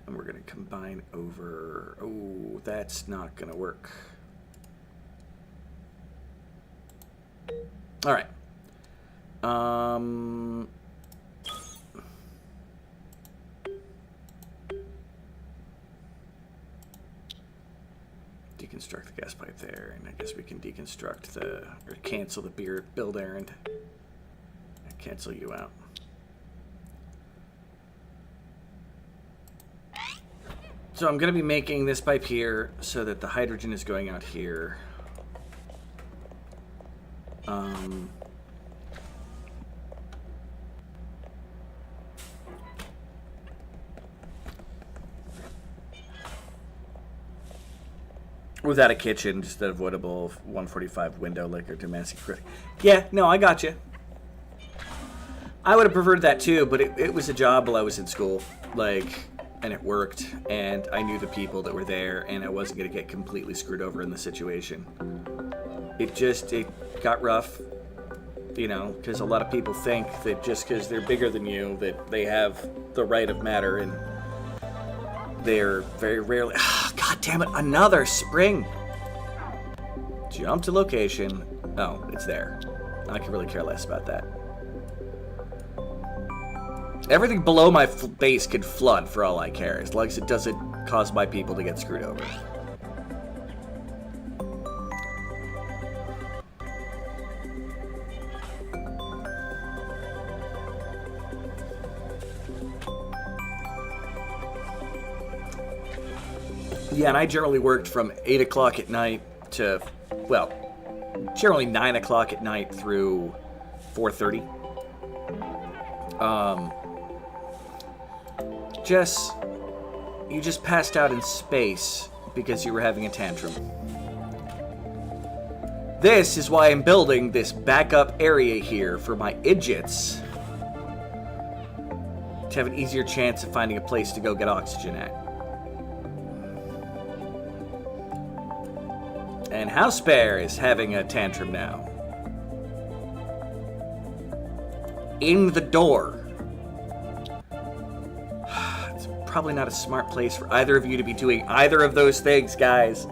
And we're gonna combine over... Oh, that's not gonna work. Alright. Deconstruct the gas pipe there, and I guess we can deconstruct the, or cancel the build errand. Cancel you out. So I'm going to be making this pipe here so that the hydrogen is going out here. Without a kitchen, just an avoidable 145 window like a domestic critic. Yeah, no, I got you. I would have preferred that too, but it was a job while I was in school, like, and it worked, and I knew the people that were there, and I wasn't going to get completely screwed over in the situation. It got rough, you know, because a lot of people think that just because they're bigger than you, that they have the right of matter, and they're very rarely... God damn it, another spring! Jump to location. Oh, it's there. I can really care less about that. Everything below my base could flood for all I care, as long as it doesn't cause my people to get screwed over. Yeah, and I generally worked from 8 o'clock at night to, well, generally 9 o'clock at night through 4:30. Jess, you just passed out in space because you were having a tantrum. This is why I'm building this backup area here for my idiots to have an easier chance of finding a place to go get oxygen at. And House Bear is having a tantrum now. In the door. It's probably not a smart place for either of you to be doing either of those things, guys.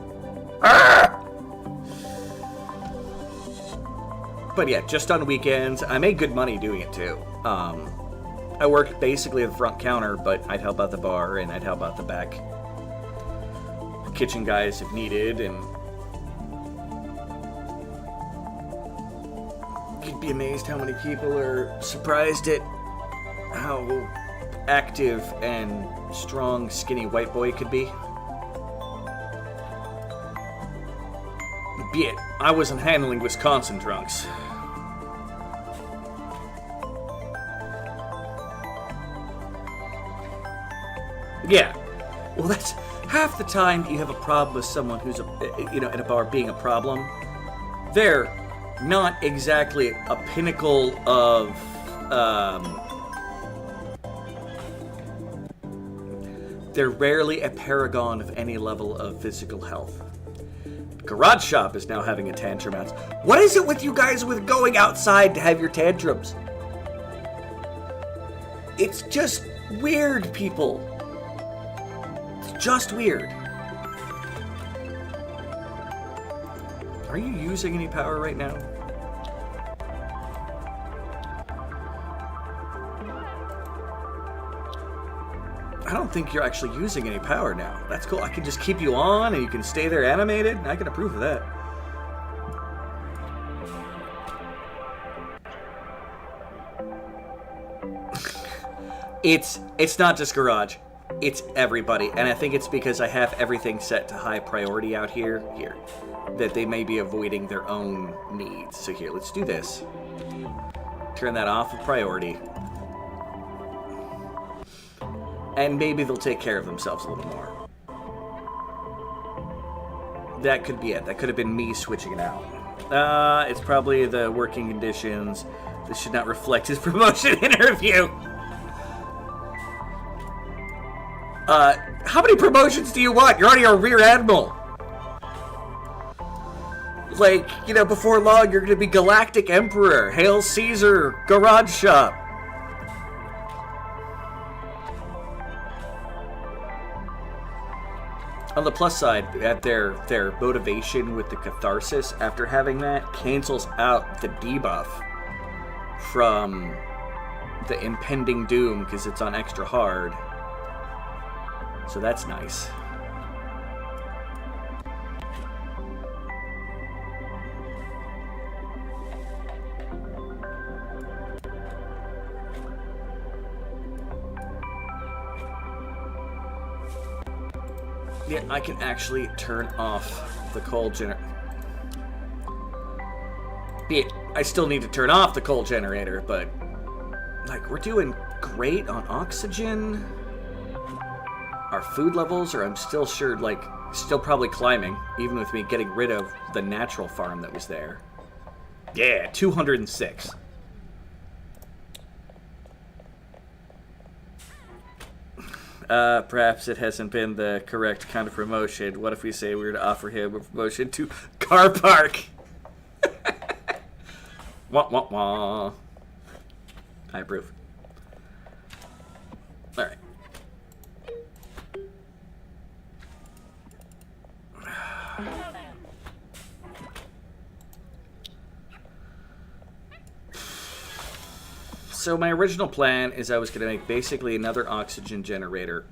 But yeah, just on weekends. I made good money doing it too. I worked basically at the front counter, but I'd help out the bar and I'd help out the back kitchen guys if needed, and you'd be amazed how many people are surprised at how active and strong skinny white boy could be. Be it, I wasn't handling Wisconsin drunks. Yeah, well, that's half the time you have a problem with someone who's at a bar being a problem. They're not exactly a pinnacle of they're rarely a paragon of any level of physical health. Garage Shop is now having a tantrum. What is it with you guys with going outside to have your tantrums? It's just weird, people. It's just weird. Are you using any power right now? I don't think you're actually using any power now. That's cool. I can just keep you on and you can stay there animated. I can approve of that. It's not just Garage. It's everybody. And I think it's because I have everything set to high priority out here. That they may be avoiding their own needs. So here, let's do this. Turn that off of priority. And maybe they'll take care of themselves a little more. That could be it. That could have been me switching it out. It's probably the working conditions. This should not reflect his promotion interview. How many promotions do you want? You're already a rear admiral. Like, you know, before long, you're going to be Galactic Emperor, Hail Caesar, Garage Shop. On the plus side, at their motivation with the catharsis after having that cancels out the debuff from the impending doom because it's on extra hard. So that's nice. Yeah, I can actually turn off the coal generator. I still need to turn off the coal generator, but like we're doing great on oxygen. Our food levels are, I'm still sure, like, still probably climbing, even with me getting rid of the natural farm that was there. Yeah, 206. Perhaps it hasn't been the correct kind of promotion. What if we say we were to offer him a promotion to car park? Wah, wah, wah. I approve. All right. So my original plan is I was going to make basically another oxygen generator.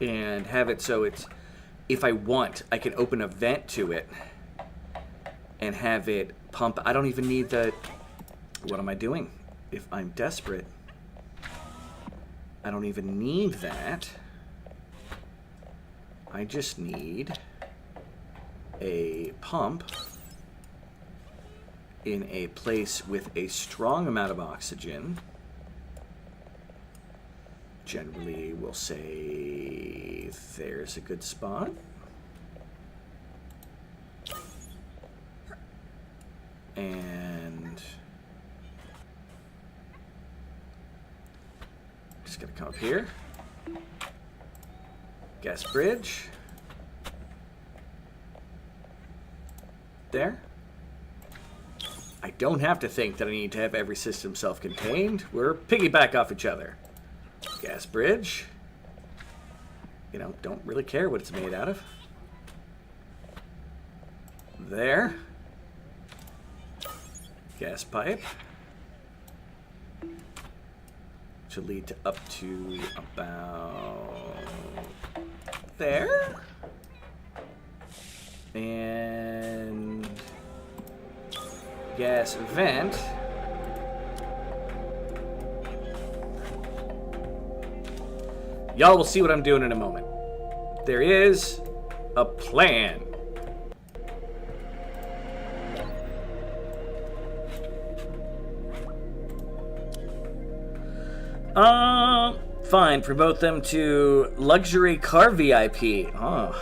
And have it so it's, if I want, I can open a vent to it and have it pump. I don't even need the, what am I doing? If I'm desperate, I don't even need that. I just need a pump in a place with a strong amount of oxygen. Generally, we'll say there's a good spot. And just gonna come up here. Gas bridge. There. I don't have to think that I need to have every system self-contained. We're piggyback off each other. Gas bridge. You know, don't really care what it's made out of. There. Gas pipe. Which will lead to up to about there. And gas vent. Y'all will see what I'm doing in a moment. There is a plan. Fine. Promote them to luxury car VIP. Oh.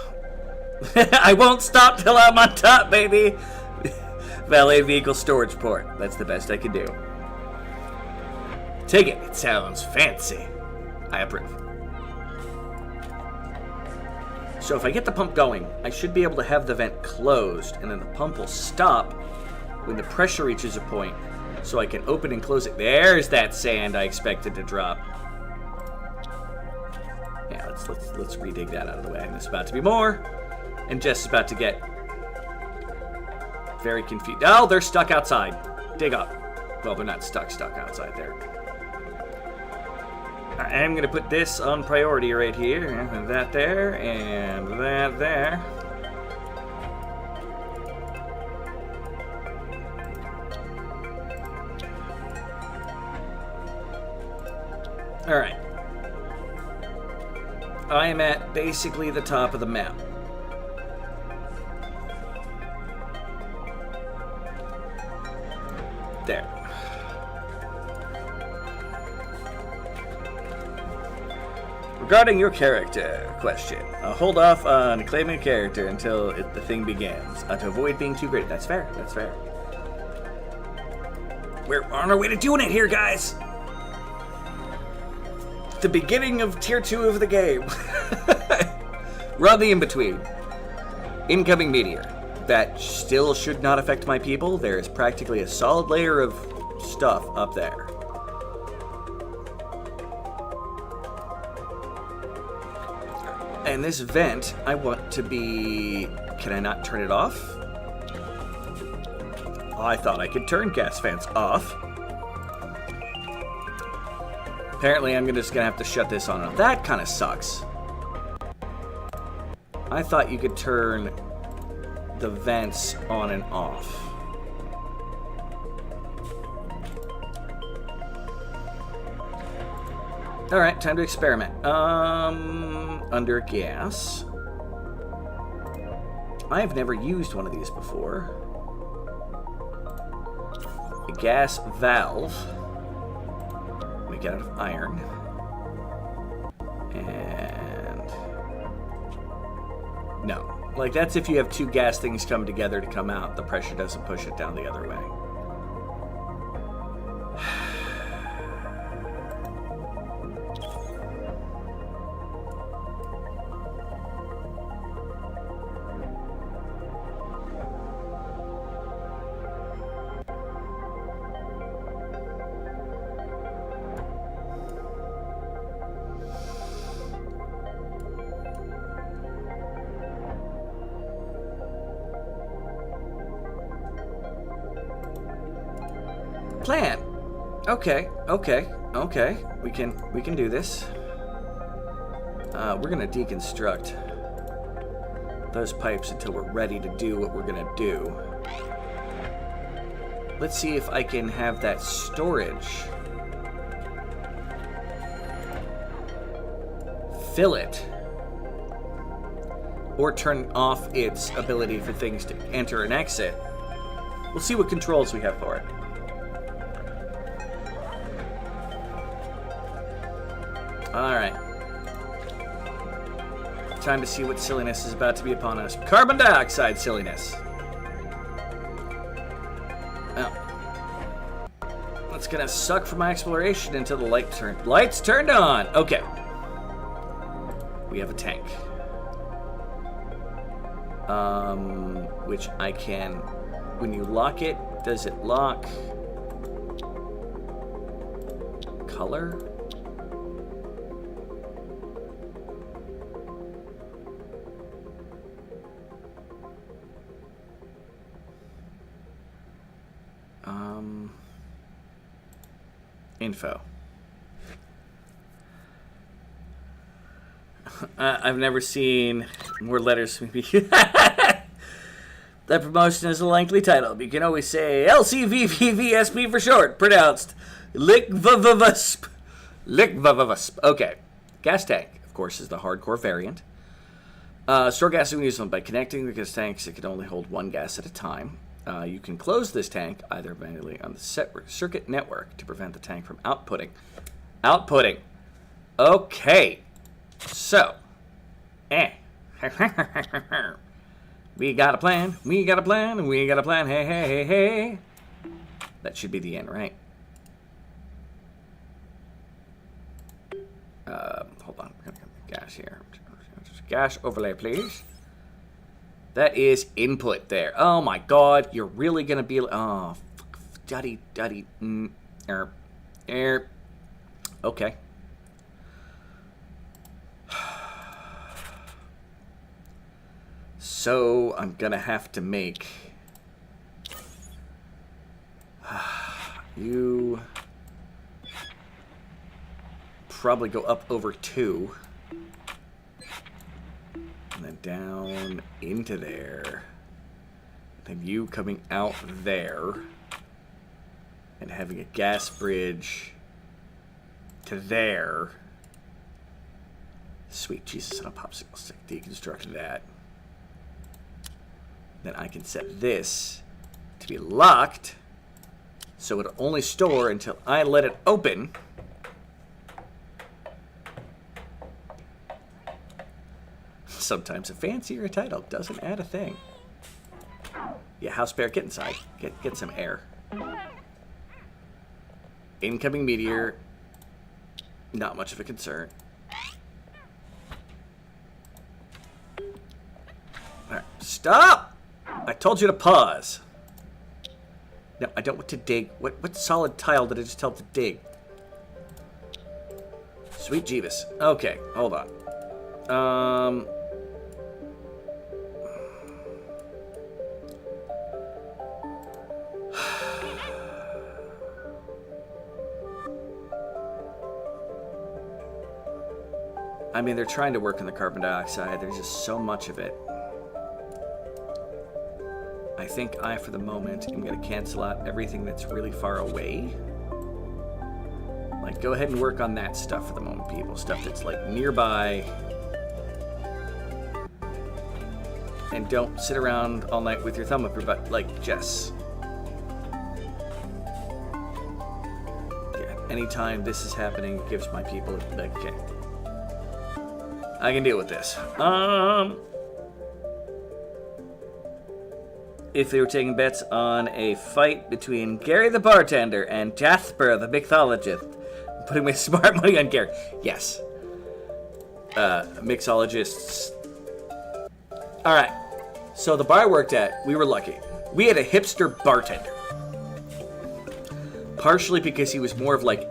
I won't stop till I'm on top, baby. Valet vehicle storage port. That's the best I can do. Take it. It sounds fancy. I approve. So if I get the pump going, I should be able to have the vent closed, and then the pump will stop when the pressure reaches a point, so I can open and close it. There's that sand I expected to drop. Yeah, let's redig that out of the way. And there's about to be more, and Jess is about to get Very confused. Oh, they're stuck outside. Dig up. Well, they're not stuck outside there. I am going to put this on priority right here. And that there. And that there. Alright. I am at basically the top of the map. There. Regarding your character question, I'll hold off on claiming a character until the thing begins, to avoid being too great. That's fair, that's fair. We're on our way to doing it here, guys! The beginning of Tier 2 of the game. We're on the in-between. Incoming meteor. That still should not affect my people. There is practically a solid layer of stuff up there. And this vent, I want to be... Can I not turn it off? I thought I could turn gas vents off. Apparently, I'm just going to have to shut this on. That kind of sucks. I thought you could turn the vents on and off. Alright, time to experiment. Under gas. I have never used one of these before. A gas valve. Make it out of iron. And... no. Like, that's if you have two gas things come together to come out. The pressure doesn't push it down the other way. Plan. Okay. We can do this. We're gonna deconstruct those pipes until we're ready to do what we're gonna do. Let's see if I can have that storage fill it or turn off its ability for things to enter and exit. We'll see what controls we have for it. Alright. Time to see what silliness is about to be upon us. Carbon dioxide silliness. Well, that's gonna suck for my exploration until the lights turned on. Okay. We have a tank. Which I can, when you lock it, does it lock color? Info. I've never seen more letters. That promotion is a lengthy title, but you can always say LCVVVSP for short, pronounced Lickvavavusp. Lickvavavusp. Okay. Gas tank, of course, is the hardcore variant. Store gas when used by connecting the gas tanks. It can only hold one gas at a time. You can close this tank either manually on the circuit network to prevent the tank from outputting. Outputting. Okay. So. We got a plan. We got a plan. And we got a plan. Hey, hey, hey, hey. That should be the end, right? Hold on. We're going to get gas here. Gas overlay, please. That is input there. Oh my god, you're really gonna be... oh, duddy. Okay. So, I'm gonna have to make You probably go up over 2. And then down into there. Then you coming out there. And having a gas bridge to there. Sweet Jesus on a popsicle stick. Deconstruct that. Then I can set this to be locked. So it'll only store until I let it open. Sometimes a fancier title doesn't add a thing. Yeah, house bear, get inside. Get some air. Incoming meteor. Not much of a concern. Alright, stop! I told you to pause. No, I don't want to dig. What solid tile did I just tell to dig? Sweet Jeeves. Okay, hold on. I mean, they're trying to work on the carbon dioxide. There's just so much of it. I think for the moment, am going to cancel out everything that's really far away. Like, go ahead and work on that stuff for the moment, people. Stuff that's, like, nearby. And don't sit around all night with your thumb up your butt like Jess. Yeah, anytime this is happening, it gives my people, like, okay. I can deal with this. If they were taking bets on a fight between Gary the bartender and Jasper the mixologist, I'm putting my smart money on Gary. Yes. Mixologists. Alright. So the bar I worked at, we were lucky. We had a hipster bartender. Partially because he was more of like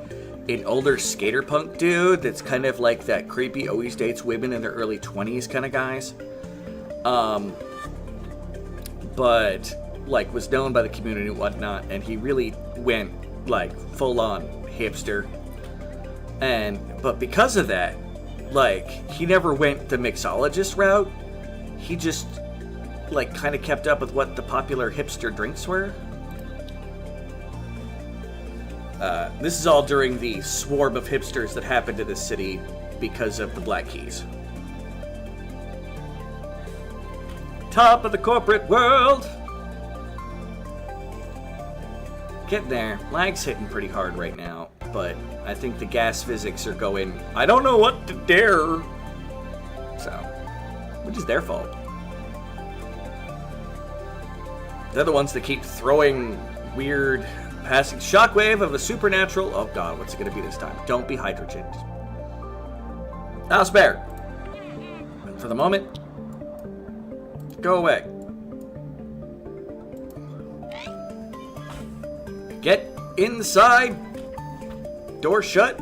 an older skater punk dude that's kind of like that creepy always dates women in their early 20s kind of guys. But like was known by the community and whatnot, and he really went like full on hipster. But because of that, like he never went the mixologist route. He just like kind of kept up with what the popular hipster drinks were. This is all during the swarm of hipsters that happened to this city because of the Black Keys. Top of the corporate world! Getting there. Lag's hitting pretty hard right now, but I think the gas physics are going, I don't know what to dare. So, which is their fault. They're the ones that keep throwing weird passing shockwave of a supernatural. Oh god, what's it gonna be this time? Don't be hydrogen. House bear. And for the moment, go away. Get inside. Door shut.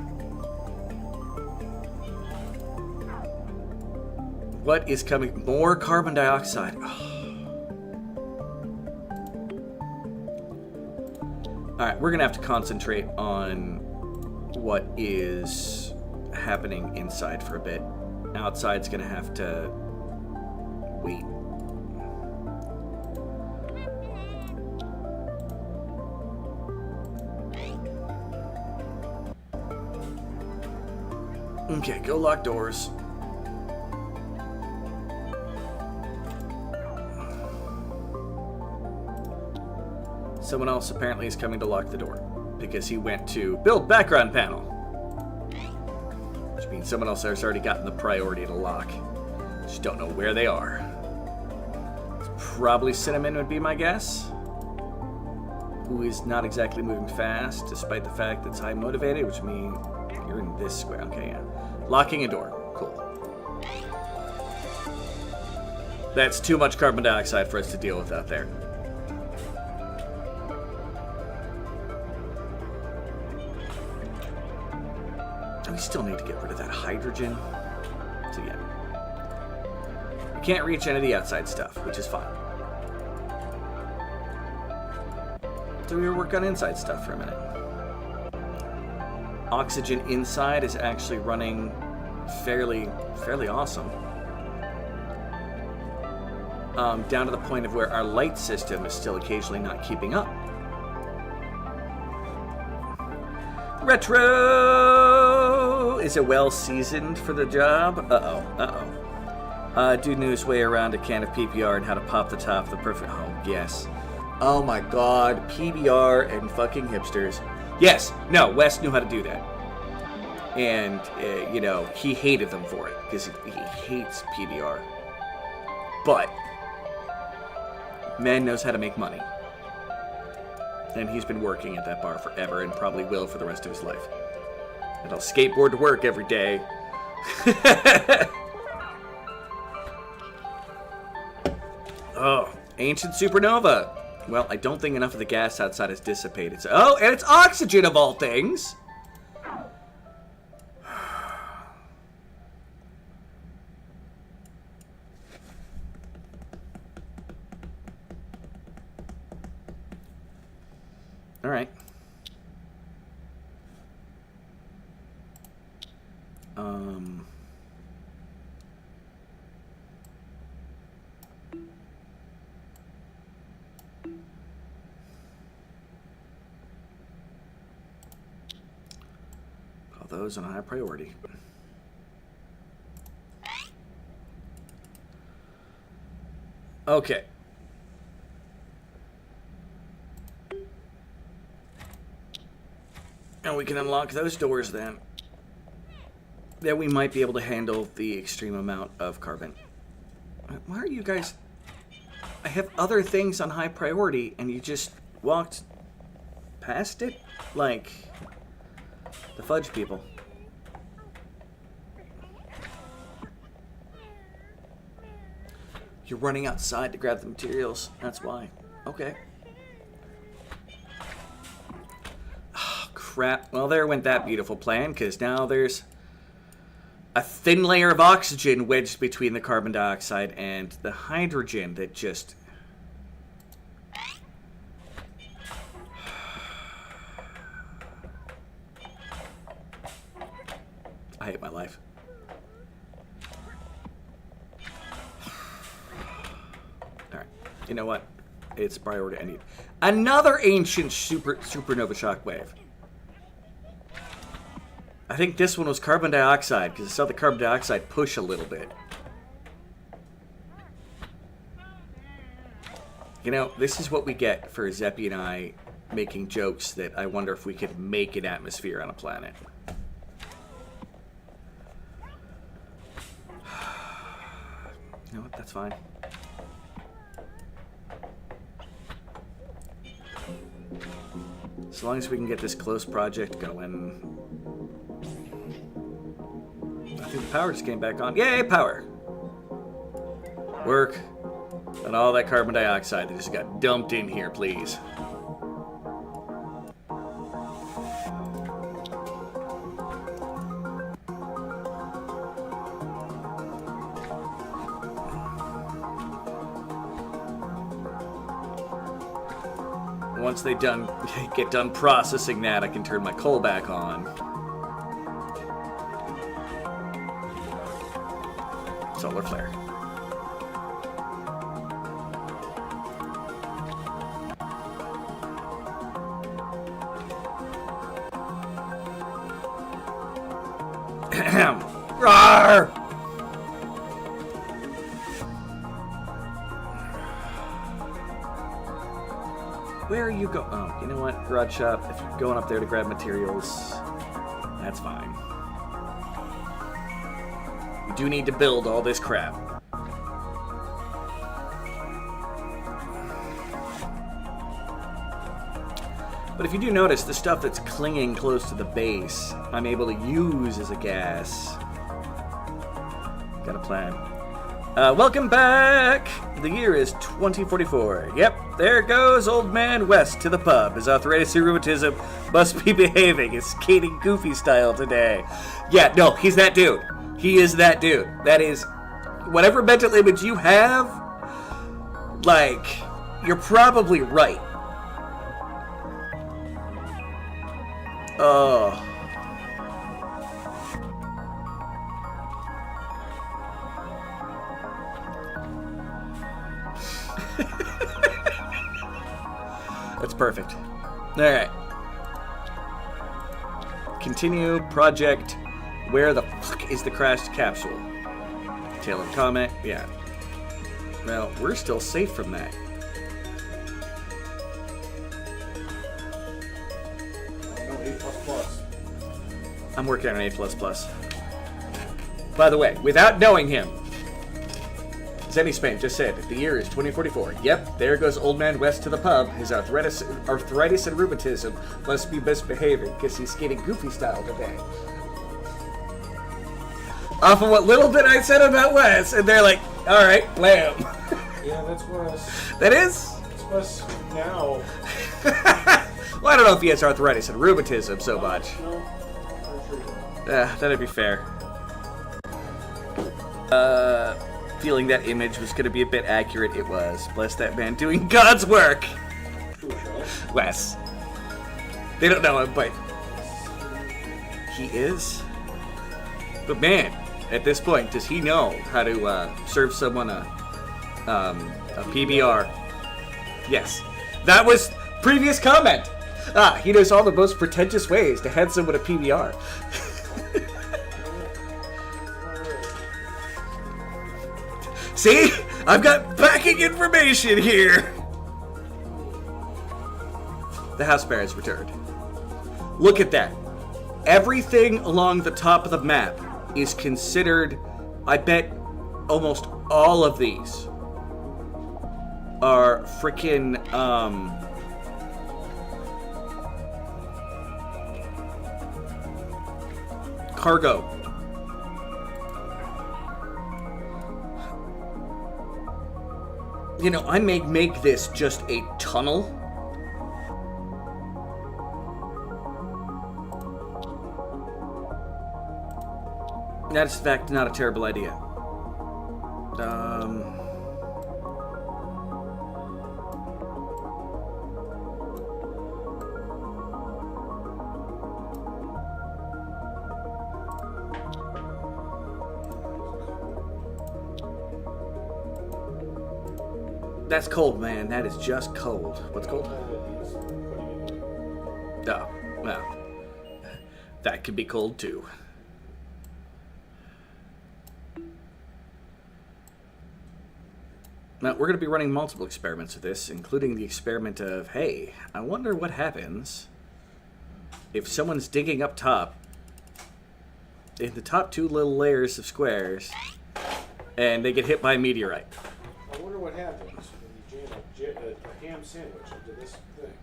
What is coming? More carbon dioxide. Alright, we're going to have to concentrate on what is happening inside for a bit. Outside's going to have to wait. Okay, go lock doors. Someone else apparently is coming to lock the door because he went to build background panel. Which means someone else has already gotten the priority to lock. Just don't know where they are. It's probably Cinnamon would be my guess. Who is not exactly moving fast despite the fact that it's high motivated, which means you're in this square. Okay, yeah. Locking a door. Cool. That's too much carbon dioxide for us to deal with out there. We still need to get rid of that hydrogen. So yeah. We can't reach any of the outside stuff, which is fine. So we work on inside stuff for a minute. Oxygen inside is actually running fairly awesome. Down to the point of where our light system is still occasionally not keeping up. Retro! Is it well seasoned for the job? Dude knew his way around a can of PBR and how to pop the top of the perfect... Oh, yes. Oh my god, PBR and fucking hipsters. Yes, no, Wes knew how to do that. And, you know, he hated them for it, because he hates PBR. But, man knows how to make money. And he's been working at that bar forever, and probably will for the rest of his life. And I'll skateboard to work every day. Oh, ancient supernova. Well, I don't think enough of the gas outside has dissipated. So, oh, and it's oxygen of all things. All right. All those on a high priority. Okay. And we can unlock those doors then. Then we might be able to handle the extreme amount of carbon. Why are you guys... I have other things on high priority and you just walked past it? Like the fudge people. You're running outside to grab the materials. That's why. Okay. Crap. Well, there went that beautiful plan, because now there's a thin layer of oxygen wedged between the carbon dioxide and the hydrogen that just... I hate my life. Alright. You know what? It's priority. I need another ancient supernova shockwave. I think this one was carbon dioxide, because I saw the carbon dioxide push a little bit. You know, this is what we get for Zeppy and I making jokes that I wonder if we could make an atmosphere on a planet. You know what? That's fine. As long as we can get this close project going. I think the power just came back on. Yay, power! Work on all that carbon dioxide that just got dumped in here, please. Once they get done processing that, I can turn my coal back on. Solar flare. Rawr! Where are you going? Oh, you know what? Garage shop. If you're going up there to grab materials, that's fine. We do need to build all this crap. But if you do notice, the stuff that's clinging close to the base, I'm able to use as a gas. Got a plan. Welcome back! The year is 2044. Yep, there goes old man West to the pub. His arthritis and rheumatism must be behaving. His skating goofy style today. Yeah, no, he's that dude. He is that dude. That is, whatever mental image you have, like, you're probably right. Oh. That's perfect. Alright. Continue project. Where the fuck is the crashed capsule? Taylor comment. Yeah. Well, we're still safe from that. No, A++. I'm working on A++. By the way, without knowing him, Zenny Spain just said, the year is 2044. Yep, there goes old man West to the pub. His arthritis and rheumatism must be misbehaving because he's skating goofy style today. Off of what little bit I said about Wes, and they're like, alright, blam. Yeah, that's Wes. That is? It's Wes now. Well, I don't know if he has arthritis and rheumatism so much. No, I'm sure you don't. That'd be fair. Feeling that image was going to be a bit accurate, it was. Bless that man doing God's work. Wes. They don't know him, but he is. But man, at this point, does he know how to serve someone a PBR? Yes. That was previous comment. He knows all the most pretentious ways to hand someone a PBR. See? I've got backing information here. The house bear has returned. Look at that. Everything along the top of the map is considered, I bet almost all of these are freaking, cargo. You know, I may make this just a tunnel. That is, in fact, not a terrible idea. That's cold, man. That is just cold. What's cold? Oh, well. That could be cold, too. Now, we're going to be running multiple experiments of this, including the experiment of, hey, I wonder what happens if someone's digging up top in the top two little layers of squares and they get hit by a meteorite. I wonder what happens when you jam a ham sandwich into this thing.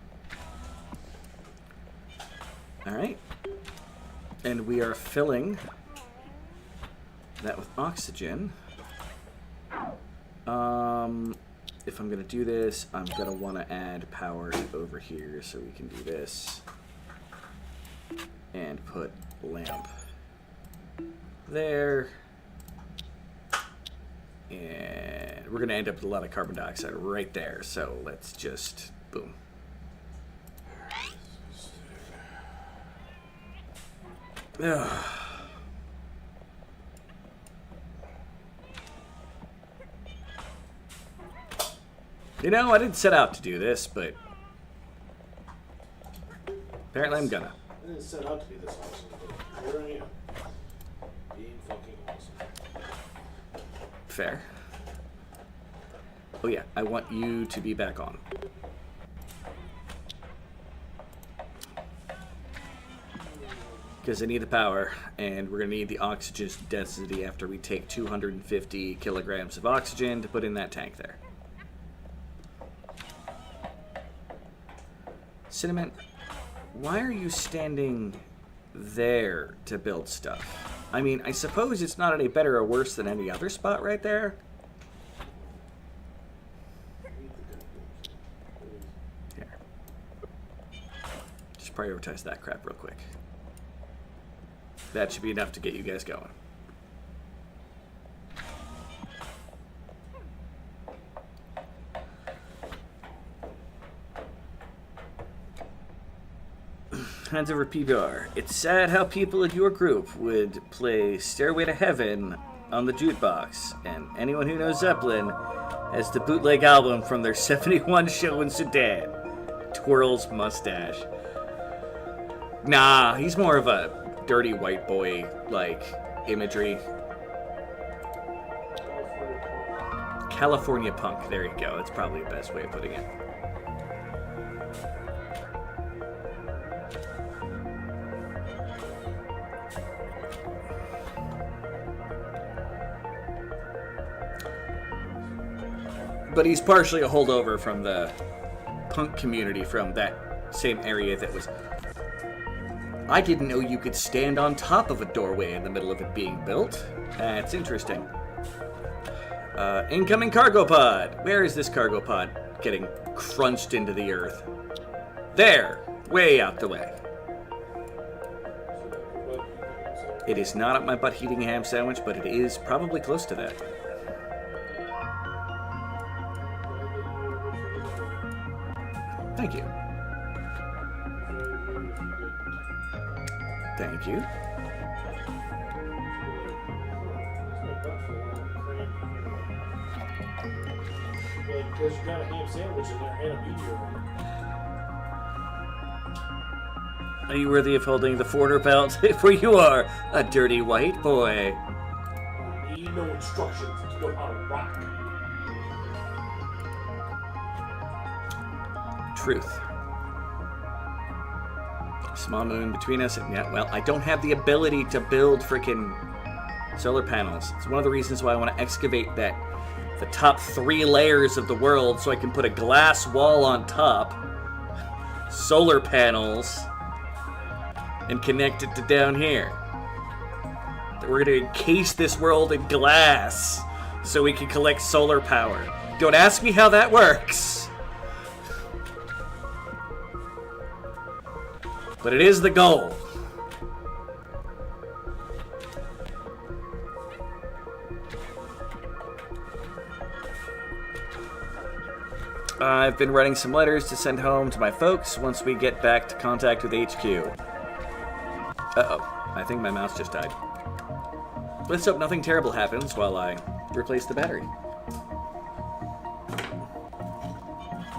Alright. And we are filling that with oxygen. If I'm going to do this, I'm going to want to add power over here so we can do this. And put lamp there. And we're going to end up with a lot of carbon dioxide right there. So let's just, boom. Ugh. You know, I didn't set out to do this, but apparently I'm gonna. I didn't set out to be this awesome, but here I am. Being fucking awesome. Fair. Oh yeah, I want you to be back on. Because I need the power, and we're going to need the oxygen density after we take 250 kilograms of oxygen to put in that tank there. Cinnamon, why are you standing there to build stuff? I mean, I suppose it's not any better or worse than any other spot right there. Here. Just prioritize that crap real quick. That should be enough to get you guys going. Hands over PBR. It's sad how people in your group would play Stairway to Heaven on the jukebox, and anyone who knows Zeppelin has the bootleg album from their 71 show in Sudan. Twirls mustache. Nah, he's more of a dirty white boy, like, imagery. California punk, there you go. That's probably the best way of putting it. But he's partially a holdover from the punk community from that same area that was... I didn't know you could stand on top of a doorway in the middle of it being built. That's interesting. Incoming cargo pod. Where is this cargo pod getting crunched into the earth? There. Way out the way. It is not at my butt eating a ham sandwich, but it is probably close to that. Thank you. Thank you. Because you got a ham sandwich in there and a meteor. Are you worthy of holding the foreigner belt? For you are a dirty white boy. You need no instructions to know how to rock. Truth. Small moon between us, and yeah, well, I don't have the ability to build freaking solar panels. It's one of the reasons why I want to excavate the top 3 layers of the world so I can put a glass wall on top, solar panels, and connect it to down here. We're going to encase this world in glass so we can collect solar power. Don't ask me how that works. But it is the goal. I've been writing some letters to send home to my folks once we get back to contact with HQ. Uh-oh. I think my mouse just died. Let's hope nothing terrible happens while I replace the battery.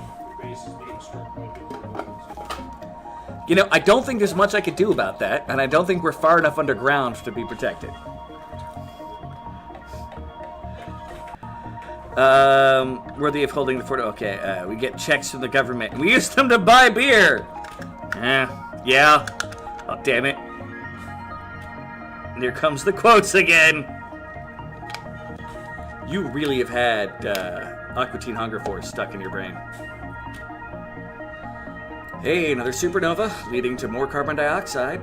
Your base is being struck by big. You know, I don't think there's much I could do about that, and I don't think we're far enough underground to be protected. Worthy of holding the fort. Okay, we get checks from the government. We use them to buy beer! Yeah. Oh, damn it. And here comes the quotes again. You really have had Aqua Teen Hunger Force stuck in your brain. Hey, another supernova leading to more carbon dioxide,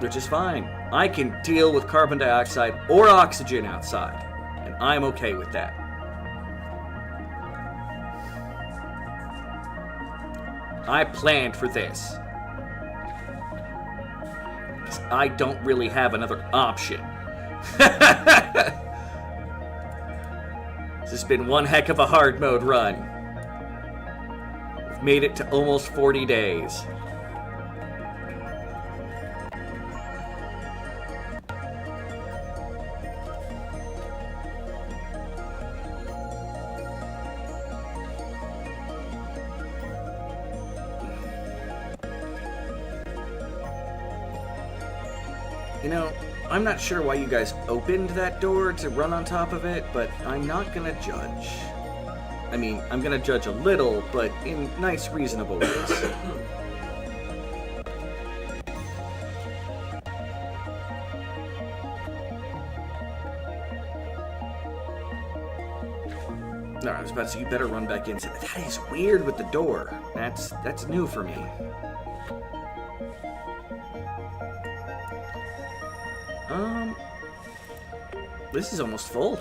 which is fine. I can deal with carbon dioxide or oxygen outside, and I'm okay with that. I planned for this. I don't really have another option. This has been one heck of a hard mode run. We've made it to almost 40 days. You know, I'm not sure why you guys opened that door to run on top of it, but I'm not gonna judge. I mean, I'm gonna judge a little, but in nice, reasonable ways. No, I was about to say, you better run back in. That is weird with the door. That's new for me. This is almost full.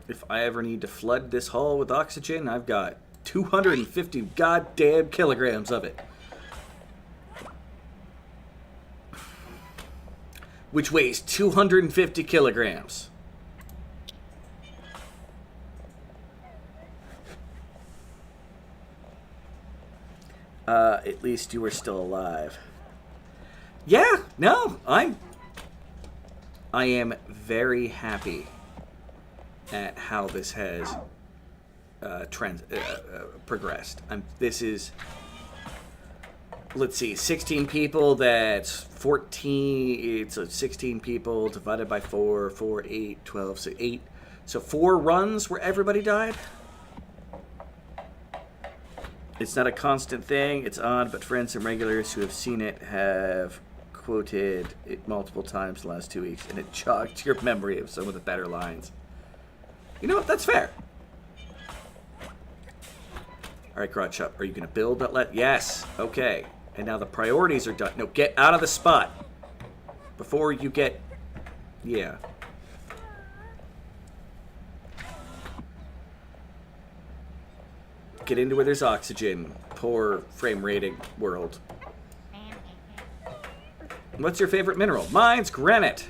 If I ever need to flood this hull with oxygen, I've got 250 goddamn kilograms of it. Which weighs 250 kilograms. At least you were still alive. Yeah, no, I am very happy at how this has progressed. This is, let's see, 16 people, that's 14, it's 16 people divided by 4, 4, 8, 12, so 8. So 4 runs where everybody died? It's not a constant thing, it's odd, but friends and regulars who have seen it have quoted it multiple times the last 2 weeks, and it jogged your memory of some of the better lines. You know what, that's fair. Alright, Garage Shop, are you going to build that? Yes, okay. And now the priorities are done. No, get out of the spot. Before you get... Yeah. Get into where there's oxygen. Poor frame rating world. What's your favorite mineral? Mine's granite.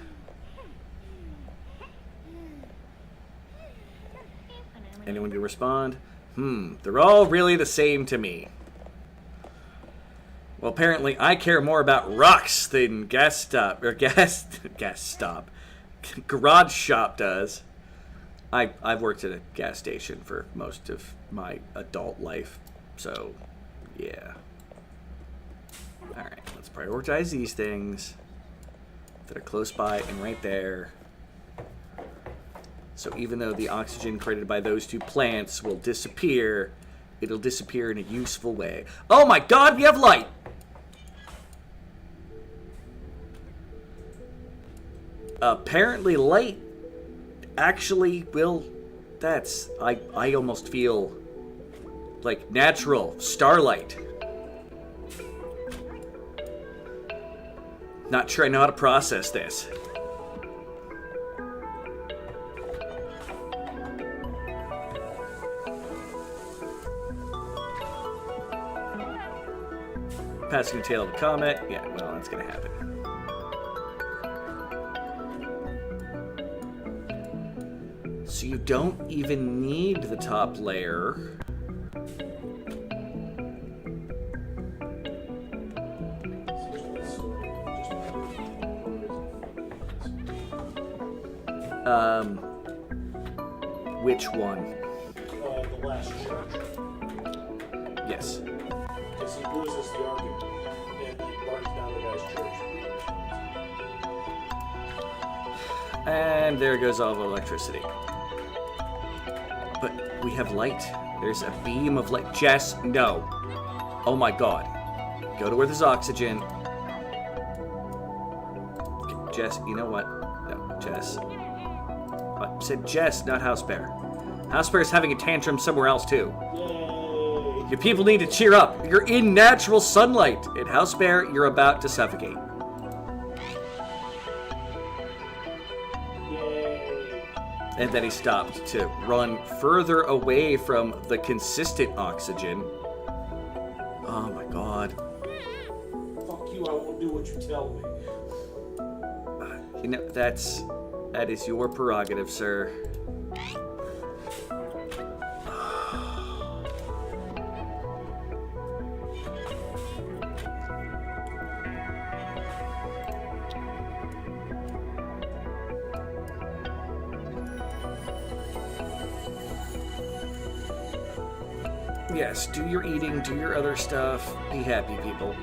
Anyone can respond? They're all really the same to me. Well, apparently I care more about rocks than gas stop Garage Shop does. I've worked at a gas station for most of my adult life, so yeah. Alright, let's prioritize these things that are close by and right there. So even though the oxygen created by those 2 plants will disappear, it'll disappear in a useful way. Oh my god, we have light! Apparently light actually will... That's... I almost feel like natural starlight. Not sure I know how to process this. Passing the tail of a comet. Yeah, well, that's gonna happen. So you don't even need the top layer. Which one? The last church. Yes. Because he loses the argument and he burns down the guy's church. And there goes all the electricity. But we have light. There's a beam of light. Jess, no. Oh my god. Go to where there's oxygen. Okay, Jess, you know what? No, Jess. I said Jess, not House Bear. House Bear is having a tantrum somewhere else too. Yay! Your people need to cheer up. You're in natural sunlight. And House Bear, you're about to suffocate. Yay! And then he stopped to run further away from the consistent oxygen. Oh my god. Fuck you, I won't do what you tell me. You know, that is your prerogative, sir. Yes, do your eating, do your other stuff. Be happy, people.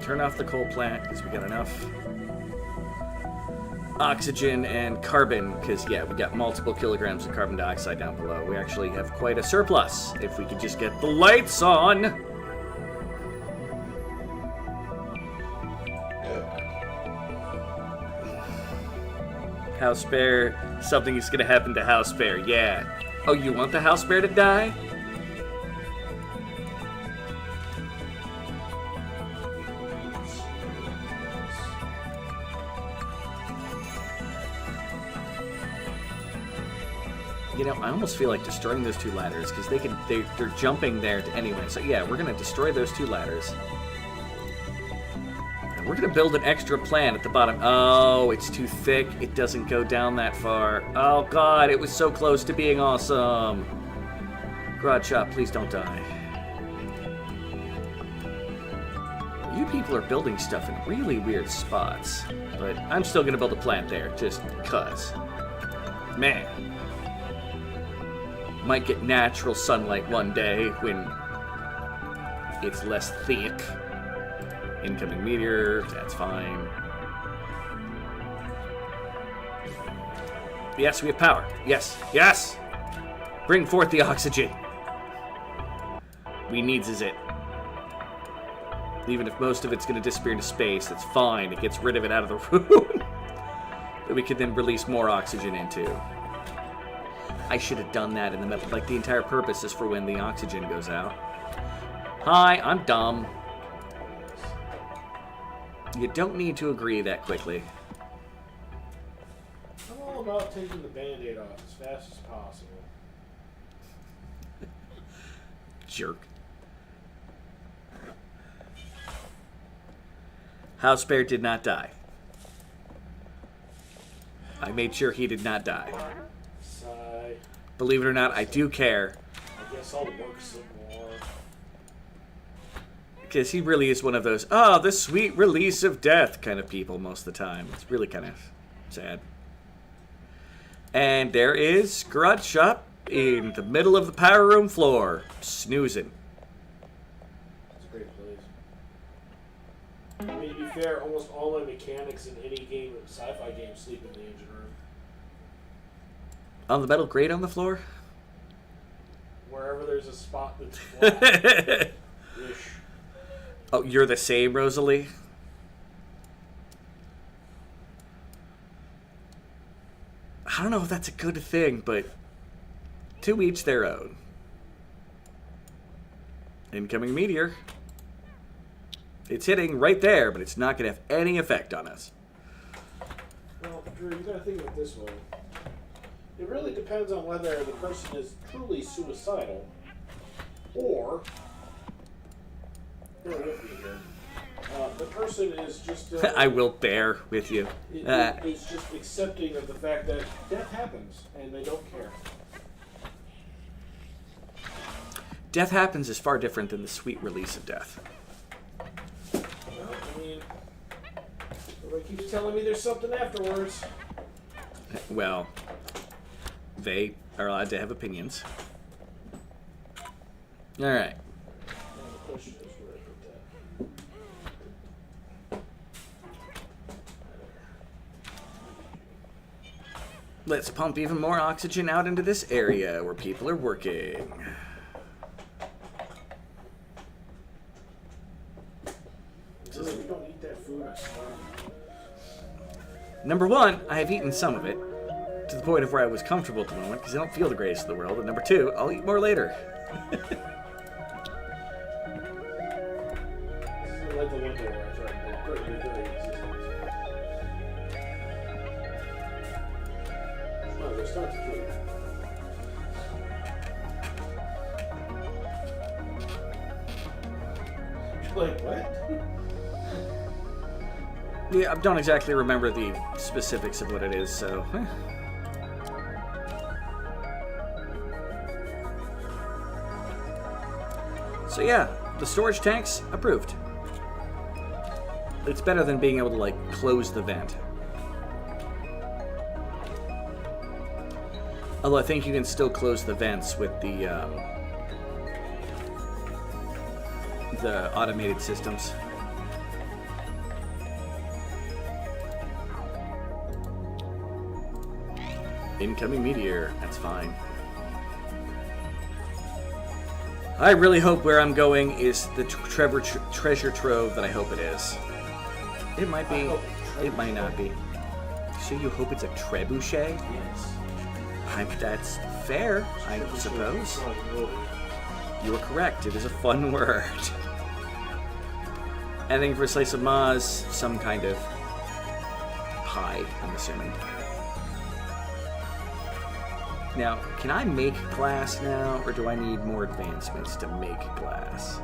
Turn off the coal plant, because we got enough oxygen and carbon, because, yeah, we got multiple kilograms of carbon dioxide down below. We actually have quite a surplus, if we could just get the lights on. House Bear, something is going to happen to House Bear, yeah. Oh, you want the House Bear to die? You know, I almost feel like destroying those 2 ladders, because they're jumping there anyway. So yeah, we're going to destroy those 2 ladders. We're going to build an extra plan at the bottom. Oh, it's too thick. It doesn't go down that far. Oh, God, it was so close to being awesome. Garage shop, please don't die. You people are building stuff in really weird spots, but I'm still gonna build a plant there, just cuz. Man. Might get natural sunlight one day when it's less thick. Incoming meteor, that's fine. Yes, we have power. Yes, yes! Bring forth the oxygen. We needs is it. Even if most of it's going to disappear into space, that's fine. It gets rid of it out of the room. That we could then release more oxygen into. I should have done that in the middle. Like, the entire purpose is for when the oxygen goes out. Hi, I'm dumb. You don't need to agree that quickly. I'm all about taking the Band-Aid off as fast as possible. Jerk. House Bear did not die. I made sure he did not die. Sigh. Believe it or not, I do care. I guess I'll work some more. Because he really is one of those, oh, the sweet release of death kind of people most of the time. It's really kind of sad. And there is Garage Shop in the middle of the power room floor, snoozing. It's a great place. I mean, to be fair, almost all my mechanics in any game, sci-fi game, sleep in the engine room. On the metal grate on the floor? Wherever there's a spot that's flat. Ish. Oh, you're the same, Rosalie? I don't know if that's a good thing, but to each their own. Incoming meteor. It's hitting right there, but it's not going to have any effect on us. Well, Drew, you gotta think of it this way. It really depends on whether the person is truly suicidal, or bear with me here. The person is just. I will bear with you. Is just accepting of the fact that death happens, and they don't care. Death happens is far different than the sweet release of death. Well, I mean, everybody keeps telling me there's something afterwards. Well, they are allowed to have opinions. All right. Now the question is where I put that. Let's pump even more oxygen out into this area where people are working. Really, we don't eat that food, I swear. Number one, I have eaten some of it, to the point of where I was comfortable at the moment, because I don't feel the greatest in the world. And number two, I'll eat more later. This is like the window where I tried to make very easy. Oh, they start to food. Like, what? Yeah, I don't exactly remember the specifics of what it is, so... So yeah, the storage tanks, approved. It's better than being able to, like, close the vent. Although I think you can still close the vents with the automated systems. Incoming meteor, that's fine. I really hope where I'm going is the treasure trove that I hope it is. It might be, it might not be. So you hope it's a trebuchet? Yes. That's fair, I suppose. You are correct, it is a fun word. Anything for a slice of Maz, some kind of pie, I'm assuming. Now, can I make glass now, or do I need more advancements to make glass?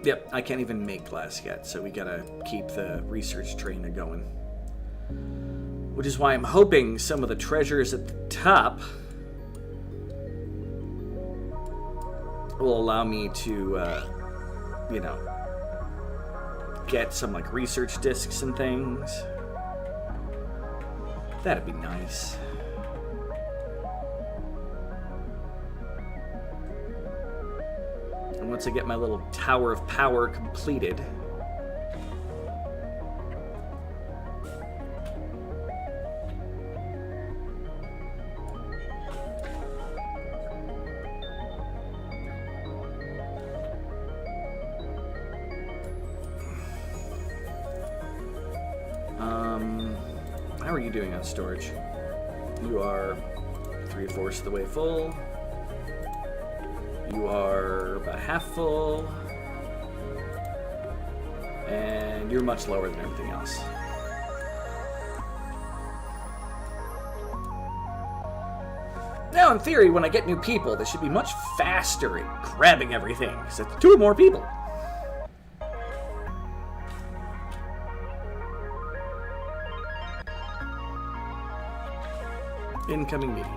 Yep, I can't even make glass yet, so we gotta keep the research train going. Which is why I'm hoping some of the treasures at the top will allow me to, you know, get some, like, research discs and things. That'd be nice. And once I get my little Tower of Power completed, how are you doing on storage? You are 3/4 of the way full. You are about half full. And you're much lower than everything else. Now, in theory, when I get new people, they should be much faster at grabbing everything. So it's 2 more people. Incoming meteor.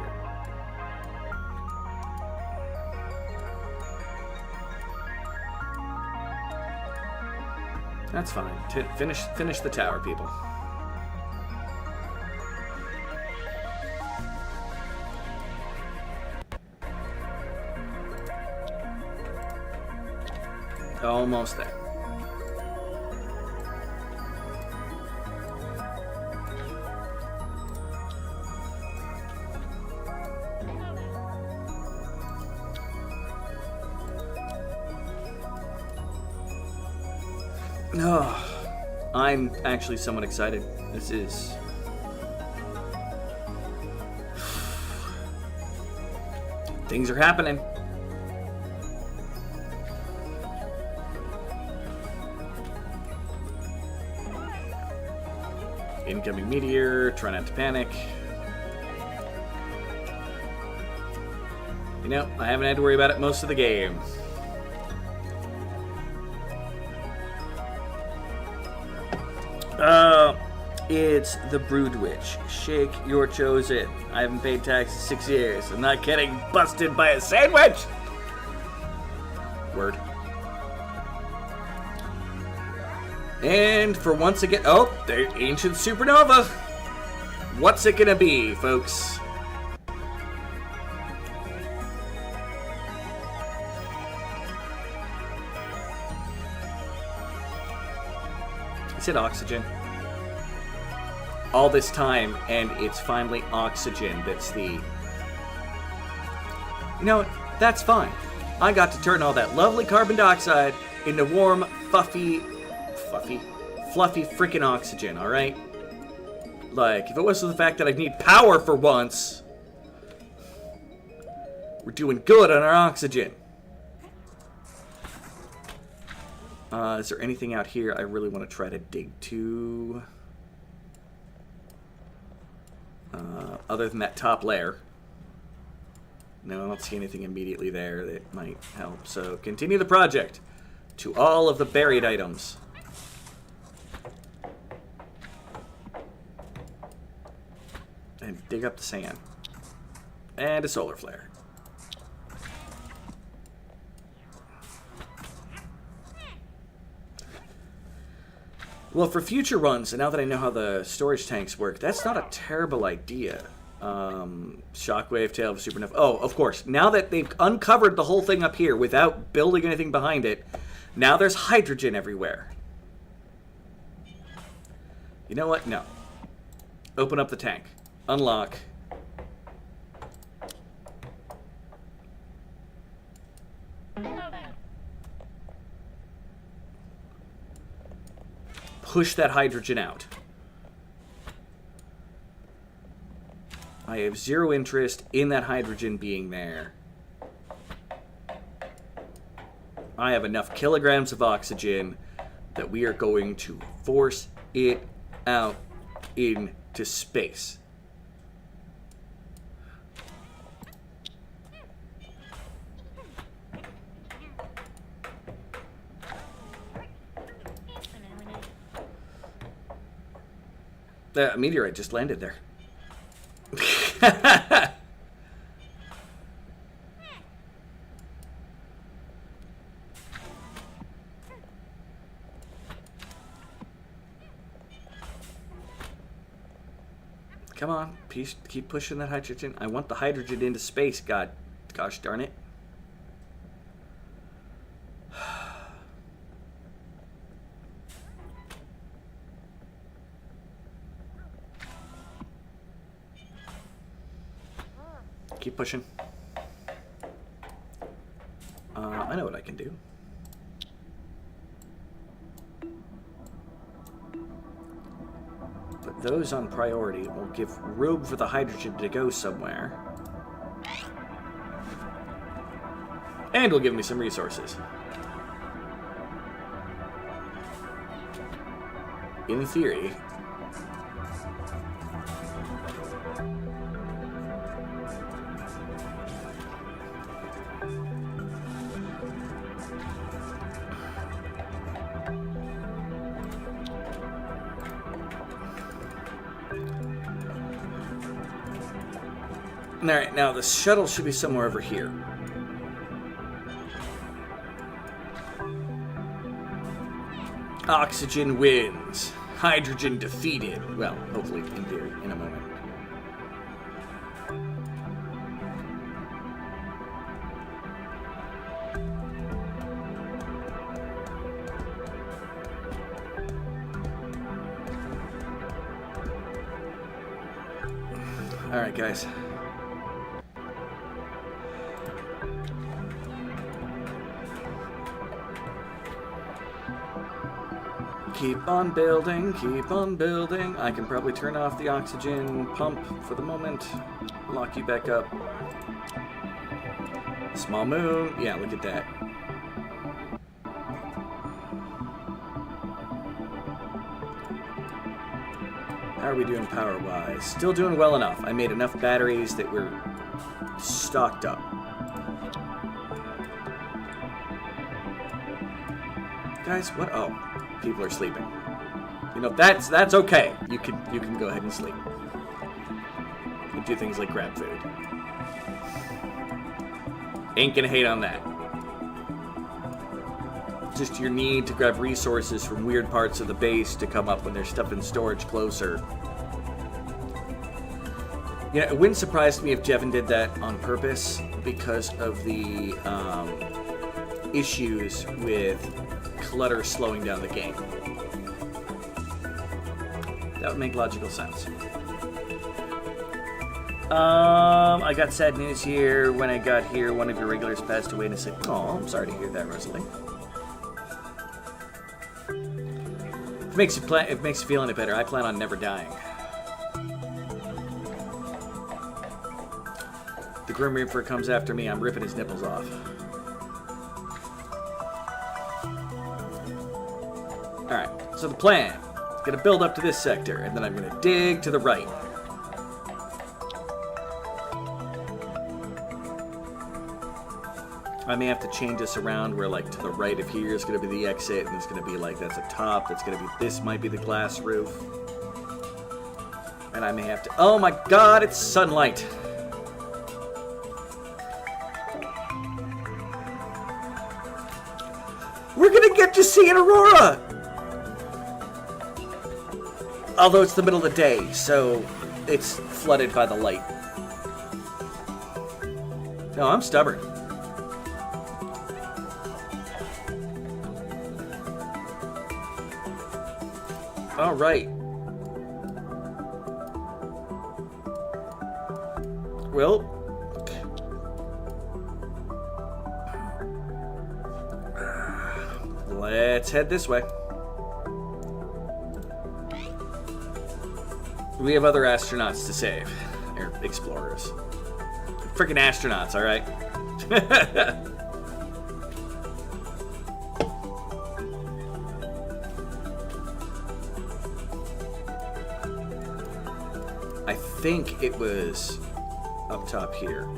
That's fine. Finish the tower, people. Almost there. No, I'm actually somewhat excited. This is... Things are happening. Incoming meteor, try not to panic. You know, I haven't had to worry about it most of the game. It's the Brood Witch. Shake your chosen. I haven't paid tax in 6 years. I'm not getting busted by a sandwich! Word. And for once again... Oh, the ancient supernova! What's it gonna be, folks? I said oxygen. All this time, and it's finally oxygen that's the... You know, that's fine. I got to turn all that lovely carbon dioxide into warm, fluffy freaking oxygen, alright? Like, if it wasn't the fact that I need power for once, we're doing good on our oxygen. Is there anything out here I really want to try to dig to? Other than that top layer. No, I don't see anything immediately there that might help. So, continue the project to all of the buried items. And dig up the sand. And a solar flare. Well, for future runs, and now that I know how the storage tanks work, that's not a terrible idea. Shockwave, tail of supernova. Oh, of course. Now that they've uncovered the whole thing up here without building anything behind it, now there's hydrogen everywhere. You know what? No. Open up the tank. Unlock. Push that hydrogen out. I have zero interest in that hydrogen being there. I have enough kilograms of oxygen that we are going to force it out into space. The meteorite just landed there. Come on, keep pushing that hydrogen. I want the hydrogen into space, gosh darn it. Keep pushing. I know what I can do. Put those on priority. We'll give room for the hydrogen to go somewhere. And will give me some resources. In theory. Alright, now the shuttle should be somewhere over here. Oxygen wins. Hydrogen defeated. Well, hopefully, in theory, in a moment. Alright, guys. Keep on building, keep on building. I can probably turn off the oxygen pump for the moment. Lock you back up. Small moon. Yeah, look at that. How are we doing power-wise? Still doing well enough. I made enough batteries that we're stocked up. Guys, what? Oh. People are sleeping. You know, that's okay. You can go ahead and sleep. And do things like grab food. Ain't gonna hate on that. Just your need to grab resources from weird parts of the base to come up when there's stuff in storage closer. You know, it wouldn't surprise me if Jevin did that on purpose because of the issues with clutter slowing down the game. That would make logical sense. I got sad news here. When I got here, one of your regulars passed away and I said, oh, I'm sorry to hear that, Rosalie. If it makes you feel any better, I plan on never dying. The Grim Reaper comes after me, I'm ripping his nipples off. Alright, so the plan. I'm gonna build up to this sector, and then I'm gonna dig to the right. I may have to change this around where, like, to the right of here is gonna be the exit, and it's gonna be like, that's a top, that's gonna be, this might be the glass roof. And I may have to, oh my god, it's sunlight! We're gonna get to see an aurora! Although it's the middle of the day, so it's flooded by the light. No, I'm stubborn. All right. Well, let's head this way. We have other astronauts to save. Or explorers. Freaking astronauts, alright? I think it was up top here.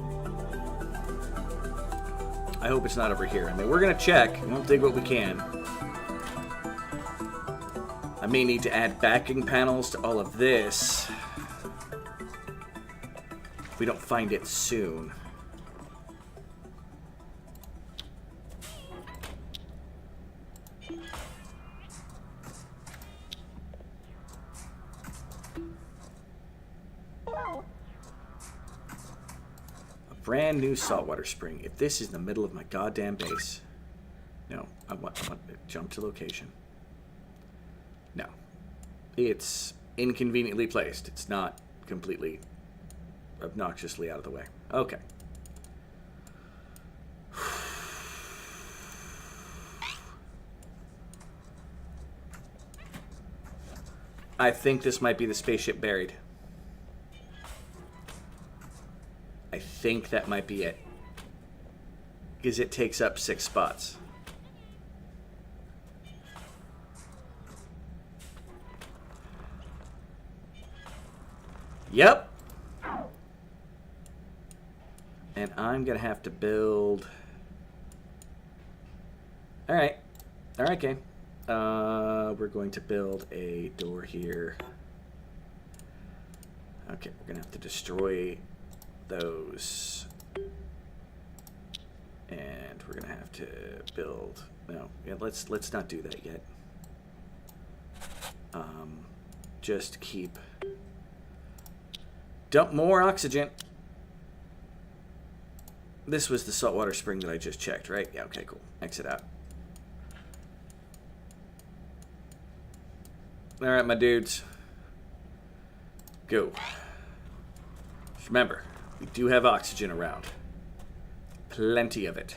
I hope it's not over here. I mean, we're gonna check, and we'll dig what we can. I may need to add backing panels to all of this if we don't find it soon. Brand new saltwater spring. If this is in the middle of my goddamn base. No, I want to jump to location. No. It's inconveniently placed. It's not completely obnoxiously out of the way. Okay. I think this might be the spaceship buried. I think that might be it. Because it takes up 6 spots. Yep. And I'm going to have to build... Alright. Alright, game. We're going to build a door here. Okay, we're going to have to destroy those. And we're going to have to build... No, yeah, let's not do that yet. Just keep... Dump more oxygen. This was the saltwater spring that I just checked, right? Yeah, okay, cool. Exit out. Alright, my dudes. Go. Just remember, we do have oxygen around. Plenty of it.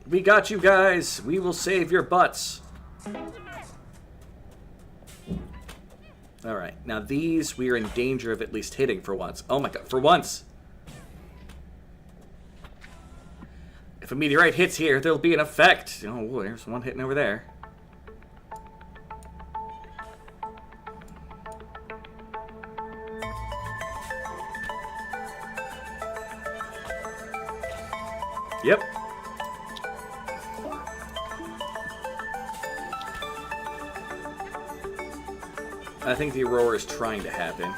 We got you guys. We will save your butts. Alright, now these we are in danger of at least hitting for once. Oh my god, for once! If a meteorite hits here, there'll be an effect. Oh, there's one hitting over there. Yep. I think the Aurora is trying to happen.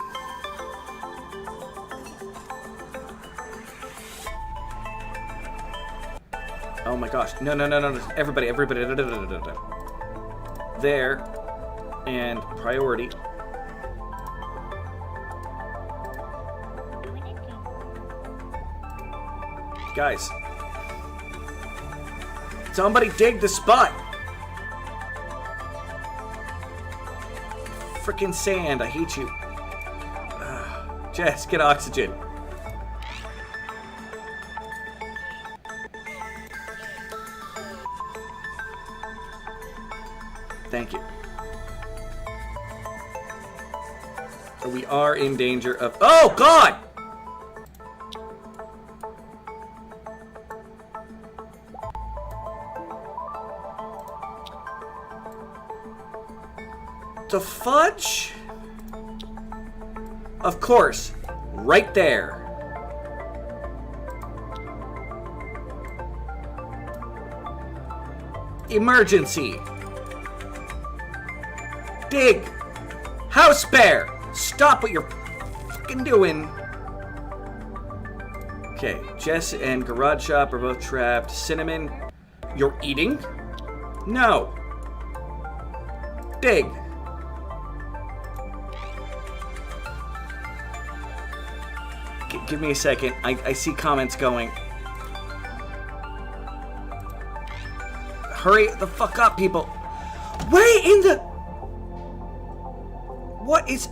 Oh my gosh. No. Everybody. There. And priority. Guys. Somebody dig the spot. Frickin' sand, I hate you. Jess, get oxygen. Thank you. We are in danger of... Oh, God! The fudge? Of course, right there. Emergency. Dig. House bear. Stop what you're fucking doing. Okay, Jess and Garage Shop are both trapped. Cinnamon, you're eating? No. Dig. Give me a second. I see comments going. Hurry the fuck up, people. Wait in the... What is...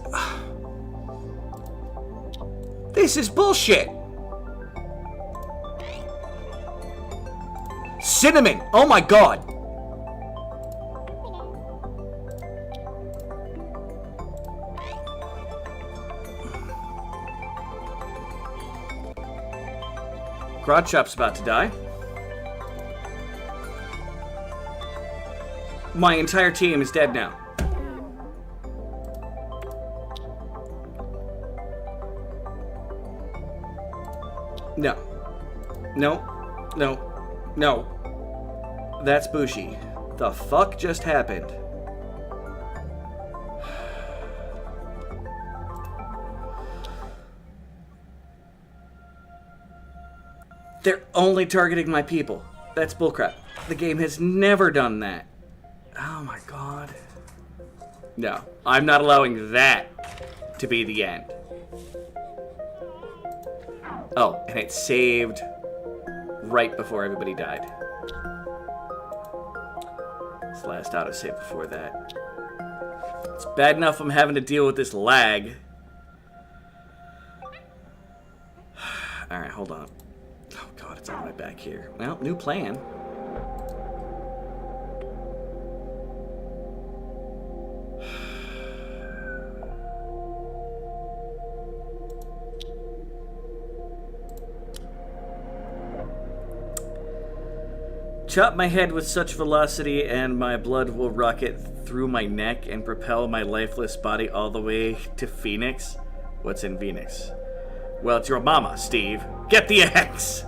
This is bullshit. Cinnamon. Oh my god. Garage Shop's about to die. My entire team is dead now. No. No. No. No. That's Bushi. The fuck just happened? They're only targeting my people. That's bullcrap. The game has never done that. Oh my god. No, I'm not allowing that to be the end. Oh, and it saved right before everybody died. It's the last autosave before that. It's bad enough I'm having to deal with this lag. Alright, hold on. Oh god, it's all the way back here. Well, new plan. Chop my head with such velocity and my blood will rocket through my neck and propel my lifeless body all the way to Phoenix. What's in Phoenix? Well, it's your mama, Steve. Get the axe!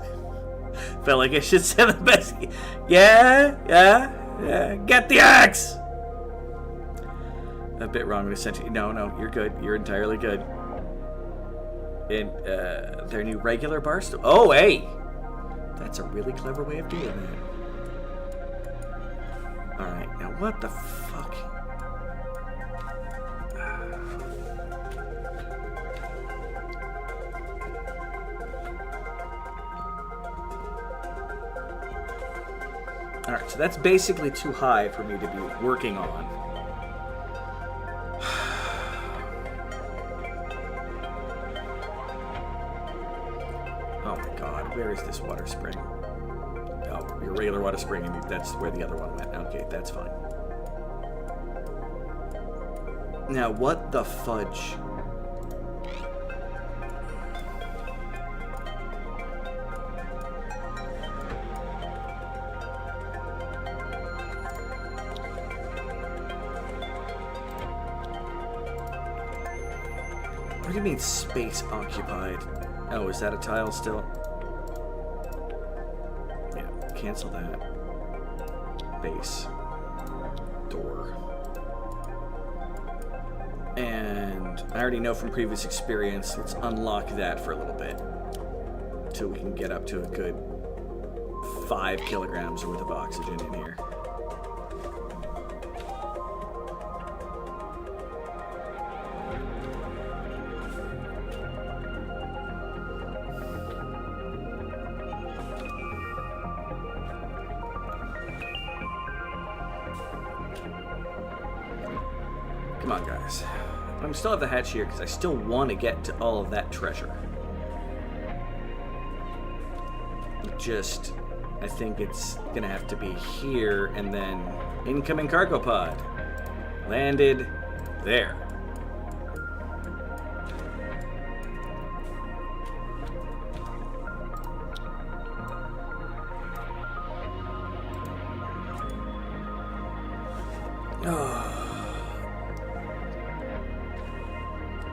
Felt like I should say the best. Yeah. Get the axe! A bit wrong with sentence. No, you're good. You're entirely good. And their new regular bar store. Oh, hey! That's a really clever way of doing that. Alright, now what the fuck? Alright, so that's basically too high for me to be working on. Oh my god, where is this water spring? Oh, your regular water spring, and that's where the other one went. Okay, that's fine. Now, what the fudge? What do you mean space occupied? Oh, is that a tile still? Yeah, cancel that. Base. Door. And I already know from previous experience, let's unlock that for a little bit. Till we can get up to a good 5 kilograms worth of oxygen in here. Come on, guys. I still have the hatch here because I still want to get to all of that treasure. Just, I think it's gonna have to be here and then incoming cargo pod. Landed there.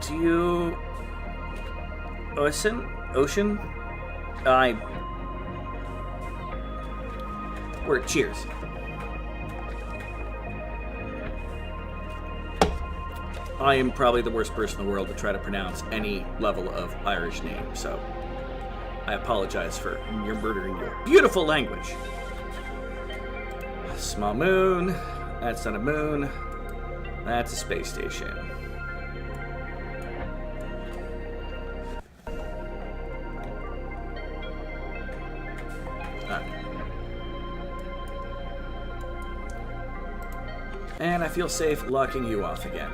Do you... Ocean? Word, cheers. I am probably the worst person in the world to try to pronounce any level of Irish name, so I apologize for your murdering your beautiful language. Small moon. That's not a moon. That's a space station. And I feel safe locking you off again.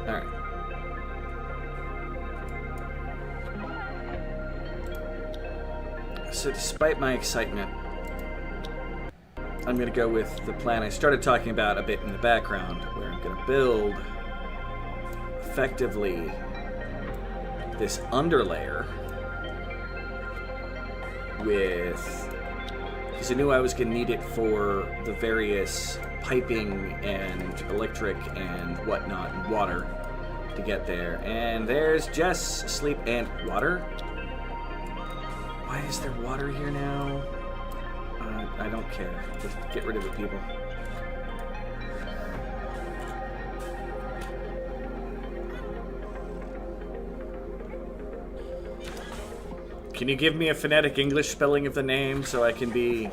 Alright. So despite my excitement, I'm going to go with the plan I started talking about a bit in the background, where I'm going to build effectively this underlayer with Because I knew I was going to need it for the various piping and electric and whatnot and water to get there. And there's Jess asleep and water. Why is there water here now? I don't care. Just get rid of it, people. Can you give me a phonetic English spelling of the name so I can be,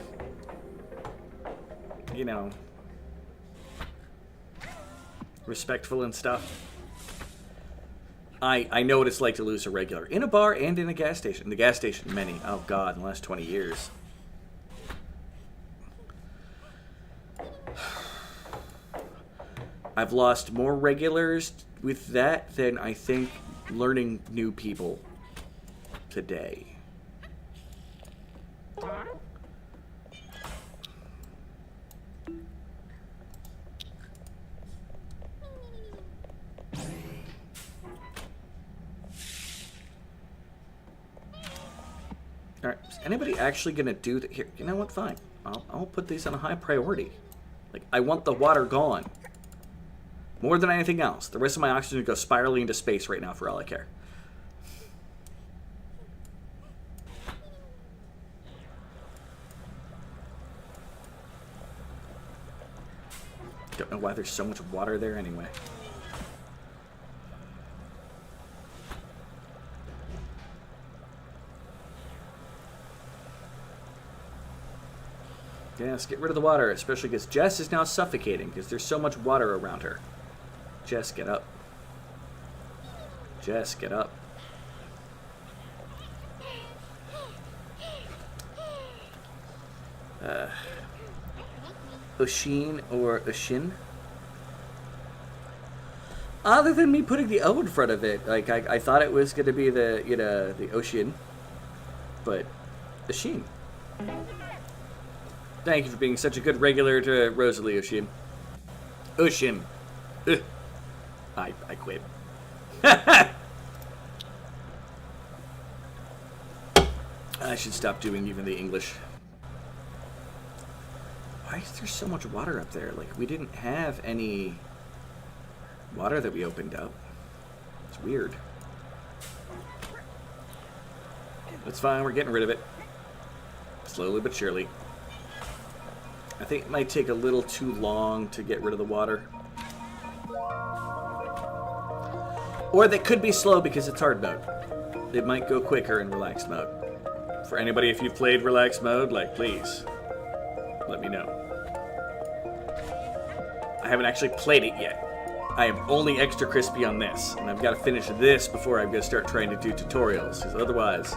you know, respectful and stuff? I know what it's like to lose a regular. In a bar and in a gas station. In the gas station, many. Oh, God, in the last 20 years. I've lost more regulars with that than I think learning new people today. Alright, is anybody actually gonna do that here? You know what, fine. I'll put these on a high priority. Like, I want the water gone. More than anything else. The rest of my oxygen goes spiraling into space right now for all I care. Don't know why there's so much water there anyway. Yes, get rid of the water, especially because Jess is now suffocating because there's so much water around her. Jess, get up. Jess, get up. Oshin or Oshin? Other than me putting the O in front of it, like I thought it was going to be the, you know, the Ocean, but Oshin. Thank you for being such a good regular to Rosalie, Oshin. Oshin. I quit. I should stop doing even the English. Why is there so much water up there? Like, we didn't have any water that we opened up. It's weird. That's fine, we're getting rid of it. Slowly but surely. I think it might take a little too long to get rid of the water. Or they could be slow because it's hard mode. It might go quicker in relaxed mode. For anybody, if you've played relaxed mode, like, please, let me know. I haven't actually played it yet. I am only extra crispy on this, and I've got to finish this before I'm going to start trying to do tutorials, because otherwise,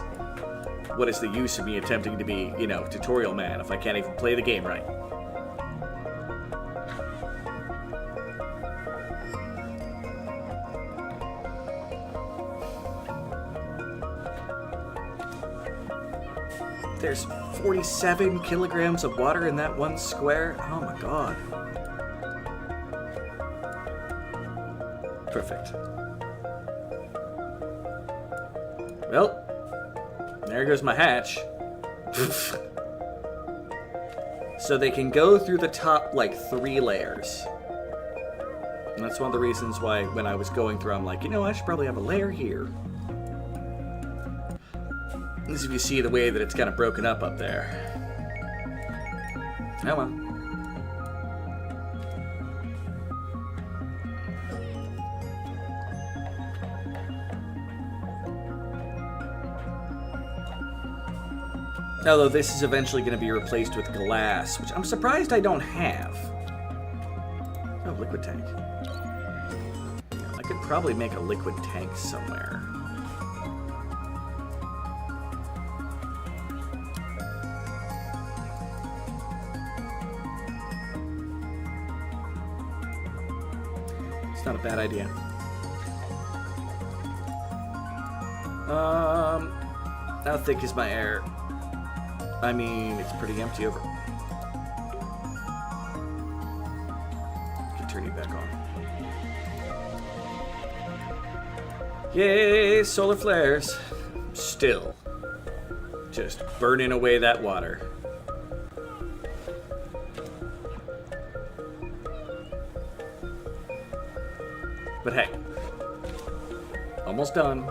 what is the use of me attempting to be, you know, tutorial man if I can't even play the game right? There's 47 kilograms of water in that one square? Oh my god. Perfect. Well, there goes my hatch. So they can go through the top, like, 3 layers. And that's one of the reasons why when I was going through, I'm like, you know, I should probably have a layer here. As if you see the way that it's kind of broken up there. Oh well. Although this is eventually going to be replaced with glass, which I'm surprised I don't have. Oh, liquid tank. I could probably make a liquid tank somewhere. It's not a bad idea. How thick is my air? I mean, it's pretty empty over. Can turn you back on. Yay, solar flares. Still. Just burning away that water. But hey, almost done.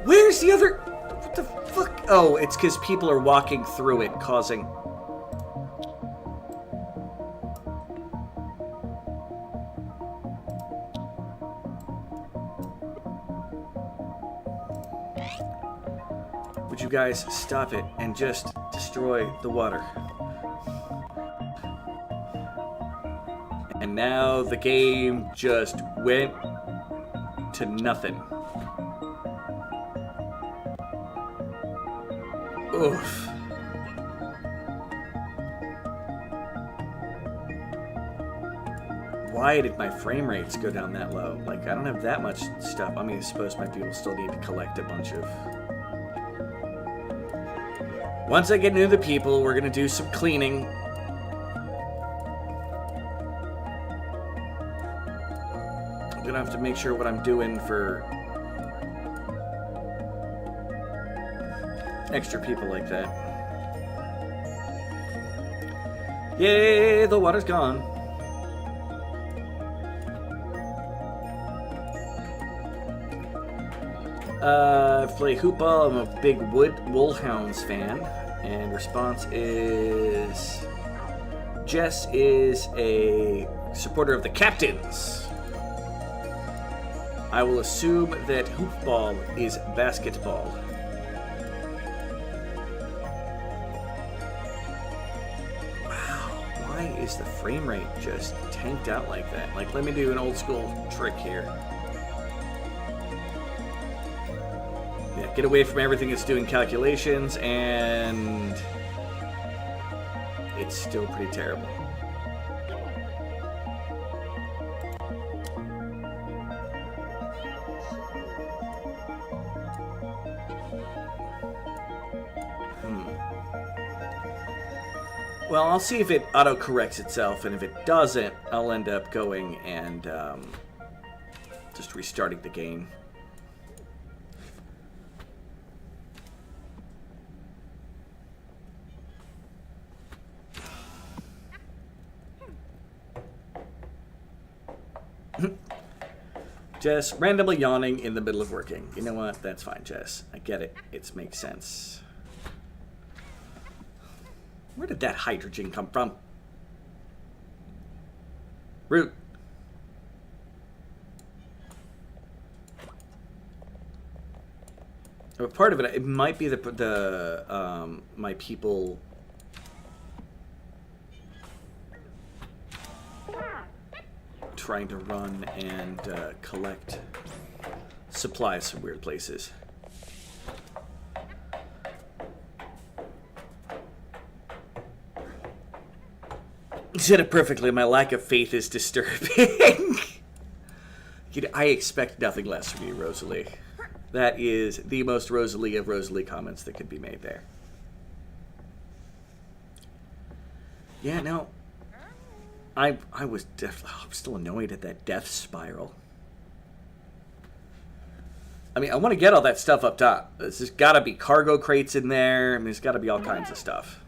Where's the other? What the fuck? Oh, it's because people are walking through it, causing. Would you guys stop it and just destroy the water? And now the game just went to nothing. Oof. Why did my frame rates go down that low? Like, I don't have that much stuff. I mean, I suppose my people still need to collect a bunch of... Once I get into the people, we're gonna do some cleaning. I'm gonna have to make sure what I'm doing for extra people like that. Yay, the water's gone. Play hoopball. I'm a big Woolhounds fan. And response is... Jess is a supporter of the Captains. I will assume that hoopball is basketball. Wow, why is the frame rate just tanked out like that? Like, let me do an old school trick here. Yeah, get away from everything that's doing calculations, and it's still pretty terrible. Well, I'll see if it auto-corrects itself, and if it doesn't, I'll end up going and just restarting the game. Jess, randomly yawning in the middle of working. You know what? That's fine, Jess. I get it. It makes sense. Where did that hydrogen come from? Root. But part of it, it might be my people trying to run and collect supplies from weird places. You said it perfectly. My lack of faith is disturbing. I expect nothing less from you, Rosalie. That is the most Rosalie of Rosalie comments that could be made there. Yeah, no. I'm still annoyed at that death spiral. I mean, I want to get all that stuff up top. There's got to be cargo crates in there. I mean, there's got to be all kinds of stuff.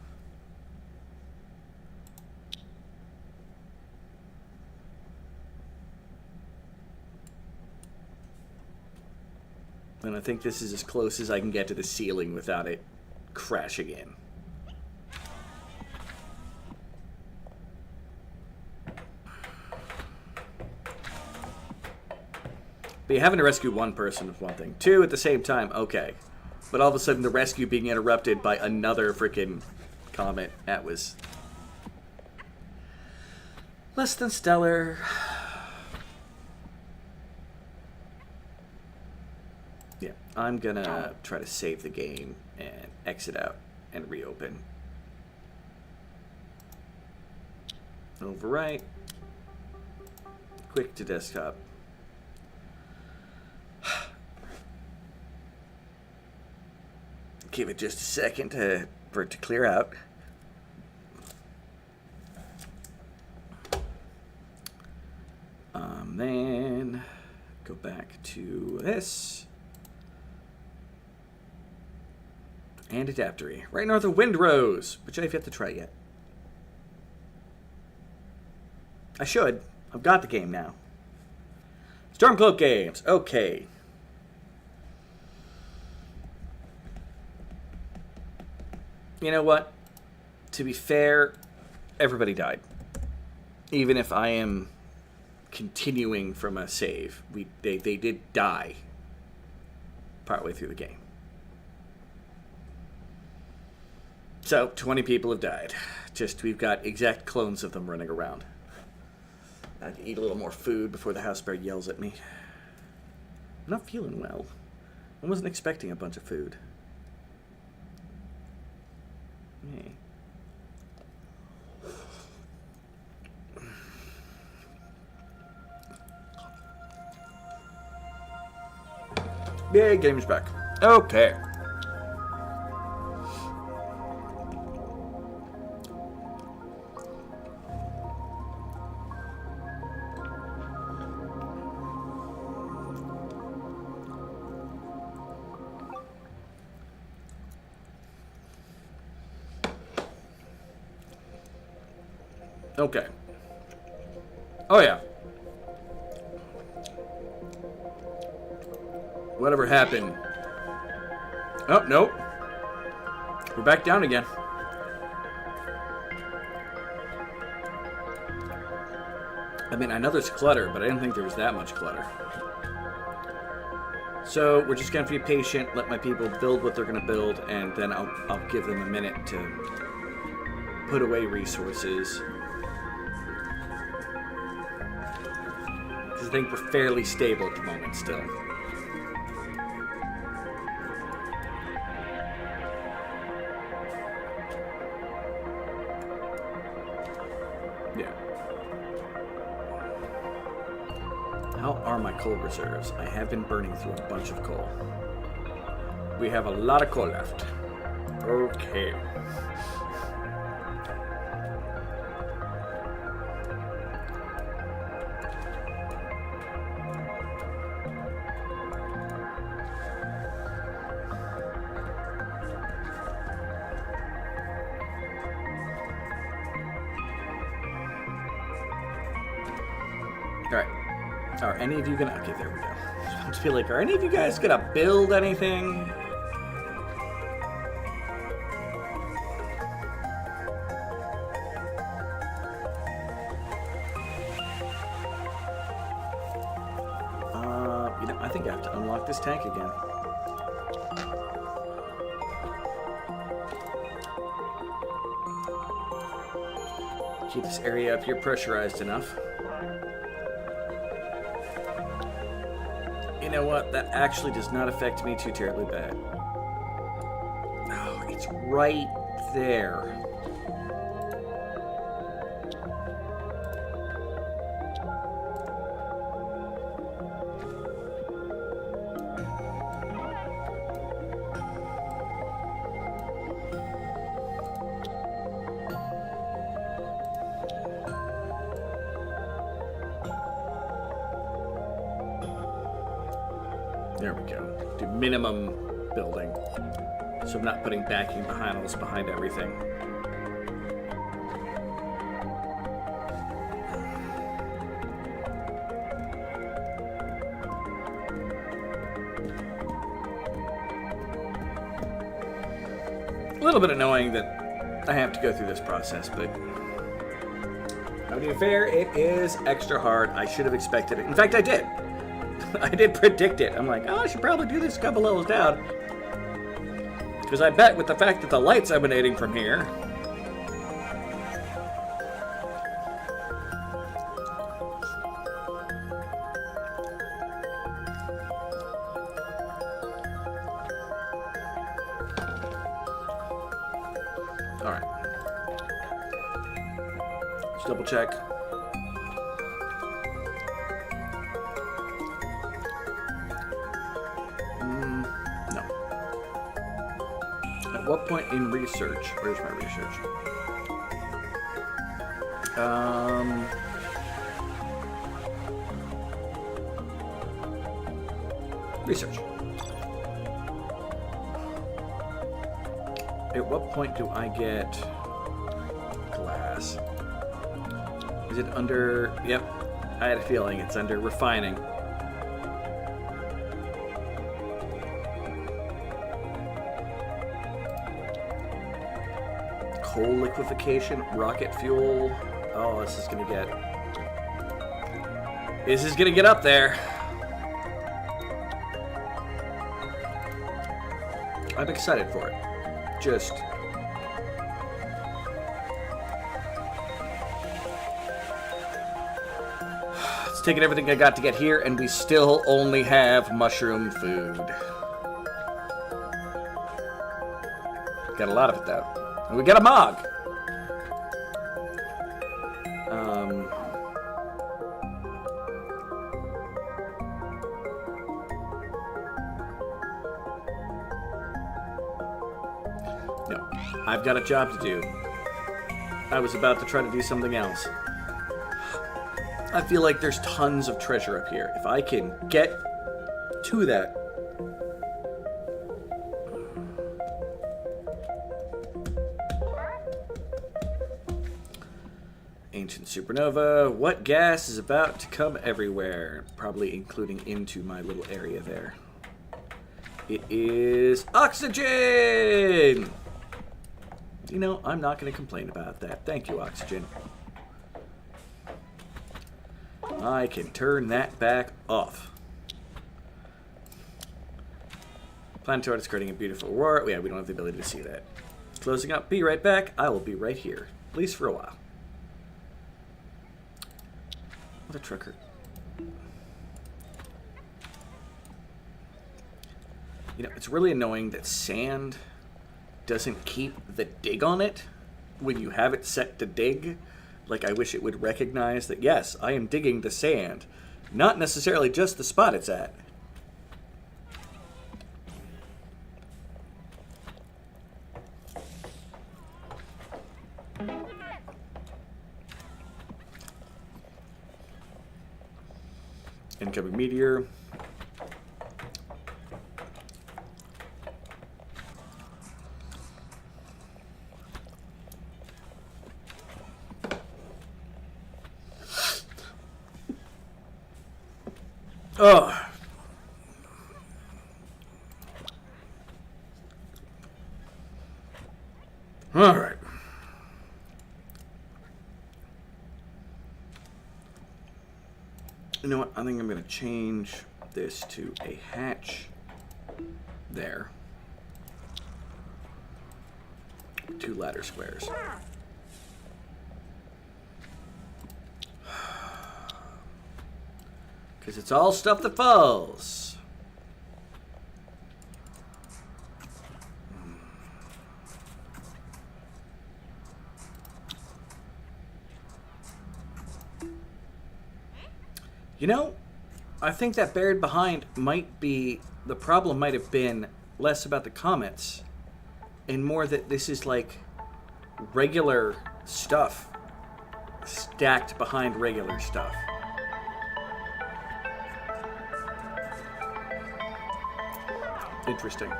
And I think this is as close as I can get to the ceiling without it crashing in. But yeah, having to rescue one person is one thing. Two at the same time, okay. But all of a sudden the rescue being interrupted by another freaking comet, that was less than stellar. Yeah, I'm gonna try to save the game and exit out and reopen. Overwrite. Quick to desktop. Give it just a second for it to clear out. Then go back to this. And Adaptory. Right north of Windrose, which I've yet to try yet. I should. I've got the game now. Stormcloak games. Okay. You know what? To be fair, everybody died. Even if I am continuing from a save, they did die partway through the game. So, 20 people have died. Just, we've got exact clones of them running around. I can eat a little more food before the house bear yells at me. I'm not feeling well. I wasn't expecting a bunch of food. Hey. Yeah, game's back. Okay. Okay. Oh, yeah. Whatever happened. Oh, nope. We're back down again. I mean, I know there's clutter, but I didn't think there was that much clutter. So, we're just going to be patient, let my people build what they're going to build, and then I'll give them a minute to put away resources. I think we're fairly stable at the moment still. Yeah. How are my coal reserves? I have been burning through a bunch of coal. We have a lot of coal left. Okay. Are any of you gonna... Okay, there we go. I just feel like, are any of you guys gonna build anything? You know, I think I have to unlock this tank again. Keep this area up here pressurized enough. You know what? That actually does not affect me too terribly bad. Oh, it's right there. There we go. Do minimum building. So I'm not putting backing panels behind everything. A little bit annoying that I have to go through this process, but to be fair, it is extra hard. I should have expected it. In fact, I did. I did predict it. I'm like, oh, I should probably do this a couple levels down. Because I bet with the fact that the light's emanating from here. Alright. Let's double check. What point in research? Where's my research? Research. At what point do I get glass? Is it under... Yep. I had a feeling it's under refining. coal liquefaction, rocket fuel. Oh, this is gonna get up there. I'm excited for it. Just it's taking everything I got to get here, and we still only have mushroom food. Got a lot of it though. And we got a mog. No, I've got a job to do. I was about to try to do something else. I feel like there's tons of treasure up here. If I can get to that. Ancient supernova. What gas is about to come everywhere? Probably including into my little area there. It is oxygen! You know, I'm not going to complain about that. Thank you, oxygen. I can turn that back off. Planetary is creating a beautiful aurora. Yeah, we don't have the ability to see that. Closing up. Be right back. I will be right here. At least for a while. What a trucker. You know, it's really annoying that sand doesn't keep the dig on it when you have it set to dig. Like, I wish it would recognize that, yes, I am digging the sand, not necessarily just the spot it's at. Incoming meteor. Oh. All right. You know what? I think I'm going to change this to a hatch there. 2 ladder squares. Because it's all stuff that falls. You know, I think that buried behind might be, the problem might have been less about the comets and more that this is like regular stuff stacked behind regular stuff. Interesting.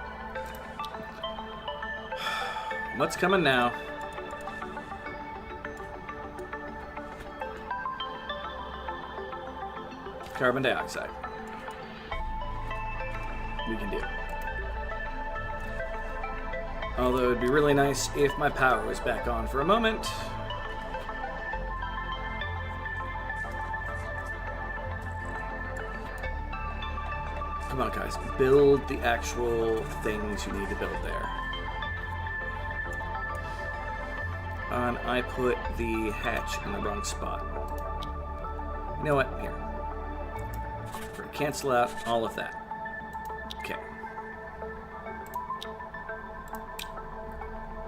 What's coming now? Carbon dioxide. We can do. Although it'd be really nice if my power was back on for a moment. Come on, guys. Build the actual things you need to build there. And I put the hatch in the wrong spot. You know what? Here. We're going to cancel out all of that. Okay.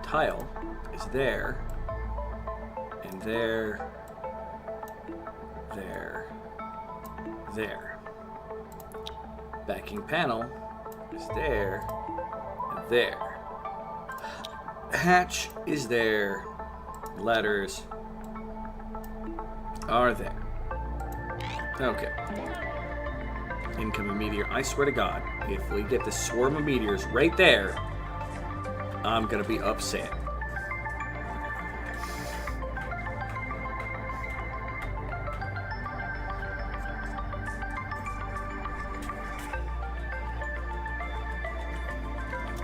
Tile is there. And there. There. There. Backing panel is there. And there. Hatch is there. Ladders are there. Okay. Incoming meteor. I swear to God, if we get the swarm of meteors right there, I'm gonna be upset.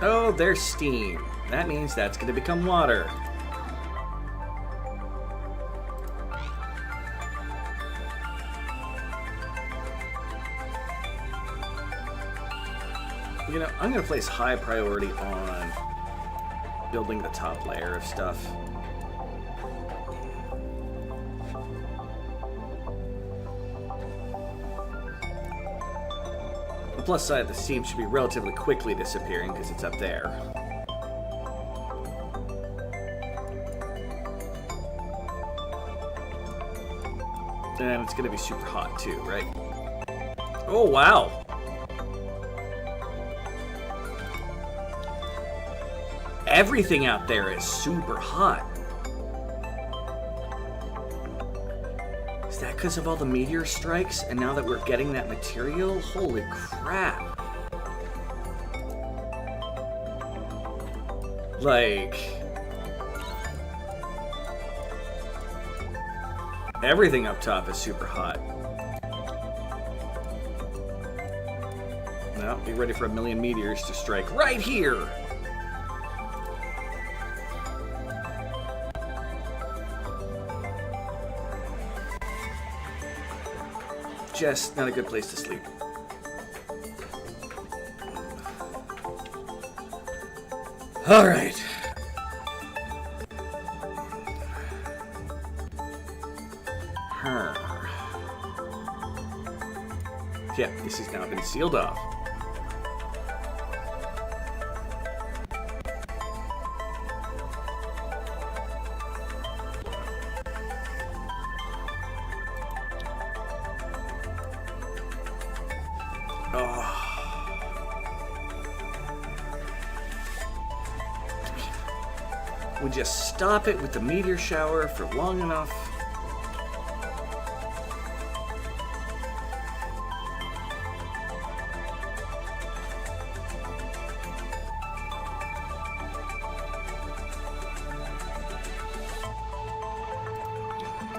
Oh, there's steam. That means that's gonna become water. You know, I'm going to place high priority on building the top layer of stuff. The plus side, the steam should be relatively quickly disappearing because it's up there. And it's going to be super hot too, right? Oh, wow. Everything out there is super hot. Is that because of all the meteor strikes? And now that we're getting that material? Holy crap. Like... everything up top is super hot. Now, be ready for a million meteors to strike right here! Just not a good place to sleep. Alright. Yeah, this has now been sealed off. We just stop it with the meteor shower for long enough.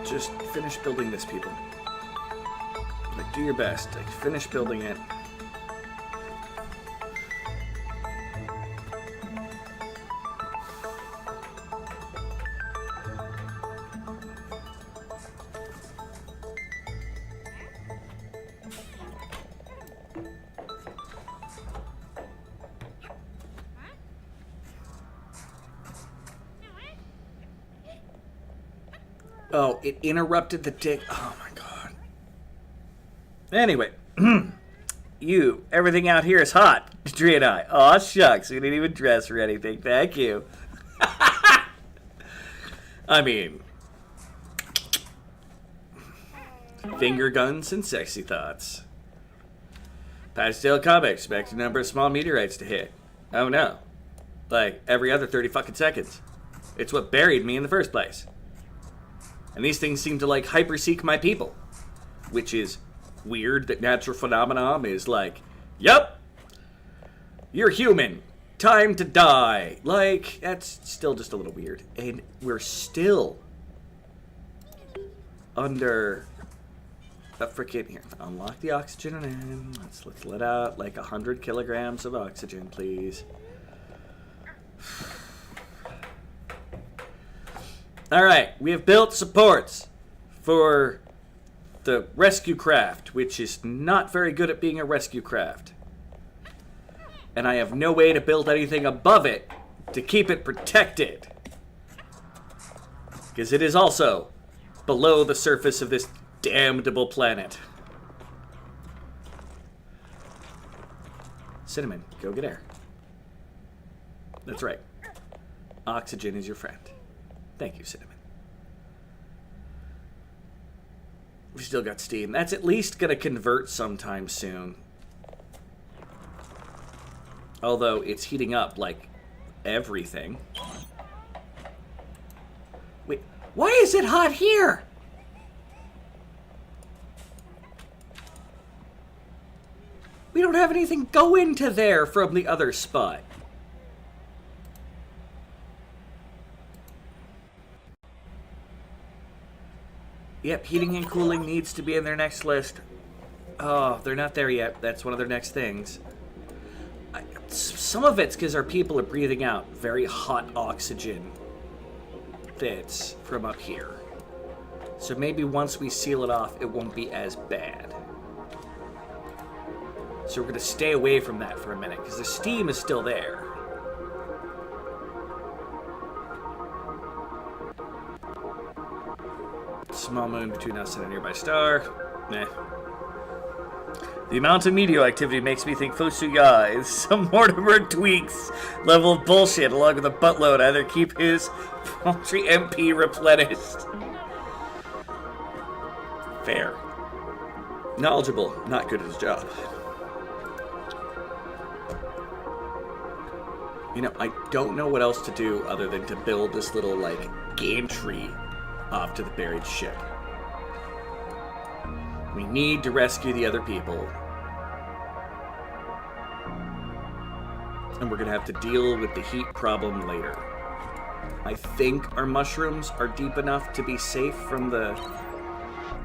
Just finish building this, people. Like, do your best. Like, finish building it. Oh, it interrupted the dig. Oh my god. Anyway, everything out here is hot. Dre and I. Aw, shucks. We didn't even dress or anything. Thank you. I mean, finger guns and sexy thoughts. Pastel comics. Expect a number of small meteorites to hit. Oh no. Like, every other 30 fucking seconds. It's what buried me in the first place. And these things seem to, like, hyperseek my people. Which is weird that natural phenomenon is like, yup, you're human. Time to die. Like, that's still just a little weird. And we're still under a freaking... Here, unlock the oxygen and let's let out like 100 kilograms of oxygen, please. Alright, we have built supports for the rescue craft, which is not very good at being a rescue craft. And I have no way to build anything above it to keep it protected. Because it is also below the surface of this damnable planet. Cinnamon, go get air. That's right. Oxygen is your friend. Thank you, Cinnamon. We still got steam. That's at least going to convert sometime soon. Although it's heating up like everything. Wait, why is it hot here? We don't have anything go into there from the other spot. Yep, heating and cooling needs to be in their next list. Oh, they're not there yet. That's one of their next things. Some of it's because our people are breathing out very hot oxygen that's from up here. So maybe once we seal it off, it won't be as bad. So we're going to stay away from that for a minute, because the steam is still there. Small moon between us and a nearby star. Meh. The amount of meteor activity makes me think Fosuya is some Mortimer Tweaks level of bullshit, along with a buttload. Either keep his paltry MP replenished. Fair. Knowledgeable, not good at his job. You know, I don't know what else to do other than to build this little, like, gantry off to the buried ship. We need to rescue the other people. And we're going to have to deal with the heat problem later. I think our mushrooms are deep enough to be safe from the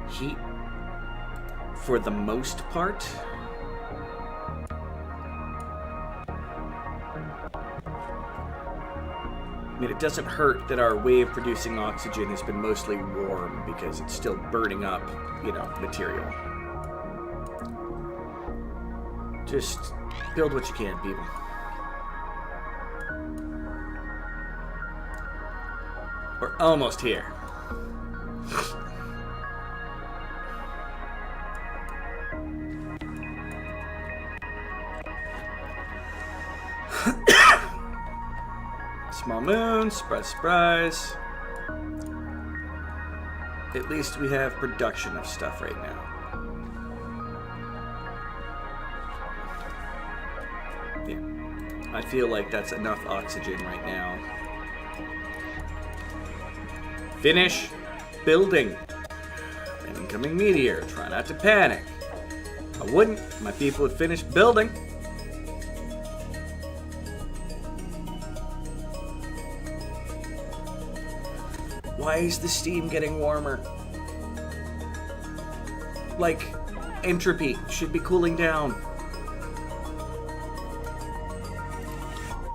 heat for the most part. I mean, it doesn't hurt that our wave-producing oxygen has been mostly warm because it's still burning up, you know, material. Just build what you can, people. We're almost here. Small moon, surprise, surprise. At least we have production of stuff right now. Yeah. I feel like that's enough oxygen right now. Finish building. An incoming meteor. Try not to panic. I wouldn't. My people would finish building. Why is the steam getting warmer? Like, entropy should be cooling down.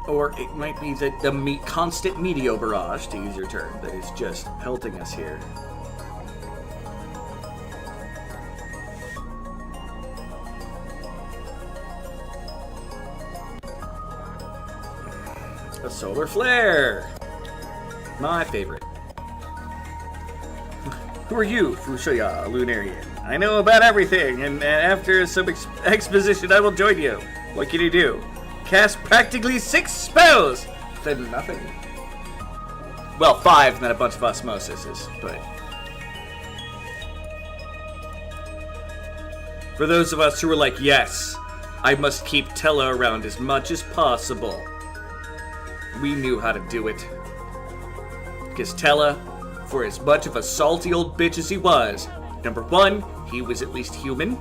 Or it might be the constant meteor barrage, to use your term, that is just pelting us here. A solar flare! My favorite. Who are you, Fushaya, Lunarian? I know about everything, and after some exposition, I will join you. What can you do? Cast practically 6 spells! Then nothing. Well, 5, and then a bunch of osmosises, but... For those of us who are like, yes, I must keep Tella around as much as possible. We knew how to do it. Because Tella, for as much of a salty old bitch as he was, number 1, he was at least human.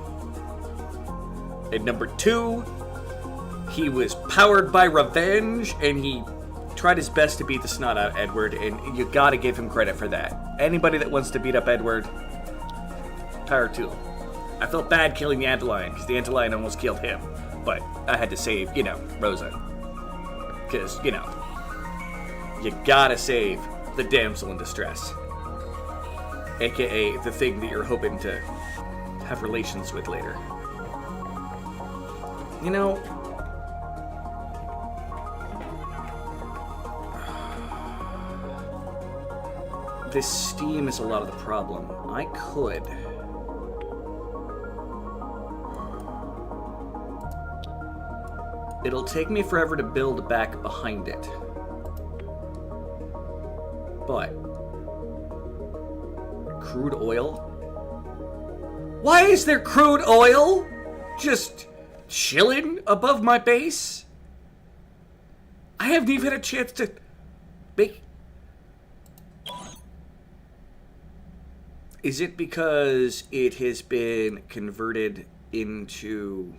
And number 2, he was powered by revenge, and he tried his best to beat the snot out of Edward, and you gotta give him credit for that. Anybody that wants to beat up Edward, power to him. I felt bad killing the Antlion, because the Antlion almost killed him. But I had to save, you know, Rosa. Because, you know, you gotta save the damsel in distress. AKA the thing that you're hoping to have relations with later. You know, this steam is a lot of the problem. I could... It'll take me forever to build back behind it. But... Crude oil? Why is there crude oil just chilling above my base? I haven't even had a chance to make... Is it because it has been converted into...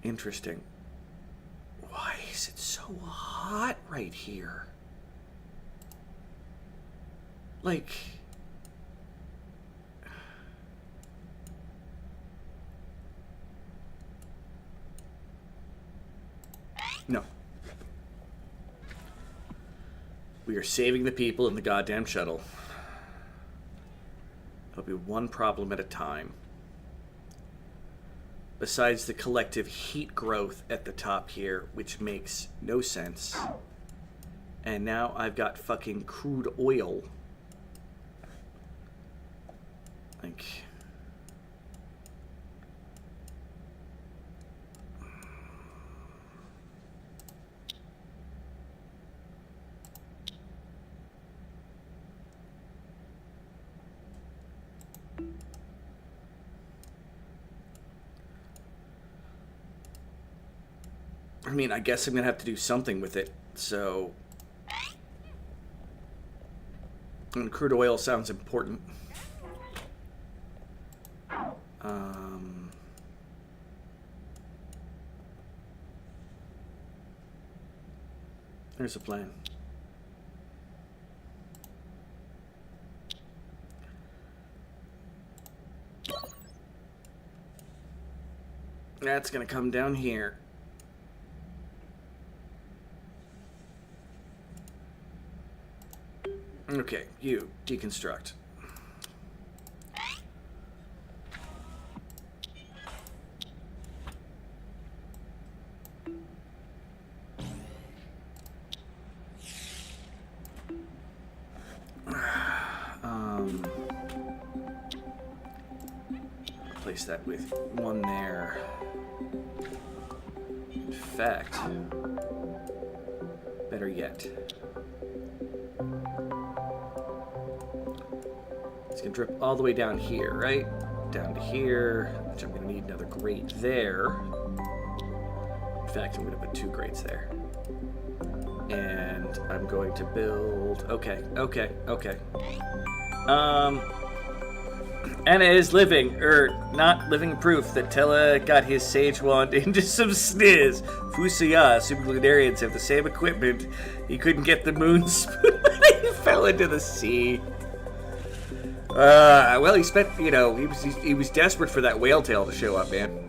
Interesting. Why is it so hot right here? Like... No. We are saving the people in the goddamn shuttle. It'll be one problem at a time. Besides the collective heat growth at the top here, which makes no sense. And now I've got fucking crude oil. Like... I mean, I guess I'm gonna have to do something with it, so... And crude oil sounds important. There's a plan. That's gonna come down here. Okay, you deconstruct. Replace that with one there. In fact, better yet. It's gonna drip all the way down here, right? Down to here, which I'm gonna need another grate there. In fact, I'm gonna put 2 grates there. And I'm going to build, okay. Anna is living, not living proof that Tella got his sage wand into some sniz. Fusiya, superlunarians have the same equipment. He couldn't get the moon spoon when he fell into the sea. Well, he spent, you know, he was desperate for that whale tail to show up, man.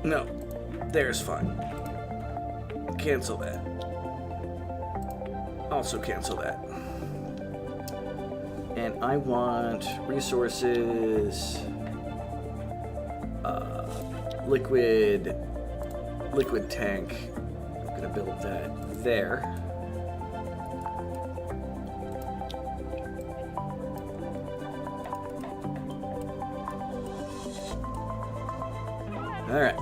No, there's fine. Cancel that. Also cancel that. And I want resources, liquid tank. I'm gonna build that there. All right.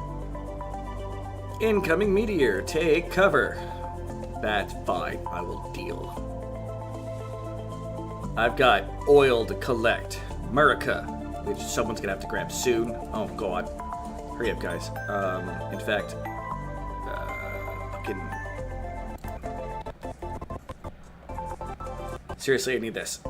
Incoming meteor, take cover. That's fine, I will deal. I've got oil to collect. America, which someone's gonna have to grab soon. Oh god. Hurry up, guys. In fact, fucking... Seriously, I need this.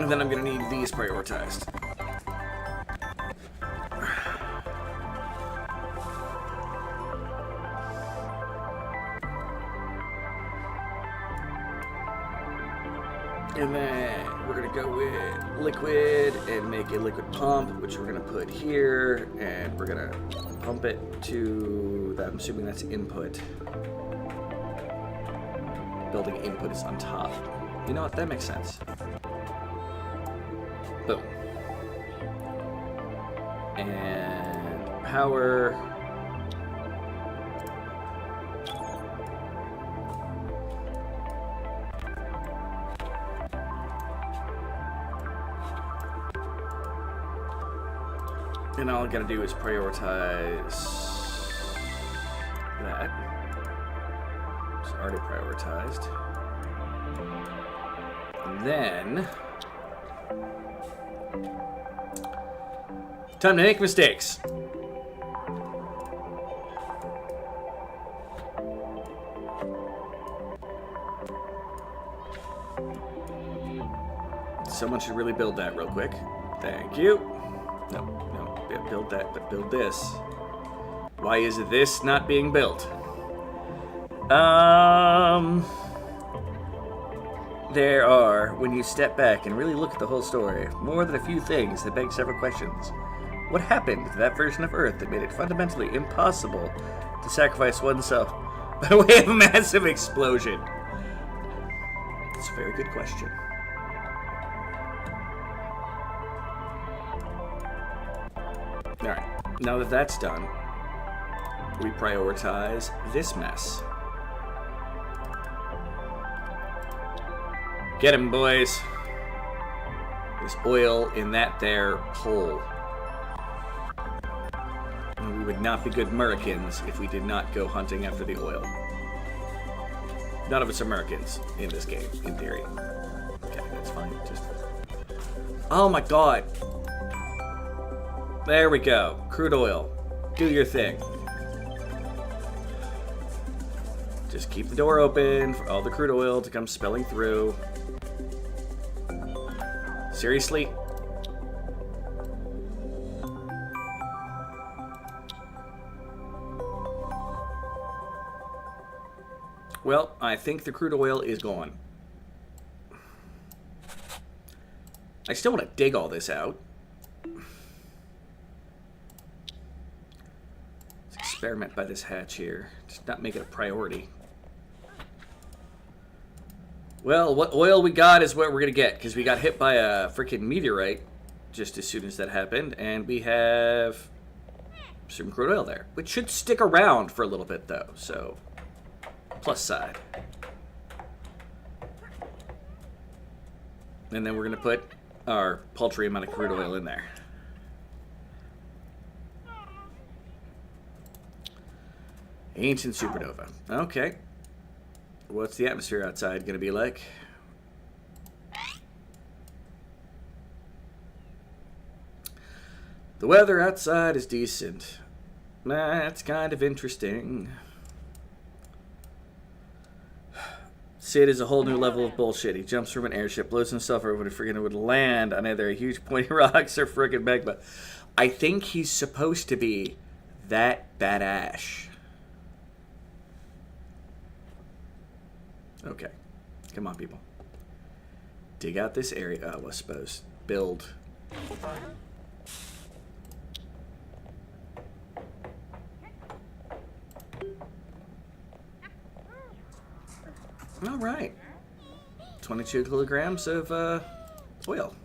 And then I'm gonna need these prioritized. And then we're gonna go with liquid and make a liquid pump, which we're gonna put here, and we're gonna pump it to, I'm assuming that's input. Building input is on top. You know what, that makes sense. Boom. And power. And all I gotta do is prioritize that. It's already prioritized. And then time to make mistakes. Someone should really build that real quick. Thank you. No, build that, but build this. Why is this not being built? There are, when you step back and really look at the whole story, more than a few things that beg several questions. What happened to that version of Earth that made it fundamentally impossible to sacrifice oneself by way of a massive explosion? It's a very good question. Alright, now that that's done, we prioritize this mess. Get him, boys. There's oil in that there hole. And we would not be good Americans if we did not go hunting after the oil. None of us are Americans in this game, in theory. Okay, that's fine. Just... Oh my god. There we go. Crude oil. Do your thing. Just keep the door open for all the crude oil to come spilling through. Seriously? Well, I think the crude oil is gone. I still want to dig all this out. Let's experiment by this hatch here. Just not make it a priority. Well, what oil we got is what we're going to get, because we got hit by a freaking meteorite just as soon as that happened, and we have some crude oil there, which should stick around for a little bit, though, so plus side. And then we're going to put our paltry amount of crude oil in there. Ancient supernova. Okay. What's the atmosphere outside going to be like? The weather outside is decent. That's kind of interesting. Sid is a whole new level of bullshit. He jumps from an airship, blows himself over to freaking would land on either a huge pointy rocks or freaking magma. I think he's supposed to be that badass. Okay. Come on, people. Dig out this area. Oh, I suppose. Build. All right. 22 kilograms of oil.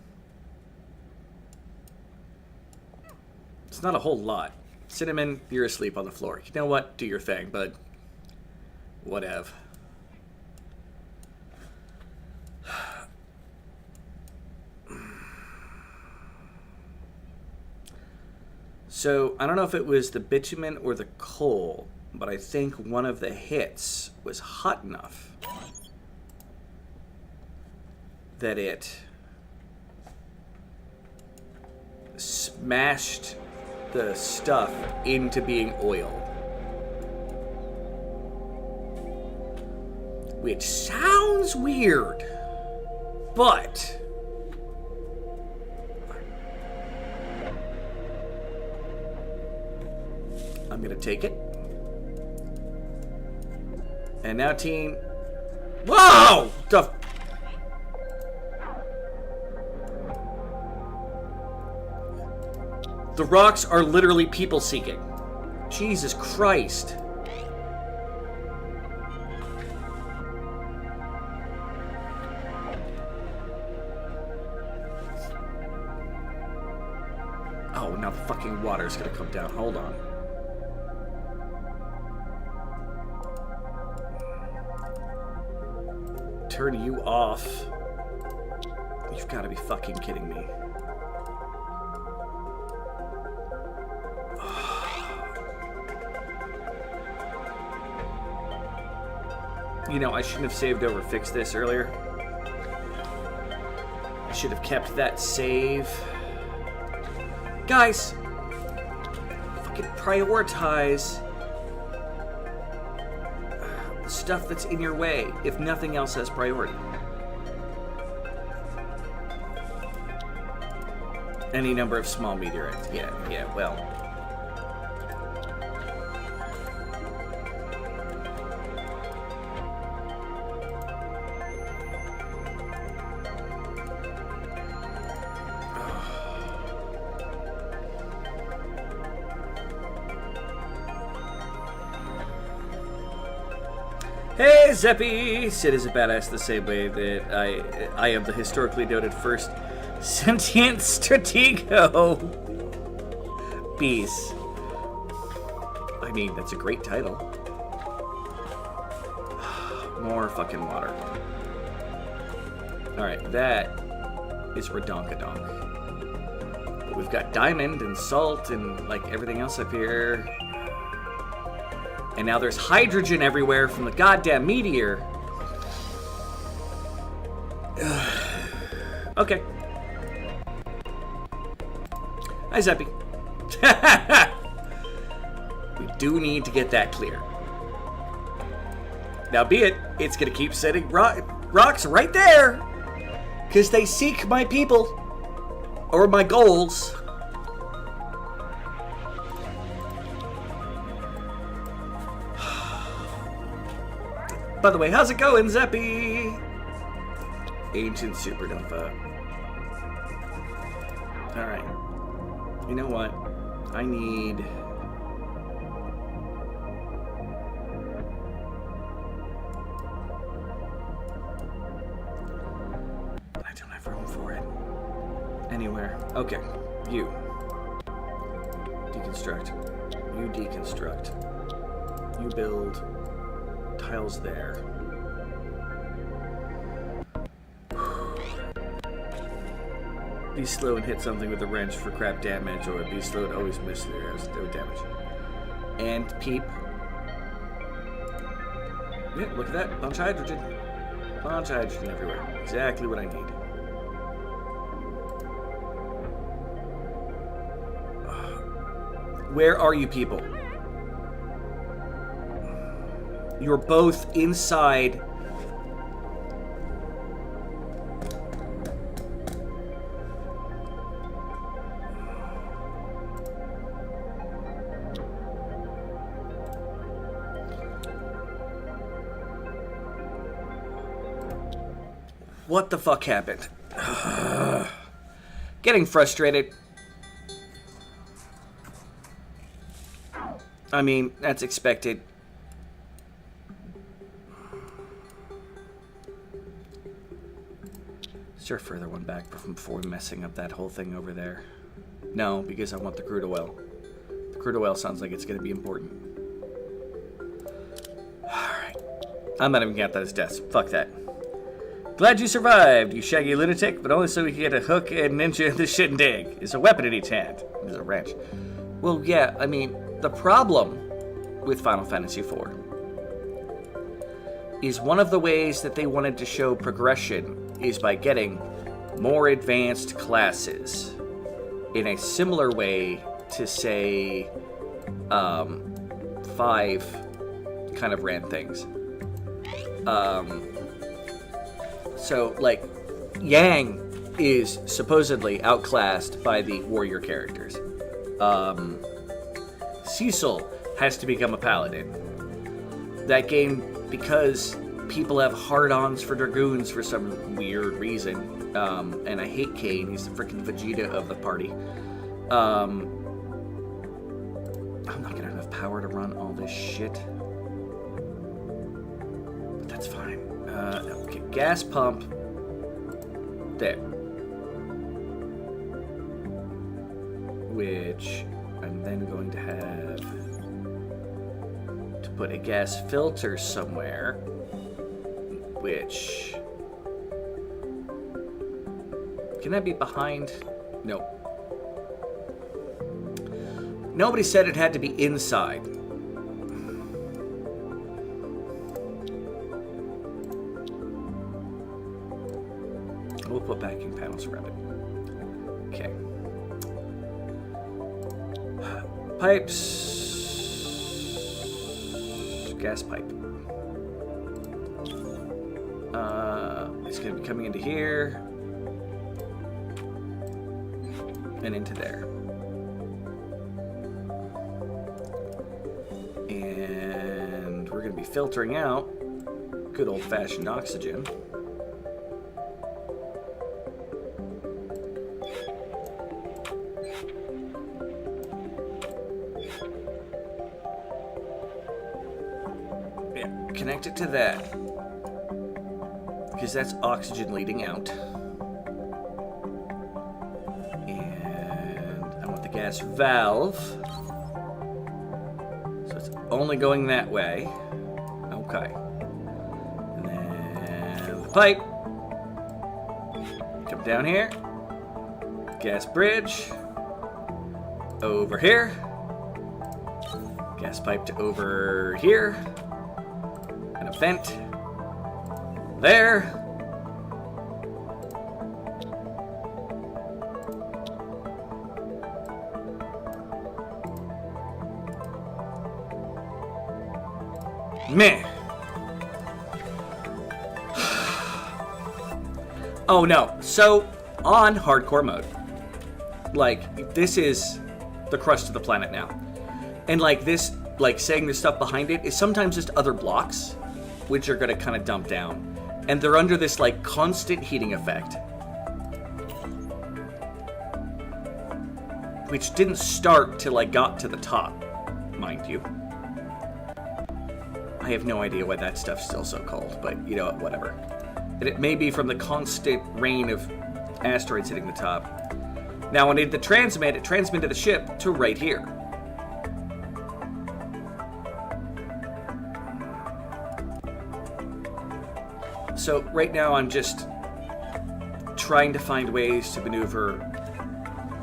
It's not a whole lot. Cinnamon, you're asleep on the floor. You know what? Do your thing, bud. Whatever. So, I don't know if it was the bitumen or the coal, but I think one of the hits was hot enough that it smashed the stuff into being oil. Which sounds weird, but I'm gonna take it. And now, team. Whoa! The rocks are literally people seeking. Jesus Christ. Oh, now the fucking water's gonna come down. Hold on. Turn you off. You've got to be fucking kidding me. You know, I shouldn't have saved over fixed this earlier. I should have kept that save. Guys, fucking prioritize stuff that's in your way if nothing else has priority. Any number of small meteorites. Yeah, well. Hey, Zeppy! Sid is a badass the same way that I am the historically noted first sentient stratego. Beast. I mean, that's a great title. More fucking water. Alright, that is Redonkadonk. But we've got diamond and salt and, like, everything else up here. And now there's hydrogen everywhere from the goddamn meteor. Okay. Hi, Zeppy. We do need to get that clear. Now, be it, it's going to keep setting rocks right there. Because they seek my people. Or my goals. By the way, how's it going, Zeppy? Ancient supernova. Alright. You know what? I need... I don't have room for it. Anywhere. Okay. You. Deconstruct. You deconstruct. You build... tiles there. Be slow and hit something with a wrench for crap damage, or be slow and always miss there as no damage. And peep. Yeah, look at that. Bunch of hydrogen. Bunch of hydrogen everywhere. Exactly what I need. Where are you people? You're both inside. What the fuck happened? Getting frustrated. I mean, that's expected. Is there a further one back before messing up that whole thing over there? No, because I want the crude oil. The crude oil sounds like it's going to be important. Alright. I'm not even going to count that as deaths. Fuck that. Glad you survived, you shaggy lunatic, but only so we can get a hook and ninja this shit and dig. It's a weapon in each hand. It's a wrench. Well, yeah, I mean, the problem with Final Fantasy IV is one of the ways that they wanted to show progression is by getting more advanced classes in a similar way to, say, 5 kind of ran things. So, like, Yang is supposedly outclassed by the warrior characters. Cecil has to become a paladin. That game, because people have hard-ons for Dragoons for some weird reason, and I hate Kane, he's the freaking Vegeta of the party. I'm not gonna have enough power to run all this shit. But that's fine. Okay, gas pump. There. Which I'm then going to have to put a gas filter somewhere. Which... Can that be behind? No. Nobody said it had to be inside. We'll put backing panels around it. Okay. Pipes. Gas pipe. It's going to be coming into here. and into there. And we're going to be filtering out good old-fashioned oxygen. Yeah, connect it to that, because that's oxygen leading out. And I want the gas valve, so it's only going that way. Okay. And then the pipe. Come down here. Gas bridge. Over here. Gas pipe to over here. And a vent. There. Meh. Oh no. So, on hardcore mode, like, this is the crust of the planet now. And like this, like saying the stuff behind it is sometimes just other blocks, which are gonna kind of dump down. And they're under this like constant heating effect. Which didn't start till I got to the top, mind you. I have no idea why that stuff's still so cold, but you know, whatever. And it may be from the constant rain of asteroids hitting the top. Now, when it transmitted the ship to right here. So right now I'm just trying to find ways to maneuver.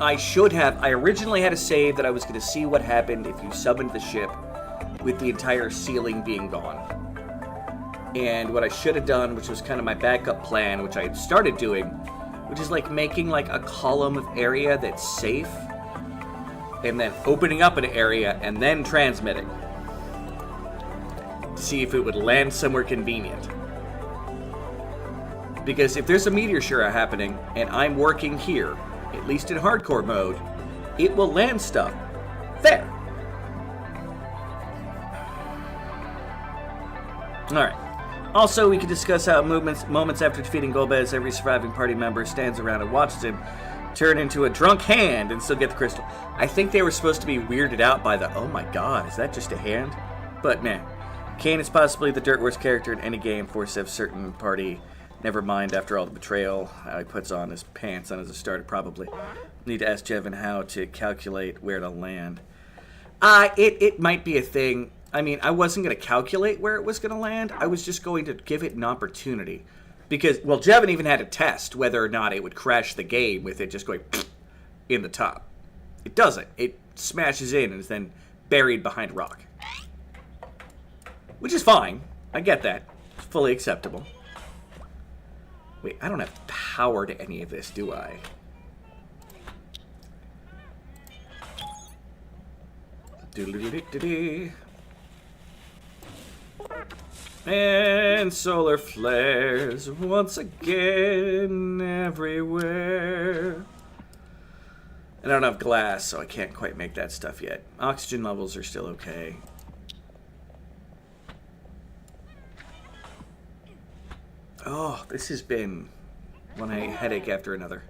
I originally had a save that I was going to see what happened if you summoned the ship with the entire ceiling being gone. And what I should have done, which was kind of my backup plan, which I had started doing, which is like making like a column of area that's safe, and then opening up an area and then transmitting to see if it would land somewhere convenient. Because if there's a meteor shower happening and I'm working here, at least in hardcore mode, it will land stuff there. Alright. Also, we can discuss how moments after defeating Golbez, every surviving party member stands around and watches him turn into a drunk hand and still get the crystal. I think they were supposed to be weirded out by the, oh my god, is that just a hand? But nah. Kane is possibly the dirt worst character in any game, forced to have certain party. Never mind, after all the betrayal, how he puts on his pants on as a starter, probably. Need to ask Jevin how to calculate where to land. It might be a thing. I mean, I wasn't going to calculate where it was going to land. I was just going to give it an opportunity. Because, well, Jevin even had to test whether or not it would crash the game with it just going in the top. It doesn't. It smashes in and is then buried behind rock. Which is fine. I get that. It's fully acceptable. Wait, I don't have power to any of this, do I? Doodle-doo-doo-doo-doo. And solar flares once again everywhere. And I don't have glass, so I can't quite make that stuff yet. Oxygen levels are still okay. Oh, this has been one headache after another.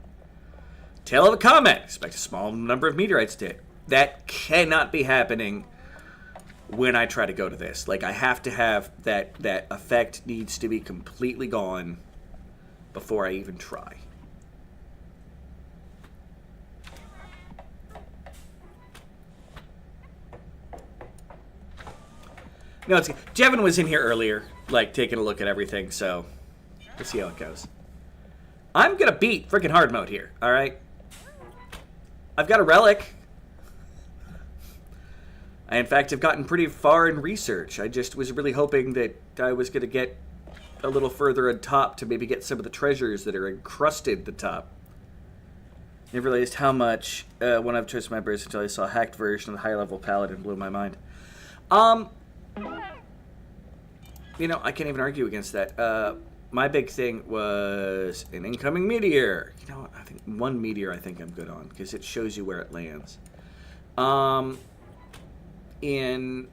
Tale of a comet. Expect a small number of meteorites to hit. That cannot be happening when I try to go to this. Like, I have to have that effect needs to be completely gone before I even try. No, it's Jevin was in here earlier, like, taking a look at everything, so let's see how it goes. I'm gonna beat freaking hard mode here, alright? I've got a relic. I, in fact, have gotten pretty far in research. I just was really hoping that I was going to get a little further on top to maybe get some of the treasures that are encrusted at the top. Never realized how much one of choice members until I saw a hacked version of the high-level paladin blew my mind. You know, I can't even argue against that. my big thing was an incoming meteor. You know what? I think one meteor I think I'm good on because it shows you where it lands. In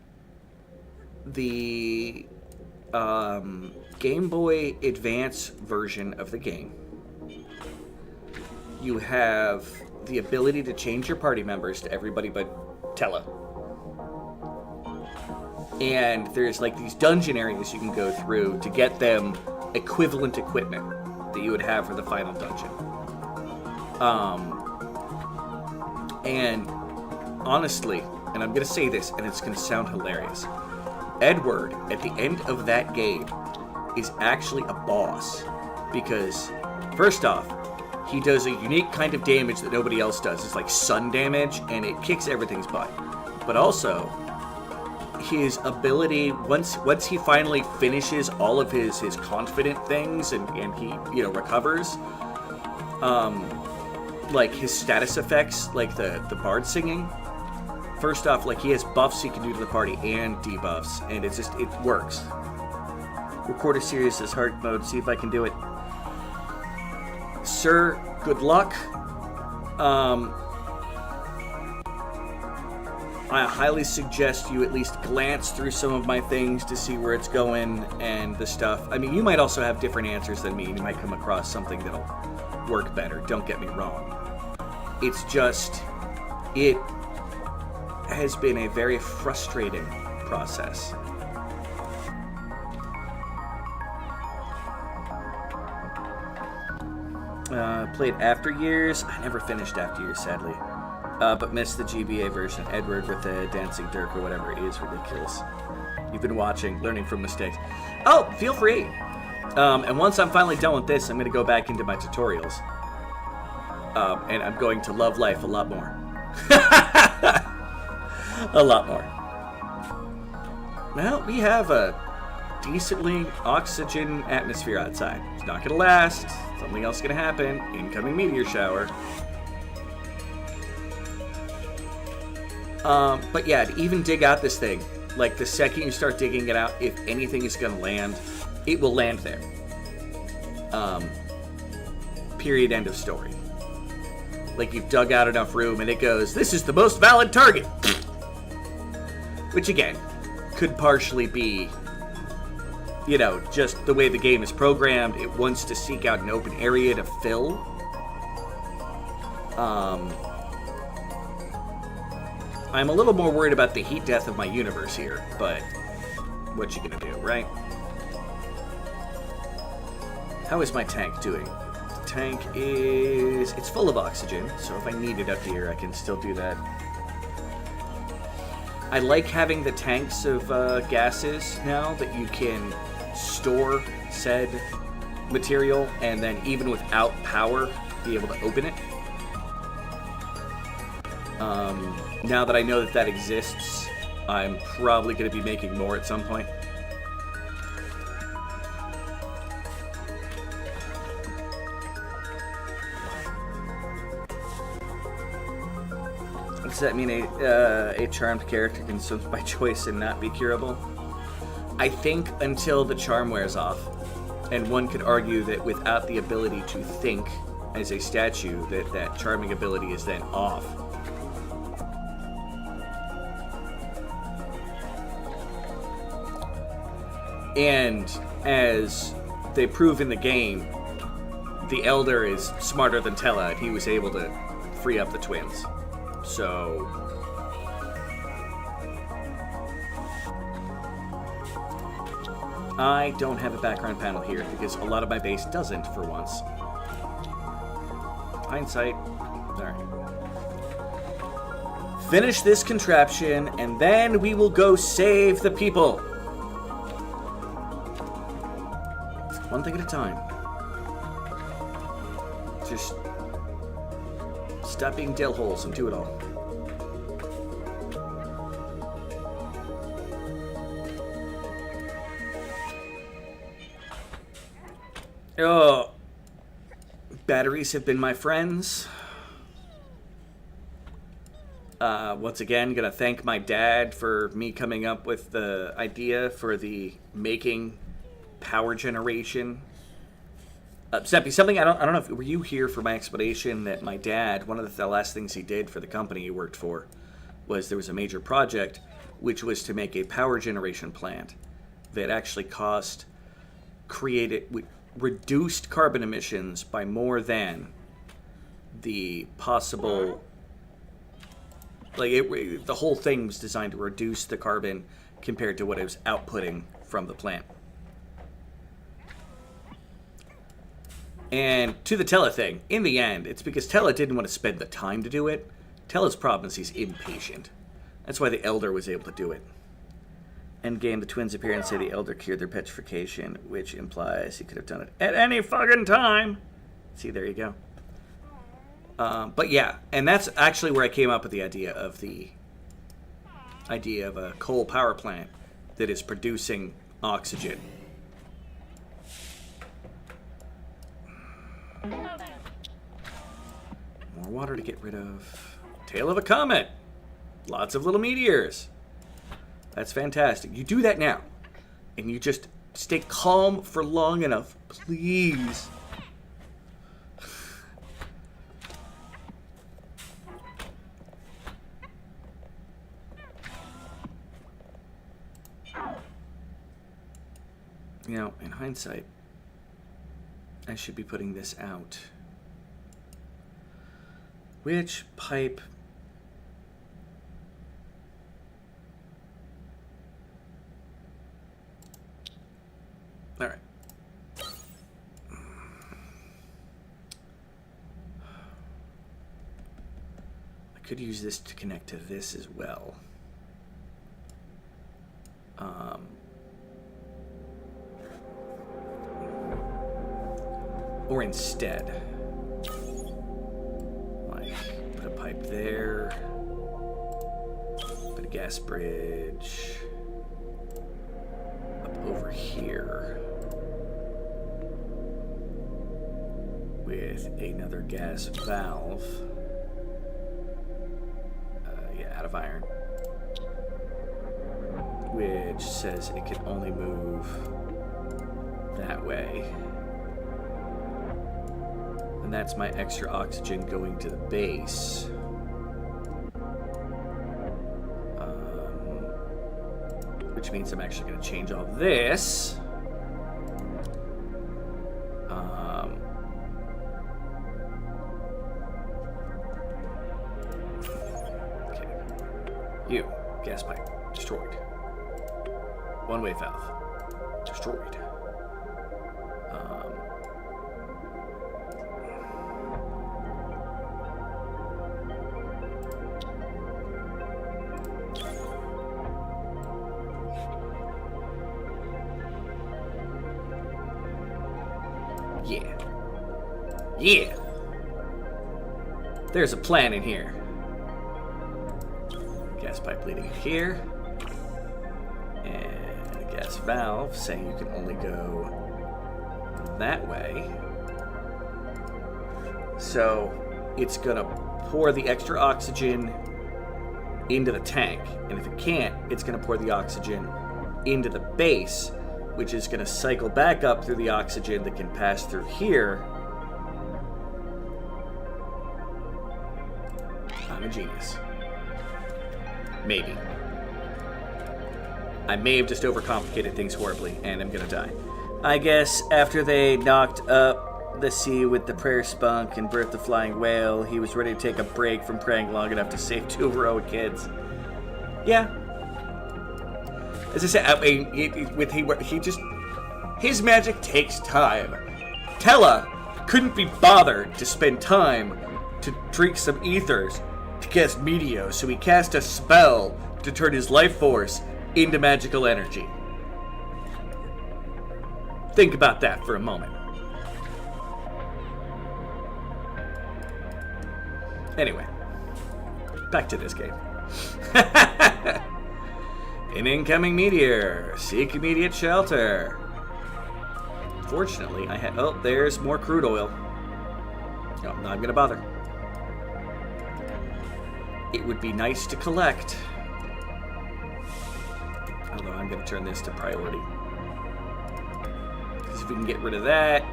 the Game Boy Advance version of the game, you have the ability to change your party members to everybody but Tella. And there's like these dungeon areas you can go through to get them equivalent equipment that you would have for the final dungeon. And honestly, and I'm going to say this, and it's going to sound hilarious, Edward, at the end of that game, is actually a boss. Because, first off, he does a unique kind of damage that nobody else does. It's like sun damage, and it kicks everything's butt. But also, his ability, once he finally finishes all of his confident things and he, recovers, like his status effects, like the bard singing, first off, like he has buffs he can do to the party and debuffs, and it works. Record a series as hard mode, see if I can do it. Sir, good luck. I highly suggest you at least glance through some of my things to see where it's going and the stuff. I mean, you might also have different answers than me, and you might come across something that'll work better. Don't get me wrong. It's just, it has been a very frustrating process. Played After Years. I never finished After Years, sadly. But missed the GBA version. Edward with the Dancing Dirk or whatever it is. Ridiculous. You've been watching, learning from mistakes. Oh, feel free. And once I'm finally done with this, I'm going to go back into my tutorials. And I'm going to love life a lot more. A lot more. Well, we have a decently oxygen atmosphere outside. It's not going to last. Something else is going to happen. Incoming meteor shower. But yeah, to even dig out this thing, like the second you start digging it out, if anything is going to land, it will land there. Period, end of story. Like you've dug out enough room and it goes, this is the most valid target. Which again, could partially be, just the way the game is programmed. It wants to seek out an open area to fill. I'm a little more worried about the heat death of my universe here, but what you gonna do, right? How is my tank doing? The tank it's full of oxygen, so if I need it up here, I can still do that. I like having the tanks of gases now that you can store said material and then even without power be able to open it. Now that I know that exists, I'm probably going to be making more at some point. Does that mean a charmed character can swim by choice and not be curable? I think until the charm wears off. And one could argue that without the ability to think as a statue, that charming ability is then off. And as they prove in the game, the Elder is smarter than Tella, and he was able to free up the twins. So I don't have a background panel here because a lot of my base doesn't for once. Hindsight. Alright. Finish this contraption, and then we will go save the people. One thing at a time. Just stop being dill holes and do it all. Oh, batteries have been my friends. Once again, gonna thank my dad for me coming up with the idea for the making power generation Seppi, something I don't know if were you here for my explanation that my dad, one of the last things he did for the company he worked for, was there was a major project which was to make a power generation plant that actually reduced carbon emissions by more than the possible. The whole thing was designed to reduce the carbon compared to what it was outputting from the plant. And to the Tella thing, in the end, it's because Tella didn't want to spend the time to do it. Tella's problem is he's impatient. That's why the Elder was able to do it. Endgame, the twins appear and say the Elder cured their petrification, which implies he could have done it at any fucking time. See, there you go. But yeah, and that's actually where I came up with the idea of a coal power plant that is producing oxygen. More water to get rid of. Tail of a comet. Lots of little meteors. That's fantastic. You do that now. And you just stay calm for long enough. Please. You know, in hindsight, I should be putting this out. Which pipe? All right. I could use this to connect to this as well. Or instead, like, put a pipe there, put a gas bridge up over here with another gas valve, out of iron, which says it can only move that way. And that's my extra oxygen going to the base. Which means I'm actually going to change all this. Okay. You, gas pipe, destroyed. One-way valve, destroyed. Yeah. There's a plan in here. Gas pipe leading here. And a gas valve saying you can only go that way. So it's gonna pour the extra oxygen into the tank. And if it can't, it's gonna pour the oxygen into the base, which is gonna cycle back up through the oxygen that can pass through here. I'm a genius. Maybe. I may have just overcomplicated things horribly, and I'm gonna die. I guess after they knocked up the sea with the prayer spunk and birthed the flying whale, he was ready to take a break from praying long enough to save 2 heroic kids. Yeah. As I said, his magic takes time. Tella couldn't be bothered to spend time to drink some ethers to cast Meteo, so he cast a spell to turn his life force into magical energy. Think about that for a moment. Anyway, back to this game. An incoming meteor. Seek immediate shelter. Fortunately, I had... Oh, there's more crude oil. No, I'm not going to bother. It would be nice to collect. Although I'm going to turn this to priority. Because if we can get rid of that,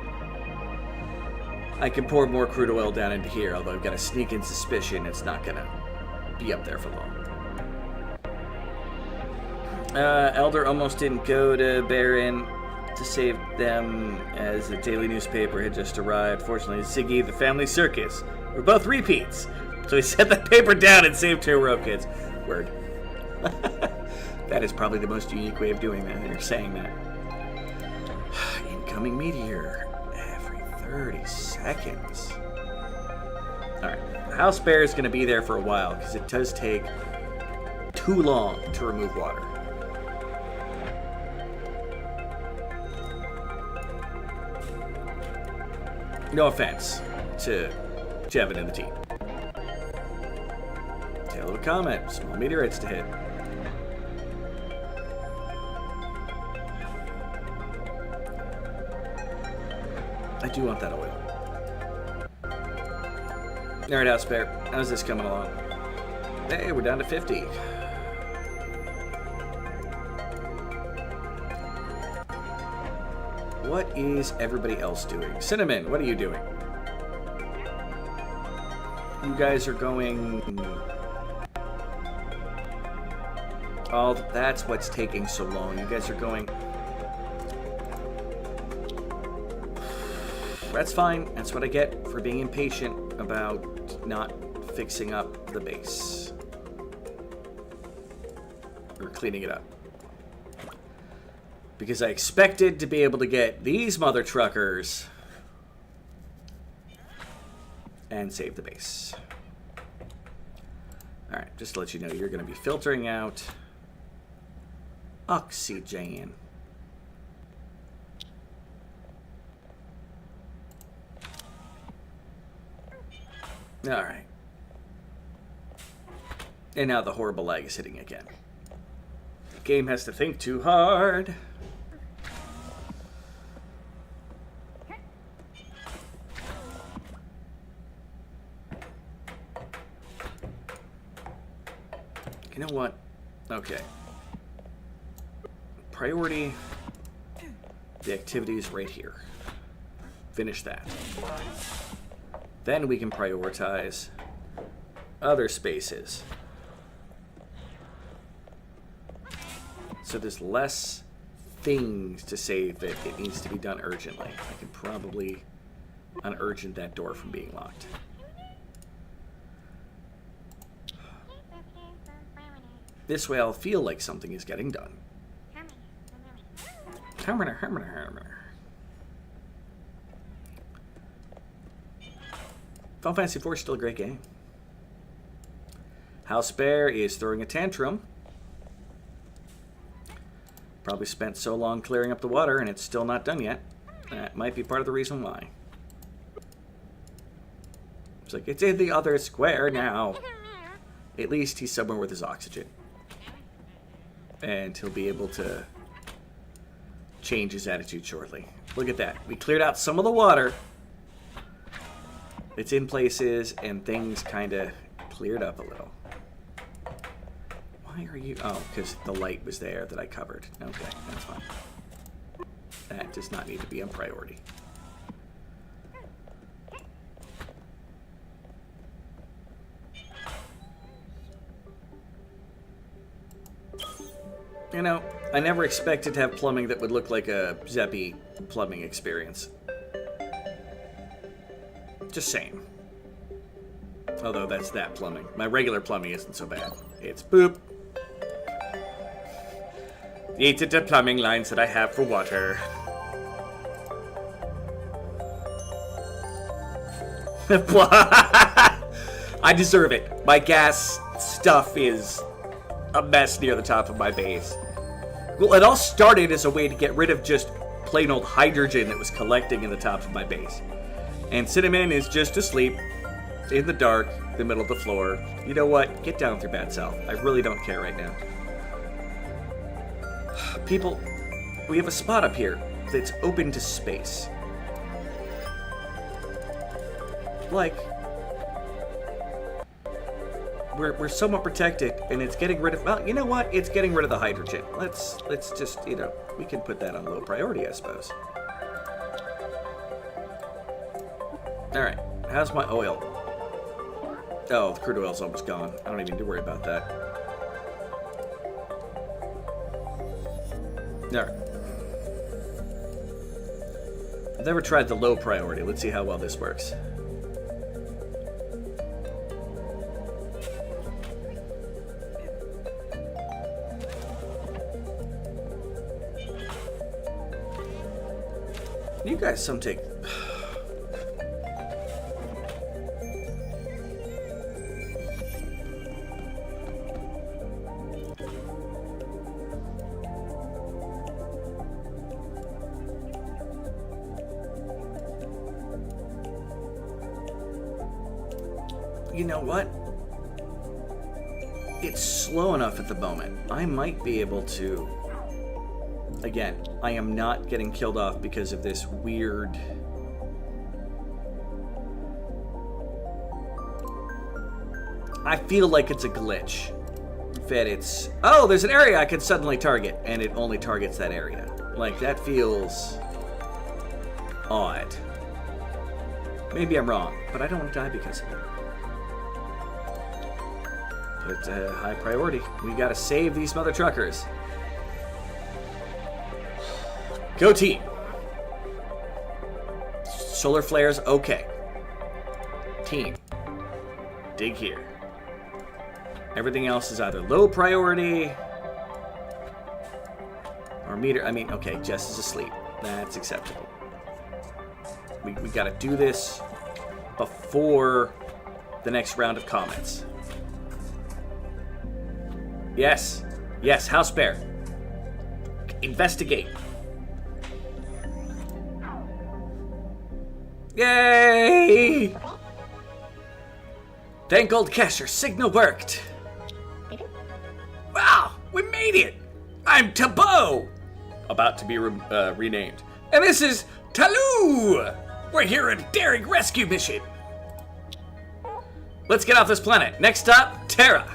I can pour more crude oil down into here, although I've got a sneaking suspicion it's not gonna be up there for long. Elder almost didn't go to Baron to save them as the daily newspaper had just arrived. Fortunately, Ziggy, the family circus, were both repeats. So he set the paper down and saved 2 row kids. Word. That is probably the most unique way of doing that, or saying that. Incoming meteor every 30 seconds. Alright, House Bear is going to be there for a while because it does take too long to remove water. No offense to Jevin and the team. Tail of a comet, small meteorites to hit. I do want that oil. Alright, House Bear, how's this coming along? Hey, we're down to 50. What is everybody else doing? Cinnamon, what are you doing? You guys are going... Oh, that's what's taking so long. You guys are going... That's fine. That's what I get for being impatient about not fixing up the base. Or cleaning it up. Because I expected to be able to get these mother truckers and save the base. Alright, just to let you know, you're going to be filtering out oxygen. Alright. And now the horrible lag is hitting again. The game has to think too hard. You know what? Okay. Priority. The activities right here. Finish that. Then we can prioritize other spaces. So there's less things to say that it needs to be done urgently. I can probably unurgent that door from being locked. This way I'll feel like something is getting done. Final Fantasy IV is still a great game. House Bear is throwing a tantrum. Probably spent so long clearing up the water and it's still not done yet. That might be part of the reason why. It's like, it's in the other square now. At least he's somewhere with his oxygen. And he'll be able to change his attitude shortly. Look at that. We cleared out some of the water. It's in places, and things kind of cleared up a little. Why are you... Oh, because the light was there that I covered. Okay, that's fine. That does not need to be on priority. You know, I never expected to have plumbing that would look like a Zeppy plumbing experience. Just saying. Although that's that plumbing. My regular plumbing isn't so bad. It's boop. These are the plumbing lines that I have for water. I deserve it. My gas stuff is a mess near the top of my base. Well, it all started as a way to get rid of just plain old hydrogen that was collecting in the top of my base. And Cinnamon is just asleep in the dark, in the middle of the floor. You know what? Get down with your bad self. I really don't care right now. People, we have a spot up here that's open to space. Like, we're somewhat protected, and it's getting rid of... Well, you know what? It's getting rid of the hydrogen. Let's just, you know, we can put that on low priority, I suppose. Alright, how's my oil? Oh, the crude oil's almost gone. I don't even need to worry about that. Alright. I've never tried the low priority. Let's see how well this works. You guys some take... You know what? It's slow enough at the moment. I might be able to... Again, I am not getting killed off because of this weird... I feel like it's a glitch. That it's... Oh, there's an area I could suddenly target, and it only targets that area. Like, that feels... odd. Maybe I'm wrong, but I don't want to die because of it. But it's a high priority. We gotta save these mother truckers. Go team. Solar flares, okay. Team. Dig here. Everything else is either low priority or meter. I mean, okay, Jess is asleep. That's acceptable. We gotta do this before the next round of comments. Yes. Yes, house bear. Investigate. Yay! Thank old Kesher, signal worked. Wow, we made it! I'm Tabo! About to be renamed. And this is Talu! We're here on a daring rescue mission. Let's get off this planet. Next stop, Terra.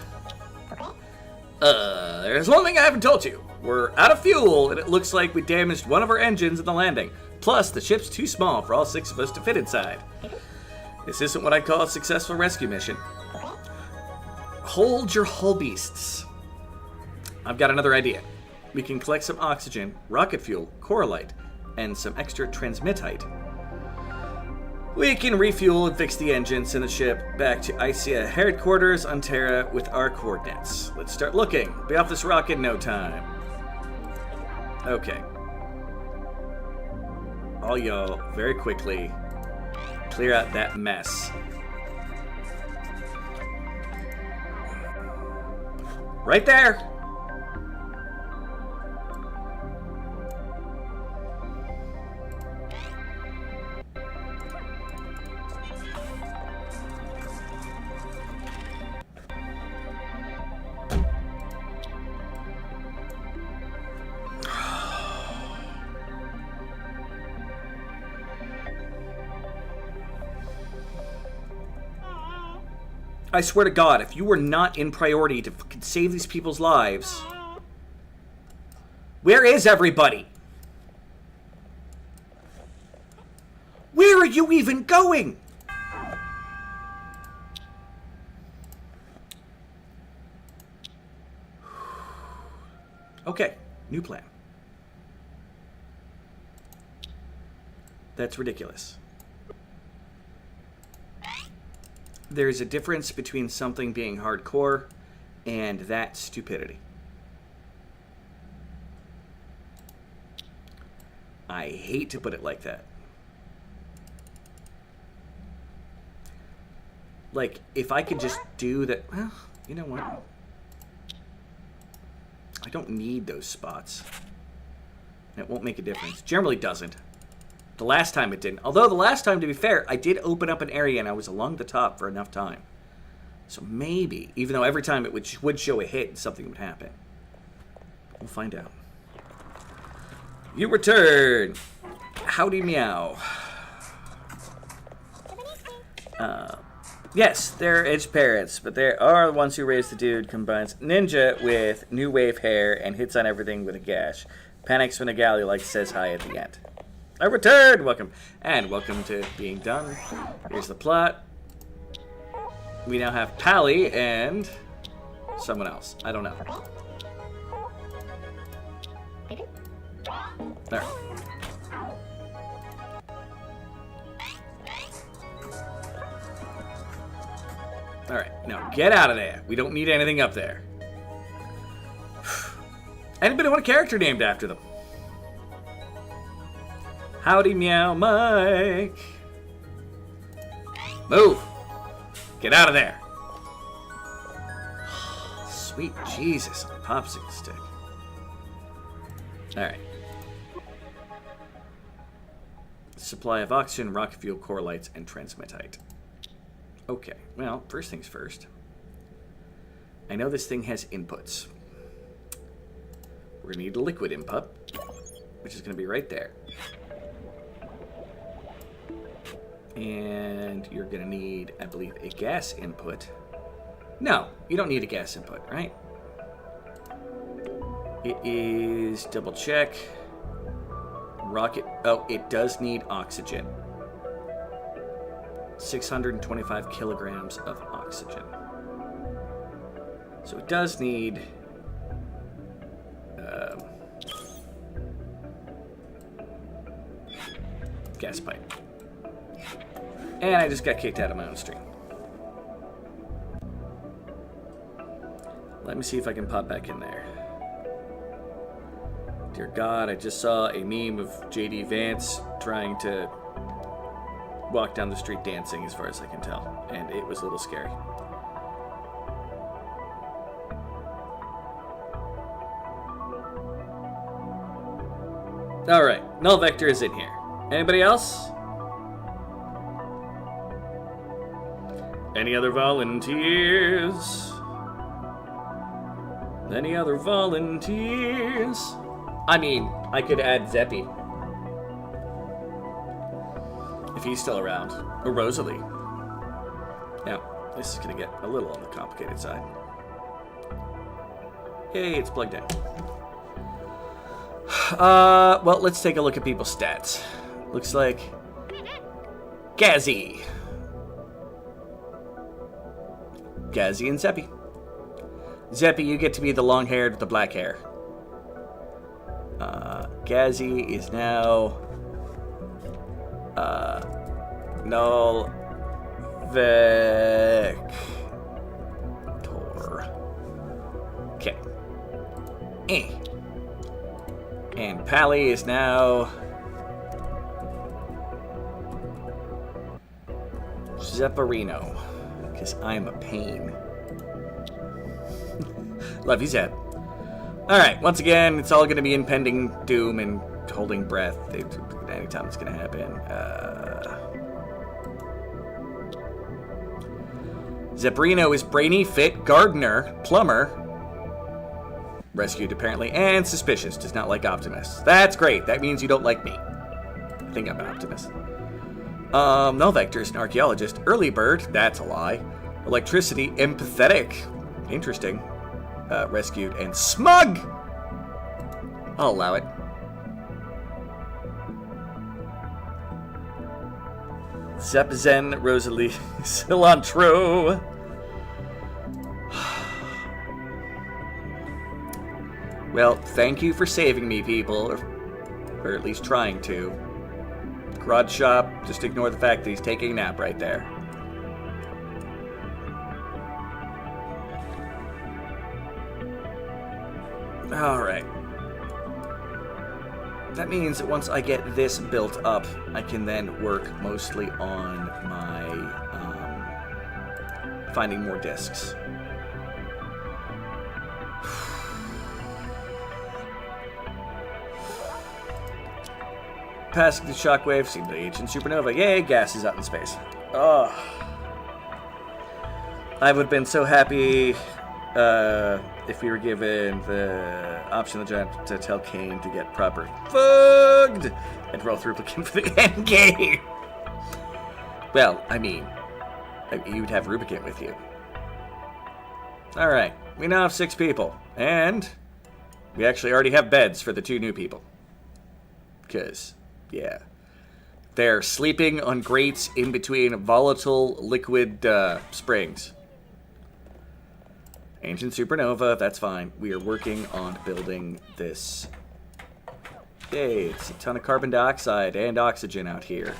There's one thing I haven't told you. We're out of fuel, and it looks like we damaged one of our engines in the landing. Plus, the ship's too small for all 6 of us to fit inside. This isn't what I'd call a successful rescue mission. Hold your hull beasts. I've got another idea. We can collect some oxygen, rocket fuel, coralite, and some extra transmitite. We can refuel and fix the engine, send the ship back to ICEA headquarters on Terra with our coordinates. Let's start looking. Be off this rock in no time. Okay. All y'all, very quickly, clear out that mess. Right there! I swear to God, if you were not in priority to fucking save these people's lives... Where is everybody? Where are you even going? Okay, new plan. That's ridiculous. There's a difference between something being hardcore and that stupidity. I hate to put it like that. Like, if I could just do that... Well, you know what? I don't need those spots. It won't make a difference. Generally doesn't. The last time it didn't. Although the last time, to be fair, I did open up an area and I was along the top for enough time. So maybe, even though every time it would show a hit, something would happen. We'll find out. You return! Howdy meow. Yes, they're its parents, but they are the ones who raised the dude. Combines ninja with new wave hair and hits on everything with a gash. Panics when a gal he likes says hi at the end. I returned! Welcome. And welcome to being done. Here's the plot. We now have Pally and someone else. I don't know. There. Alright, now get out of there. We don't need anything up there. Anybody want a character named after them? Howdy, Meow Mike. Move. Get out of there. Sweet Jesus, a popsicle stick. Alright. Supply of oxygen, rocket fuel, core lights, and transmitite. Okay, well, first things first. I know this thing has inputs. We're going to need a liquid input, which is going to be right there. And you're going to need, I believe, a gas input. No, you don't need a gas input, right? It is, double check. Rocket, oh, it does need oxygen. 625 kilograms of oxygen. So it does need gas pipe. And I just got kicked out of my own stream. Let me see if I can pop back in there. Dear God, I just saw a meme of JD Vance trying to walk down the street dancing, as far as I can tell. And it was a little scary. Alright, null vector is in here. Anybody else? Any other volunteers? Any other volunteers? I mean, I could add Zeppy. If he's still around. Or Rosalie. Now, this is going to get a little on the complicated side. Yay, it's plugged in. Well, let's take a look at people's stats. Looks like Gazzy. Gazzy and Zeppy. Zeppy, you get to be the long-haired with the black hair. Gazzy is now null vector. Okay. And Pally is now Zepparino, because I'm a pain. Love you, Zep. Alright, once again, it's all going to be impending doom and holding breath. Anytime it's going to happen. Zepparino is brainy, fit, gardener, plumber, rescued apparently, and suspicious. Does not like optimists. That's great. That means you don't like me. I think I'm an optimist. Null vector is an archaeologist. Early bird. That's a lie. Electricity. Empathetic. Interesting. Rescued. And smug! I'll allow it. Zep Zen Rosalie Cilantro. Well, thank you for saving me, people. Or at least trying to. Garage shop, just ignore the fact that he's taking a nap right there. Alright. That means that once I get this built up, I can then work mostly on my finding more discs. Passing the shockwave, seemed to age in supernova. Yay, gas is out in space. Oh. I would have been so happy if we were given the option to tell Kane to get proper fugged and roll through looking for the end game. Well, I mean, you'd have Rubicant with you. Alright, we now have 6 people. And we actually already have beds for the 2 new people. Because Yeah. They're sleeping on grates in between volatile liquid springs. Ancient supernova, that's fine. We are working on building this. Hey, it's a ton of carbon dioxide and oxygen out here.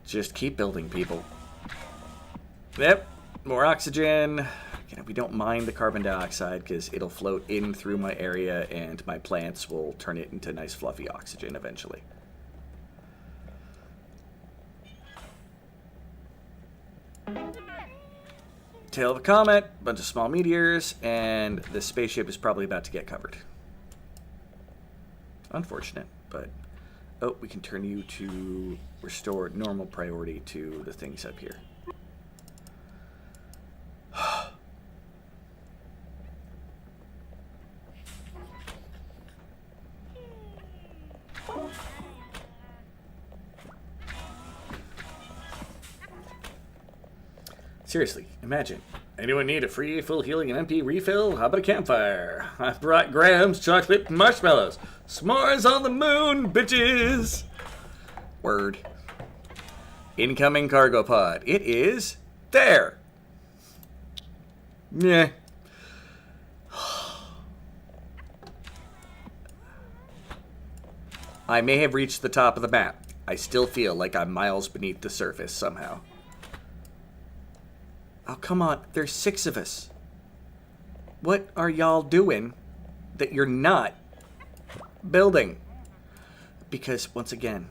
Just keep building, people. Yep, more oxygen. You know, we don't mind the carbon dioxide because it'll float in through my area and my plants will turn it into nice fluffy oxygen eventually. Tail of a comet, bunch of small meteors, and the spaceship is probably about to get covered. Unfortunate, but... Oh, we can turn you to restore normal priority to the things up here. Seriously, imagine. Anyone need a free full healing and MP refill? How about a campfire? I brought grams, chocolate, and marshmallows. S'mores on the moon, bitches! Word. Incoming cargo pod. It is there. Yeah. I may have reached the top of the map. I still feel like I'm miles beneath the surface somehow. Oh, come on. There's 6 of us. What are y'all doing that you're not building? Because, once again,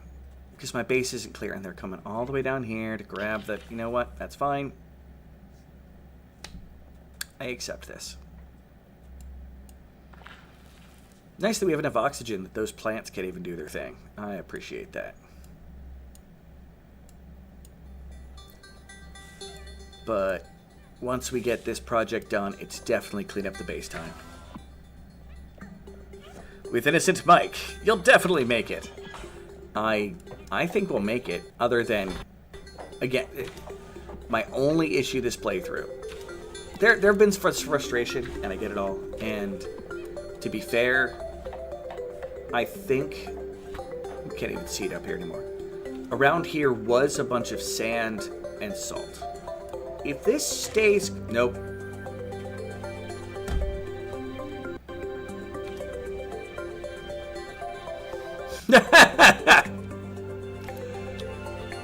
because my base isn't clear and they're coming all the way down here to grab the... You know what? That's fine. I accept this. Nice that we have enough oxygen that those plants can't even do their thing. I appreciate that. But once we get this project done, it's definitely clean up the base time. With Innocent Mike, you'll definitely make it. I think we'll make it, other than, again, my only issue this playthrough. There have been frustration, and I get it all. And to be fair, I think... I can't even see it up here anymore. Around here was a bunch of sand and salt. If this stays... Nope.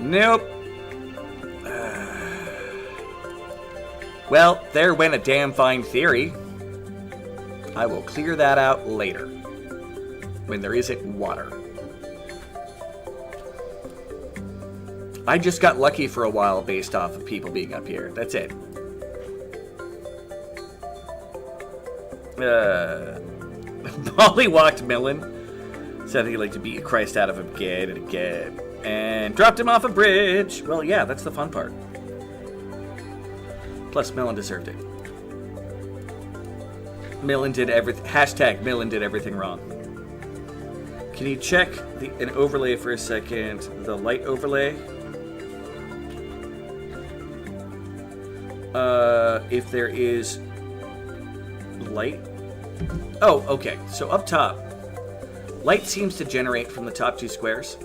Nope. Well, there went a damn fine theory. I will clear that out later. When there isn't water. I just got lucky for a while based off of people being up here. That's it. Pollywalked Millen said he'd like to beat Christ out of him again and again. And dropped him off a bridge. Well, yeah, that's the fun part. Plus, Millen deserved it. Millen did everything. Hashtag Millen did everything wrong. Can you check an overlay for a second? The light overlay. If there is light. Oh, okay. So up top, light seems to generate from the top 2 squares.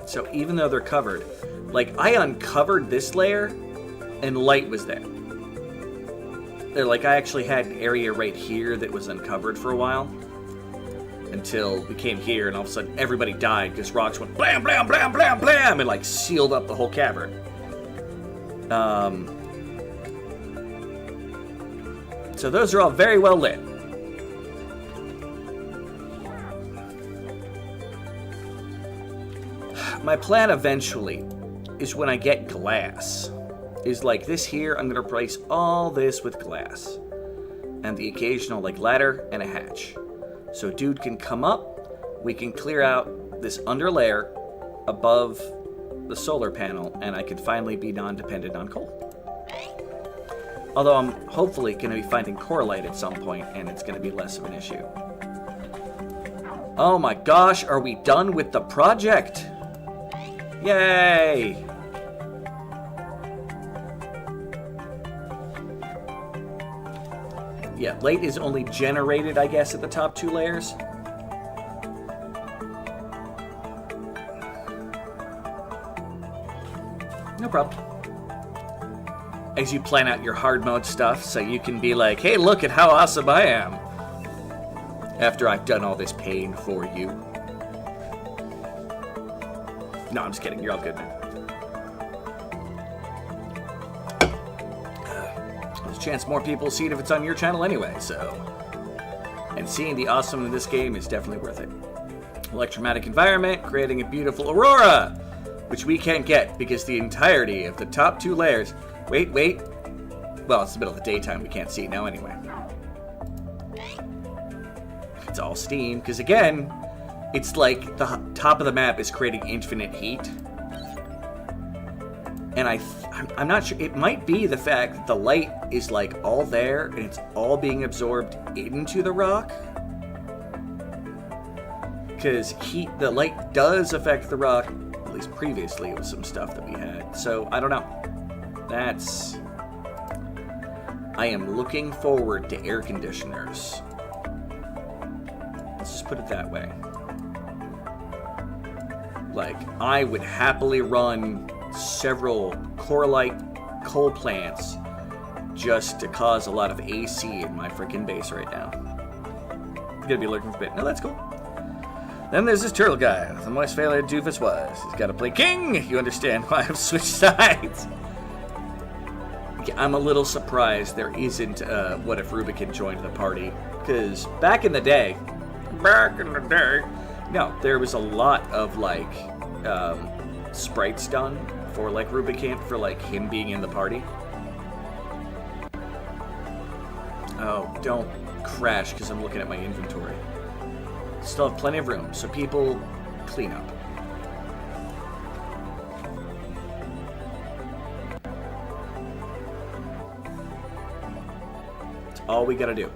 So even though they're covered, like I uncovered this layer and light was there. Like I actually had an area right here that was uncovered for a while. Until we came here and all of a sudden everybody died because rocks went blam, blam, blam, blam, blam and like sealed up the whole cavern. So those are all very well lit. My plan eventually is when I get glass. Is like this here, I'm going to replace all this with glass. And the occasional like ladder and a hatch. So dude can come up, we can clear out this under layer above the solar panel, and I can finally be non-dependent on coal. Although I'm hopefully going to be finding coralite at some point, and it's going to be less of an issue. Oh my gosh, are we done with the project? Yay! Yeah, light is only generated, I guess, at the top 2 layers. No problem. As you plan out your hard mode stuff, so you can be like, hey, look at how awesome I am. After I've done all this pain for you. No, I'm just kidding. You're all good, man. There's a chance more people see it if it's on your channel anyway, so... And seeing the awesome in this game is definitely worth it. Electromagnetic environment, creating a beautiful aurora, which we can't get because the entirety of the top 2 layers... Wait. Well, it's the middle of the daytime. We can't see it now anyway. It's all steam, because again, it's like the top of the map is creating infinite heat. And I'm not sure. It might be the fact that the light is like all there and it's all being absorbed into the rock. Because the light does affect the rock, at least previously with some stuff that we had. So I don't know. I am looking forward to air conditioners. Let's just put it that way. Like, I would happily run several Coralite coal plants just to cause a lot of AC in my freaking base right now. I'm gonna be looking for a bit. No, that's cool. Then there's this turtle guy. The most failure doofus was. He's gotta play king. You understand why I've switched sides. I'm a little surprised there isn't What If Rubicon joined the party. Because back in the day, no, there was a lot of, like, sprites done for, like, Rubicon, for, like, him being in the party. Oh, don't crash, because I'm looking at my inventory. Still have plenty of room, so people clean up. That's all we gotta do.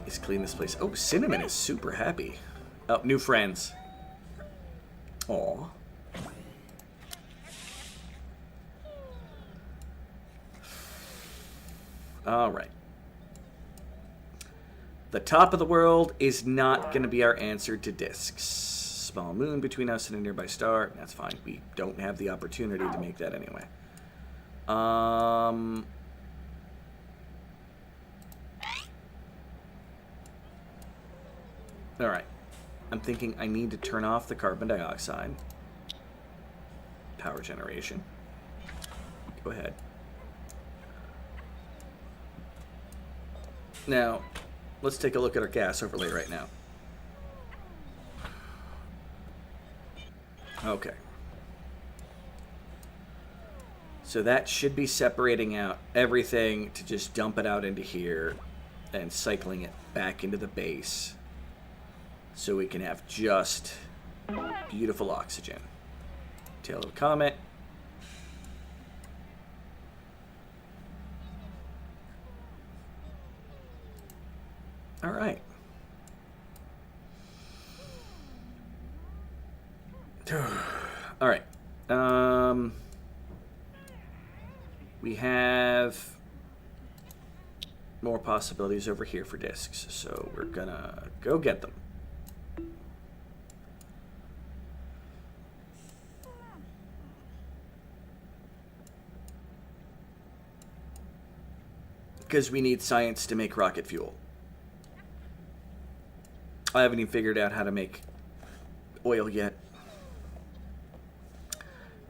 Is clean this place. Oh, Cinnamon is super happy. Oh, new friends. Aw. Alright. The top of the world is not going to be our answer to discs. Small moon between us and a nearby star. That's fine. We don't have the opportunity to make that anyway. Alright. I'm thinking I need to turn off the carbon dioxide. Power generation. Go ahead. Now, let's take a look at our gas overlay right now. Okay. So that should be separating out everything to just dump it out into here and cycling it back into the base so we can have just beautiful oxygen. Tail of a comet. All right. All right. We have more possibilities over here for discs, so we're gonna go get them. Because we need science to make rocket fuel. I haven't even figured out how to make oil yet.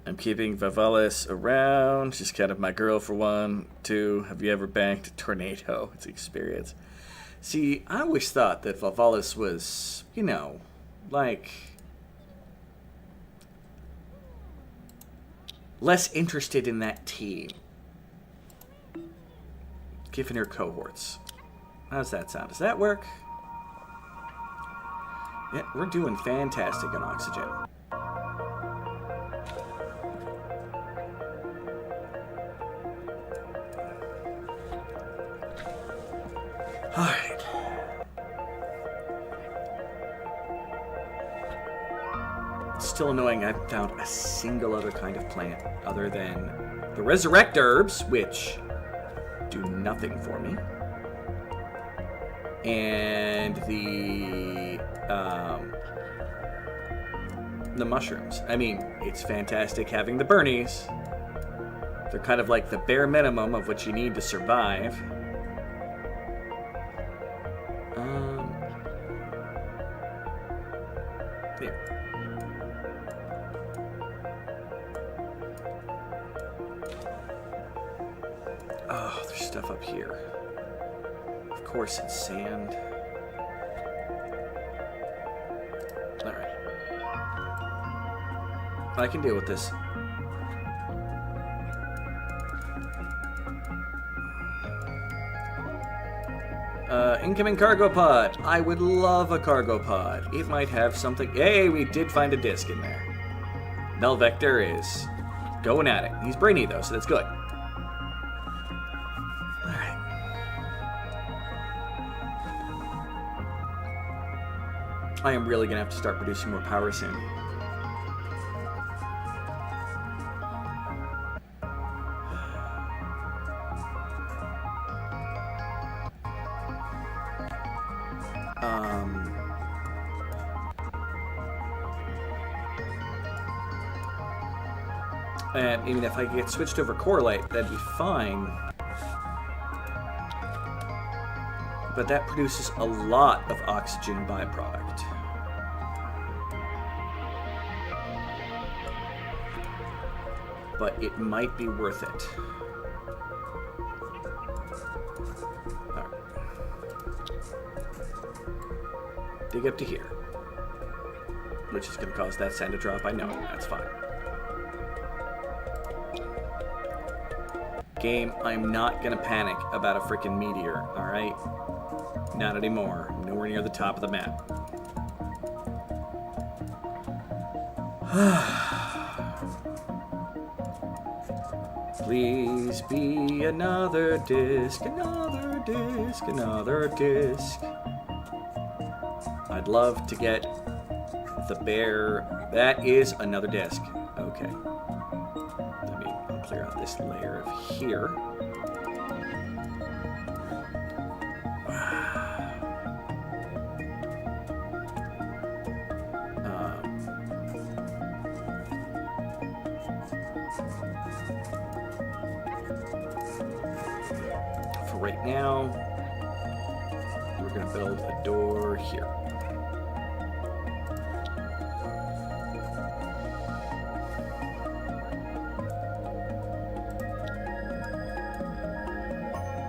I'm keeping Vivalis around. She's kind of my girl for 1. 2, have you ever banked a tornado? It's experience. See, I always thought that Vivalis was, you know, like, less interested in that team. Given her cohorts. How's that sound? Does that work? Yeah, we're doing fantastic on oxygen. Alright. Still annoying I haven't found a single other kind of plant other than the resurrect herbs, which do nothing for me. and the mushrooms. I mean, it's fantastic having the Bernies. They're kind of like the bare minimum of what you need to survive. Here. Oh, there's stuff up here. Of course, it's sand. Alright. I can deal with this. Incoming cargo pod. I would love a cargo pod. It might have something. Hey, we did find a disc in there. Null Vector is going at it. He's brainy, though, so that's good. Alright. I am really going to have to start producing more power soon. And I mean, if I get switched over Corelite, that'd be fine. But that produces a lot of oxygen byproduct. But it might be worth it. All right. Dig up to here. Which is going to cause that sand to drop. I know. That's fine. Game, I'm not gonna panic about a freaking meteor, alright? Not anymore. I'm nowhere near the top of the map. Please be another disc, another disc, another disc. I'd love to get the bear. That is another disc. Okay. I'll clear out this layer of here. For right now, we're going to build a door here.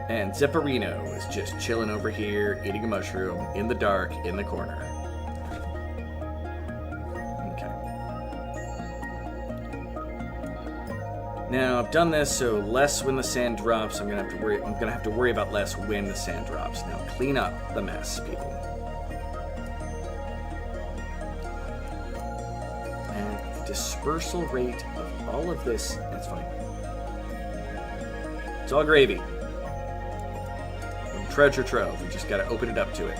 And Zepparino is just chilling over here, eating a mushroom, in the dark, in the corner. Okay. Now, I've done this, so less when the sand drops. I'm gonna have to worry about less when the sand drops. Now, clean up the mess, people. And the dispersal rate of all of this, that's fine. It's all gravy. Treasure trove. We just gotta open it up to it.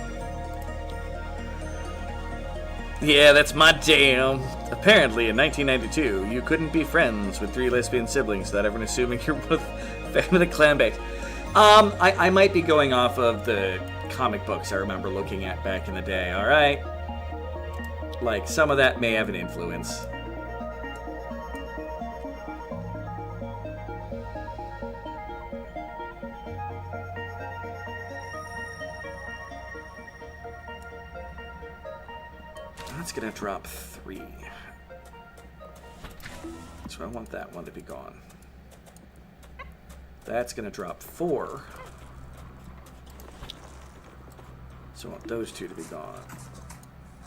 Yeah, that's my jam. Apparently, in 1992, you couldn't be friends with 3 lesbian siblings without everyone assuming you're both fan of the clan base. I might be going off of the comic books I remember looking at back in the day, alright? Like, some of that may have an influence. That's gonna drop 3. So I want that one to be gone. That's gonna drop 4. So I want those 2 to be gone.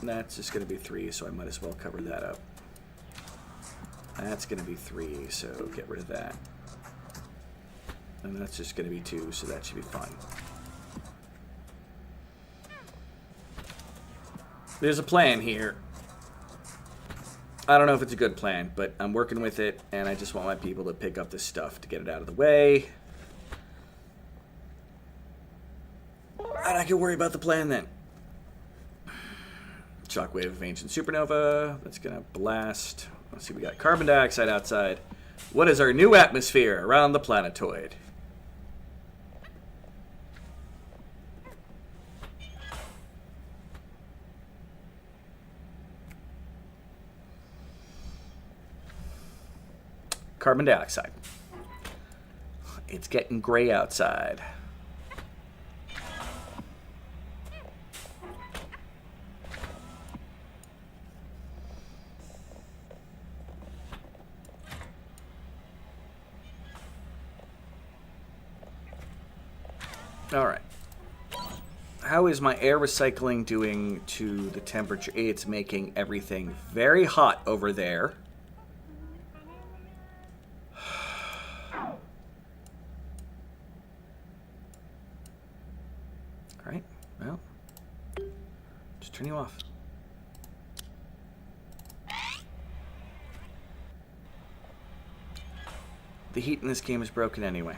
And that's just gonna be 3, so I might as well cover that up. That's gonna be 3, so get rid of that. And that's just gonna be 2, so that should be fine. There's a plan here. I don't know if it's a good plan, but I'm working with it, and I just want my people to pick up this stuff to get it out of the way. And I can worry about the plan then. Shockwave of Ancient Supernova. That's going to blast. Let's see, we got carbon dioxide outside. What is our new atmosphere around the planetoid? Carbon dioxide. It's getting gray outside. All right. How is my air recycling doing to the temperature? It's making everything very hot over there. All right. Well, just turn you off. The heat in this game is broken anyway.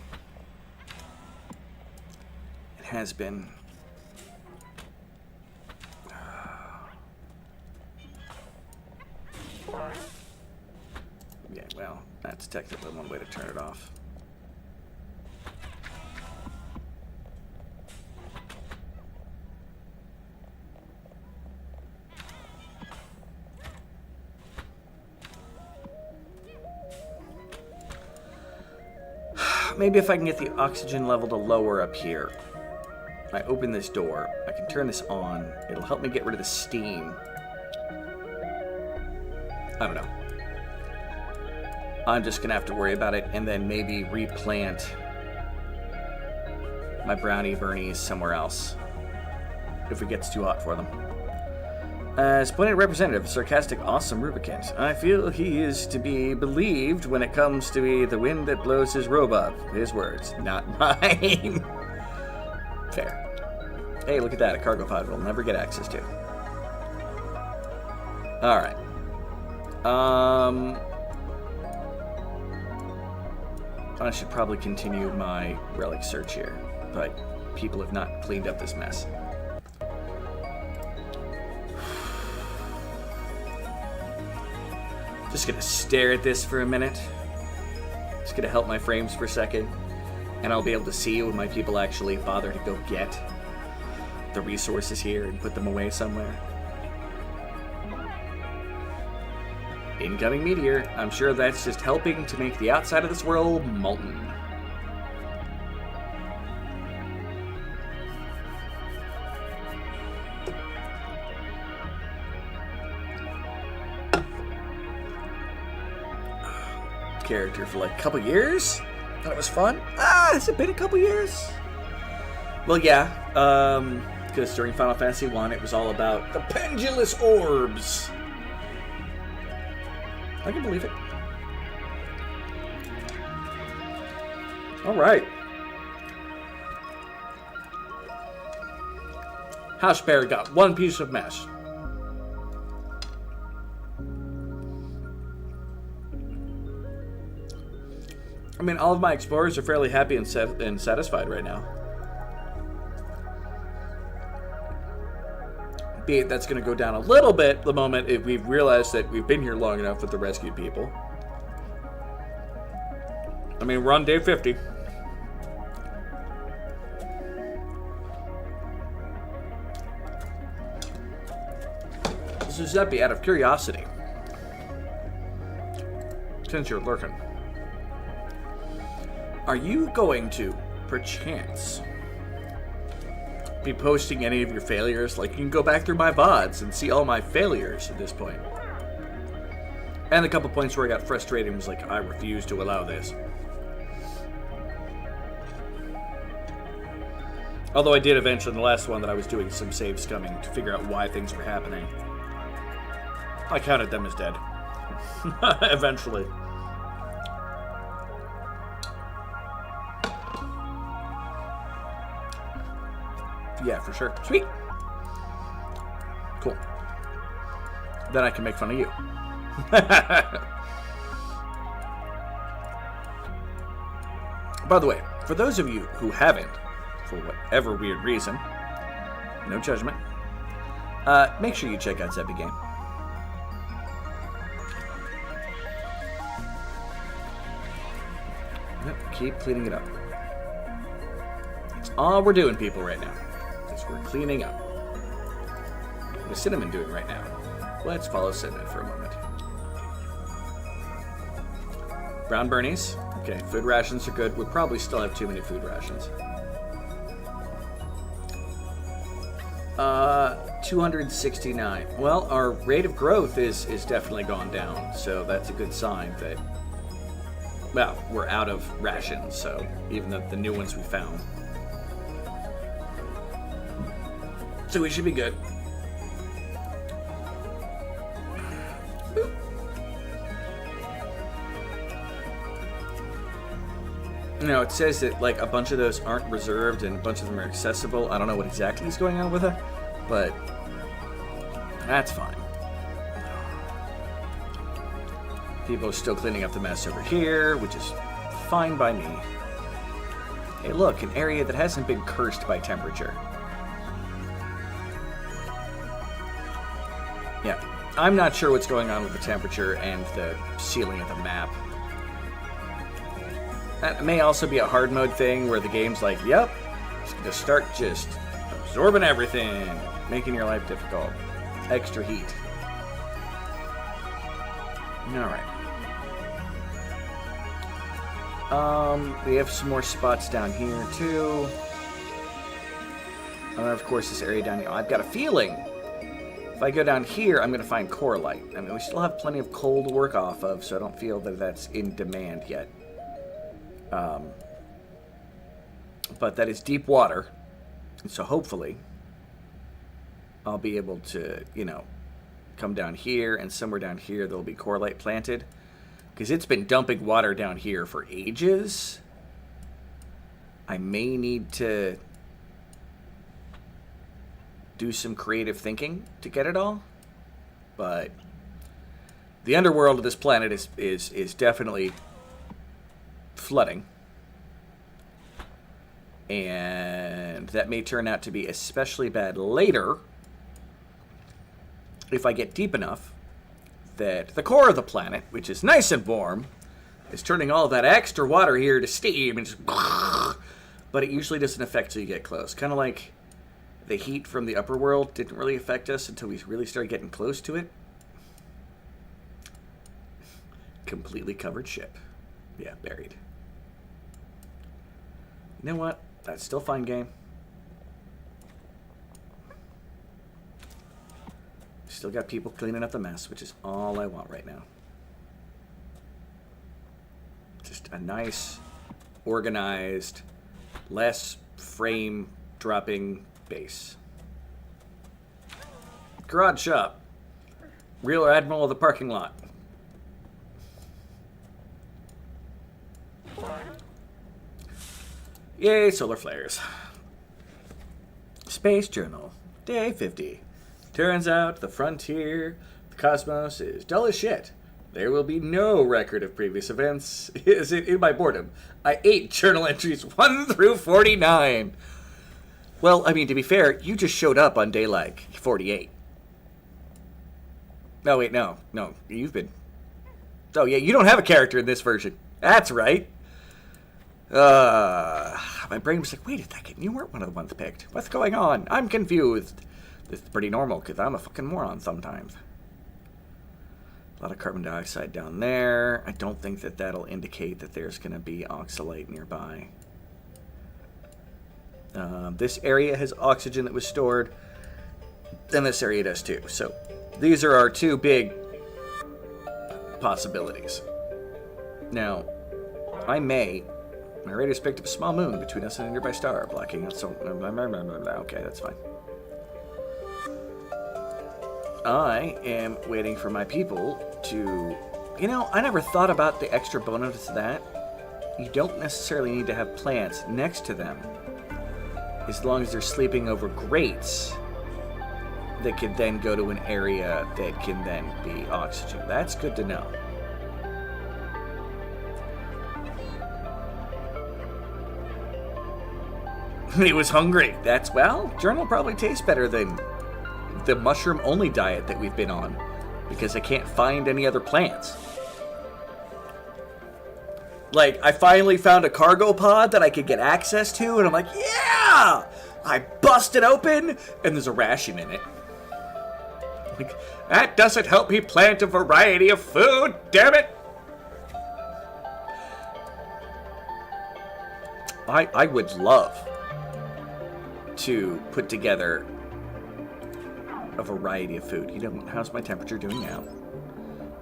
It has been. Yeah, well, that's technically one way to turn it off. Maybe if I can get the oxygen level to lower up here. I open this door. I can turn this on. It'll help me get rid of the steam. I don't know. I'm just going to have to worry about it and then maybe replant my brownie burnies somewhere else if it gets too hot for them. As Planet Representative, sarcastic, awesome Rubicant. I feel he is to be believed when it comes to be the wind that blows his robe up. His words, not mine. Fair. Hey, look at that. A cargo pod we'll never get access to. Alright. I should probably continue my relic search here, but people have not cleaned up this mess. Just gonna stare at this for a minute. Just gonna help my frames for a second, and I'll be able to see when my people actually bother to go get the resources here and put them away somewhere. Incoming meteor. I'm sure that's just helping to make the outside of this world molten. Character for like a couple years. Thought it was fun. Has it been a couple years? Well, yeah. Because during Final Fantasy 1, it was all about the pendulous orbs. I can believe it. All right. House Bear got one piece of mess. I mean, all of my explorers are fairly happy and satisfied right now. Be it that's going to go down a little bit the moment if we've realized that we've been here long enough with the rescued people. I mean, we're on day 50. Giuseppe, out of curiosity, since you're lurking, are you going to, perchance, be posting any of your failures? Like, you can go back through my VODs and see all my failures at this point. And a couple points where I got frustrated and was like, I refuse to allow this. Although I did eventually, in the last one that I was doing some save scumming to figure out why things were happening. I counted them as dead. Eventually. Yeah, for sure. Sweet. Cool. Then I can make fun of you. By the way, for those of you who haven't, for whatever weird reason, no judgment, make sure you check out Zeppy Game. Yep, keep cleaning it up. That's all we're doing, people, right now. We're cleaning up. What is Cinnamon doing right now? Let's follow Cinnamon for a moment. Ground burnies. Okay, food rations are good. We probably still have too many food rations. 269. Well, our rate of growth is definitely gone down, so that's a good sign that, well, we're out of rations, so even the new ones we found. So we should be good. Boop. No, it says that like a bunch of those aren't reserved and a bunch of them are accessible. I don't know what exactly is going on with it, but that's fine. People are still cleaning up the mess over here, which is fine by me. Hey, look, an area that hasn't been cursed by temperature. Yeah, I'm not sure what's going on with the temperature and the ceiling of the map. That may also be a hard mode thing where the game's like, yep, it's going to start just absorbing everything, making your life difficult. Extra heat. Alright. We have some more spots down here, too. And of course, this area down here. I've got a feeling if I go down here, I'm going to find coralite. I mean, we still have plenty of coal to work off of, so I don't feel that that's in demand yet. But that is deep water, and so hopefully I'll be able to, you know, come down here, and somewhere down here there'll be coralite planted, because it's been dumping water down here for ages. I may need to do some creative thinking to get it all, but the underworld of this planet is definitely flooding. And that may turn out to be especially bad later if I get deep enough that the core of the planet, which is nice and warm, is turning all that extra water here to steam, and just, but it usually doesn't affect till you get close. Kind of like the heat from the upper world didn't really affect us until we really started getting close to it. Completely covered ship. Yeah, buried. You know what? That's still fine game. Still got people cleaning up the mess, which is all I want right now. Just a nice, organized, less frame dropping base. Garage shop. Real Admiral of the parking lot. Yay, solar flares. Space Journal, day 50. Turns out the frontier, the cosmos, is dull as shit. There will be no record of previous events. In my boredom, I ate journal entries 1 through 49. Well, I mean, to be fair, you just showed up on day, like, 48. No, wait, no, you've been... Oh, yeah, you don't have a character in this version. That's right. My brain was like, wait a second, you weren't one of the ones picked. What's going on? I'm confused. This is pretty normal, because I'm a fucking moron sometimes. A lot of carbon dioxide down there. I don't think that that'll indicate that there's going to be oxalate nearby. This area has oxygen that was stored, and this area does too. So these are our two big possibilities. Now, my radar's picked up a small moon between us and a nearby star, blocking out some... Okay, that's fine. I am waiting for my people to... You know, I never thought about the extra bonus of that. You don't necessarily need to have plants next to them, as long as they're sleeping over grates that could then go to an area that can then be oxygen. That's good to know. He was hungry. Well, journal probably tastes better than the mushroom-only diet that we've been on, because I can't find any other plants. Like, I finally found a cargo pod that I could get access to, and I'm like, yeah! I bust it open, and there's a ration in it. Like, that doesn't help me plant a variety of food, damn it! I would love to put together a variety of food. You know, how's my temperature doing now?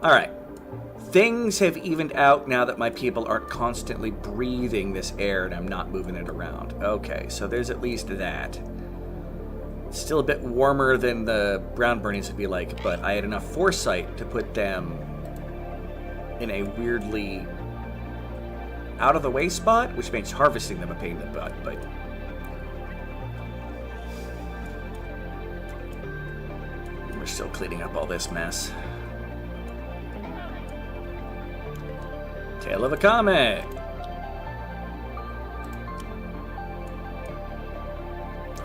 All right. Things have evened out now that my people aren't constantly breathing this air and I'm not moving it around. Okay, so there's at least that. It's still a bit warmer than the brown burnies would be like, but I had enough foresight to put them in a weirdly out-of-the-way spot, which makes harvesting them a pain in the butt, but... we're still cleaning up all this mess. Tale of a Comet!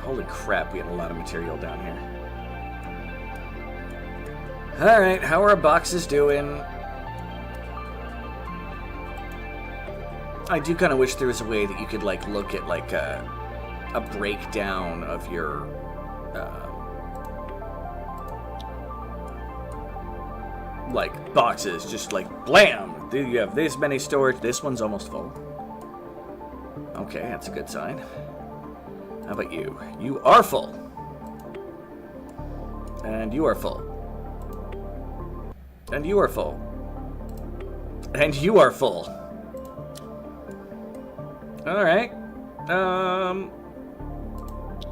Holy crap, we have a lot of material down here. Alright, how are our boxes doing? I do kind of wish there was a way that you could, like, look at, like, a breakdown of your, like, boxes. Just, like, blam! You have this many storage. This one's almost full. Okay, that's a good sign. How about you? You are full. And you are full. And you are full. And you are full. Alright.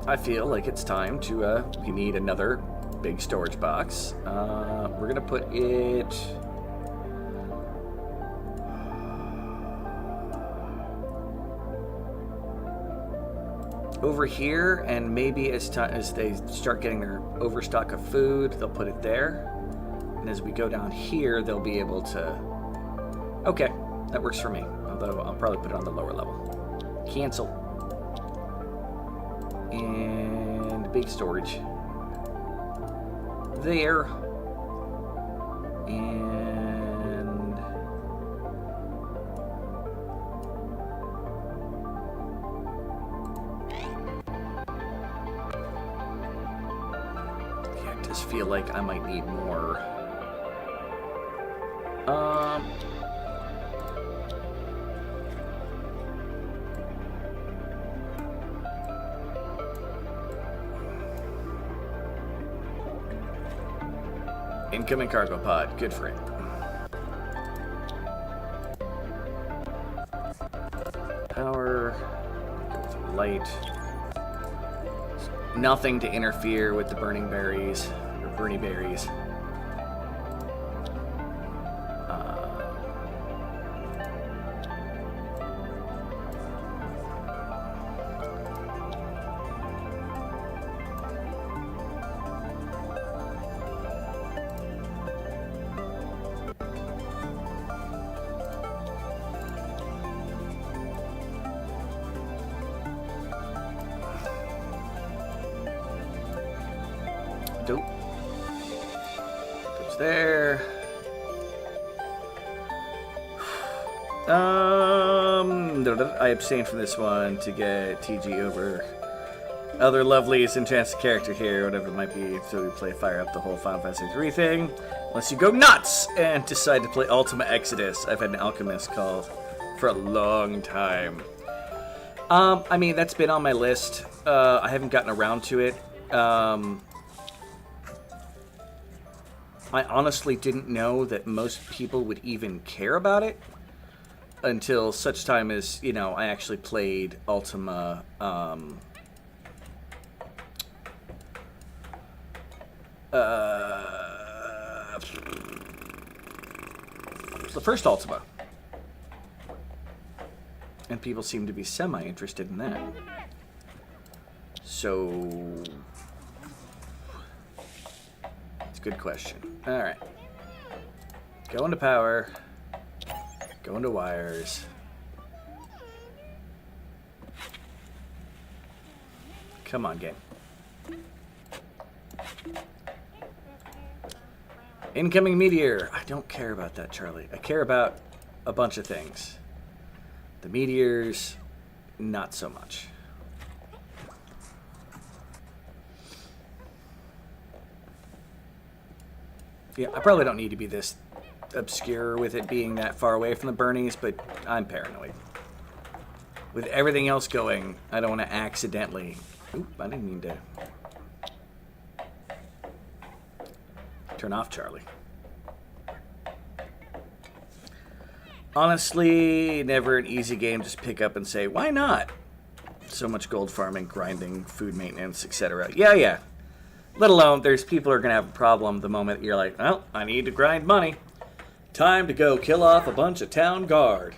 I feel like it's time to, we need another big storage box. We're gonna put it... over here, and maybe as they start getting their overstock of food, they'll put it there. And as we go down here, they'll be able to... okay, that works for me. Although I'll probably put it on the lower level. Cancel. And big storage. There. And... feel like I might need more. Incoming cargo pod. Good for it. Power. Light. Nothing to interfere with the burning berries. Bernie berries. Dope. There. I abstained from this one to get TG over other lovelies and chance of character here, whatever it might be, so we play fire up the whole Final Fantasy 3 thing. Unless you go nuts and decide to play Ultima Exodus. I've had an alchemist called for a long time. I mean, that's been on my list. I haven't gotten around to it. I honestly didn't know that most people would even care about it until such time as, you know, I actually played Ultima, the first Ultima. And people seem to be semi-interested in that. So... it's a good question. Alright. Go into power. Go into wires. Come on, game. Incoming meteor. I don't care about that, Charlie. I care about a bunch of things. The meteors, not so much. Yeah, I probably don't need to be this obscure with it being that far away from the Burnies, but I'm paranoid. with everything else going, I don't want to accidentally... Oop, I didn't mean to... Turn off Charlie. Honestly, never an easy game. Just pick up and say, why not? So much gold farming, grinding, food maintenance, etc. Yeah. Let alone, there's people who are going to have a problem the moment you're like, well, I need to grind money. Time to go kill off a bunch of town guard.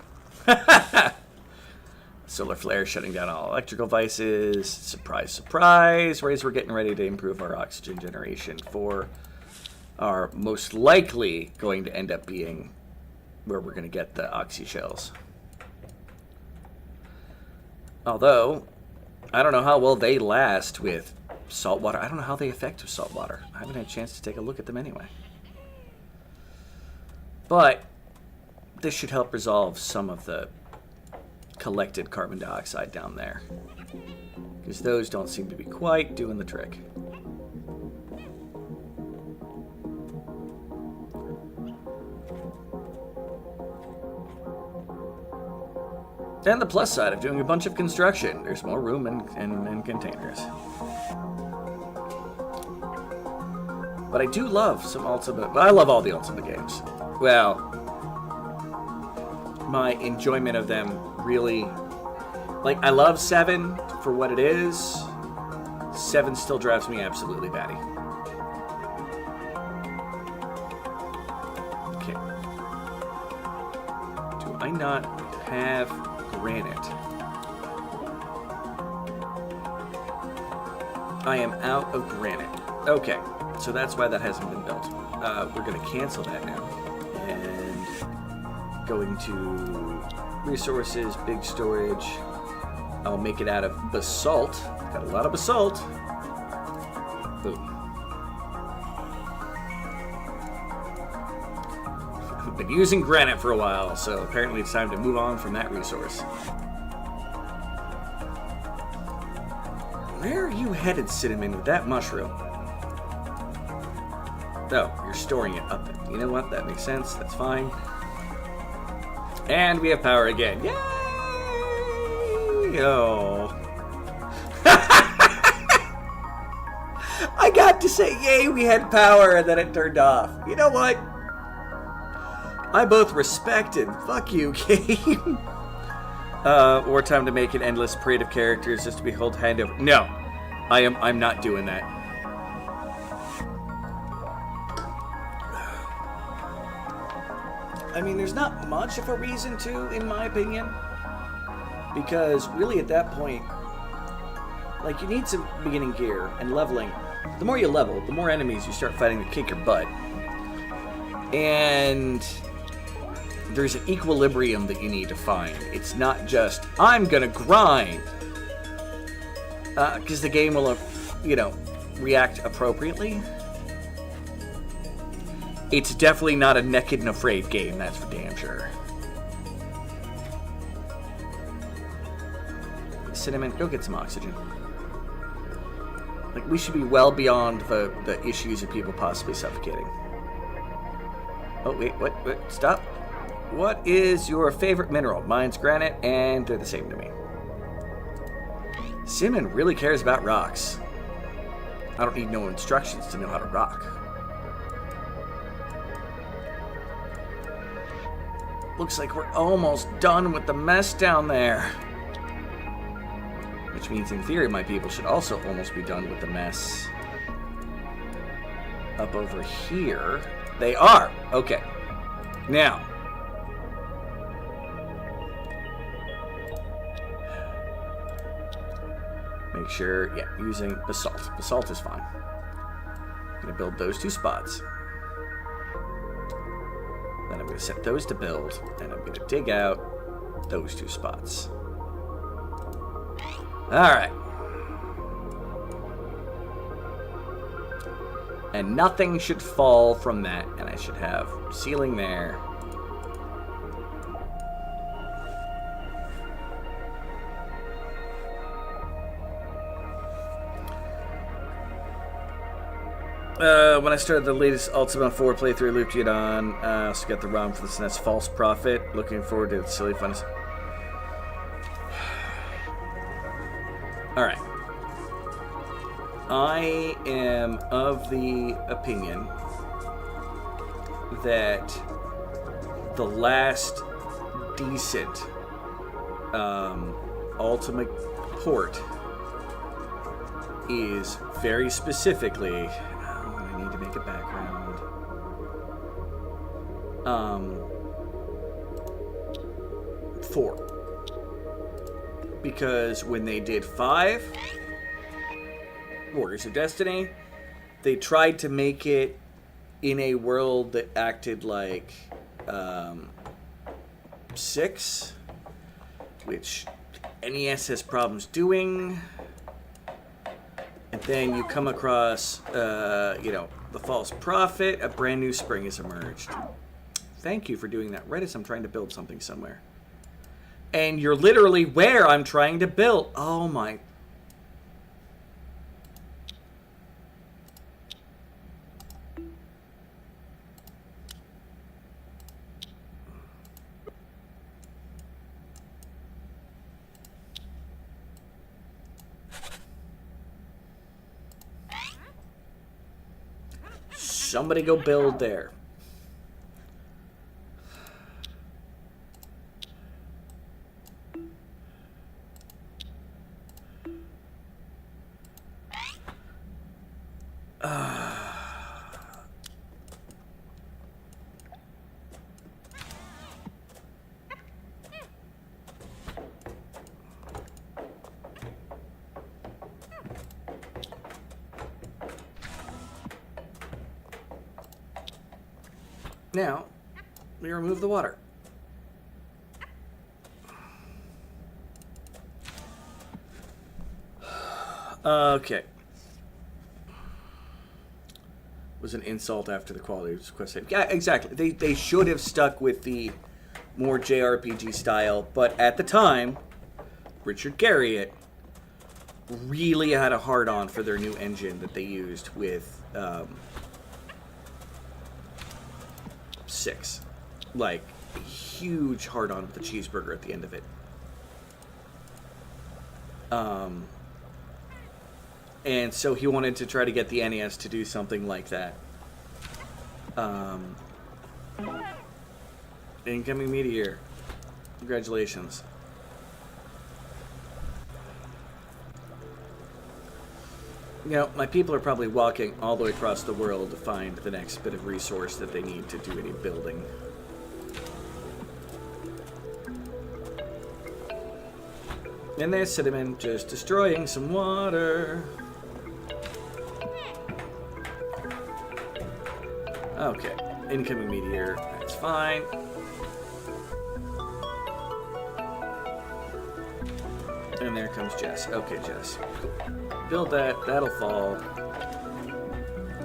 Solar flare shutting down all electrical devices. Surprise, surprise. Whereas we're getting ready to improve our oxygen generation for our most likely going to end up being where we're going to get the oxy shells. Although, I don't know how well they last with salt water. I don't know how they affect with salt water. I haven't had a chance to take a look at them anyway. But this should help resolve some of the collected carbon dioxide down there, because those don't seem to be quite doing the trick. And the plus side of doing a bunch of construction, there's more room in containers. But I do love some Ultimate... I love all the Ultimate games. Well, my enjoyment of them really... Like, I love 7 for what it is. 7 still drives me absolutely batty. Okay. Do I not have granite? I am out of granite. Okay, so that's why that hasn't been built. We're going to cancel that now. And going to resources, big storage. I'll make it out of basalt. Got a lot of basalt. Boom. I've been using granite for a while, so apparently it's time to move on from that resource. Where are you headed, Cinnamon, with that mushroom? Oh, you're storing it up there. You know what? That makes sense. That's fine. And we have power again. Yay! Oh. I got to say, yay, we had power, and then it turned off. You know what? I both respect and fuck you, game. Or time to make an endless parade of characters just to behold hand over. No, I'm not doing that. I mean, there's not much of a reason to, in my opinion, because really at that point, like, you need some beginning gear and leveling. The more you level, the more enemies you start fighting to kick your butt. And there's an equilibrium that you need to find. It's not just, I'm gonna grind. Because the game will, react appropriately. It's definitely not a naked and afraid game, that's for damn sure. Cinnamon, go get some oxygen. Like, we should be well beyond the issues of people possibly suffocating. Oh, wait, what? Stop. What is your favorite mineral? Mine's granite, and they're the same to me. Cinnamon really cares about rocks. I don't need no instructions to know how to rock. Looks like we're almost done with the mess down there. Which means, in theory, my people should also almost be done with the mess up over here. They are! Okay. Now. Make sure, yeah, using basalt. Basalt is fine. I'm going to build those 2 spots. Then I'm going to set those to build, and I'm going to dig out those 2 spots. Alright. And nothing should fall from that, and I should have ceiling there. When I started the latest Ultima 4 playthrough, looped it on. I also got the ROM for the SNES False Prophet. Looking forward to the silly fun. All right. I am of the opinion that the last decent ultimate port is very specifically. Oh, I need to make a background. 4. Because when they did 5, Warriors of Destiny, they tried to make it in a world that acted like 6, which NES has problems doing. And then you come across, the false prophet. A brand new spring has emerged. Thank you for doing that right as I'm trying to build something somewhere. And you're literally where I'm trying to build. Oh my. Somebody go build there. Now, we remove the water. Okay. Was an insult after the quality was quest save. Yeah, exactly. They should have stuck with the more JRPG style, but at the time, Richard Garriott really had a hard-on for their new engine that they used with 6. Like, huge hard-on with the cheeseburger at the end of it. And so he wanted to try to get the NES to do something like that. Incoming meteor. Congratulations. You know, my people are probably walking all the way across the world to find the next bit of resource that they need to do any building. And there's Cinnamon just destroying some water. Okay, incoming meteor, that's fine. And there comes Jess. Okay, Jess. Cool. Build that, that'll fall.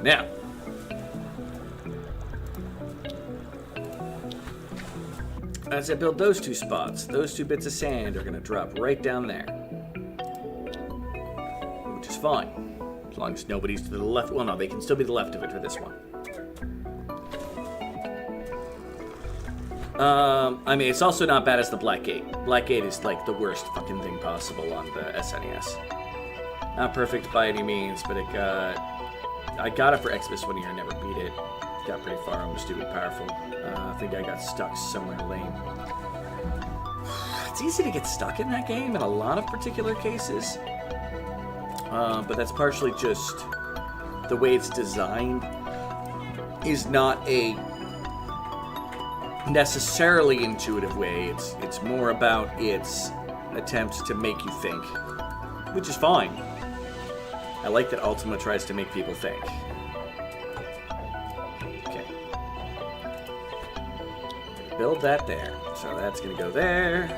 Now. As I build those 2 spots, those 2 bits of sand are going to drop right down there. Which is fine. As long as nobody's to the left. Well, no, they can still be to the left of it for this one. I mean, it's also not bad as the Black Gate. Black Gate is like the worst fucking thing possible on the SNES. Not perfect by any means, but I got it for Xmas one year, I never beat it. Got pretty far, I'm stupid powerful. I think I got stuck somewhere lame. It's easy to get stuck in that game in a lot of particular cases. But that's partially just the way it's designed is not a necessarily intuitive way. It's more about its attempts to make you think, which is fine. I like that Ultima tries to make people think. Okay. Build that there. So that's gonna go there.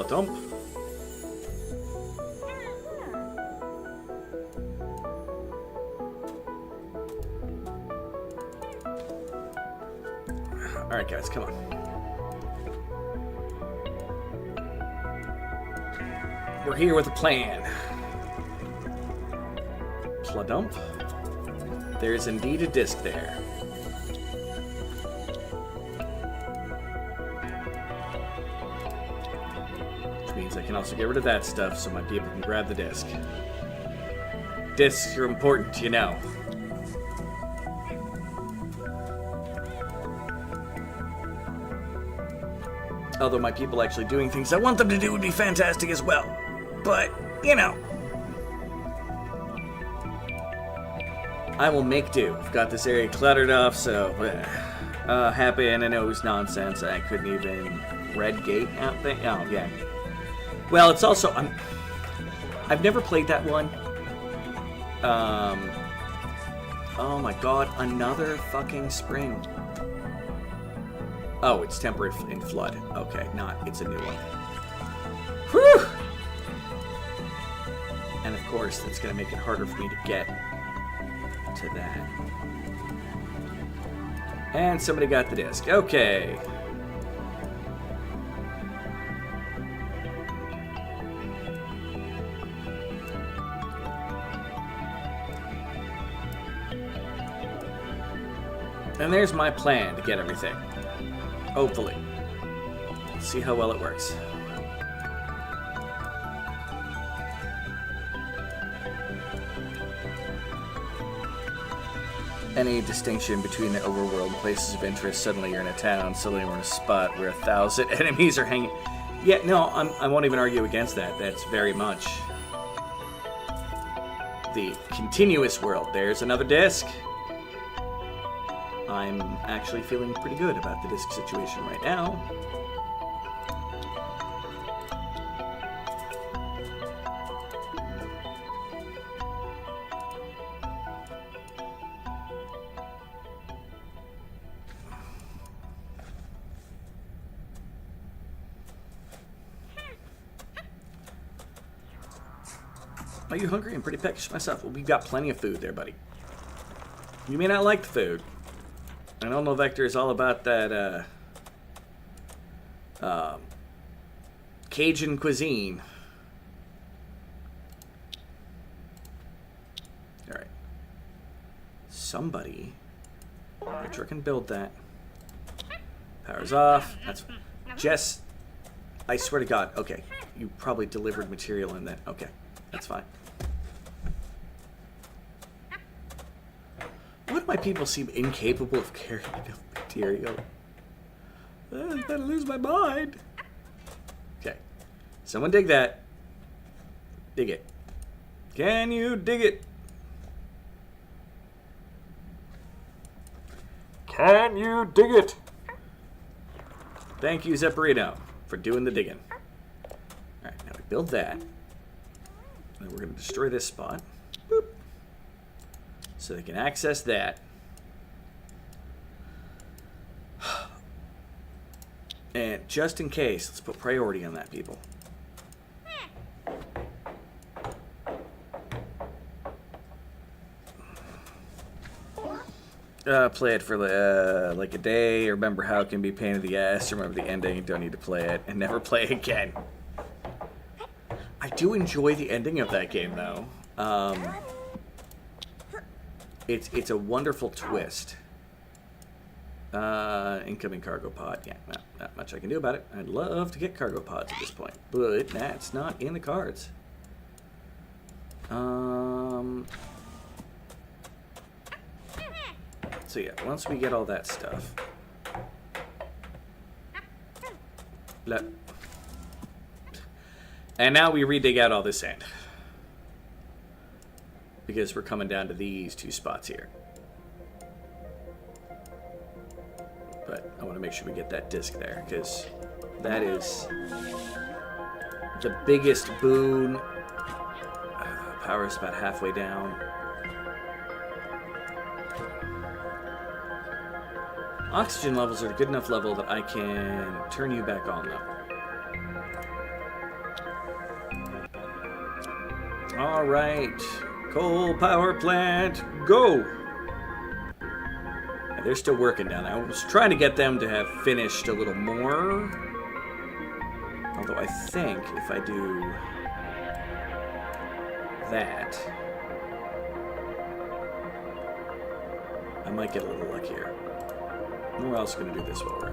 Dump. Alright guys, come on. We're here with a plan. Dump. There's indeed a disc there. which means I can also get rid of that stuff so my people can grab the disc. Discs are important, you know. Although my people actually doing things I want them to do would be fantastic as well. But, you know. I will make do. I've got this area cluttered off, so... happy, and I know it was nonsense. I couldn't even... Red gate out there? Oh, yeah. Well, it's also... I've never played that one. Oh my god, another fucking spring. Oh, it's temporary in flood. Okay, it's a new one. Whew! And of course, that's going to make it harder for me to get to that. And somebody got the disc. Okay. And there's my plan to get everything. Hopefully. Let's see how well it works. Any distinction between the overworld and places of interest, suddenly you're in a town, suddenly we're in a spot where 1,000 enemies are hanging. Yeah, no, I won't even argue against that. That's very much the continuous world. There's another disc. I'm actually feeling pretty good about the disc situation right now. Are you hungry? I'm pretty peckish myself. Well, we've got plenty of food there, buddy. You may not like the food. I don't know, Vector is all about that Cajun cuisine. Alright. Somebody. I'm sure can build that. Power's off. That's Jess. I swear to God. Okay. You probably delivered material in that. Okay. That's fine. Why do my people seem incapable of carrying enough material? I'm gonna lose my mind. Okay. Someone dig that. Dig it. Can you dig it? Can you dig it? Thank you, Zepparino, for doing the digging. Alright, now we build that. Then we're going to destroy this spot. Boop. So they can access that. And just in case, let's put priority on that, people. Play it for like a day. Remember how it can be a pain in the ass. Remember the ending. Don't need to play it. And never play again. I do enjoy the ending of that game, though. It's a wonderful twist. Incoming cargo pod. Yeah, not much I can do about it. I'd love to get cargo pods at this point, but that's not in the cards. So yeah, once we get all that stuff. And now we redig out all this sand. Because we're coming down to these two spots here. But I want to make sure we get that disc there, because that is the biggest boon. Power is about halfway down. Oxygen levels are at a good enough level that I can turn you back on, though. All right, coal power plant, go! And they're still working down there. I was trying to get them to have finished a little more. Although I think if I do that, I might get a little luckier. We're also going to do this while we're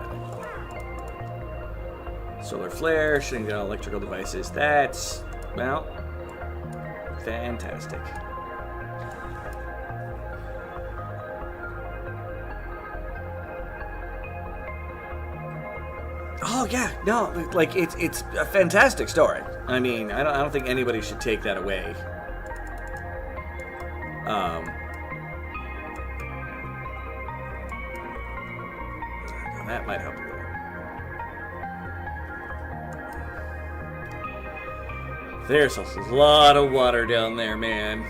at Solar flare, shutting down electrical devices. That's, well, fantastic. Oh yeah, no, like it's a fantastic story. I mean, I don't think anybody should take that away. That might help a little. There's a lot of water down there, man.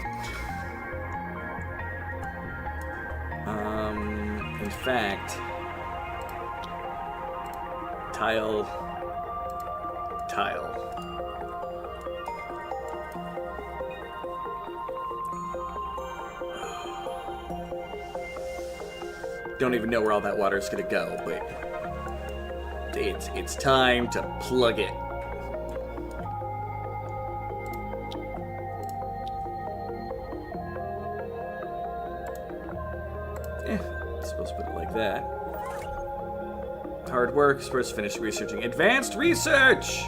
In fact, tile. Don't even know where all that water is going to go, but it's time to plug it. Supposed to put it like that. Hard work. First, finish researching. Advanced research.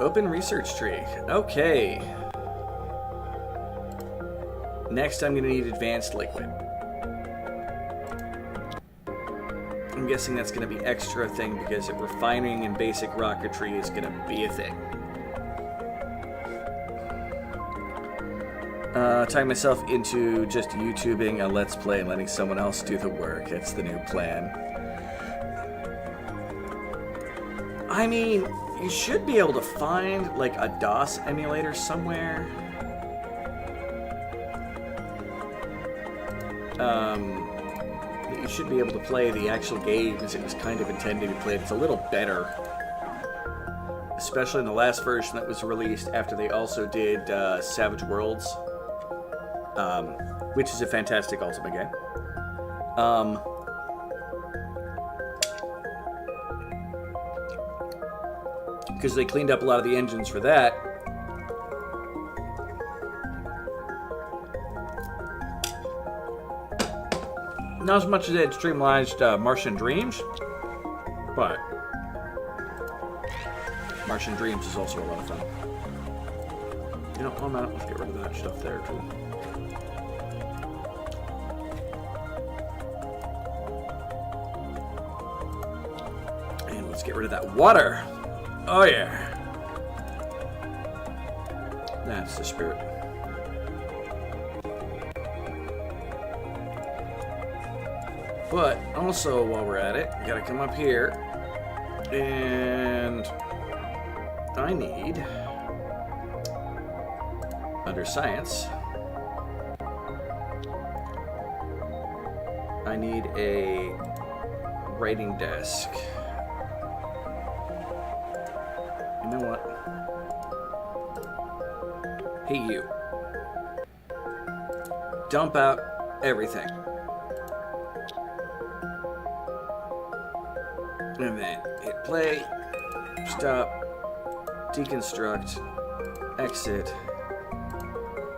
Open research tree. Okay. Next, I'm going to need advanced liquid. I'm guessing that's going to be extra thing because refining in basic rocketry is going to be a thing. Tying myself into just YouTubing a Let's Play and letting someone else do the work. That's the new plan. I mean, you should be able to find, like, a DOS emulator somewhere. You should be able to play the actual games it was kind of intended to be played. It's a little better. Especially in the last version that was released after they also did Savage Worlds. Which is a fantastic Ultimate game. Because they cleaned up a lot of the engines for that. Not as much as it streamlined Martian Dreams, but Martian Dreams is also a lot of fun. You know, one minute, let's get rid of that stuff there too. And let's get rid of that water. Oh yeah. That's the spirit. But also, while we're at it, we gotta come up here, and I need, under science, I need a writing desk. You know what? Hey, you. Dump out everything. And then hit play, stop, deconstruct, exit,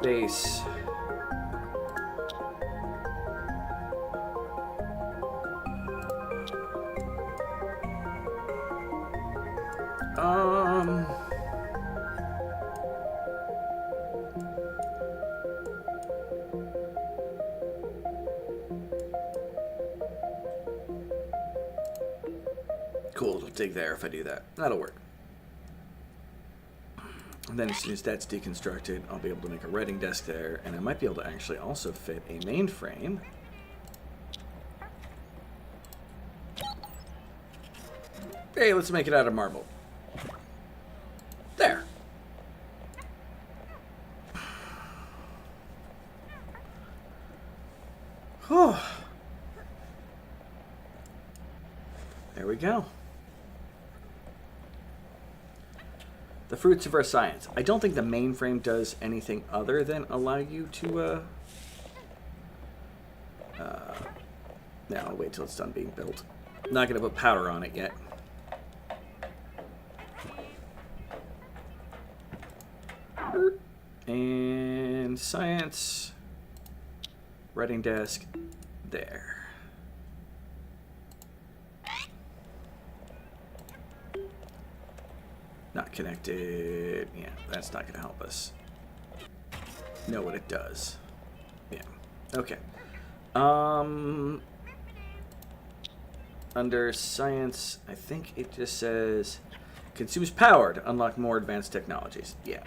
base. Cool, it'll dig there if I do that. That'll work. And then as soon as that's deconstructed, I'll be able to make a writing desk there, and I might be able to actually also fit a mainframe. Hey, let's make it out of marble. There. Whew. There we go. The fruits of our science. I don't think the mainframe does anything other than allow you to, no, I'll wait till it's done being built. I'm not going to put powder on it yet. And And science, writing desk, there. Not connected. Yeah, that's not going to help us know what it does. Yeah. Okay. Under science, I think it just says consumes power to unlock more advanced technologies. Yeah.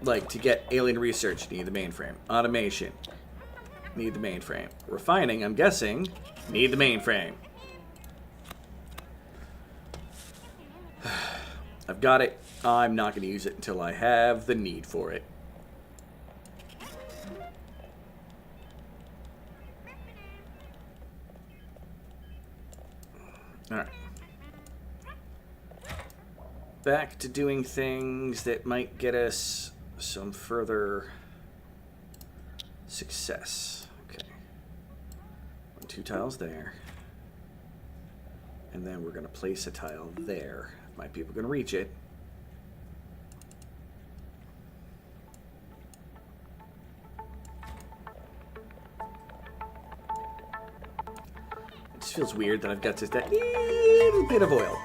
Like to get alien research, need the mainframe. Automation, need the mainframe. Refining, I'm guessing, need the mainframe. I've got it. I'm not going to use it until I have the need for it. Alright. Back to doing things that might get us some further success. Okay. 2 tiles there. And then we're going to place a tile there. Might be able to reach it. It just feels weird that I've got just that little bit of oil.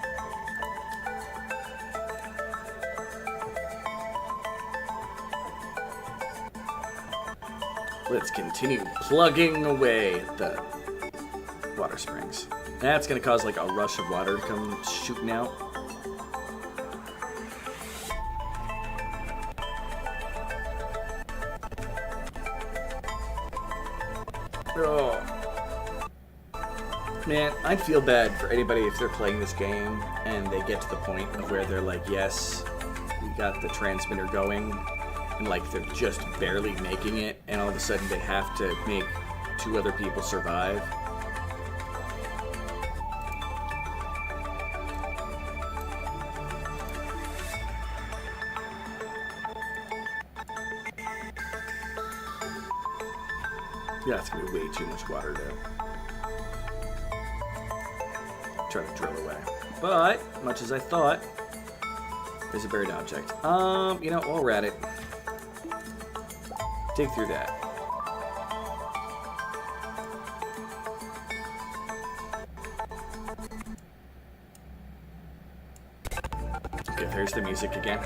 Let's continue plugging away at the water springs. That's going to cause like a rush of water to come shooting out. Oh. Man, I'd feel bad for anybody if they're playing this game and they get to the point of where they're like, yes, we got the transmitter going, and like they're just barely making it, and all of a sudden they have to make 2 other people survive. Yeah, it's gonna be way too much water to try to drill away. But, much as I thought, there's a buried object. You know, while we're at it, dig through that. Okay, there's the music again.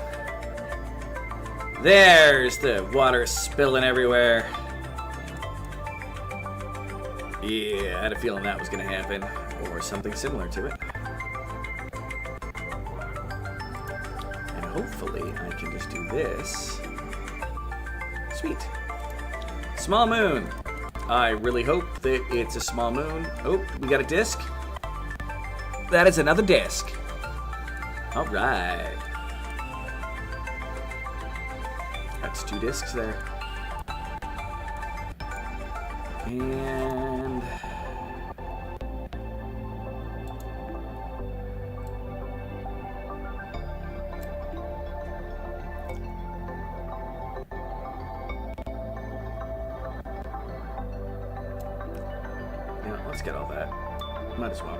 There's the water spilling everywhere. Yeah, I had a feeling that was going to happen, or something similar to it. And hopefully I can just do this. Sweet. Small moon. I really hope that it's a small moon. Oh, we got a disc. That is another disc. All right. That's 2 discs there. And yeah, let's get all that. Might as well.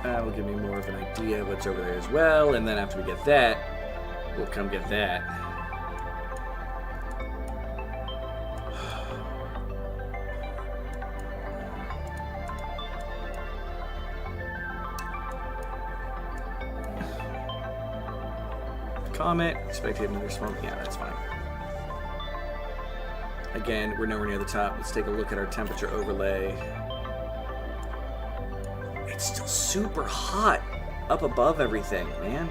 That will give me more of an idea of what's over there as well, and then after we get that, we'll come get that. Comet, spectate another swamp. Yeah, that's fine. Again, we're nowhere near the top. Let's take a look at our temperature overlay. It's still super hot up above everything, man.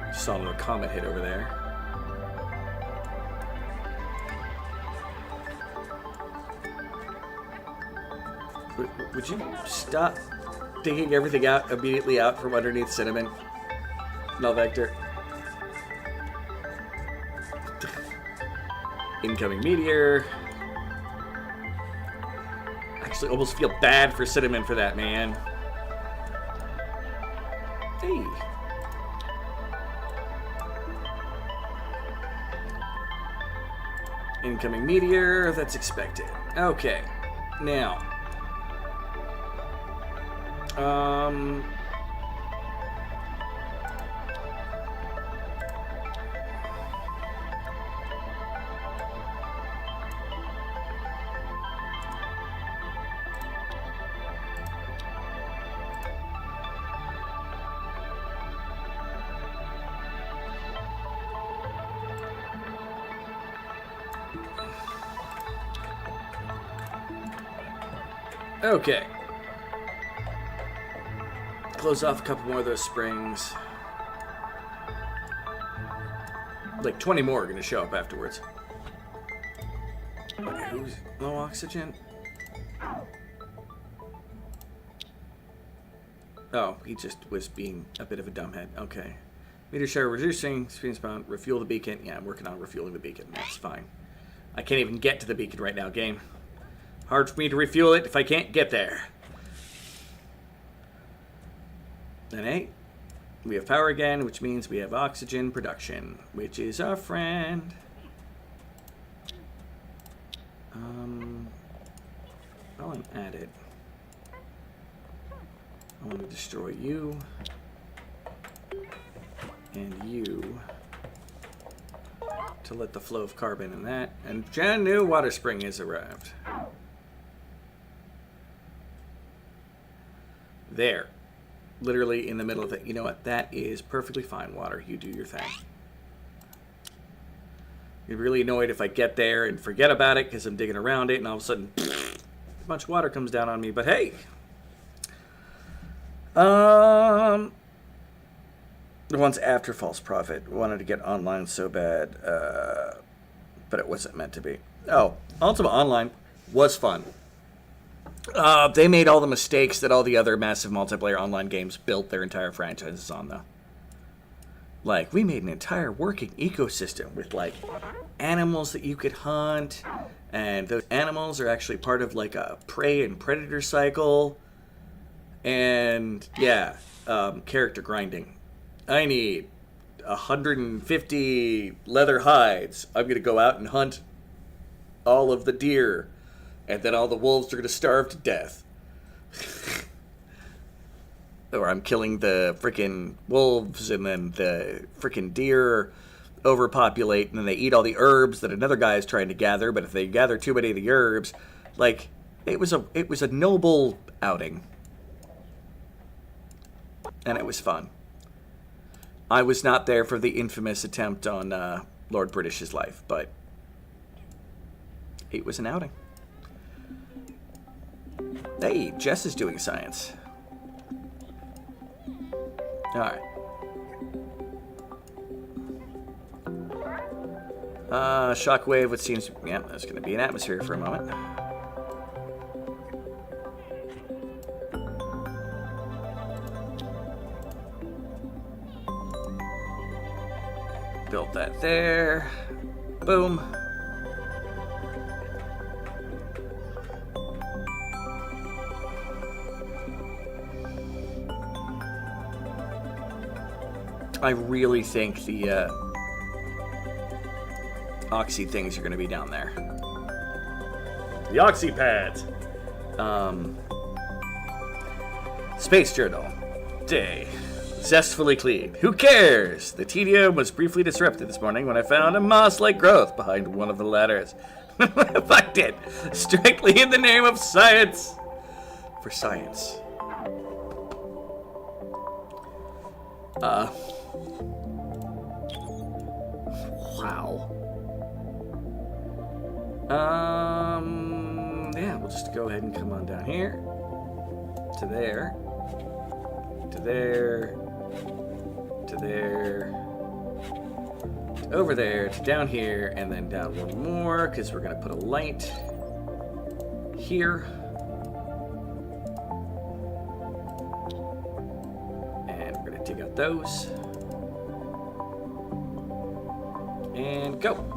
Just saw a little comet hit over there. Would you stop digging everything out immediately out from underneath Cinnamon? Null vector. Incoming meteor. Actually, almost feel bad for Cinnamon for that, man. Hey. Incoming meteor. That's expected. Okay. Now, Um... Okay. Close off a couple more of those springs. Like 20 more are going to show up afterwards. Okay, who's low oxygen? Oh, he just was being a bit of a dumbhead. Okay. Meter share reducing. Speed bound. Refuel the beacon. Yeah, I'm working on refueling the beacon. That's fine. I can't even get to the beacon right now, game. Hard for me to refuel it if I can't get there. And hey, we have power again, which means we have oxygen production, which is our friend. While I'm at it, I want to destroy you and you to let the flow of carbon in that. And brand new water spring has arrived. There. Literally in the middle of it. You know what? That is perfectly fine, water. You do your thing. You're really annoyed if I get there and forget about it because I'm digging around it and all of a sudden a bunch of water comes down on me. But hey. The ones after False Prophet wanted to get online so bad, but it wasn't meant to be. Oh, Ultima Online was fun. They made all the mistakes that all the other massive multiplayer online games built their entire franchises on, though. Like, we made an entire working ecosystem with, like, animals that you could hunt, and those animals are actually part of, like, a prey and predator cycle. And, yeah, character grinding. I need 150 leather hides. I'm going to go out and hunt all of the deer. And then all the wolves are going to starve to death. Or I'm killing the freaking wolves, and then the freaking deer overpopulate, and then they eat all the herbs that another guy is trying to gather. But if they gather too many of the herbs, like, it was a noble outing. And it was fun. I was not there for the infamous attempt on Lord British's life, but it was an outing. Hey, Jess is doing science. Alright. Shockwave, what seems... Yeah, there's going to be an atmosphere for a moment. Build that there. Boom. I really think the oxy things are going to be down there. The oxy pads. Space Journal. Day. Zestfully clean. Who cares? The tedium was briefly disrupted this morning when I found a moss-like growth behind one of the ladders. Fucked it. Strictly in the name of science. For science. Wow. Yeah, we'll just go ahead and come on down here. To there. To there. To there. To over there. To down here. And then down one more, because we're going to put a light here. And we're going to dig out those. And go.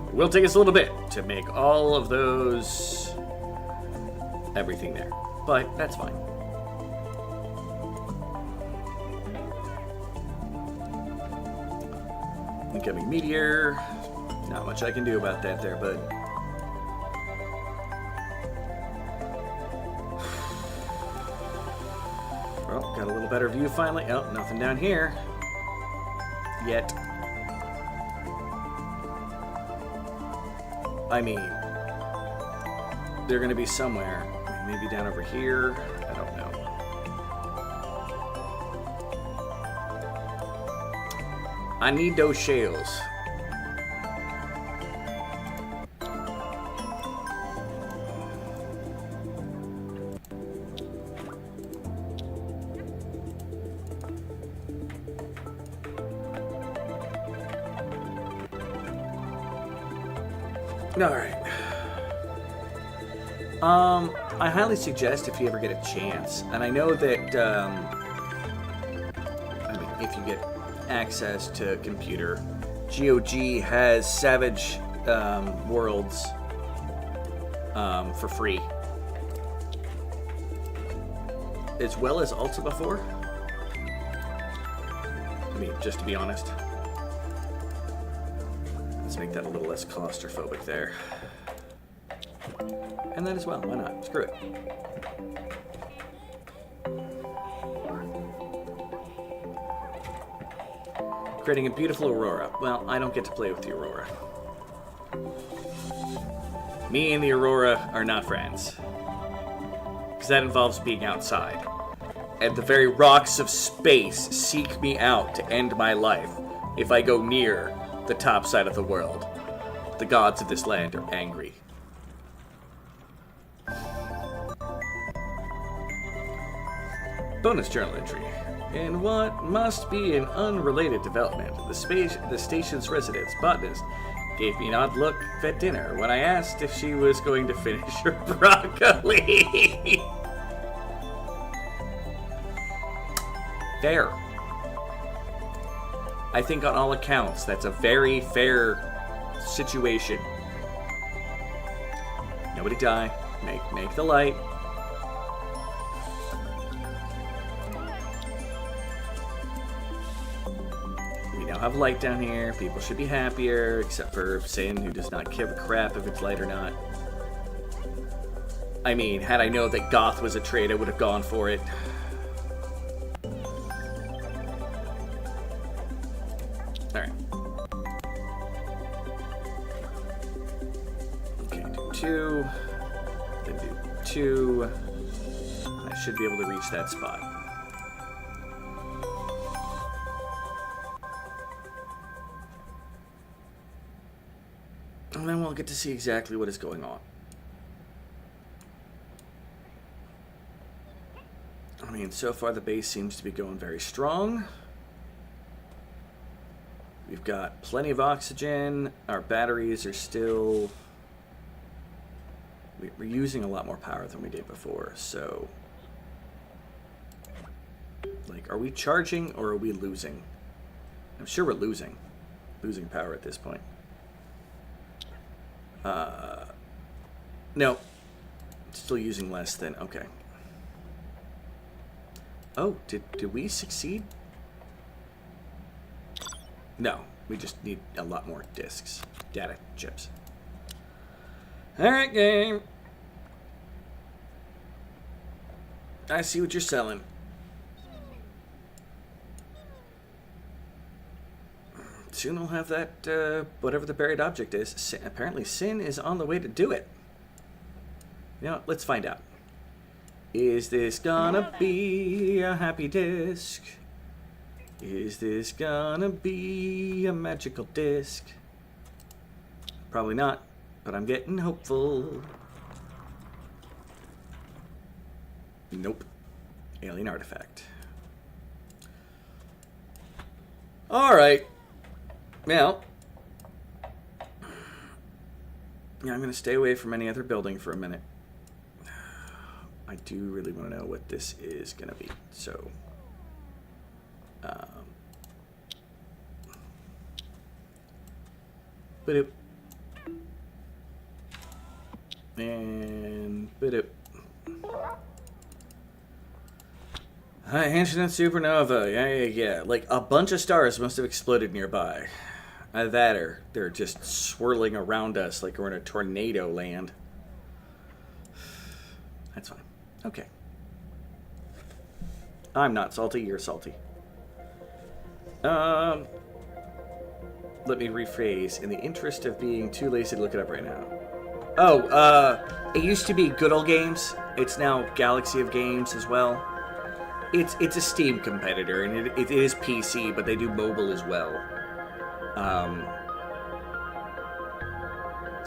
It will take us a little bit to make all of those, everything there, but that's fine. Incoming meteor. Not much I can do about that there, bud. Oh, got a little better view finally. Oh, nothing down here. Yet. I mean, they're going to be somewhere. Maybe down over here. I don't know. I need those shells. Alright. I highly suggest if you ever get a chance, and I know that, I mean, if you get access to a computer, GOG has Savage Worlds for free, as well as Ultima 4. I mean, just to be honest. Let's make that a little less claustrophobic there. And that as well, why not? Screw it. Creating a beautiful aurora. Well, I don't get to play with the aurora. Me and the aurora are not friends. Because that involves being outside. And the very rocks of space seek me out to end my life if I go near the top side of the world. The gods of this land are angry. Bonus journal entry. In what must be an unrelated development, the station's residence, botanist, gave me an odd look at dinner when I asked if she was going to finish her broccoli. Fair. I think on all accounts, that's a very fair situation. Nobody die. Make the light. We now have light down here. People should be happier, except for Sin, who does not give a crap if it's light or not. I mean, had I known that Goth was a trait, I would have gone for it. Alright. Okay, do 2. Then do 2. I should be able to reach that spot. And then we'll get to see exactly what is going on. I mean, so far the base seems to be going very strong. We've got plenty of oxygen. Our batteries are still... We're using a lot more power than we did before, so... Like, are we charging or are we losing? I'm sure we're losing. Losing power at this point. No. Still using less than... Okay. Oh, did we succeed? No, we just need a lot more disks. Data chips. Alright, game. I see what you're selling. Soon we'll have that, whatever the buried object is. Apparently Sin is on the way to do it. You know what? Let's find out. Is this gonna be a happy disc? Is this gonna be a magical disc? Probably not, but I'm getting hopeful. Nope. Alien artifact. Alright. Now, yeah, I'm going to stay away from any other building for a minute. I do really want to know what this is going to be, so... Ba-doop. And... Ba-doop. Ancient supernova. Yeah. Like, a bunch of stars must have exploded nearby. Either that or they're just swirling around us like we're in a tornado land. That's fine. Okay. I'm not salty, you're salty. Let me rephrase. In the interest of being too lazy to look it up right now. Oh, it used to be Good Old Games. It's now Galaxy of Games as well. It's a Steam competitor, and it is PC, but they do mobile as well.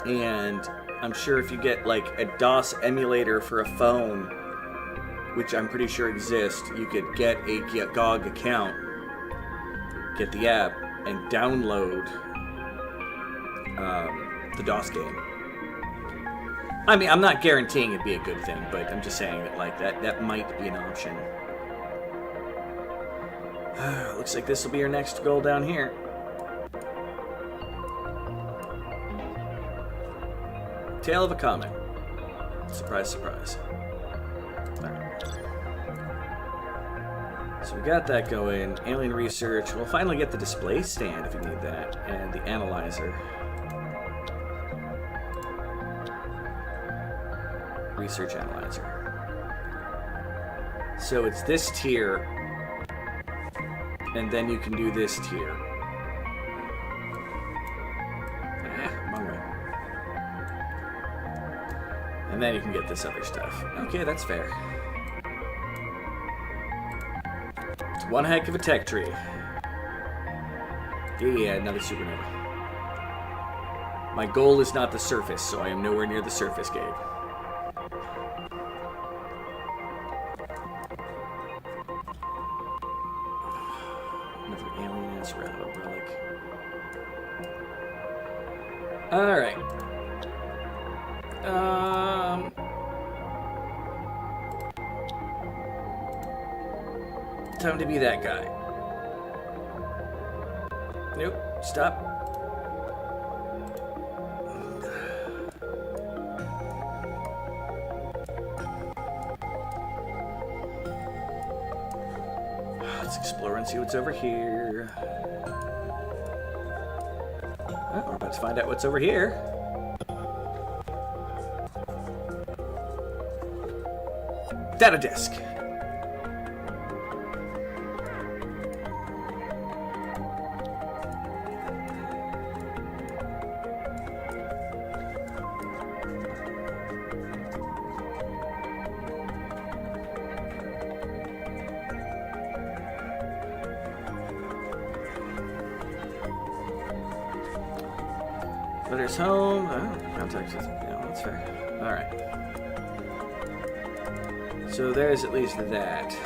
And I'm sure if you get like a DOS emulator for a phone, which I'm pretty sure exists, you could get a GOG account, get the app, and download the DOS game. I mean, I'm not guaranteeing it'd be a good thing, but I'm just saying that like that might be an option. Looks like this will be our next goal down here. Tale of a Comet. Surprise, surprise. Right. So we got that going. Alien research. We'll finally get the display stand if we need that. And the analyzer. Research analyzer. So it's this tier. And then you can do this tier. Wrong way. And then you can get this other stuff. Okay, that's fair. It's one heck of a tech tree. Yeah, another supernova. My goal is not the surface, so I am nowhere near the surface, Gabe. Another alien-ass relic. Alright. Time to be that guy. Nope. Stop. Let's explore and see what's over here. Oh, we're about to find out what's over here. Data disk. Letters home. Oh, contact us. Yeah, that's fair. Alright. So there's at least that.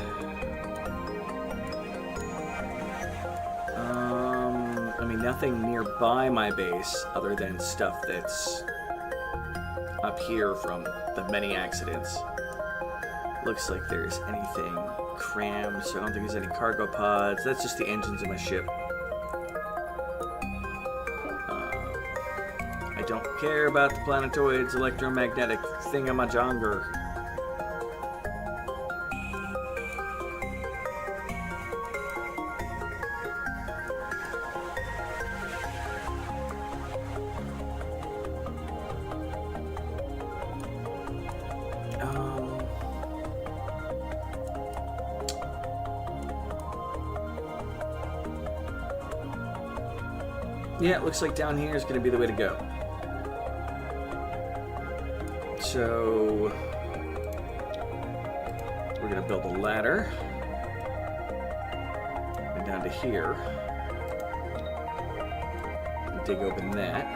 I mean, nothing nearby my base other than stuff that's up here from the many accidents. Looks like there's anything crammed, so I don't think there's any cargo pods. That's just the engines of my ship. I don't care about the planetoid's electromagnetic thingamajonger. Yeah, it looks like down here is going to be the way to go. So we're going to build a ladder and down to here. Dig open that,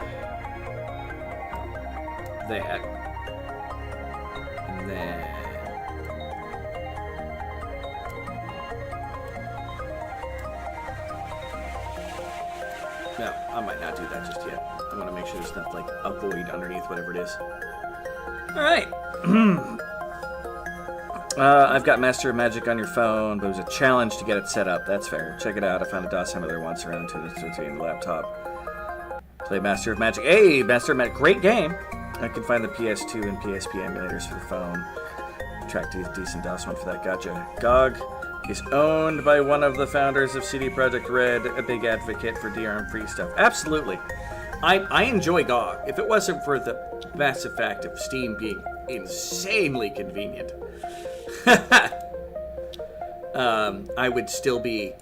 and then no, I might not do that just yet. I want to make sure there's not like a void underneath whatever it is. Alright. I've got Master of Magic on your phone, but it was a challenge to get it set up. That's fair. Check it out. I found a DOS emulator once around to the laptop. Play Master of Magic. Hey, Master of Magic. Great game. I can find the PS2 and PSP emulators for the phone. Track a decent DOS one for that. Gotcha. GOG is owned by one of the founders of CD Projekt Red, a big advocate for DRM-free stuff. Absolutely. I enjoy GOG. If it wasn't for the massive fact of Steam being insanely convenient. I would still be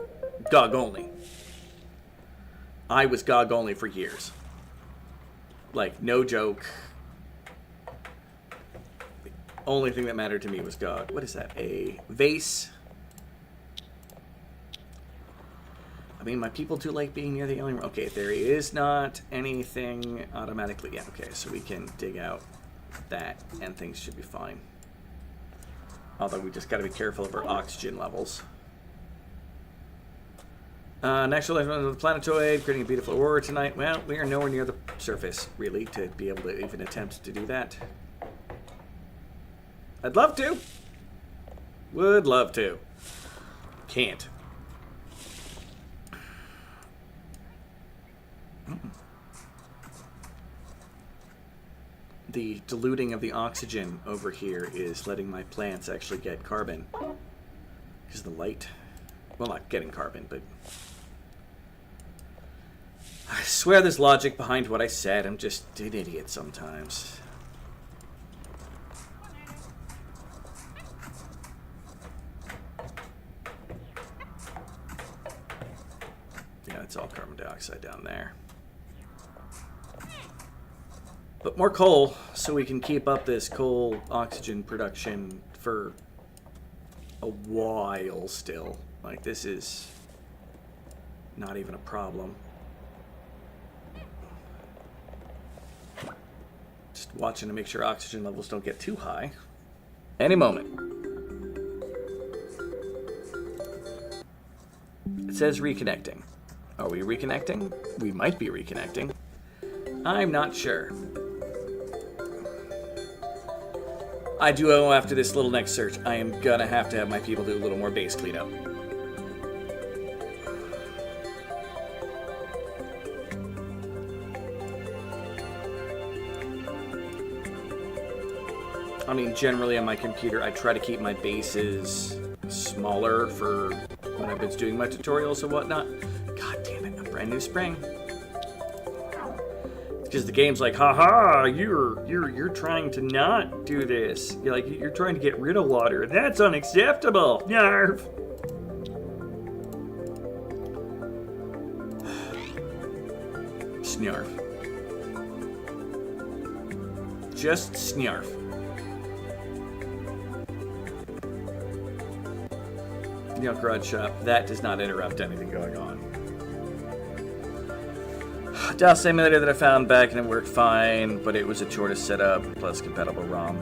GOG only. I was GOG only for years. Like, no joke. The only thing that mattered to me was GOG. What is that? A vase. I mean, my people do like being near the alien room. Okay, there is not anything automatically. Yeah, okay, so we can dig out that, and things should be fine. Although we just got to be careful of our oxygen levels. Next level of the planetoid, creating a beautiful aurora tonight. Well, we are nowhere near the surface, really, to be able to even attempt to do that. I'd love to. Would love to. Can't. The diluting of the oxygen over here is letting my plants actually get carbon. Because of the light. Well, not getting carbon, but... I swear there's logic behind what I said. I'm just an idiot sometimes. Yeah, it's all carbon dioxide down there. But more coal, so we can keep up this coal oxygen production for a while still. Like, this is not even a problem. Just watching to make sure oxygen levels don't get too high. Any moment. It says reconnecting. Are we reconnecting? We might be reconnecting. I'm not sure. I do know after this little next search, I am gonna have to have my people do a little more base cleanup. I mean, generally on my computer, I try to keep my bases smaller for when I've been doing my tutorials and whatnot. God damn it, a brand new spring. Because the game's like, haha, you're trying to not do this. You're trying to get rid of water. That's unacceptable. Yarf. Snarf. Just snarf. You know, garage shop, that does not interrupt anything going on. DOS simulator that I found back and it worked fine, but it was a chore to set up, plus compatible ROM.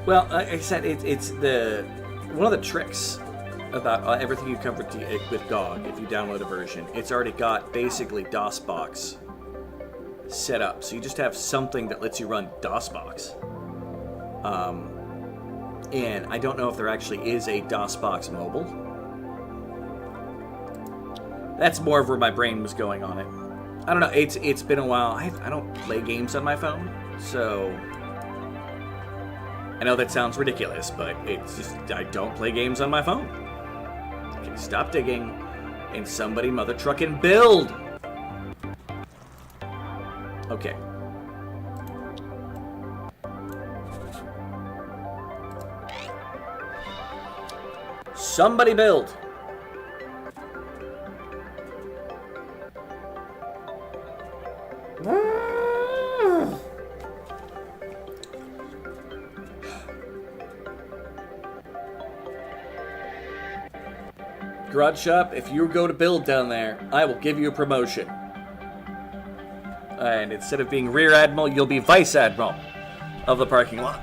Well, like I said, it's one of the tricks about everything you cover with GOG. If you download a version, it's already got basically DOSBox set up, so you just have something that lets you run DOSBox. And I don't know if there actually is a DOSBox mobile. That's more of where my brain was going on it. I don't know. It's been a while. I don't play games on my phone, so I know that sounds ridiculous, but it's just I don't play games on my phone. Okay, stop digging, and somebody mother truckin' build. Okay. Somebody build. Garage shop, if you go to build down there, I will give you a promotion. And instead of being rear admiral, you'll be vice admiral of the parking lot.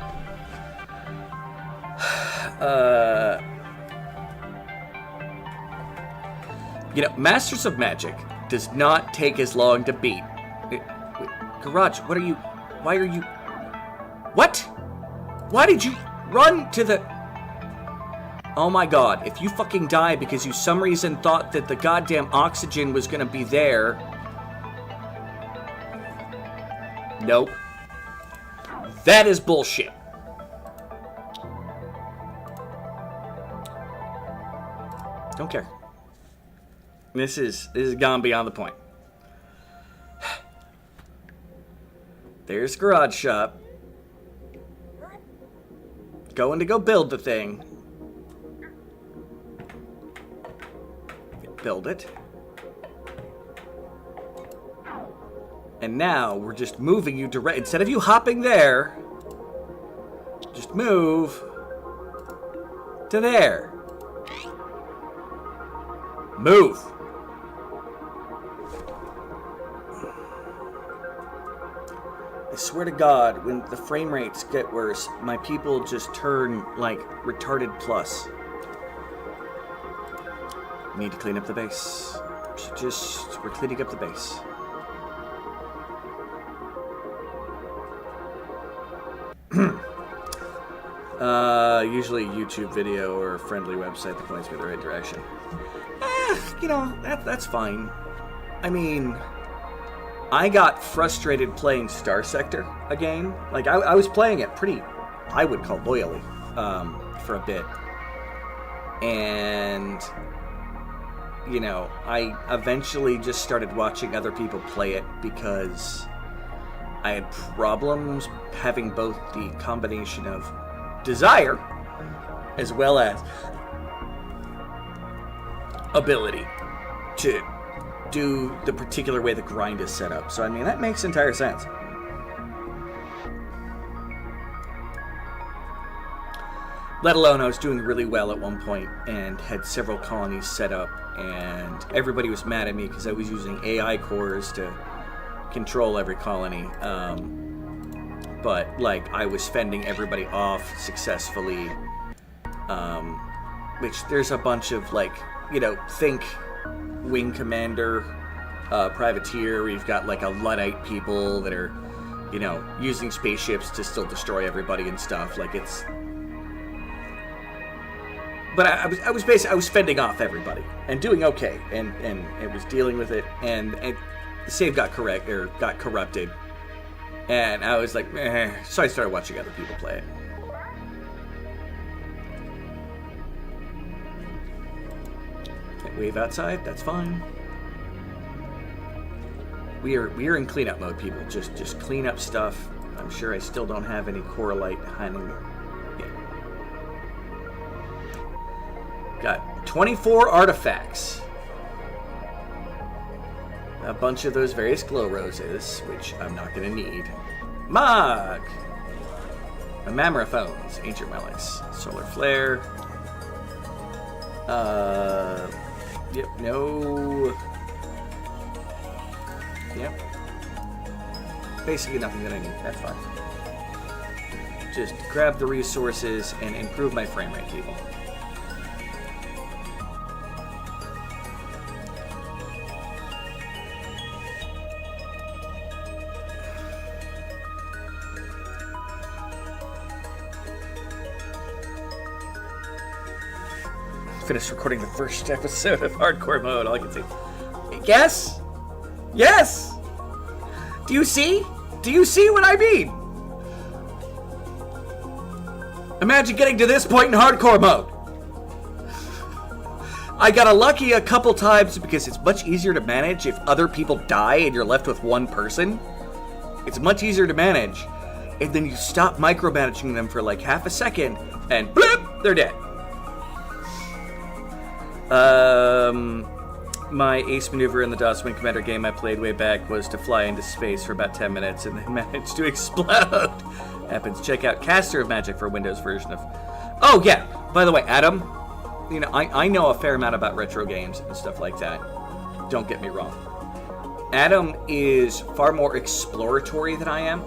You know, Masters of Magic does not take as long to beat. Wait, Garage, what are you... Why are you... What? Why did you run to the... Oh my god, if you fucking die because you some reason thought that the goddamn oxygen was gonna be there... Nope. That is bullshit. Don't care. This is gone beyond the point. There's garage shop. Going to go build the thing. build it. And now we're just moving you direct. Instead of you hopping there, just move to there. Move. I swear to God, when the frame rates get worse, my people just turn like retarded plus. Need to clean up the base. So we're cleaning up the base. Usually a YouTube video or a friendly website that points me in the right direction. You know, that's fine. I mean, I got frustrated playing Star Sector again. Like, I was playing it pretty, I would call loyally, for a bit. And, you know, I eventually just started watching other people play it because I had problems having both the combination of desire as well as ability to do the particular way the grind is set up. So, I mean, that makes entire sense. Let alone I was doing really well at one point and had several colonies set up, and everybody was mad at me because I was using AI cores to control every colony. But, like, I was fending everybody off successfully. Which there's a bunch of, like, you know, think Wing Commander, Privateer, where you've got, like, a Luddite people that are, you know, using spaceships to still destroy everybody and stuff. Like, it's... But I was basically, I was fending off everybody and doing okay, and it was dealing with it, and the save got corrupted, and I was like, so I started watching other people play it. Can't wave outside, that's fine. We are in cleanup mode, people. Just clean up stuff. I'm sure I still don't have any Coralite hiding. Got 24 artifacts. A bunch of those various glow roses, which I'm not going to need. Mog! Mammothophones, ancient relics. Solar flare. Yep, no. Yep. Basically nothing that I need. That's fine. Just grab the resources and improve my frame rate, people. Finished recording the first episode of Hardcore Mode. All I can say, yes, yes. Do you see? Do you see what I mean? Imagine getting to this point in Hardcore Mode. I got lucky a couple times because it's much easier to manage if other people die and you're left with one person. It's much easier to manage, and then you stop micromanaging them for like half a second, and bloop, they're dead. My ace maneuver in the DOS Wing Commander game I played way back was to fly into space for about 10 minutes and then manage to explode. Happens. Check out Caster of Magic for Windows version of... Oh, yeah. By the way, Adam, you know, I know a fair amount about retro games and stuff like that. Don't get me wrong. Adam is far more exploratory than I am.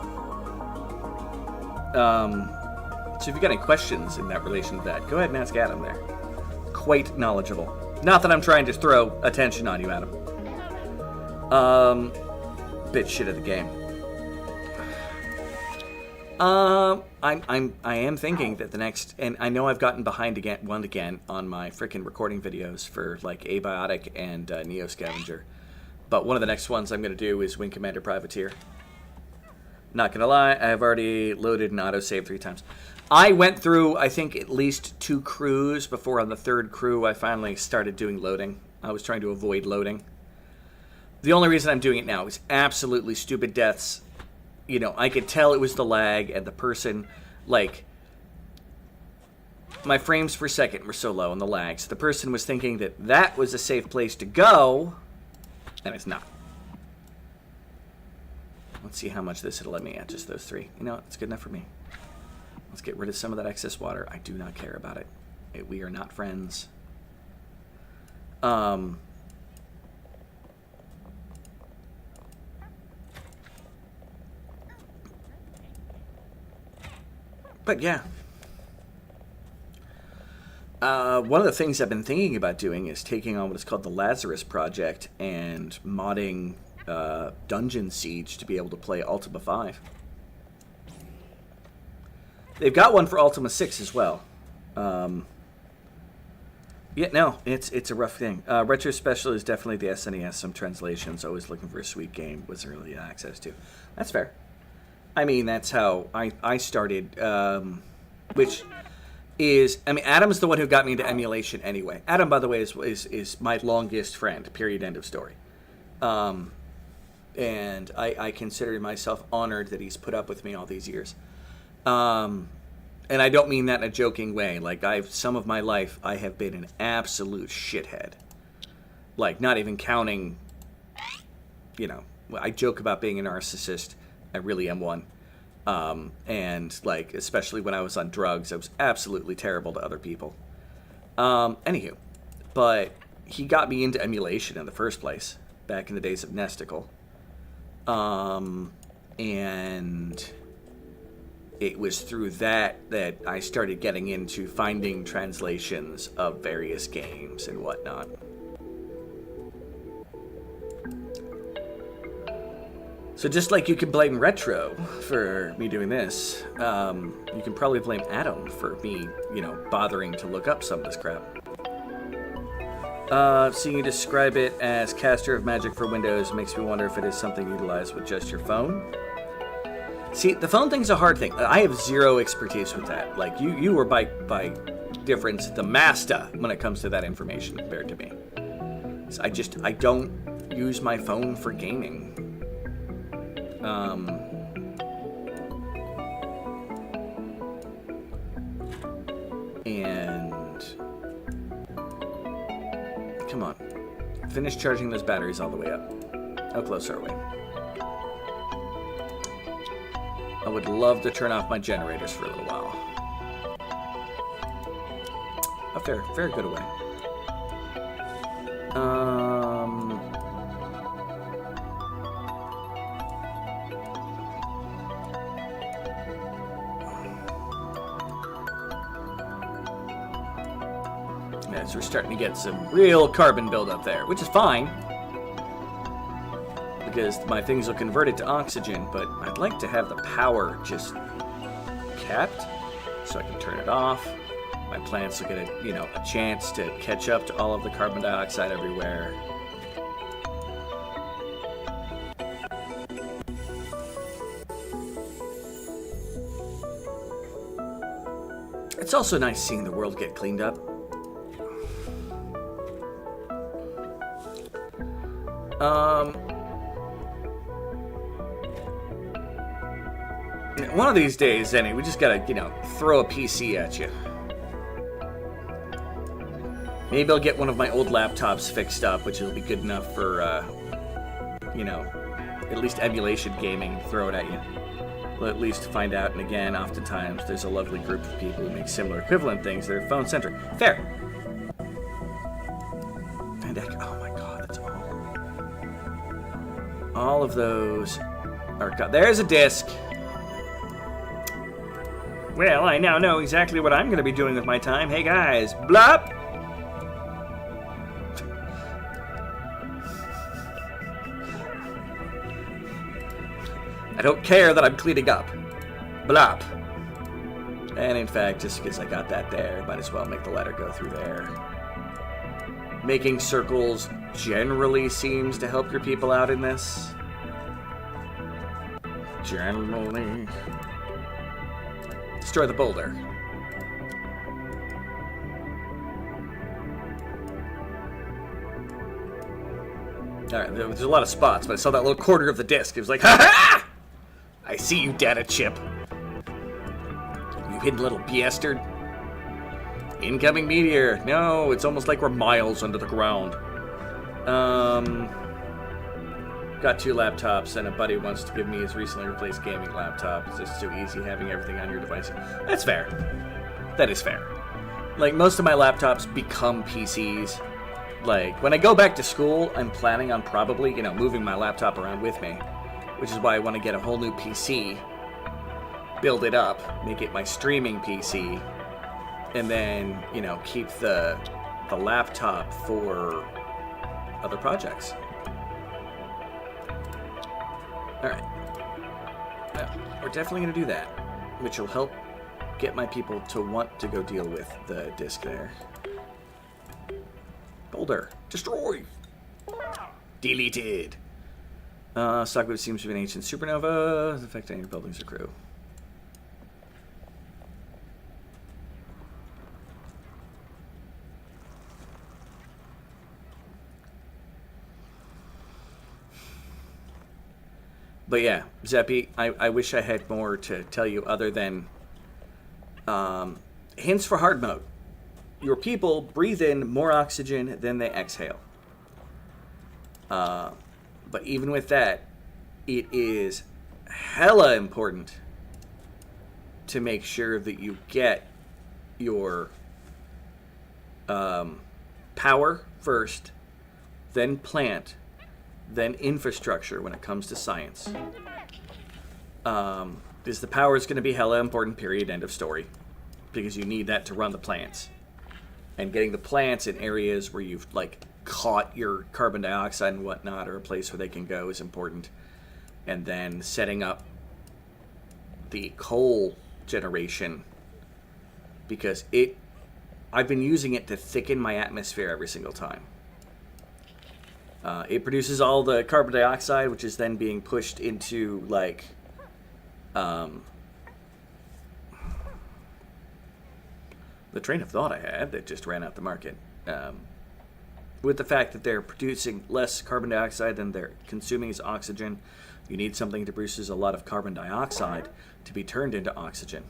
So if you've got any questions in that relation to that, go ahead and ask Adam there. Quite knowledgeable. Not that I'm trying to throw attention on you, Adam. Bit shit of the game. I am thinking that the next, and I know I've gotten behind again on my freaking recording videos for like Abiotic and Neo Scavenger, but one of the next ones I'm going to do is Wing Commander Privateer. Not gonna lie, I've already loaded and autosaved 3 times. I went through, I think, at least 2 crews before on the 3rd crew I finally started doing loading. I was trying to avoid loading. The only reason I'm doing it now is absolutely stupid deaths. You know, I could tell it was the lag and the person, like, my frames per second were so low and the lag. So the person was thinking that that was a safe place to go, and it's not. Let's see how much this will let me at, just those 3. You know what? It's good enough for me. Let's get rid of some of that excess water. I do not care about it. We are not friends. But yeah. One of the things I've been thinking about doing is taking on what is called the Lazarus Project and modding Dungeon Siege to be able to play Ultima 5. They've got one for Ultima 6 as well. Yeah, no, it's a rough thing. Retro Special is definitely the SNES. Some translations, always looking for a sweet game, wasn't really access to. That's fair. I mean, that's how I started, which is, I mean, Adam's the one who got me into emulation anyway. Adam, by the way, is my longest friend, period, end of story. And I consider myself honored that he's put up with me all these years. And I don't mean that in a joking way. Like, some of my life, I have been an absolute shithead. Like, not even counting, you know, I joke about being a narcissist. I really am one. And, like, especially when I was on drugs, I was absolutely terrible to other people. Anywho, but he got me into emulation in the first place, back in the days of Nesticle. And it was through that I started getting into finding translations of various games and whatnot. So just like you can blame Retro for me doing this, you can probably blame Adam for me, you know, bothering to look up some of this crap. Seeing you describe it as caster of magic for Windows makes me wonder if it is something utilized with just your phone. See, the phone thing's a hard thing. I have zero expertise with that. Like, you were by difference the master when it comes to that information compared to me. So I don't use my phone for gaming. And come on, finish charging those batteries all the way up. How close are we? I would love to turn off my generators for a little while. A very good away. Yeah, so we're starting to get some real carbon buildup there, which is fine. Because my things will convert it to oxygen, but I'd like to have the power just capped so I can turn it off. My plants will get a chance to catch up to all of the carbon dioxide everywhere. It's also nice seeing the world get cleaned up. One of these days, Zenny, we just gotta, throw a PC at you. Maybe I'll get one of my old laptops fixed up, which will be good enough for, at least emulation gaming, throw it at you. We'll at least find out, and again, oftentimes, there's a lovely group of people who make similar equivalent things that are phone-centric. Fair. And oh my god, that's all of those are... There's a disc! Well, I now know exactly what I'm going to be doing with my time. Hey guys, blop! I don't care that I'm cleaning up. Blop. And in fact, just because I got that there, might as well make the letter go through there. Making circles generally seems to help your people out in this. Generally. Destroy the boulder. Alright, there's a lot of spots, but I saw that little corner of the disc. It was like, ha-ha! I see you, data chip. You hidden little bastard. Incoming meteor. No, it's almost like we're miles under the ground. Got 2 laptops, and a buddy wants to give me his recently replaced gaming laptop. It's just so easy having everything on your device. That's fair. That is fair. Like, most of my laptops become PCs. Like, when I go back to school, I'm planning on probably, moving my laptop around with me. Which is why I want to get a whole new PC, build it up, make it my streaming PC, and then, keep the laptop for other projects. Alright. Yeah, we're definitely going to do that, which will help get my people to want to go deal with the disk there. Boulder. Destroy! Deleted. Stockwood seems to be an ancient supernova. Does affect any buildings or crew. But yeah, Zeppy, I wish I had more to tell you other than hints for hard mode. Your people breathe in more oxygen than they exhale. But even with that, it is hella important to make sure that you get your power first, then plant, then infrastructure when it comes to science. Because the power is going to be hella important, period, end of story. Because you need that to run the plants. And getting the plants in areas where you've, caught your carbon dioxide and whatnot, or a place where they can go, is important. And then setting up the coal generation, because I've been using it to thicken my atmosphere every single time. It produces all the carbon dioxide, which is then being pushed into, the train of thought I had that just ran out the market. With the fact that they're producing less carbon dioxide than they're consuming as oxygen, you need something that produces a lot of carbon dioxide to be turned into oxygen.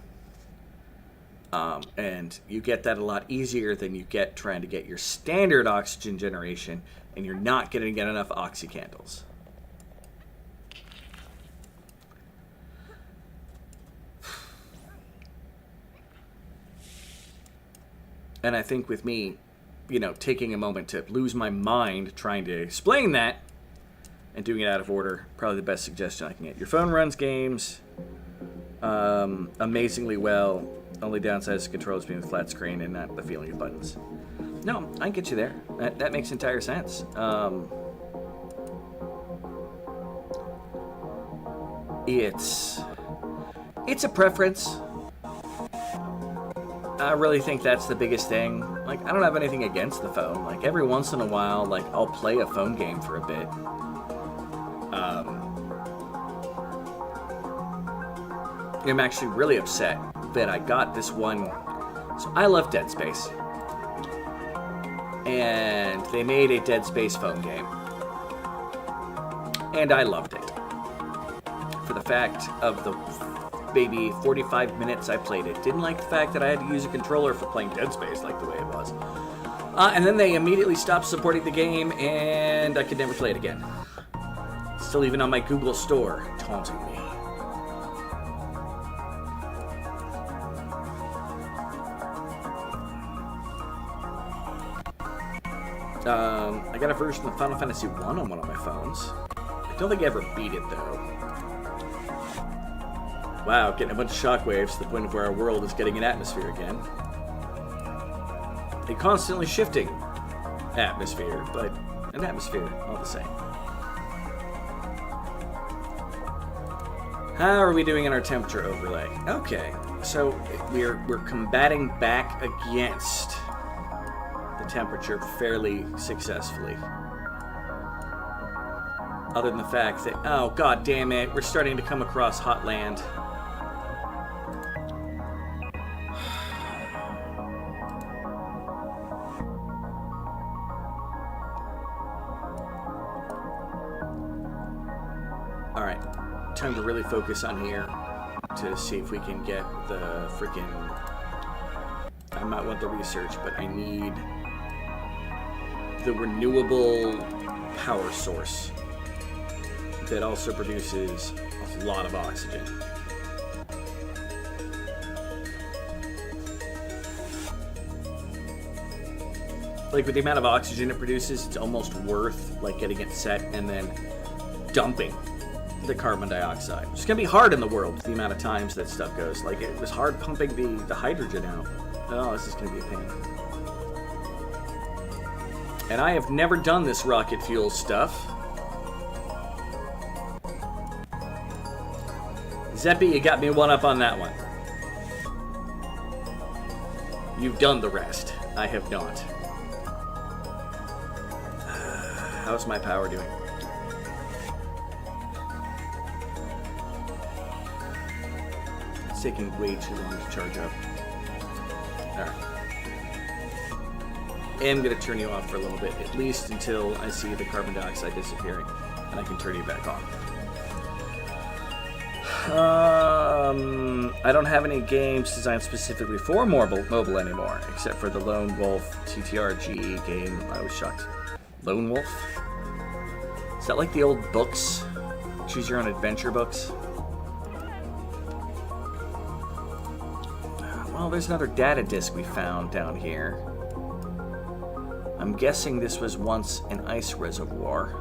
And you get that a lot easier than you get trying to get your standard oxygen generation, and you're not going to get enough oxy candles. And I think with me, taking a moment to lose my mind trying to explain that and doing it out of order, probably the best suggestion I can get. Your phone runs games amazingly well. Only downside is the controls being a flat screen and not the feeling of buttons. No, I can get you there. That makes entire sense. It's a preference. I really think that's the biggest thing. I don't have anything against the phone. Every once in a while, I'll play a phone game for a bit. I'm actually really upset that I got this one. So I love Dead Space. And they made a Dead Space phone game. And I loved it. For the fact of the maybe 45 minutes I played it. Didn't like the fact that I had to use a controller for playing Dead Space the way it was. And then they immediately stopped supporting the game, and I could never play it again. Still even on my Google store, taunting me. I got a version of Final Fantasy 1 on one of my phones. I don't think I ever beat it, though. Wow, getting a bunch of shockwaves to the point of where our world is getting an atmosphere again. A constantly shifting atmosphere, but an atmosphere all the same. How are we doing in our temperature overlay? Okay, so we're combating back against the temperature fairly successfully. Other than the fact that, oh god damn it, we're starting to come across hot land. Alright, time to really focus on here to see if we can get the freaking I might want the research, but I need the renewable power source that also produces a lot of oxygen. Like, with the amount of oxygen it produces, it's almost worth, like, getting it set and then dumping the carbon dioxide. It's gonna be hard in the world with the amount of times that stuff goes. Like, it was hard pumping the hydrogen out. Oh, this is gonna be a pain. And I have never done this rocket fuel stuff. Zeppy, you got me one up on that one. You've done the rest. I have not. How's my power doing? It's taking way too long to charge up. Alright. I am going to turn you off for a little bit, at least until I see the carbon dioxide disappearing, and I can turn you back on. I don't have any games designed specifically for mobile anymore, except for the Lone Wolf TTRGE game. I was shocked. Lone Wolf? Is that like the old books? Choose your own adventure books? Well, there's another data disk we found down here. I'm guessing this was once an ice reservoir.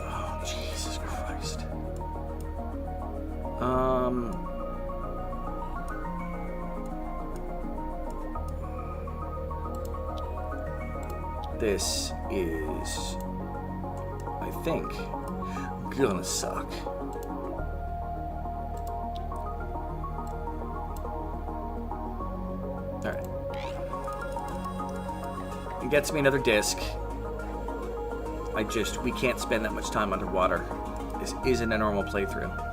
Oh, Jesus Christ. This is, I think, gonna suck. Alright. It gets me another disc. We can't spend that much time underwater. This isn't a normal playthrough.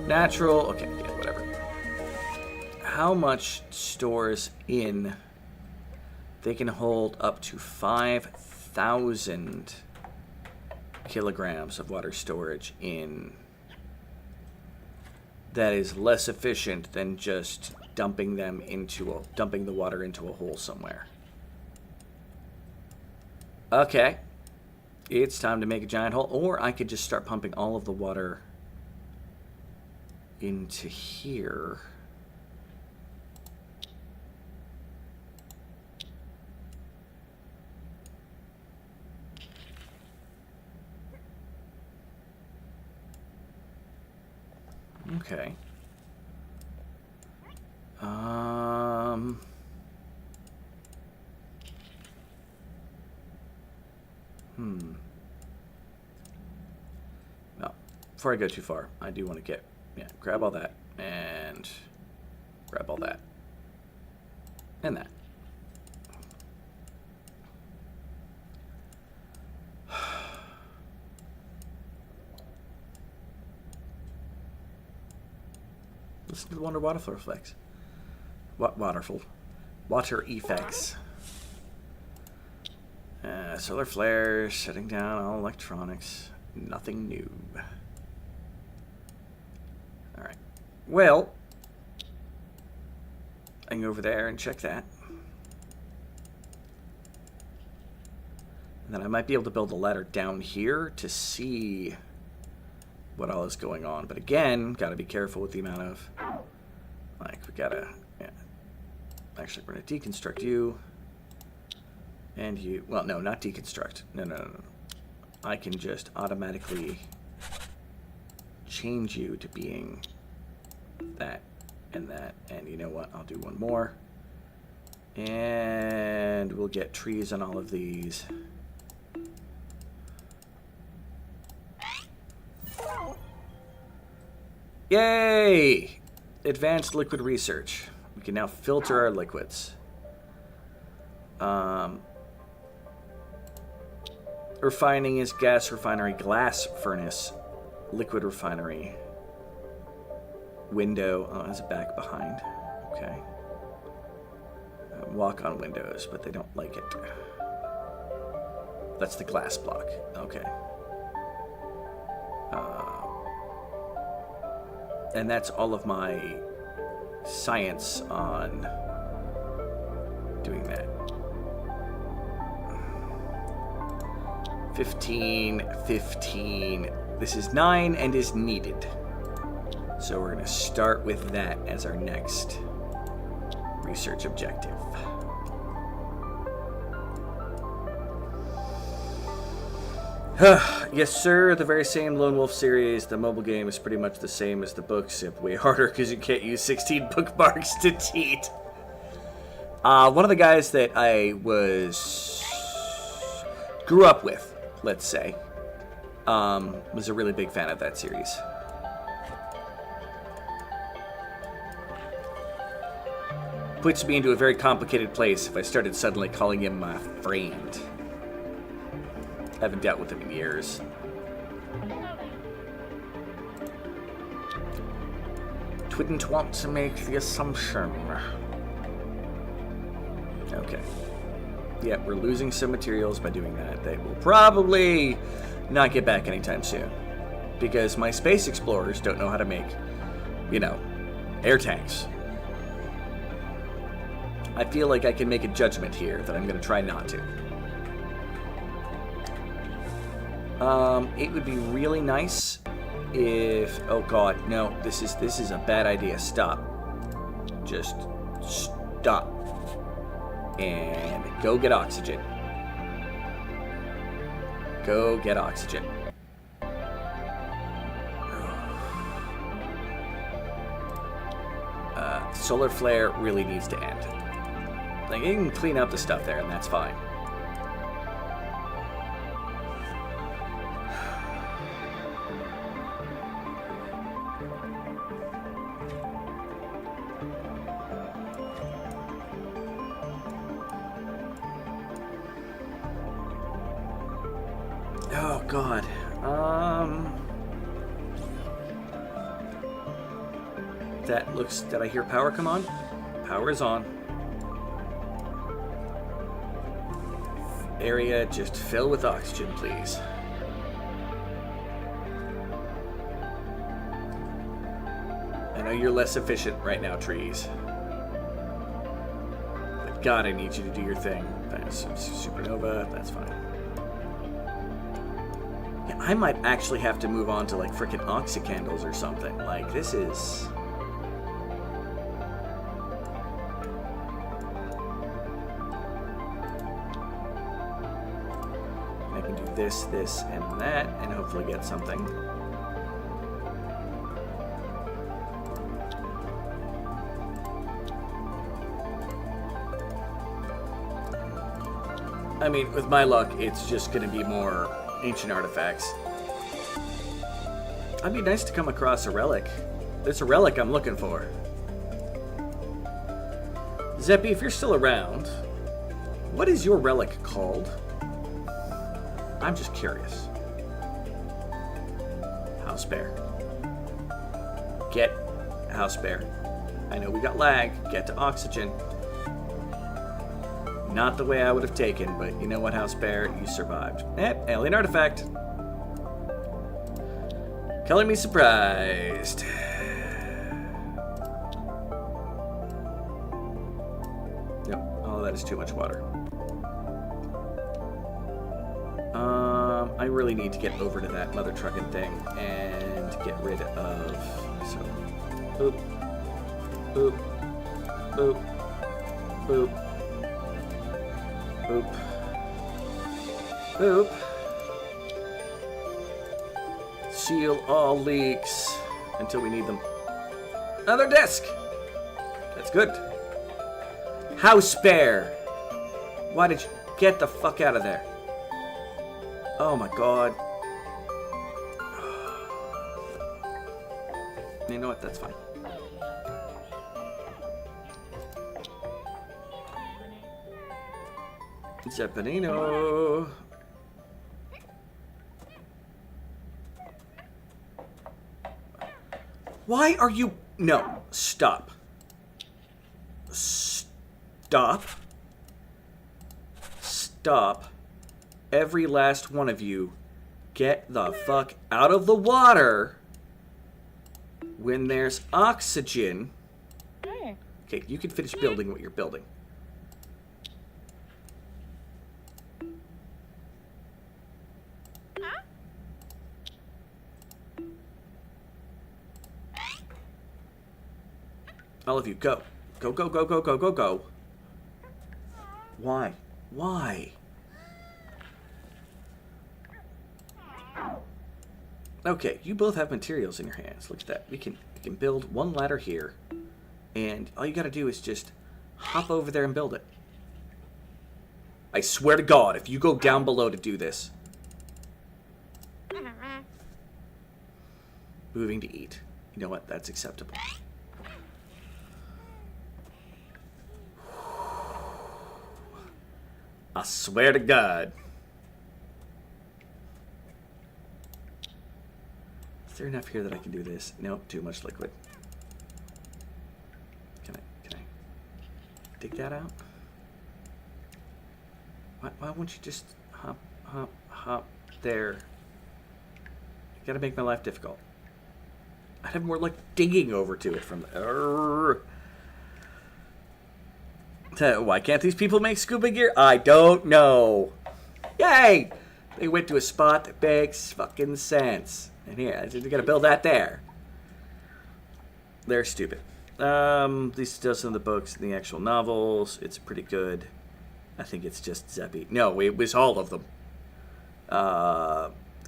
Natural, okay, yeah, whatever. How much stores in? They can hold up to 5,000 kilograms of water storage in. That is less efficient than just dumping the water into a hole somewhere. Okay. It's time to make a giant hole, or I could just start pumping all of the water into here. Okay. No. Before I go too far, I do want to grab all that and grab all that and that. Listen to the water effects. Water effects. Solar flares, shutting down all electronics. Nothing new. Alright. Well, I can go over there and check that. And then I might be able to build a ladder down here to see what all is going on. But again, got to be careful with the amount of, like, we got to, actually, we're going to deconstruct you. And you, well, no, not deconstruct. No. I can just automatically change you to being that and that. And you know what? I'll do one more. And we'll get trees on all of these. Yay! Advanced liquid research. We can now filter our liquids. Refining is gas refinery, glass furnace, liquid refinery. Window. Oh, that's back behind. Okay. Walk on windows, but they don't like it. That's the glass block. Okay. And that's all of my science on doing that. 15, 15. This is 9 and is needed. So we're going to start with that as our next research objective. Yes, sir. The very same Lone Wolf series. The mobile game is pretty much the same as the books, except way harder because you can't use 16 bookmarks to cheat. One of the guys that I grew up with, let's say, was a really big fan of that series. Puts me into a very complicated place if I started suddenly calling him my friend. I haven't dealt with him in years. Didn't want to make the assumption. Okay. Yeah, we're losing some materials by doing that. They will probably not get back anytime soon. Because my space explorers don't know how to make, air tanks. I feel like I can make a judgment here that I'm going to try not to. It would be really nice if... Oh god, no, this is a bad idea. Stop. Just stop. And go get oxygen. Go get oxygen. Solar flare really needs to end. Like, you can clean up the stuff there, and that's fine. Oh, God. That looks... Did I hear power come on? Power is on. Area just fill with oxygen, please. I know you're less efficient right now, trees. But God, I need you to do your thing. That's supernova, that's fine. Yeah, I might actually have to move on to like frickin' oxycandles or something. Like, this is... this, and that, and hopefully get something. I mean, with my luck, it's just going to be more ancient artifacts. It'd be nice to come across a relic. There's a relic I'm looking for. Zeppy, if you're still around, what is your relic called? I'm just curious. House bear. Get house bear. I know we got lag. Get to oxygen. Not the way I would have taken, but you know what, house bear? You survived. Alien artifact. Color me surprised. Nope. Oh, that is too much water. I really need to get over to that mother trucking thing and get rid of... So, boop, boop, boop, boop, boop, boop. Seal all leaks until we need them. Another desk! That's good. House bear! Why did you get the fuck out of there? Oh my god. You know what? That's fine. Zeppelino. Why are you... No, stop. Stop. Stop. Every last one of you, get the fuck out of the water when there's oxygen. Okay, you can finish building what you're building. All of you, go. Go, go, go, go, go, go, go. Why? Why? Okay, you both have materials in your hands. Look at that. We can build one ladder here. And all you gotta do is just hop over there and build it. I swear to God, if you go down below to do this. Moving to eat. You know what? That's acceptable. I swear to God. Is there enough here that I can do this? Nope, too much liquid. Can I dig that out? Why won't you just hop there? You gotta make my life difficult. I'd have more like digging over to it from the... Why can't these people make scuba gear? I don't know. Yay! They went to a spot that makes fucking sense. And here, you gotta build that there. They're stupid. These still some of the books and the actual novels. It's pretty good. I think it's just Zeppy. No, it was all of them.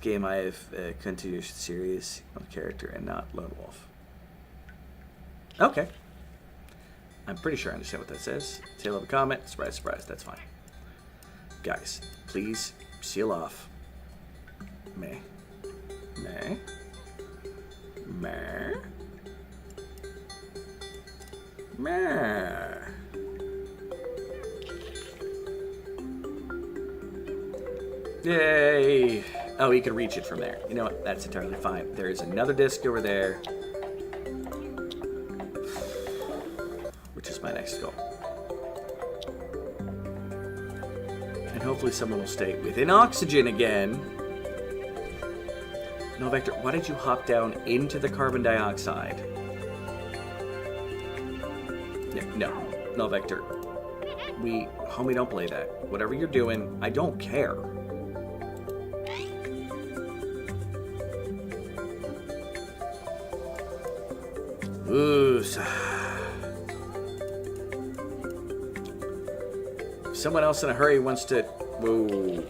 Game I have continued the series on character and not Lone Wolf. Okay. I'm pretty sure I understand what that says. Tail of a comet. Surprise, surprise. That's fine. Guys, please seal off. Meh. Meh. Meh. Meh. Yay. Oh, he can reach it from there. You know what? That's entirely fine. There is another disc over there. Which is my next goal. And hopefully someone will stay within oxygen again. No, Vector, why did you hop down into the carbon dioxide? Yeah, no, Vector. Homie, don't play that. Whatever you're doing, I don't care. Ooh, someone else in a hurry wants to... Whoa.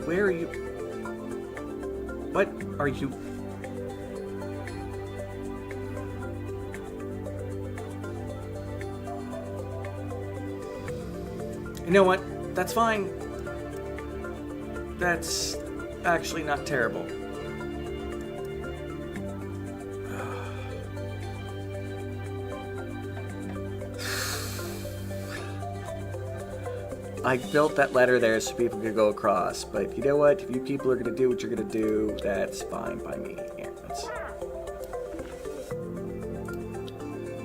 Where are you? What are you? You know what? That's fine. That's actually not terrible. I built that ladder there so people could go across, but you know what? If you people are going to do what you're going to do, that's fine by me. Here,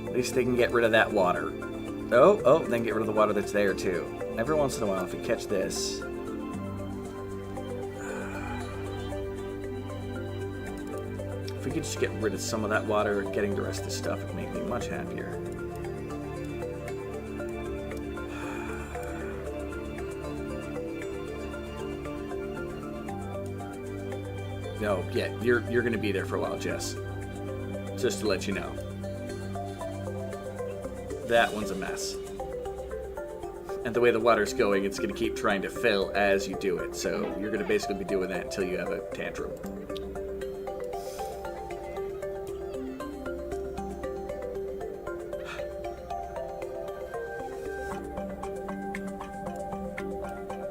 at least they can get rid of that water. Oh, then get rid of the water that's there too. Every once in a while, if we catch this... If we could just get rid of some of that water, getting the rest of the stuff would make me much happier. No, yeah, you're going to be there for a while, Jess. Just to let you know. That one's a mess. And the way the water's going, it's going to keep trying to fill as you do it. So you're going to basically be doing that until you have a tantrum.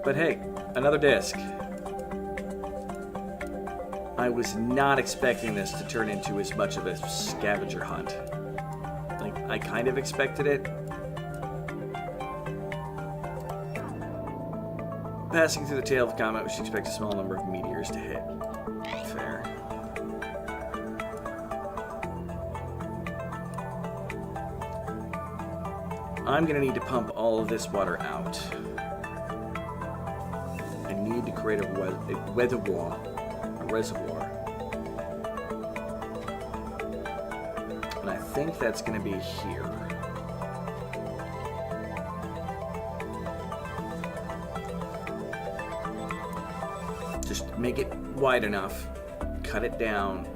But hey, another disc. I was not expecting this to turn into as much of a scavenger hunt. Like, I kind of expected it. Passing through the tail of the comet, we should expect a small number of meteors to hit. Fair. I'm going to need to pump all of this water out. I need to create a reservoir. And I think that's going to be here. Just make it wide enough. Cut it down.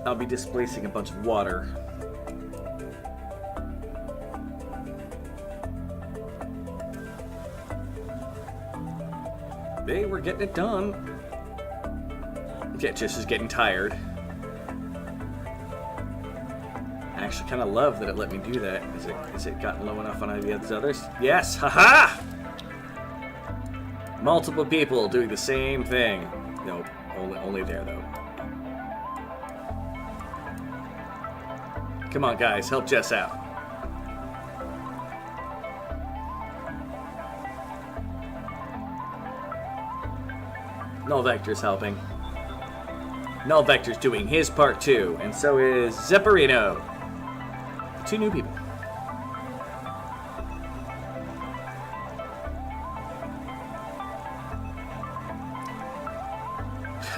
I'll be displacing a bunch of water. Hey, we're getting it done. Yeah, Jess is getting tired. I actually kind of love that it let me do that. Is it gotten low enough on any of the others? Yes! Haha! Multiple people doing the same thing. Nope, only there though. Come on, guys, help Jess out. Null Vector's helping. Null Vector's doing his part too, and so is Zepparino. 2 new people.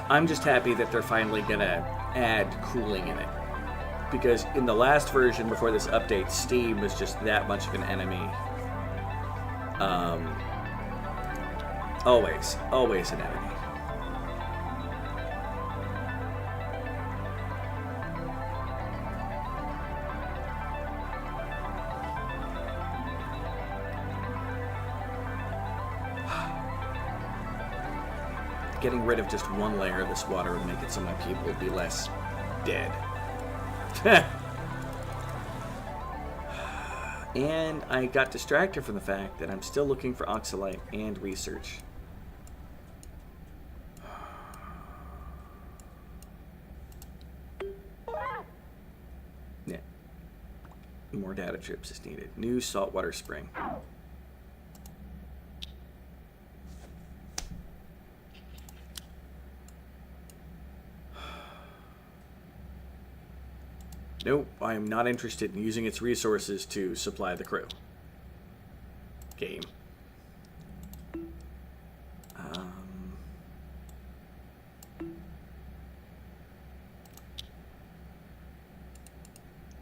I'm just happy that they're finally gonna add cooling in it. Because in the last version before this update, steam was just that much of an enemy. Always an enemy. Getting rid of just one layer of this water would make it so my people would be less dead. And I got distracted from the fact that I'm still looking for oxalite and research. Yeah. More data trips is needed. New saltwater spring. Nope, I am not interested in using its resources to supply the crew. Game.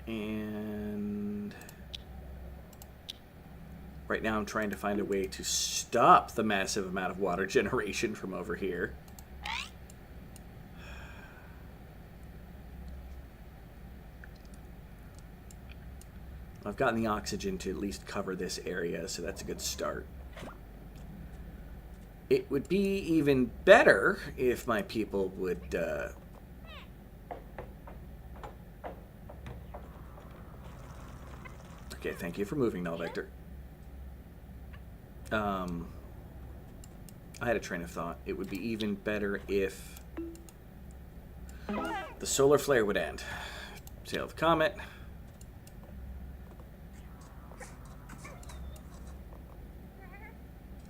And right now I'm trying to find a way to stop the massive amount of water generation from over here. I've gotten the oxygen to at least cover this area, so that's a good start. It would be even better if my people would... Okay, thank you for moving, Null Vector. I had a train of thought. It would be even better if the solar flare would end. Tail of the comet.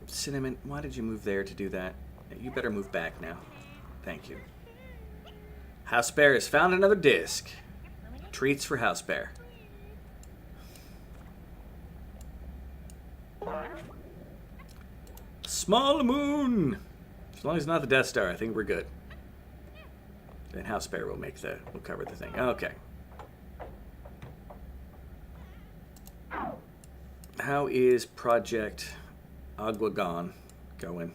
Cinnamon, why did you move there to do that? You better move back now. Thank you. House Bear has found another disc. Treats for House Bear. Small moon! As long as it's not the Death Star, I think we're good. Then House Bear will cover the thing. Okay. How is Project Aguagon going?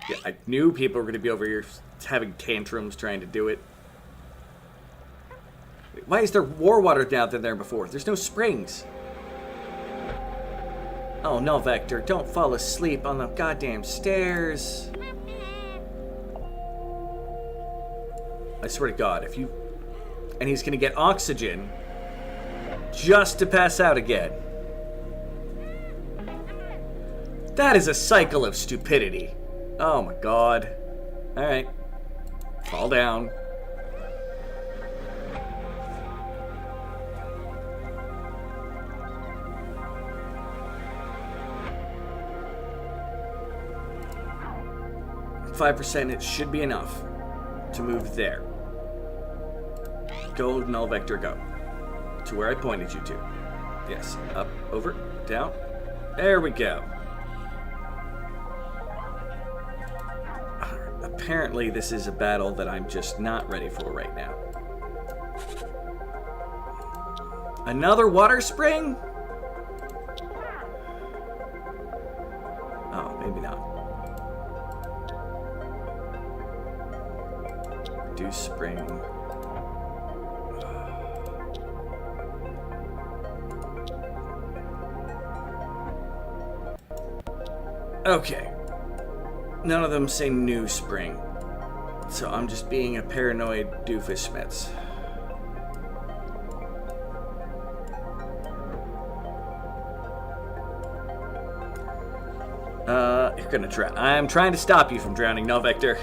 Yeah, I knew people were going to be over here having tantrums trying to do it. Why is there war water down there before? There's no springs. Oh, no, Vector. Don't fall asleep on the goddamn stairs. I swear to God, if you... And he's going to get oxygen just to pass out again. That is a cycle of stupidity. Oh my God. Alright. Fall down. .5%, it should be enough to move there. Go, null vector, go. To where I pointed you to. Yes. Up, over, down. There we go. Apparently, this is a battle that I'm just not ready for right now. Another water spring? Oh, maybe not. Do spring. Okay. None of them say new spring. So I'm just being a paranoid doofus-schmitz. You're gonna try. I'm trying to stop you from drowning, null vector.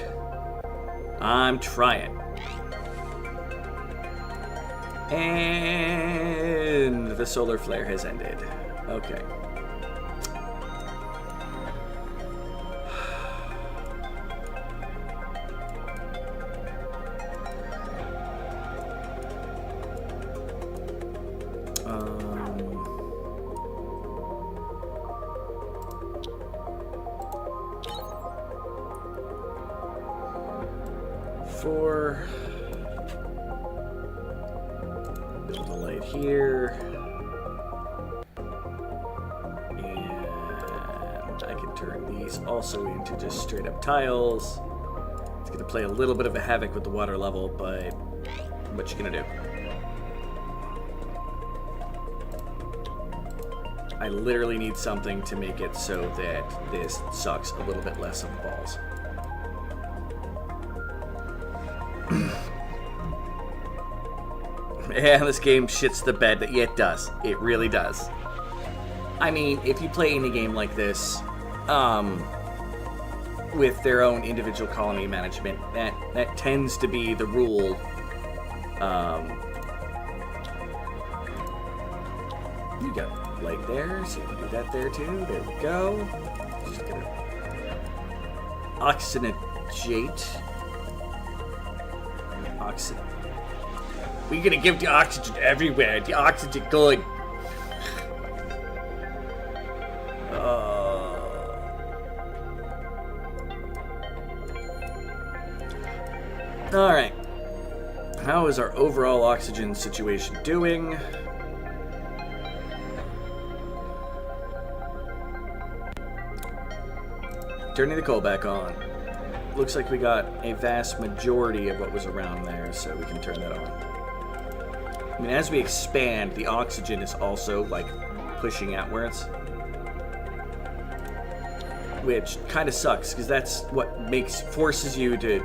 I'm trying. And the solar flare has ended. Okay. Build a light here. And I can turn these also into just straight up tiles. It's going to play a little bit of a havoc with the water level, but what you going to do? I literally need something to make it so that this sucks a little bit less of the balls. Yeah, this game shits the bed. Yeah, it does. It really does. I mean, if you play any game like this, with their own individual colony management, that tends to be the rule. You got light there, so you can do that there too. There we go. Just gonna oxygenate. We're gonna give the oxygen everywhere. The oxygen good. Alright. How is our overall oxygen situation doing? Turning the coal back on. Looks like we got a vast majority of what was around there, so we can turn that on. I mean, as we expand, the oxygen is also, like, pushing outwards. Which kind of sucks, because that's what forces you to...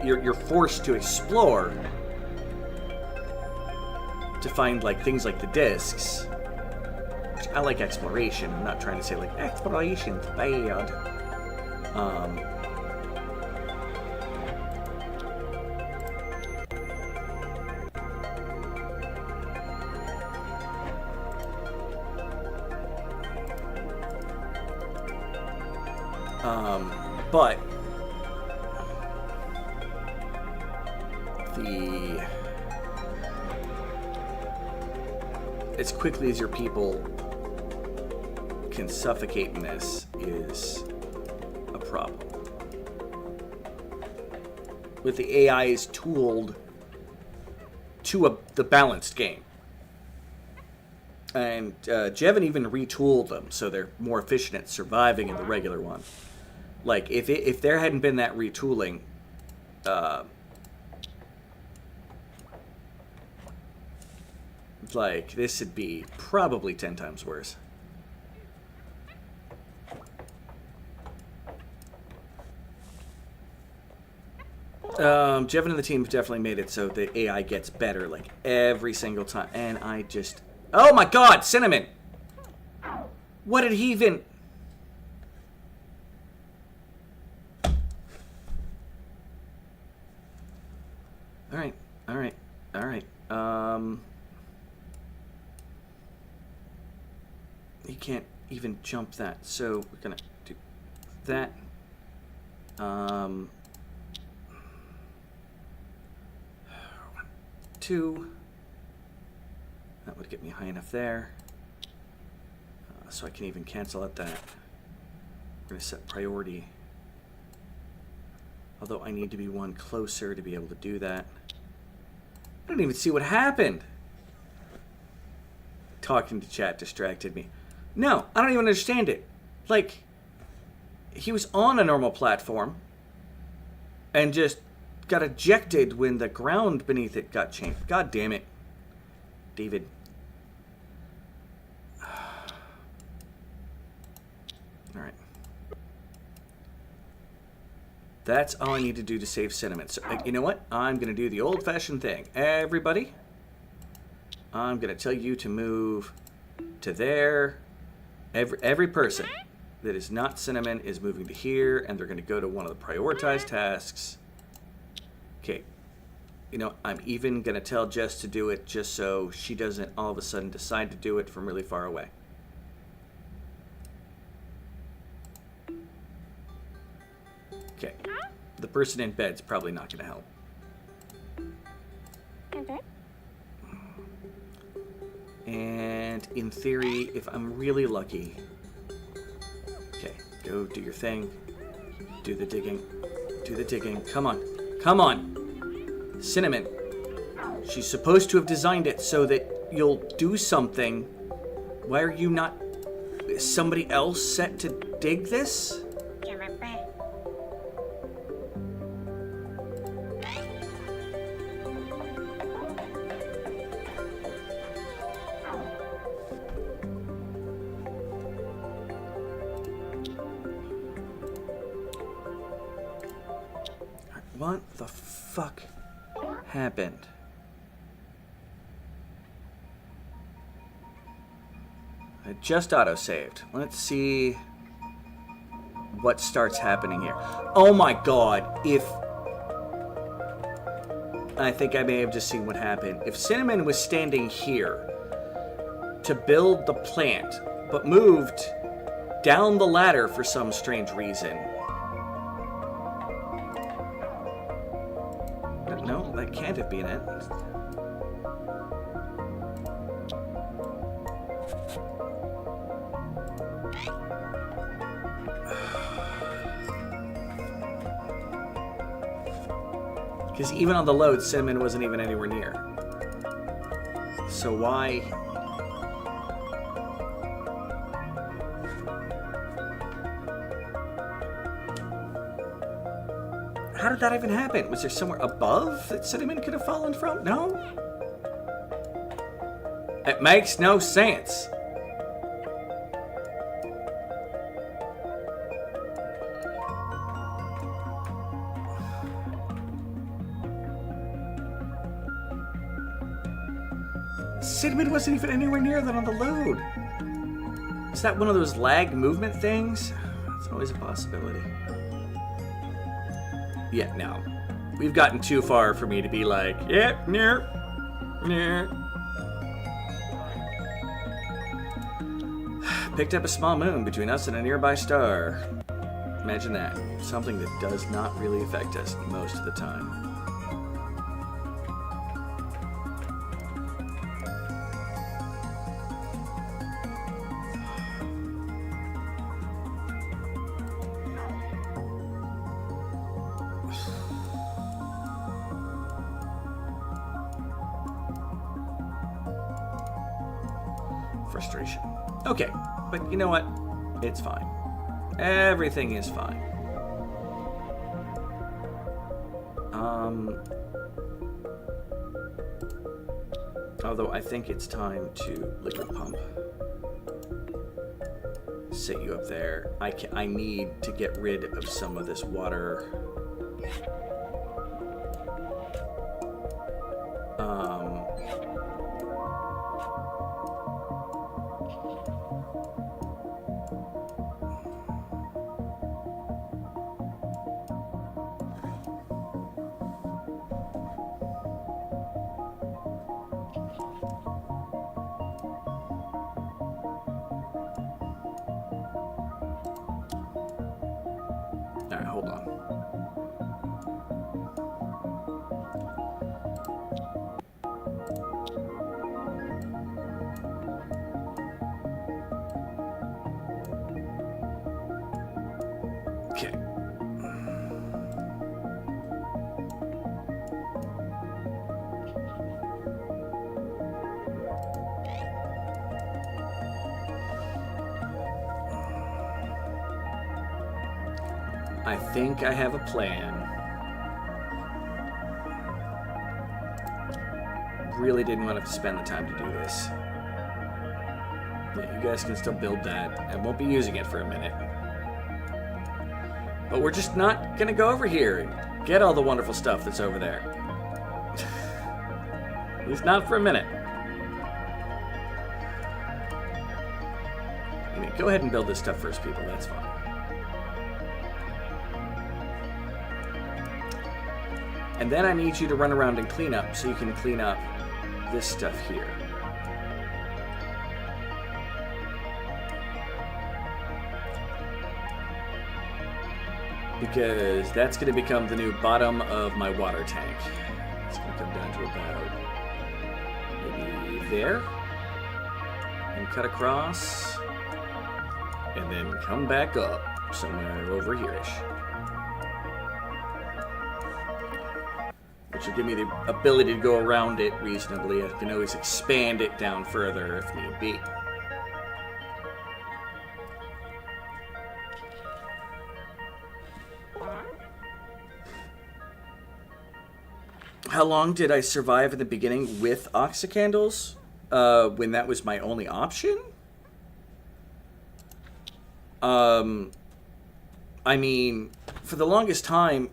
You're forced to explore to find, like, things like the discs. Which I like exploration. I'm not trying to say, like, exploration's bad. But as quickly as your people can suffocate in this is a problem. With the AI is tooled to the balanced game. And Jevin even retooled them so they're more efficient at surviving in the regular one. Like, if there hadn't been that retooling, like, this would be probably 10 times worse. Jevin and the team have definitely made it so the AI gets better, like, every single time. And I just... Oh my god, Cinnamon! What did he even... Alright. He can't even jump that, so we're gonna do that. 1, 2. That would get me high enough there. So I can even cancel out that. We're going to set priority. Although I need to be one closer to be able to do that. I don't even see what happened. Talking to chat distracted me. No, I don't even understand it. Like, he was on a normal platform and just got ejected when the ground beneath it got changed. God damn it. David. Alright. That's all I need to do to save Cinnamon. So, you know what? I'm going to do the old-fashioned thing. Everybody, I'm going to tell you to move to there. Every person that is not Cinnamon is moving to here, and they're going to go to one of the prioritized tasks. Okay. You know, I'm even going to tell Jess to do it just so she doesn't all of a sudden decide to do it from really far away. Okay. The person in bed's probably not going to help. Okay. And in theory, if I'm really lucky... Okay, go do your thing. Do the digging. Do the digging. Come on. Come on! Cinnamon. She's supposed to have designed it so that you'll do something. Why are you not... Is somebody else set to dig this? What the fuck happened? I just auto-saved. Let's see what starts happening here. Oh my god, if... I think I may have just seen what happened. If Cinnamon was standing here to build the plant, but moved down the ladder for some strange reason... No, that can't have been it. Because even on the load, Cinnamon wasn't even anywhere near. So why... How did that even happen? Was there somewhere above that Cinnamon could have fallen from? No? It makes no sense. Cinnamon wasn't even anywhere near that on the load. Is that one of those lag movement things? It's always a possibility. Yeah, no. We've gotten too far for me to be like, yep, near. Picked up a small moon between us and a nearby star. Imagine that. Something that does not really affect us most of the time. Frustration. Okay, but you know what? It's fine. Everything is fine. Although I think it's time to liquid pump. Set you up there. I need to get rid of some of this water. Alright, hold on. I think I have a plan. Really didn't want to spend the time to do this. Yeah, you guys can still build that. I won't be using it for a minute. But we're just not going to go over here and get all the wonderful stuff that's over there. At least not for a minute. I mean, go ahead and build this stuff first, people. That's fine. And then I need you to run around and clean up so you can clean up this stuff here. Because that's going to become the new bottom of my water tank. It's going to come down to about maybe there. And cut across. And then come back up somewhere over here-ish. Which will give me the ability to go around it reasonably. I can always expand it down further if need be. How long did I survive in the beginning with oxycandles? When that was my only option? I mean, for the longest time,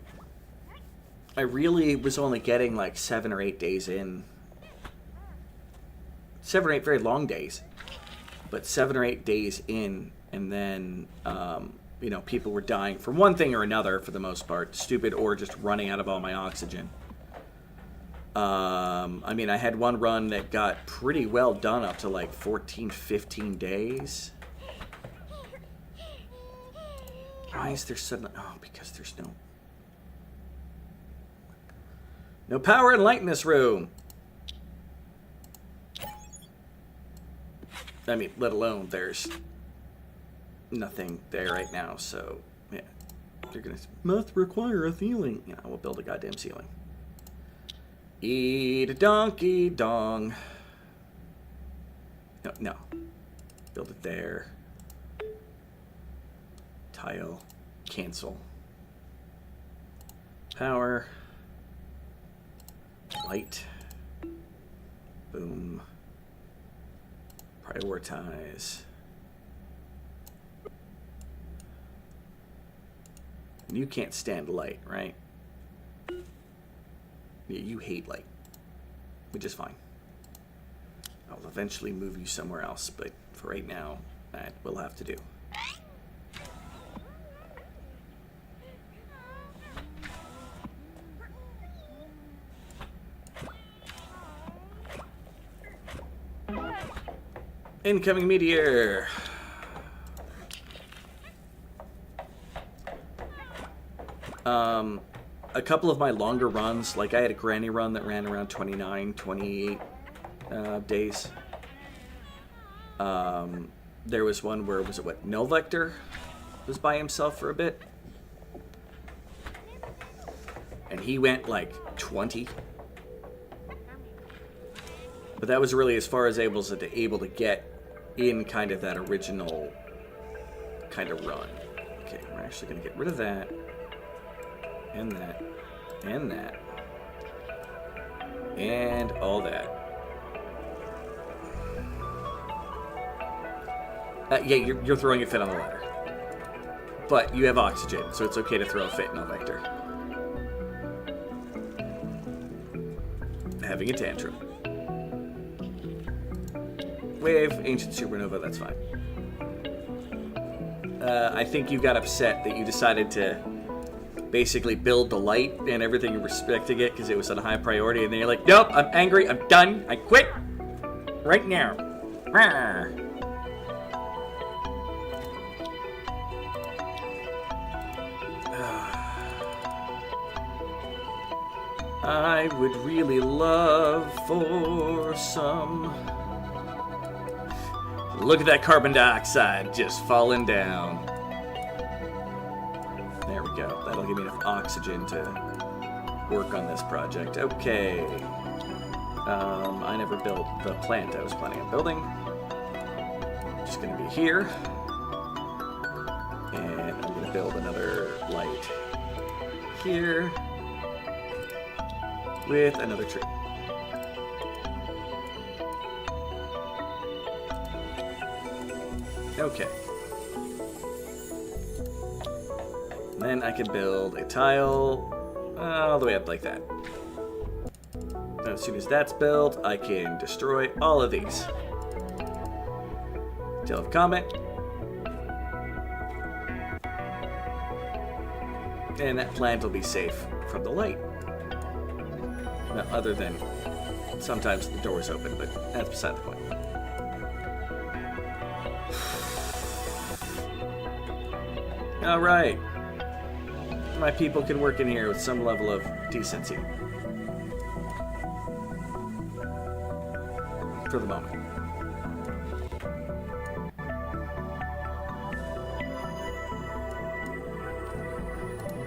I really was only getting like 7 or 8 days in. 7 or 8 very long days. But 7 or 8 days in, and then, you know, people were dying for one thing or another for the most part. Stupid or just running out of all my oxygen. I mean, I had one run that got pretty well done up to like 14, 15 days. Why is there suddenly... Oh, because there's no power and light in this room. I mean, let alone there's nothing there right now, so yeah. You're gonna must require a ceiling. Yeah, we'll build a goddamn ceiling. Eat a donkey dong. No. Build it there. Tile. Cancel. Power. Light. Boom. Prioritize. And you can't stand light, right? Yeah, you hate light. Which is fine. I'll eventually move you somewhere else, but for right now, that will have to do. Incoming meteor. A couple of my longer runs, like I had a granny run that ran around 29, 28 days. There was one where, was it what, Null Vector was by himself for a bit. And he went like 20. But that was really as far as able to get in kind of that original kind of run. Okay, we're actually going to get rid of that. And that. And that. And all that. Yeah, you're throwing a fit on the ladder. But you have oxygen, so it's okay to throw a fit in a vector. Having a tantrum. Wave, ancient supernova, that's fine. I think you got upset that you decided to basically build the light and everything, you're respecting it because it was on a high priority, and then you're like, nope, I'm angry, I'm done, I quit right now. Rawr. I would really love for some... Look at that carbon dioxide just falling down. There we go. That'll give me enough oxygen to work on this project. Okay. I never built the plant I was planning on building. Just going to be here. And I'm going to build another light here with another tree. Okay. And then I can build a tile all the way up like that. And as soon as that's built, I can destroy all of these. Tail of Comet. And that plant will be safe from the light. Now, other than sometimes the door's open, but that's beside the point. All right. My people can work in here with some level of decency. For the moment.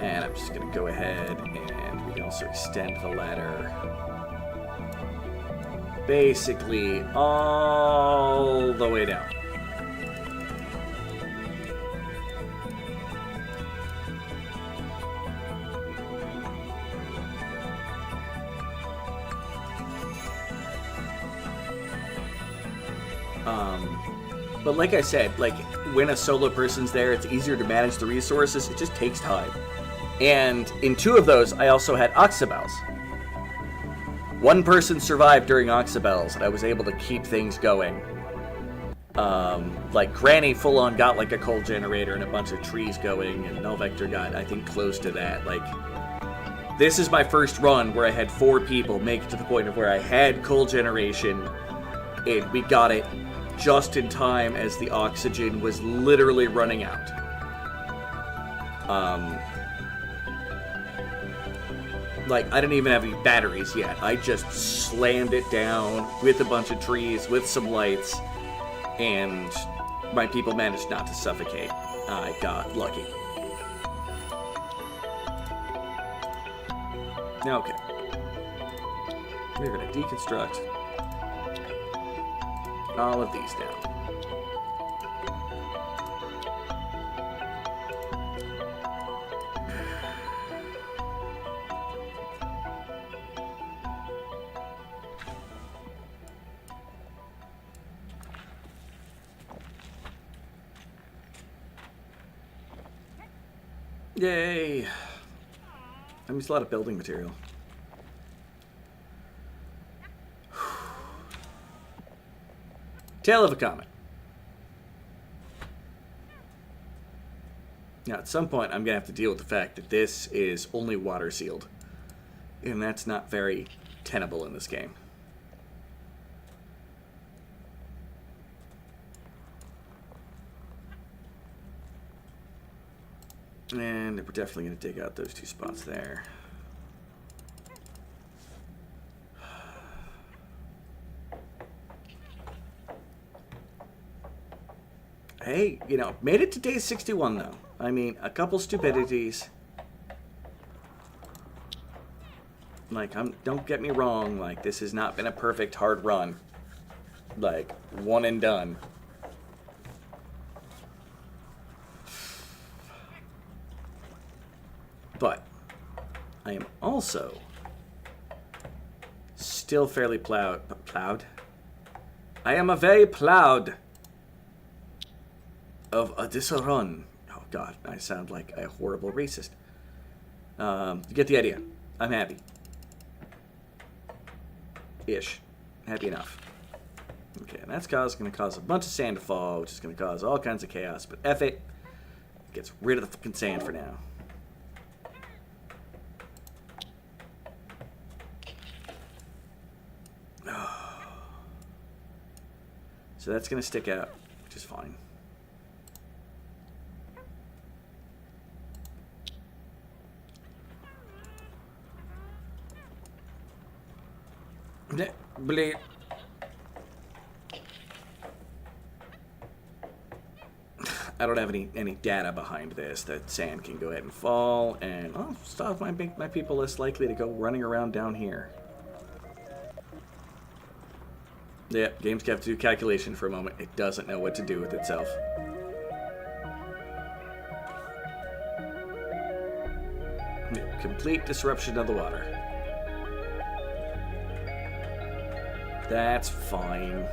And I'm just going to go ahead and we can also extend the ladder basically all the way down. But like I said, like when a solo person's there, it's easier to manage the resources. It just takes time. And in 2 of those, I also had Oxabels. 1 person survived during Oxabels, and I was able to keep things going. Like Granny full-on got like a coal generator and a bunch of trees going, and Null Vector got, I think, close to that. Like, this is my first run where I had 4 people make it to the point of where I had coal generation, and we got it just in time as the oxygen was literally running out. Like, I didn't even have any batteries yet. I just slammed it down with a bunch of trees, with some lights, and my people managed not to suffocate. I got lucky. Okay. We're going to deconstruct all of these now. Yay! I used a lot of building material. Tail of a comet. Now, at some point, I'm going to have to deal with the fact that this is only water sealed. And that's not very tenable in this game. And we're definitely going to dig out those 2 spots there. Hey, you know, made it to day 61, though. I mean, a couple stupidities. Like, don't get me wrong, like, this has not been a perfect hard run. Like, one and done. But I am also still fairly plowed. I am a very proud of this run. Oh God, I sound like a horrible racist. You get the idea. I'm happy. Ish. Happy enough. Okay, and that's going to cause a bunch of sand to fall, which is going to cause all kinds of chaos. But F it. Gets rid of the fucking sand for now. So that's going to stick out, which is fine. Bleed. I don't have any data behind this that sand can go ahead and fall, and I'll stop my people less likely to go running around down here. Yeah, game's got to do calculation for a moment. It doesn't know what to do with itself. Complete disruption of the water. That's fine.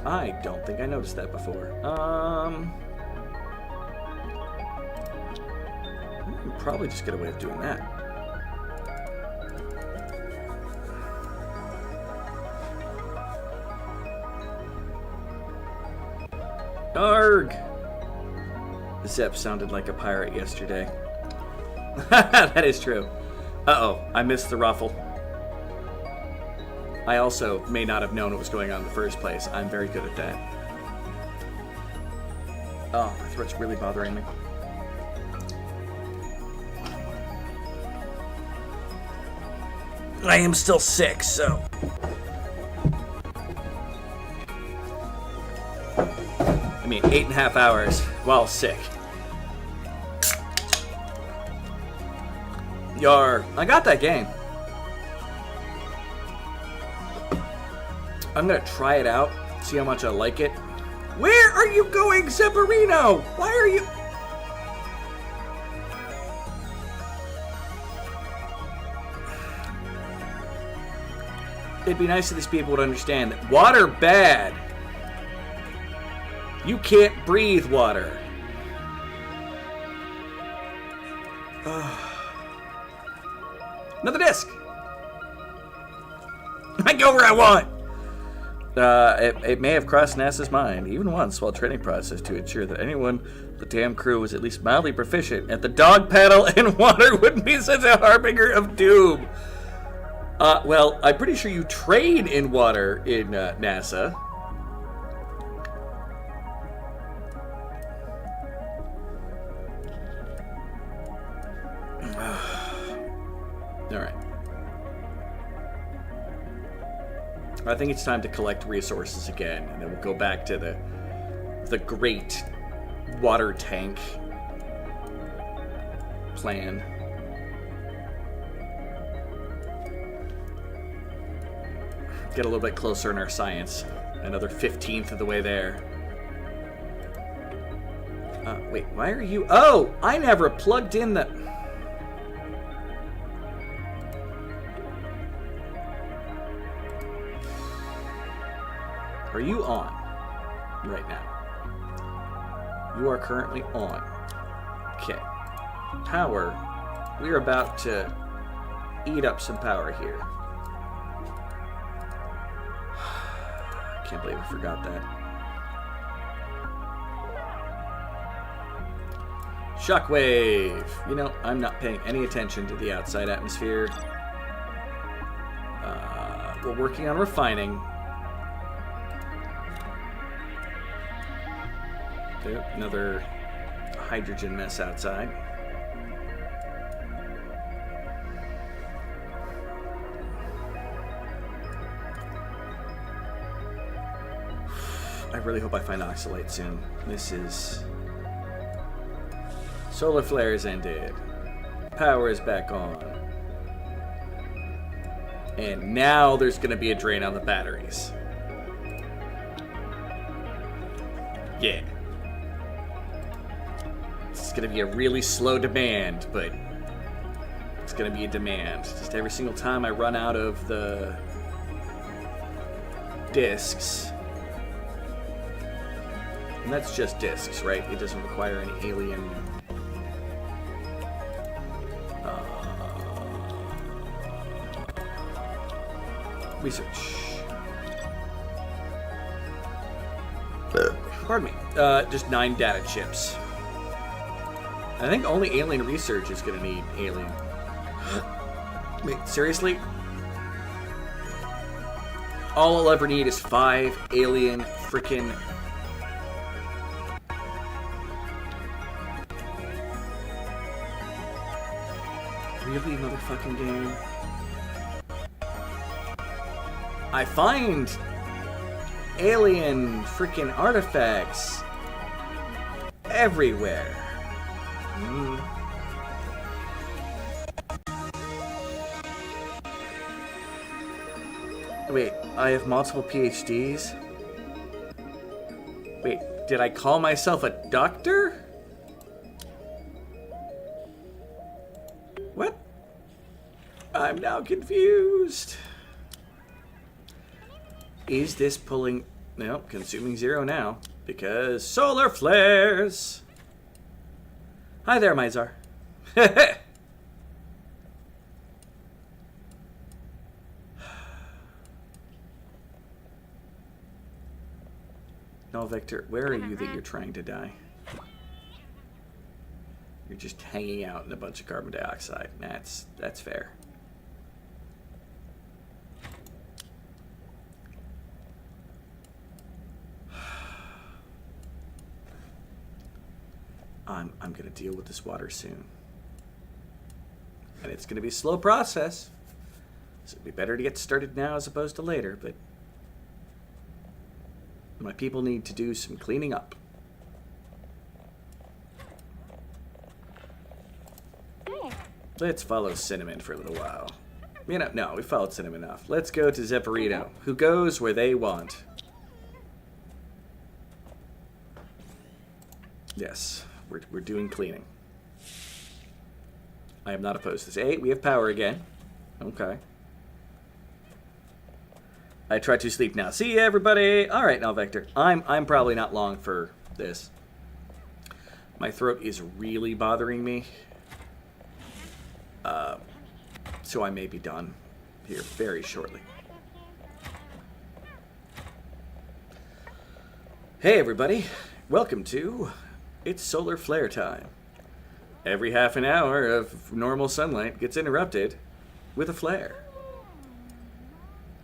I don't think I noticed that before. We can probably just get a way of doing that. Arg! Zep sounded like a pirate yesterday. That is true. Uh-oh, I missed the ruffle. I also may not have known what was going on in the first place. I'm very good at that. Oh, my throat's really bothering me. I am still sick, so... I mean, 8.5 hours while sick. Yar, I got that game. I'm gonna try it out, see how much I like it. Where are you going, Zepparino? Why are you... It'd be nice if these people would understand that water bad. You can't breathe water. Another disc. I go where I want. It may have crossed NASA's mind, even once while training process, to ensure that anyone, the damn crew, was at least mildly proficient at the dog paddle, and water wouldn't be such a harbinger of doom. Well, I'm pretty sure you train in water in NASA. All right. I think it's time to collect resources again, and then we'll go back to the great water tank plan. Get a little bit closer in our science. Another 15th of the way there. Wait, why are you... Oh, I never plugged in the... Are you on right now? You are currently on. Okay. Power. We're about to eat up some power here. Can't believe I forgot that. Shockwave. You know, I'm not paying any attention to the outside atmosphere. We're working on refining. Another hydrogen mess outside. I really hope I find oxalate soon. This is... Solar flares ended. Power is back on. And now there's going to be a drain on the batteries. Yeah. It's going to be a really slow demand, but it's going to be a demand. Just every single time I run out of the discs. And that's just discs, right? It doesn't require any alien... research. Pardon me. Just 9 data chips. I think only alien research is going to need alien. Wait, seriously? All I'll ever need is 5 alien frickin'... Really, motherfucking game? I find alien freaking artifacts everywhere. Wait, I have multiple PhDs? Wait, did I call myself a doctor? What? I'm now confused. Is this pulling... No, consuming 0 now. Because solar flares! Hi there, Mizar. No, Victor, where are you that you're trying to die? You're just hanging out in a bunch of carbon dioxide. That's fair. I'm gonna deal with this water soon. And it's gonna be a slow process. So it'd be better to get started now as opposed to later, but my people need to do some cleaning up. Let's follow Cinnamon for a little while. You know, no, we followed Cinnamon enough. Let's go to Zephyrino, who goes where they want. Yes, we're doing cleaning. I am not opposed to this. Hey, we have power again. Okay. I try to sleep now. See you, everybody. All right, now, Vector. I'm probably not long for this. My throat is really bothering me. So I may be done here very shortly. Hey, everybody. Welcome to It's Solar Flare Time. Every half an hour of normal sunlight gets interrupted with a flare.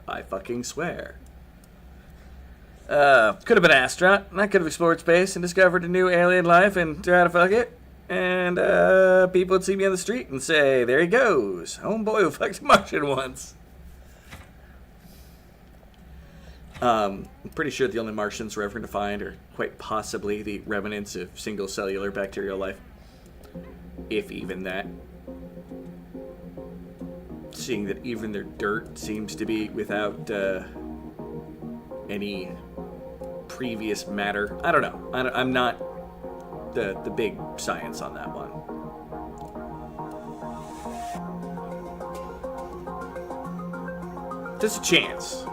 I fucking swear. Could have been an astronaut. I could have explored space and discovered a new alien life and tried to fuck it. And people would see me on the street and say, there he goes. Homeboy who fucked a Martian once. I'm pretty sure the only Martians we're ever going to find are quite possibly the remnants of single-cellular bacterial life. If even that. Seeing that even their dirt seems to be without any previous matter. I don't know. I'm not the big science on that one. There's a chance.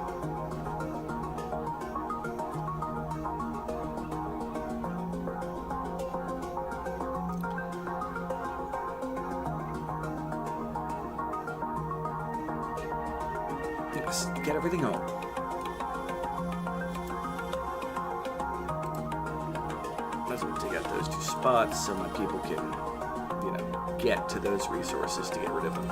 Let's get everything home. Let's take out those 2 spots so my people can, you know, get to those resources to get rid of them.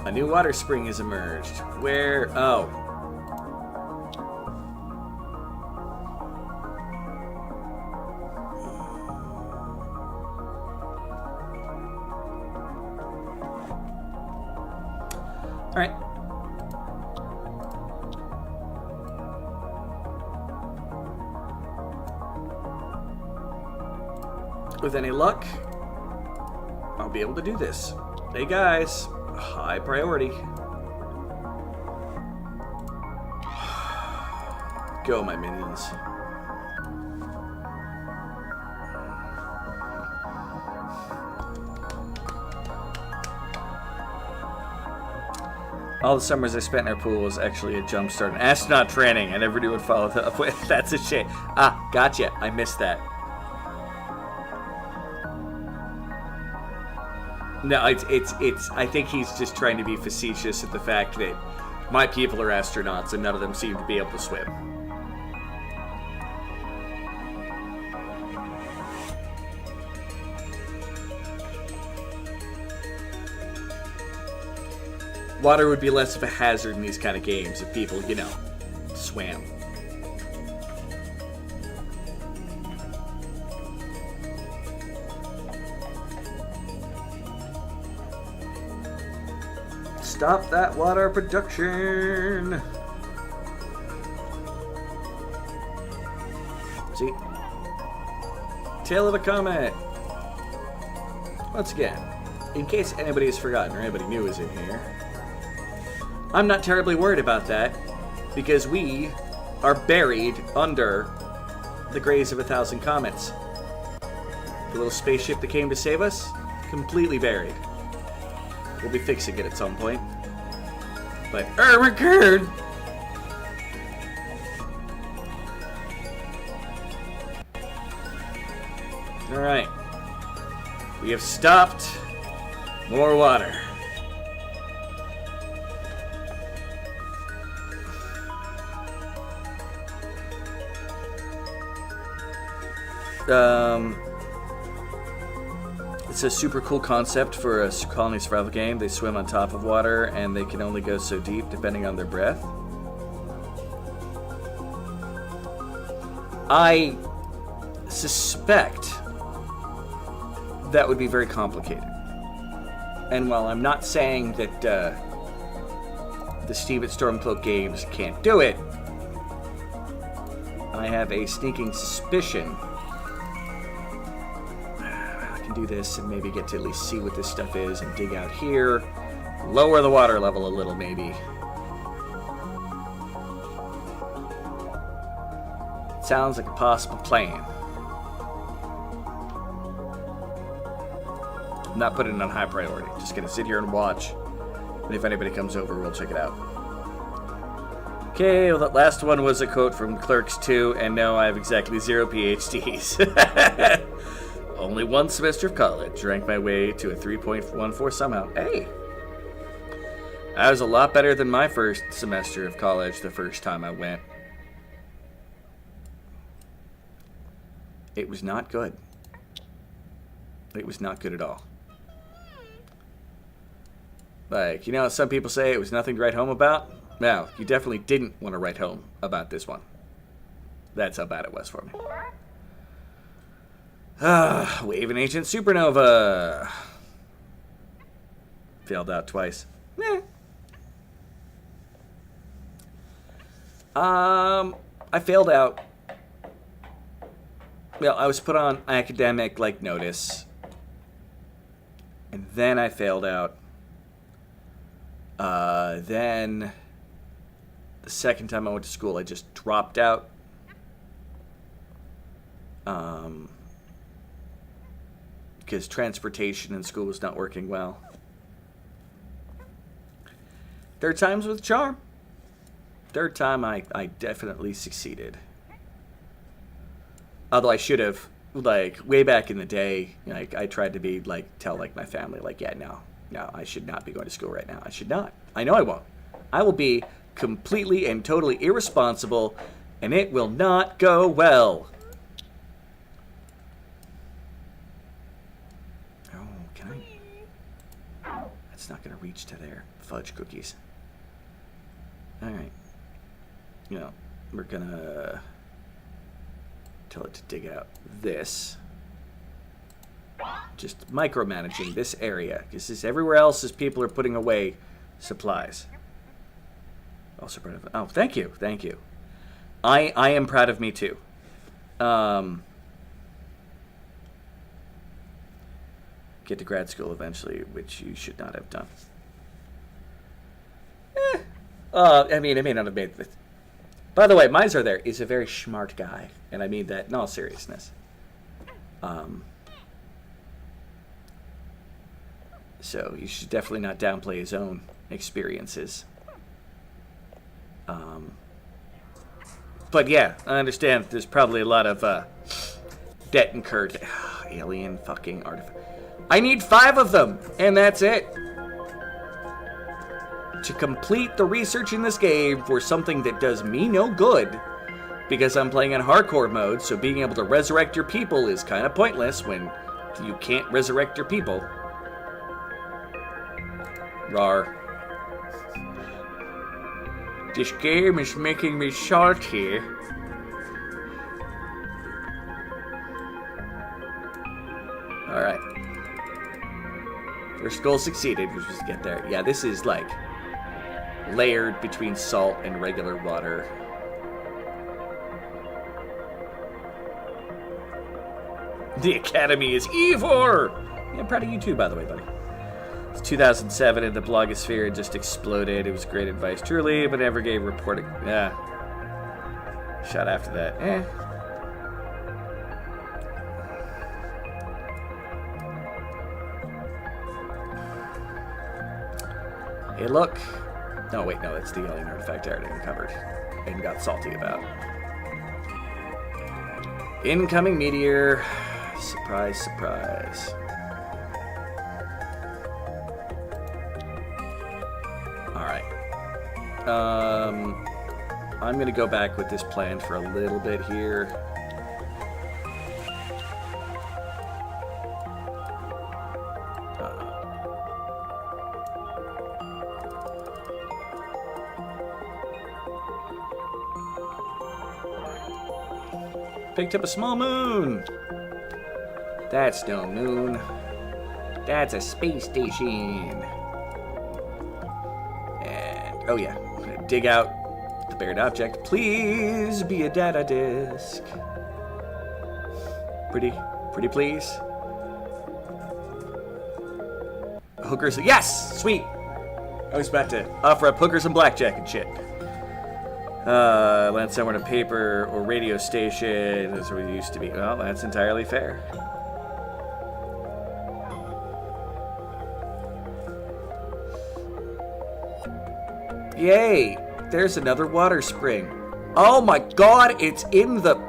A new water spring has emerged. Where? Oh. All right. With any luck, I'll be able to do this. Hey guys, high priority. Go, my minions. All the summers I spent in our pool was actually a jump start in astronaut training. I never knew what followed up with. That's a shame. Ah, gotcha. I missed that. No, it's. I think he's just trying to be facetious at the fact that my people are astronauts and none of them seem to be able to swim. Water would be less of a hazard in these kind of games if people, you know, swam. Stop that water production! See? Tail of a comet! once again, in case anybody has forgotten or anybody new is in here, I'm not terribly worried about that because we are buried under the graves of 1,000 comets. The little spaceship that came to save us, completely buried. We'll be fixing it at some point. But Erwin. Alright. We have stopped more water. It's a super cool concept for a colony survival game. They swim on top of water and they can only go so deep depending on their breath. I suspect that would be very complicated. And while I'm not saying that the Steve at Stormcloak games can't do it, I have a sneaking suspicion I can do this and maybe get to at least see what this stuff is and dig out here, lower the water level a little maybe. Sounds like a possible plan. I'm not putting it on high priority. Just gonna sit here and watch. And if anybody comes over, we'll check it out. Okay, well, that last one was a quote from Clerks 2, and no, I have exactly 0 PhDs. Only one semester of college. Drank my way to a 3.14 somehow. Hey! That was a lot better than my first semester of college the first time I went. It was not good. It was not good at all. Like, you know how some people say it was nothing to write home about? No, you definitely didn't want to write home about this one. That's how bad it was for me. Wave an ancient supernova. Failed out twice. I failed out. Well, I was put on academic, notice. And then I failed out. Then the second time I went to school, I just dropped out. Because transportation in school was not working well. Third time's with charm. Third time, I definitely succeeded. Although I should have, way back in the day, I tried to be, tell, my family, yeah, no, I should not be going to school right now. I should not. I know I won't. I will be completely and totally irresponsible, and it will not go well. Oh, can I? That's not going to reach to there. Fudge cookies. All right. We're going to tell it to dig out this. Just micromanaging this area, because everywhere else is people are putting away supplies. Also proud of. Oh, thank you. I am proud of me too. Get to grad school eventually, which you should not have done. I may not have made this. By the way, Miser there is a very smart guy, and I mean that in all seriousness. So you should definitely not downplay his own experiences. But yeah, I understand there's probably a lot of debt incurred. Alien fucking artifact. I need 5 of them, and that's it. To complete the research in this game for something that does me no good, because I'm playing in hardcore mode, so being able to resurrect your people is kind of pointless when you can't resurrect your people. Rawr. This game is making me salty. Alright. First goal succeeded, which was to get there. Yeah, this is layered between salt and regular water. The Academy is evil! Yeah, I'm proud of you too, by the way, buddy. It's 2007 and the blogosphere had just exploded. It was great advice, truly, but never gave reporting. Yeah. Shot after that. Hey, look. No, wait, no, that's the alien artifact I already uncovered and got salty about. Incoming meteor. Surprise, surprise. Alright. I'm going to go back with this plan for a little bit here. Picked up a small moon. That's no moon. That's a space station. And, oh yeah, I'm gonna dig out the buried object. Please be a data disk. Pretty please. Hookers, yes, sweet. I was about to offer up hookers and blackjack and shit. Land somewhere in a paper or radio station. That's where we used to be. Well, that's entirely fair. Yay! There's another water spring. Oh my god, it's in the...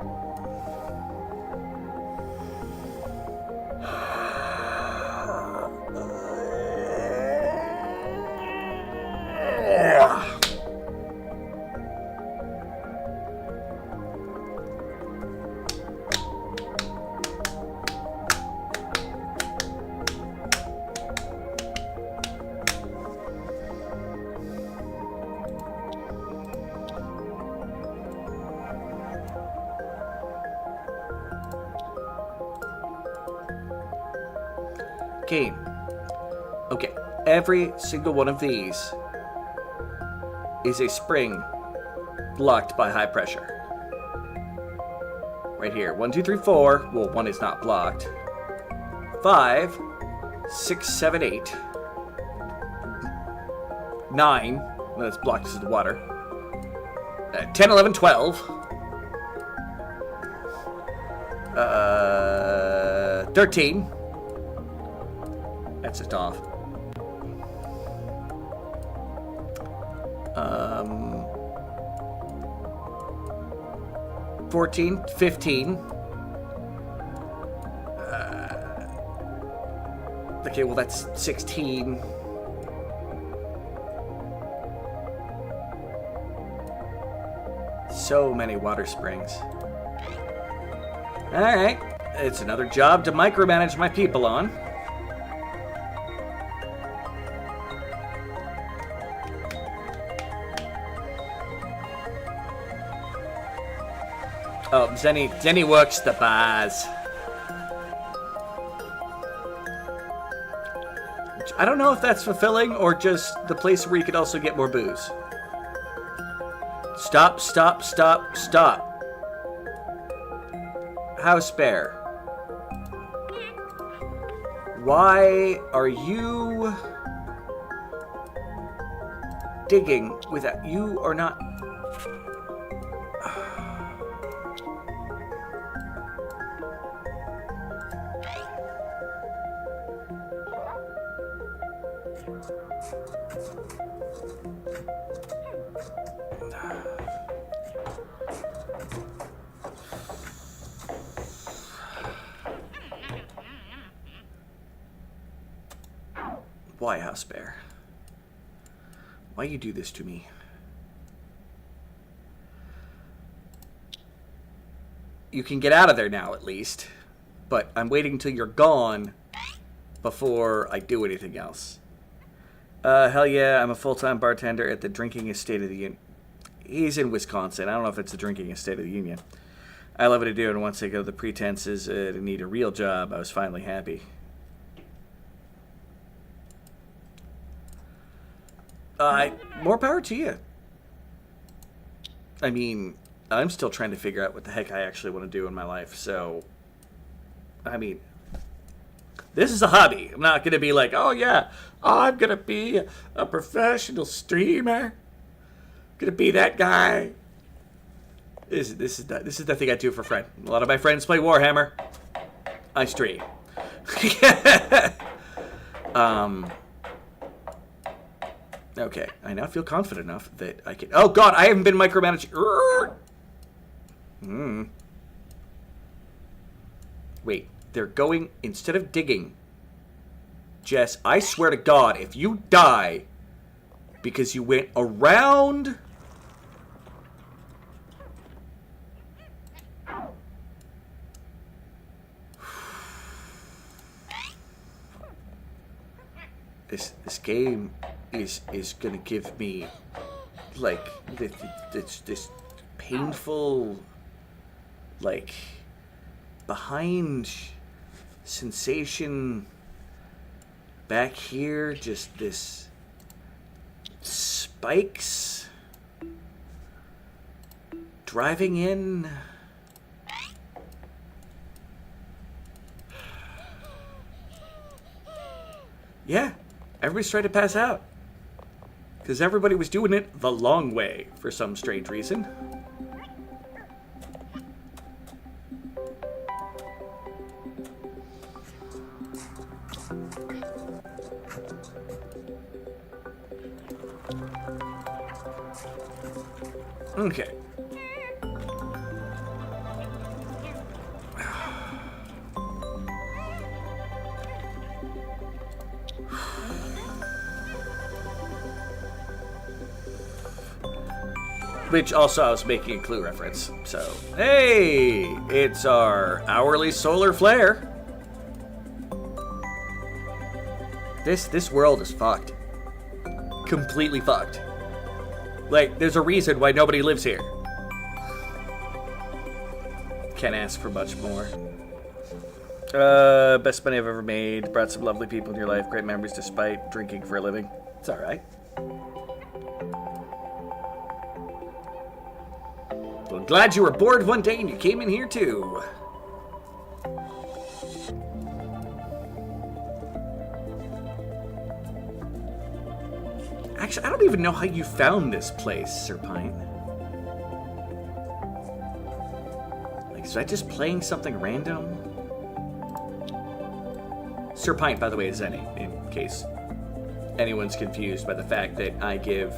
Game. Okay, every single one of these is a spring blocked by high pressure. Right here. 1, 2, 3, 4. Well, 1 is not blocked. 5, 6, 7, 8. 9. Well, that's blocked because of the water. 10, 11, 12. 13. That's just off. 14, 15. Okay, well that's 16. So many water springs. Alright, it's another job to micromanage my people on. Oh, Zenny works the bars. I don't know if that's fulfilling or just the place where you could also get more booze. Stop, stop, stop, stop. House spare. Why are you digging without... You are not... Why, House Bear? Why you do this to me? You can get out of there now, at least. But I'm waiting until you're gone before I do anything else. Hell yeah, I'm a full-time bartender at the Drinking Estate of the Union. He's in Wisconsin. I don't know if it's the Drinking Estate of the Union. I love what I do, and once I go the pretenses to need a real job, I was finally happy. More power to you. I mean, I'm still trying to figure out what the heck I actually want to do in my life, so... I mean... This is a hobby. I'm not going to be like, oh yeah, I'm going to be a professional streamer. Going to be that guy. This is nothing I do for fun. A lot of my friends play Warhammer. I stream. Okay, I now feel confident enough that I can... Oh god, I haven't been micromanaged. Wait, they're going... Instead of digging... Jess, I swear to god, if you die because you went around... This game is gonna give me like this painful like behind sensation back here, just this spikes driving in. Yeah, everybody's trying to pass out. Because everybody was doing it the long way for some strange reason. Okay. Which also I was making a Clue reference. So, hey, it's our hourly solar flare. This world is fucked. Completely fucked. Like, there's a reason why nobody lives here. Can't ask for much more. Best money I've ever made. Brought some lovely people in your life. Great memories despite drinking for a living. It's alright. Well, glad you were bored one day and you came in here too. Actually, I don't even know how you found this place, Sir Pint. Like, was I just playing something random? Sir Pint, by the way, is Zenny, in case anyone's confused by the fact that I give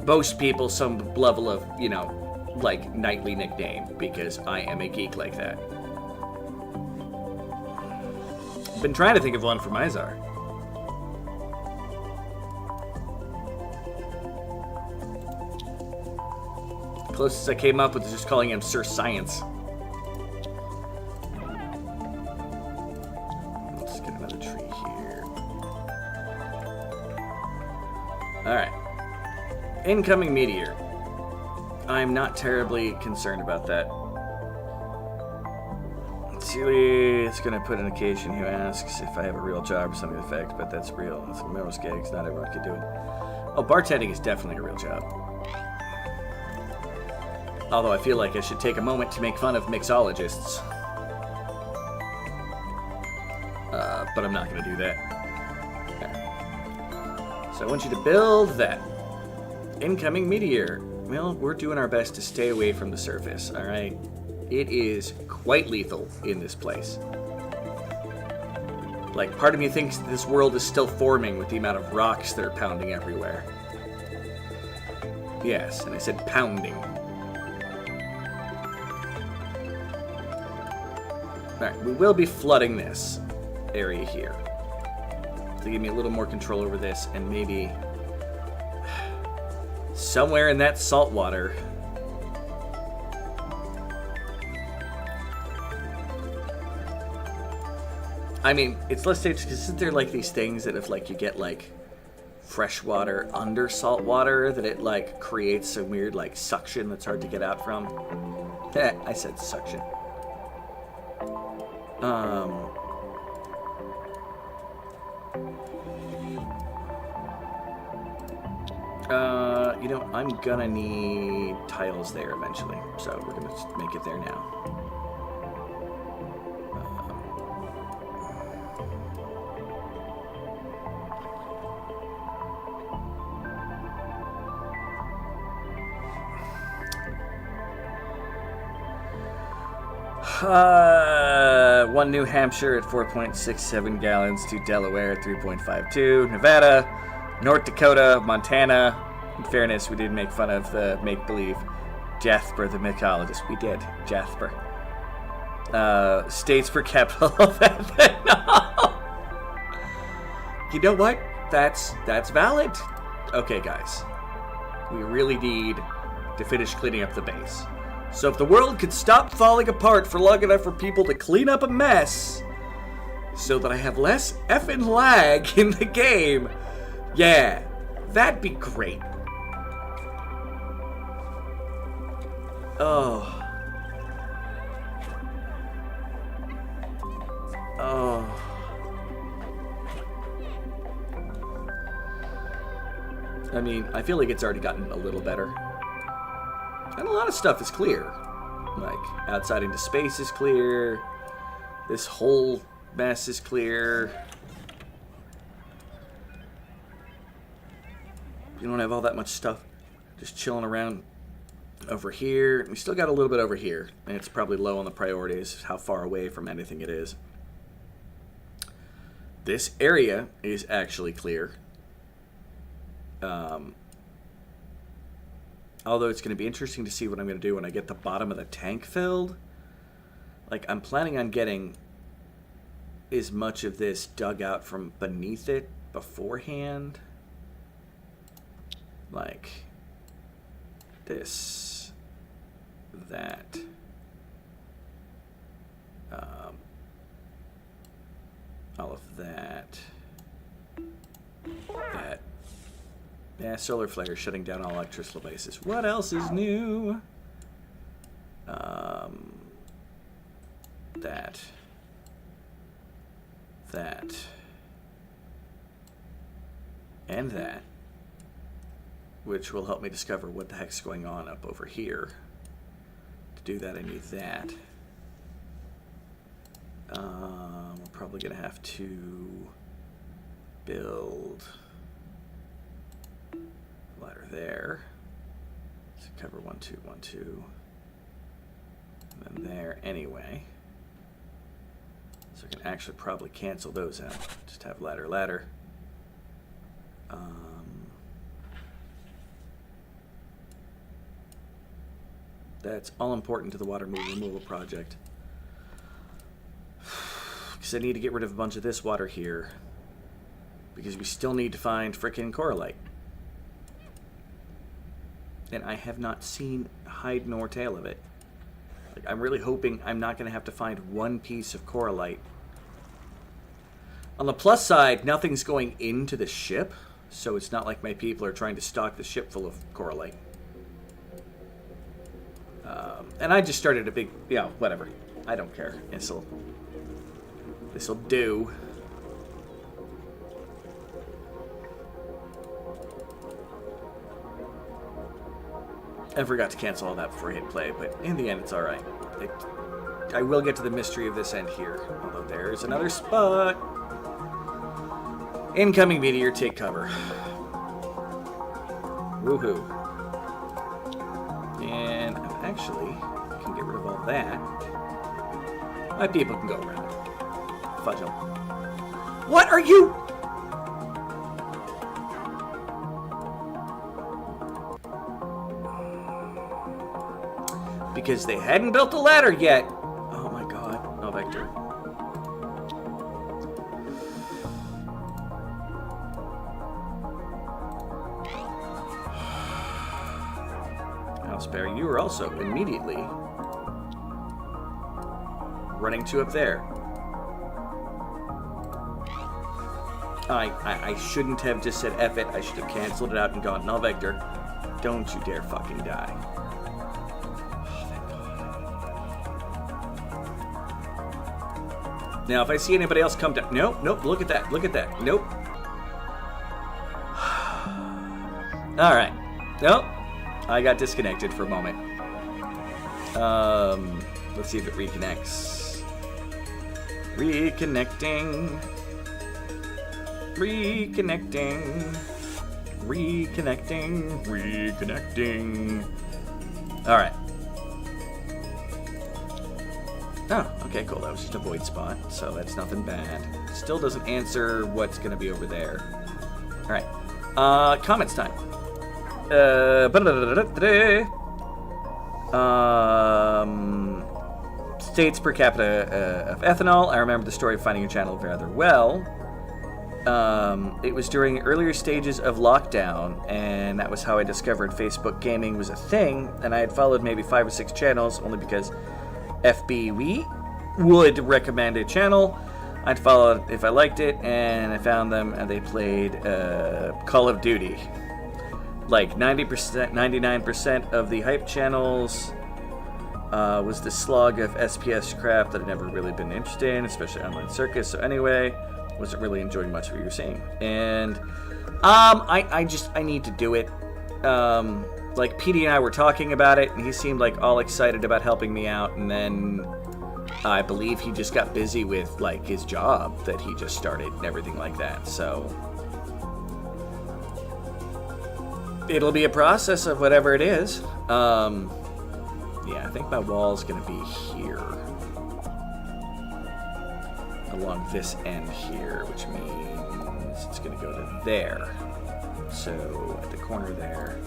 most people some level of, you know, like, nightly nickname, because I am a geek like that. I've been trying to think of one for Mizar. Closest I came up with is just calling him Sir Science. Let's get another tree here. Alright. Incoming meteor. I'm not terribly concerned about that. Sealy is going to put an occasion who asks if I have a real job or something to the effect, but that's real. It's most gigs, not everyone can do it. Oh, bartending is definitely a real job. Although I feel like I should take a moment to make fun of mixologists. But I'm not going to do that. Okay. So I want you to build that. Incoming meteor. Well, we're doing our best to stay away from the surface, alright? It is quite lethal in this place. Like, part of me thinks this world is still forming with the amount of rocks that are pounding everywhere. Yes, and I said pounding. Alright, we will be flooding this area here. To give me a little more control over this, and maybe somewhere in that salt water. I mean, it's less safe because isn't there like these things that if like you get like fresh water under salt water that it like creates some weird like suction that's hard to get out from? I said suction. You know, I'm gonna need tiles there eventually, so we're gonna make it there now. One New Hampshire at 4.67 gallons to Delaware at 3.52. Nevada, North Dakota, Montana. In fairness, we did make fun of the make-believe Jasper the mycologist. We did. Jasper. States per capital of ethanol. You know what? That's valid. Okay, guys. We really need to finish cleaning up the base. So if the world could stop falling apart for long enough for people to clean up a mess so that I have less effing lag in the game, yeah, that'd be great. Oh. I mean, I feel like it's already gotten a little better. And a lot of stuff is clear. Like, outside into space is clear. This whole mess is clear. You don't have all that much stuff just chilling around over here. We still got a little bit over here. And it's probably low on the priorities, how far away from anything it is. This area is actually clear. Although it's going to be interesting to see what I'm going to do when I get the bottom of the tank filled. Like, I'm planning on getting as much of this dug out from beneath it beforehand. Like, this, that, all of that, that. Yeah, solar flare shutting down all electrical bases. What else is new? That. And that. Which will help me discover what the heck's going on up over here. To do that, I need that. We're probably going to have to build ladder there. So cover 1, 2, 1, 2. And then there anyway. So I can actually probably cancel those out. Just have ladder, ladder. That's all important to the water removal project. Because I need to get rid of a bunch of this water here. Because we still need to find frickin' coralite. And I have not seen hide nor tail of it. Like, I'm really hoping I'm not going to have to find one piece of coralite. On the plus side, nothing's going into the ship, so it's not like my people are trying to stock the ship full of coralite. And I just started a big, whatever. I don't care. This'll do. I forgot to cancel all that before I hit play, but in the end, it's all right. I will get to the mystery of this end here, although there's another spot. Incoming meteor, take cover. Woohoo. And I actually can get rid of all that. My people can go around. Fudge them. What are you? Because they hadn't built the ladder yet. Oh my god. No vector. Spare, you are also immediately running to up there. I shouldn't have just said F it. I should have canceled it out and gone, null vector. Don't you dare fucking die. Oh, thank God. Now, if I see anybody else come down... Nope, look at that, Nope. Alright. Nope. I got disconnected for a moment. Let's see if it reconnects. Reconnecting. Alright. Oh, okay, cool. That was just a void spot, so that's nothing bad. Still doesn't answer what's going to be over there. All right. Comments time. States per capita of ethanol. I remember the story of finding your channel rather well. It was during earlier stages of lockdown, and that was how I discovered Facebook gaming was a thing, and I had followed maybe 5 or 6 channels only because FBW would recommend a channel. I'd follow it if I liked it, and I found them, and they played Call of Duty. Like 90%, 99% of the hype channels was the slog of SPS crap that I'd never really been interested in, especially Online Circus. So anyway, wasn't really enjoying much of what you were saying. And I need to do it. Like PD and I were talking about it, and he seemed like all excited about helping me out, and then I believe he just got busy with like his job that he just started and everything like that. So it'll be a process of whatever it is. Yeah, I think my wall's gonna be here, along this end here, which means it's gonna go to there. So at the corner there,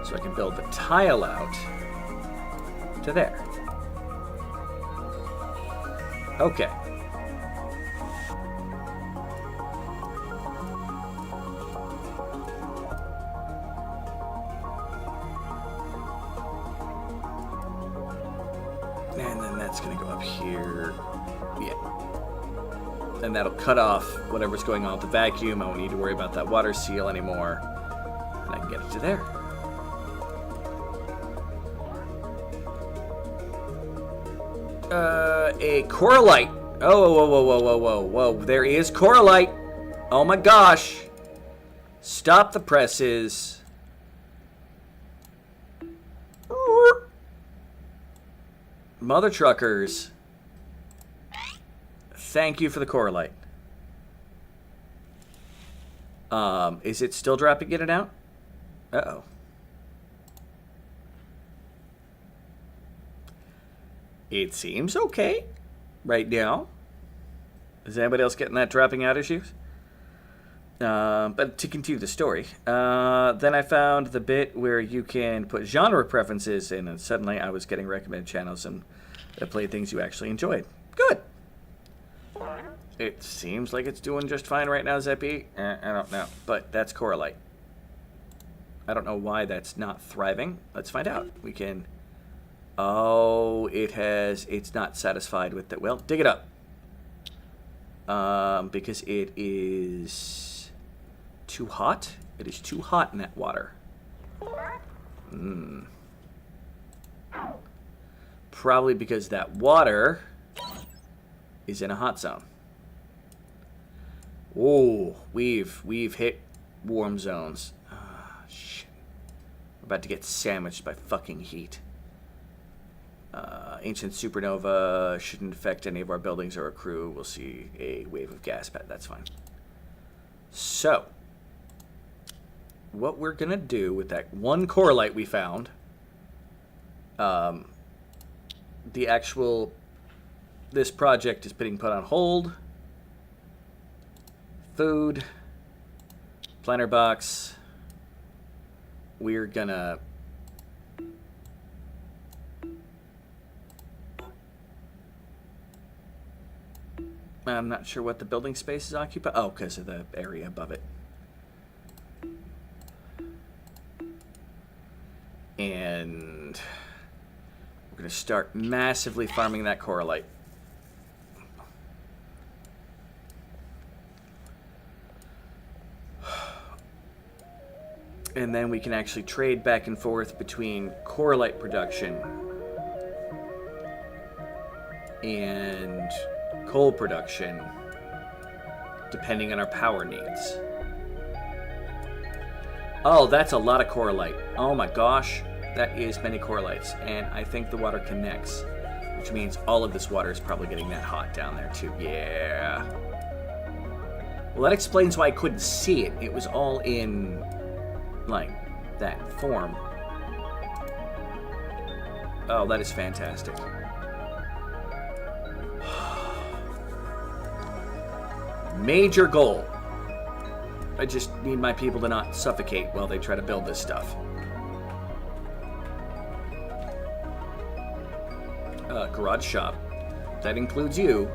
so I can build the tile out to there. Okay. And then that's going to go up here. Yeah. And that'll cut off whatever's going on with the vacuum. I won't need to worry about that water seal anymore. And I can get it to there. A coralite. Oh, whoa, whoa, whoa, whoa, whoa, whoa. There is coralite. Oh my gosh. Stop the presses. Mother truckers. Thank you for the coralite. Is it still dropping in and out? Uh-oh. It seems okay right now. Is anybody else getting that dropping out issues? But to continue the story, then I found the bit where you can put genre preferences in, and suddenly I was getting recommended channels and that played things you actually enjoyed. Good. It seems like it's doing just fine right now, Zeppy. I don't know, but that's coralite. I don't know why that's not thriving. Let's find out. We can... Oh, it's not satisfied with that. Well, dig it up. Because it is too hot. It is too hot in that water. Probably because that water is in a hot zone. Oh, we've hit warm zones. Shit. We're about to get sandwiched by fucking heat. Ancient supernova shouldn't affect any of our buildings or our crew. We'll see a wave of gas pad. That's fine. So, what we're going to do with that one coralite we found, this project is being put on hold. Food, planter box. We're going to... I'm not sure what the building space is occupied. Oh, because of the area above it. And we're going to start massively farming that coralite. And then we can actually trade back and forth between coralite production and coal production, depending on our power needs. Oh, that's a lot of coralite. Oh my gosh, that is many coralites. And I think the water connects, which means all of this water is probably getting that hot down there too. Yeah. Well, that explains why I couldn't see it. It was all in, like, that form. Oh, that is fantastic. Major goal. I just need my people to not suffocate while they try to build this stuff. Garage shop. That includes you.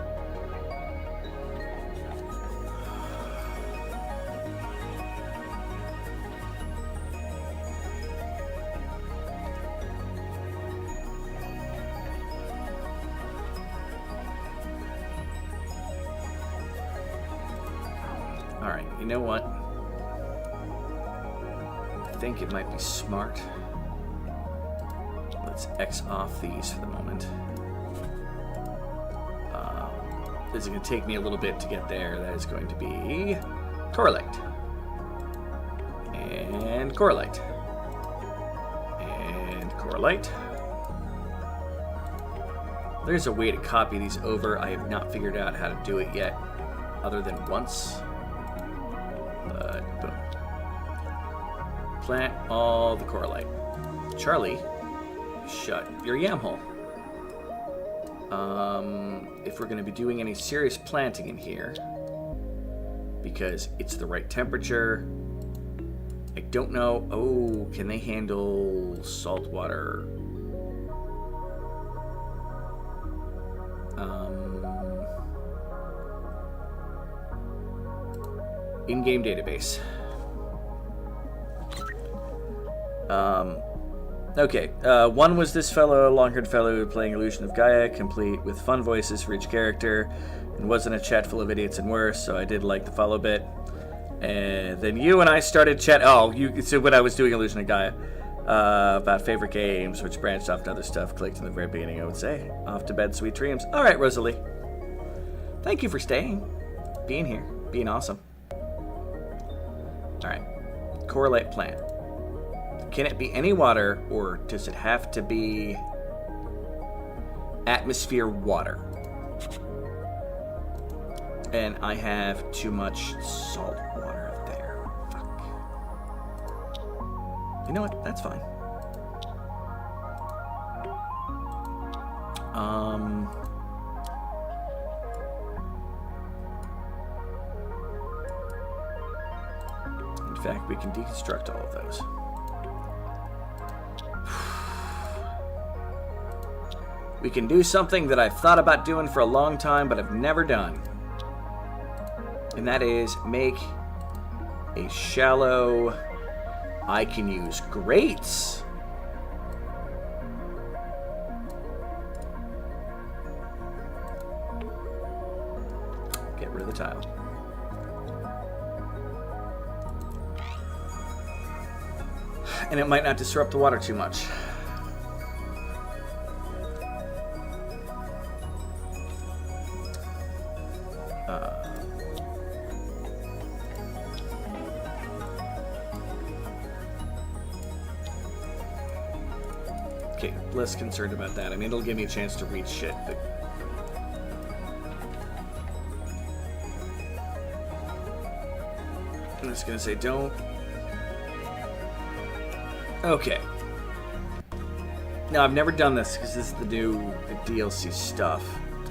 Alright, you know what? I think it might be smart. Let's X off these for the moment. This is going to take me a little bit to get there. That is going to be correlate. And correlate. And correlate. There's a way to copy these over. I have not figured out how to do it yet, other than once. But boom. Plant all the correlate. Charlie, shut your yam hole. If we're going to be doing any serious planting in here, because it's the right temperature, I don't know. Oh, can they handle salt water? In-game database. Okay, one was this fellow, long-haired fellow playing Illusion of Gaia, complete with fun voices for each character, and wasn't a chat full of idiots and worse, so I did like the follow bit. And then you and I started chat. So when I was doing Illusion of Gaia, about favorite games, which branched off to other stuff, clicked in the very beginning, I would say. Off to bed, sweet dreams. All right, Rosalie. Thank you for staying, being here, being awesome. All right, correlate plant. Can it be any water, or does it have to be atmosphere water? And I have too much salt water there. Fuck. You know what? That's fine. In fact, we can deconstruct all of those. We can do something that I've thought about doing for a long time, but I've never done. And that is make a shallow... I can use grates. Get rid of the tile. And it might not disrupt the water too much. Okay, less concerned about that. I mean, it'll give me a chance to read shit, but... I'm just gonna say don't... Okay. Now, I've never done this, because this is the new DLC stuff.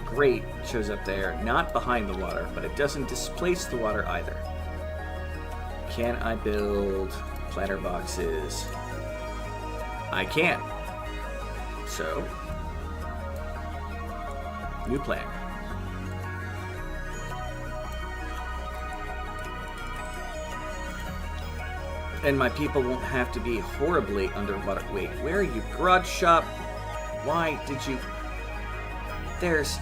Great shows up there, not behind the water, but it doesn't displace the water either. Can I build planter boxes? I can. So, new plan. And my people won't have to be horribly underwater. Wait, where are you? Garage shop? Why did you... There's...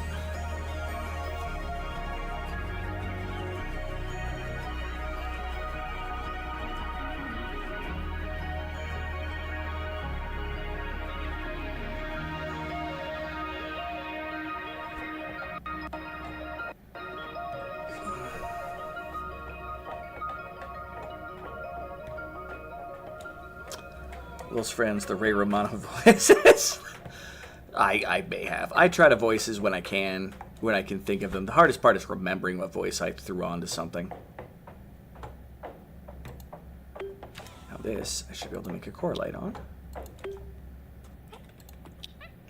Those friends, the Ray Romano voices. I may have. I try to voices when I can think of them. The hardest part is remembering what voice I threw onto something. Now this, I should be able to make a correlate on.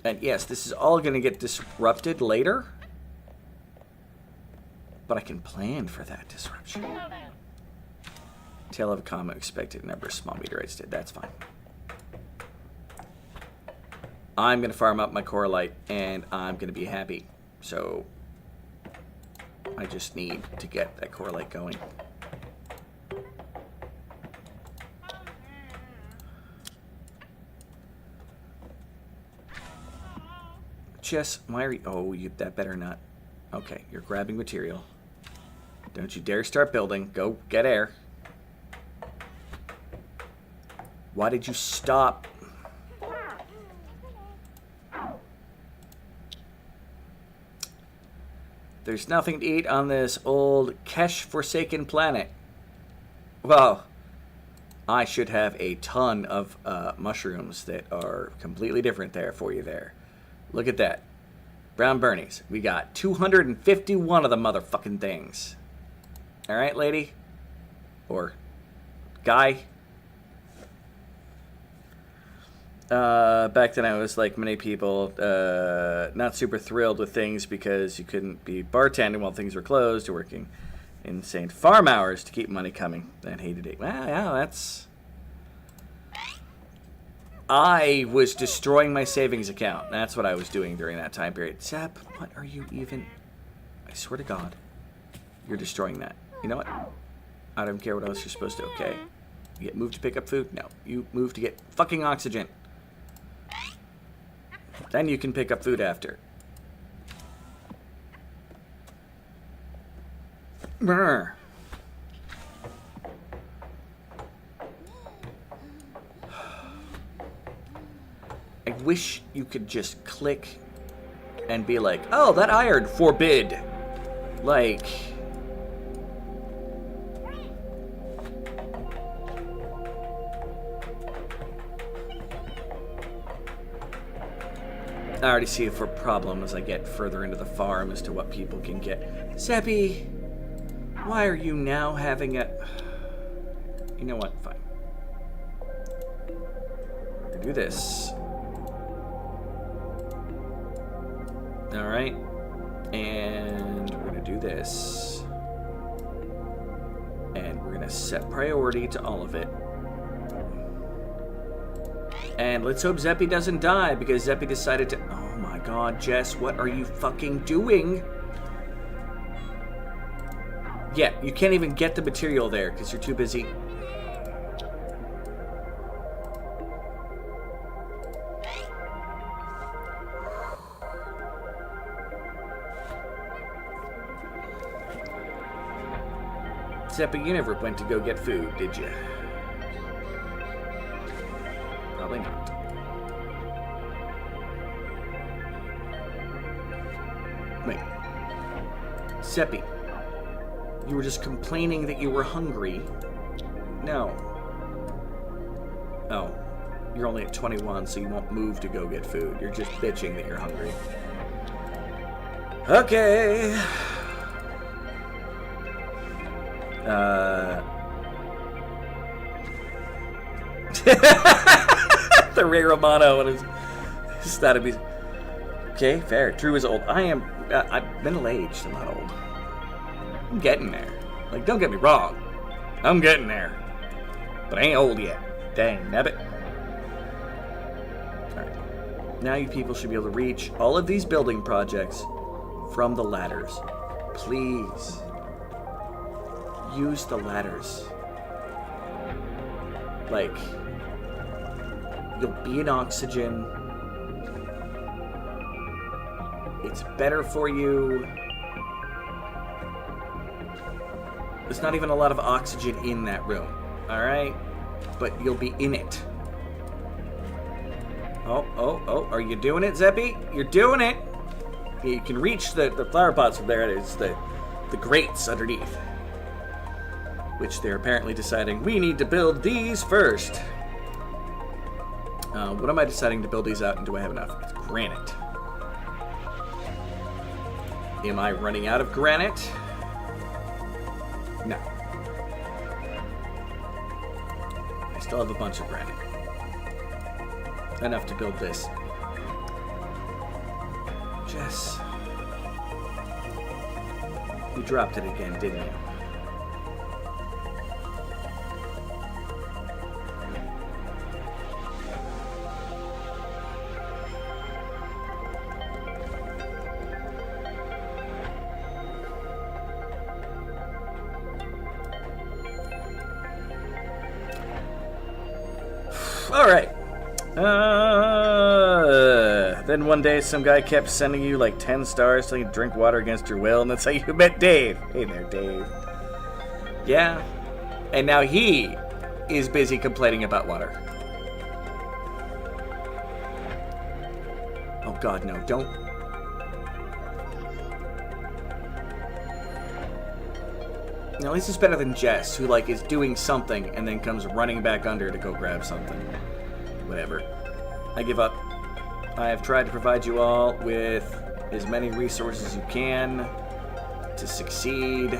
And yes, this is all going to get disrupted later. But I can plan for that disruption. Tail of a comet, expected number of small meteorites did. That's fine. I'm going to farm up my coralite, and I'm going to be happy. So, I just need to get that coralite going. Jess, why are you... Oh, that better not... Okay, you're grabbing material. Don't you dare start building. Go get air. Why did you stop? There's nothing to eat on this old Kesh-forsaken planet. Well, I should have a ton of mushrooms that are completely different there for you there. Look at that. Brown Bernies. We got 251 of the motherfucking things. Alright, lady? Or guy? Back then I was like many people, not super thrilled with things because you couldn't be bartending while things were closed or working insane farm hours to keep money coming. And hated it. Well, yeah, that's... I was destroying my savings account. That's what I was doing during that time period. Zap, what are you even... I swear to God, you're destroying that. You know what? I don't care what else you're supposed to, okay? You get moved to pick up food? No. You move to get fucking oxygen. Then you can pick up food after. Brr. I wish you could just click and be like, oh, that iron forbid. Like... I already see it for a problem as I get further into the farm as to what people can get. Zeppy, why are you now having a... You know what? Fine. We're gonna do this. Alright. And we're gonna do this. And we're gonna set priority to all of it. And let's hope Zeppy doesn't die, because Zeppy decided to... Oh my god, Jess, what are you fucking doing? Yeah, you can't even get the material there, because you're too busy. Zeppy, you never went to go get food, did you? Probably not. Wait. Zeppy, you were just complaining that you were hungry. No. Oh. You're only at 21, so you won't move to go get food. You're just bitching that you're hungry. Okay. The Ray Romano and his that'd be okay. Fair. Drew is old. I'm middle-aged. I'm not old. I'm getting there. Like, don't get me wrong. I'm getting there, but I ain't old yet. Dang nabbit. All right. Now you people should be able to reach all of these building projects from the ladders. Please use the ladders. Like, you'll be in oxygen. It's better for you. There's not even a lot of oxygen in that room, alright? But you'll be in it. Oh, are you doing it, Zeppy? You're doing it! You can reach the flower pots from there. It's the grates underneath. Which they're apparently deciding, we need to build these first. What am I deciding to build these out, and do I have enough? It's granite. Am I running out of granite? No. I still have a bunch of granite. Enough to build this. Jess. You dropped it again, didn't you? All right. Then one day some guy kept sending you like 10 stars so you could drink water against your will, and that's how you met Dave. Hey there, Dave. Yeah. And now he is busy complaining about water. Oh God, no, don't. Now, at least it's better than Jess, who like is doing something and then comes running back under to go grab something. Whatever. I give up. I have tried to provide you all with as many resources as you can to succeed.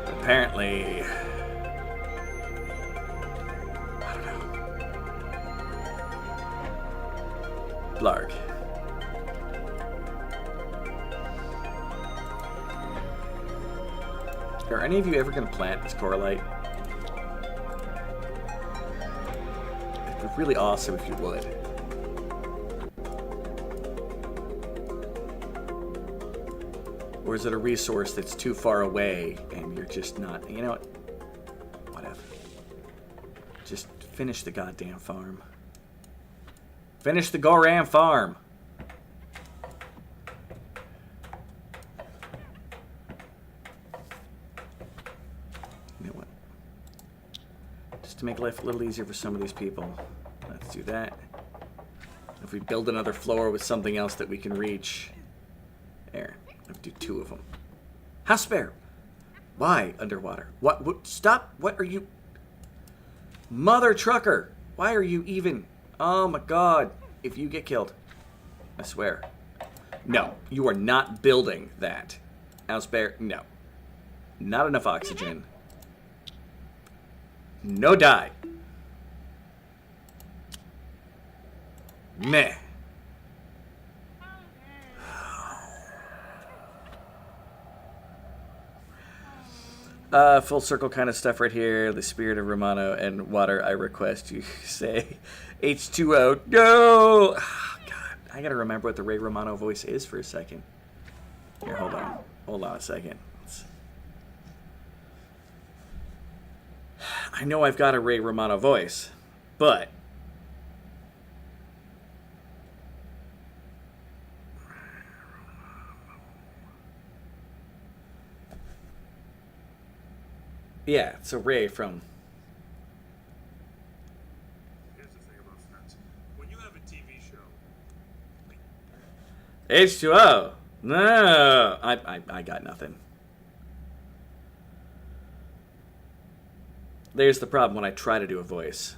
But apparently, I don't know. Blarg. Are any of you ever going to plant this coralite? It'd be really awesome if you would. Or is it a resource that's too far away and you're just not... You know what? Whatever. Just finish the goddamn farm. Finish the Goram farm! To make life a little easier for some of these people. Let's do that. If we build another floor with something else that we can reach. There. Let's do 2 of them. House bear! Why underwater? What? Stop! What are you... Mother trucker! Why are you even... Oh my God. If you get killed. I swear. No. You are not building that. House bear, no. Not enough oxygen. No die. Meh. Full circle kind of stuff right here. The spirit of Romano and water, I request you say H2O. No! Oh, God. I gotta remember what the Ray Romano voice is for a second. Here, hold on. Hold on a second. I know I've got a Ray Romano voice, but yeah, it's a Ray from. Here's the thing about friends. When you have a TV show, H2O. No, I got nothing. There's the problem when I try to do a voice.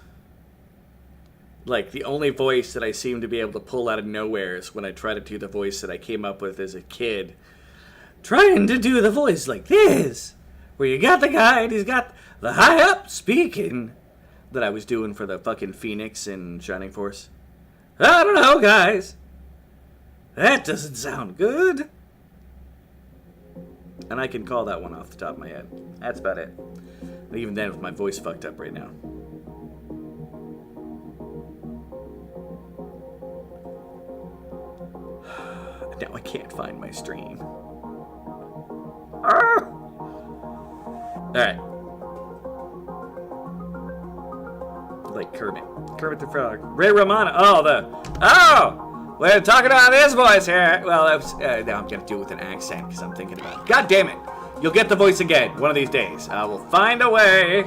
Like, the only voice that I seem to be able to pull out of nowhere is when I try to do the voice that I came up with as a kid. Trying to do the voice like this, where you got the guy and he's got the high up speaking that I was doing for the fucking Phoenix in Shining Force. I don't know, guys. That doesn't sound good. And I can call that one off the top of my head. That's about it. Even then, with my voice fucked up right now. Now I can't find my stream. Ah! Alright. Like Kermit. Kermit the Frog. Ray Romano. Oh, we're talking about this voice here. Well, now I'm going to do it with an accent because I'm thinking about it. God damn it. You'll get the voice again one of these days. I will find a way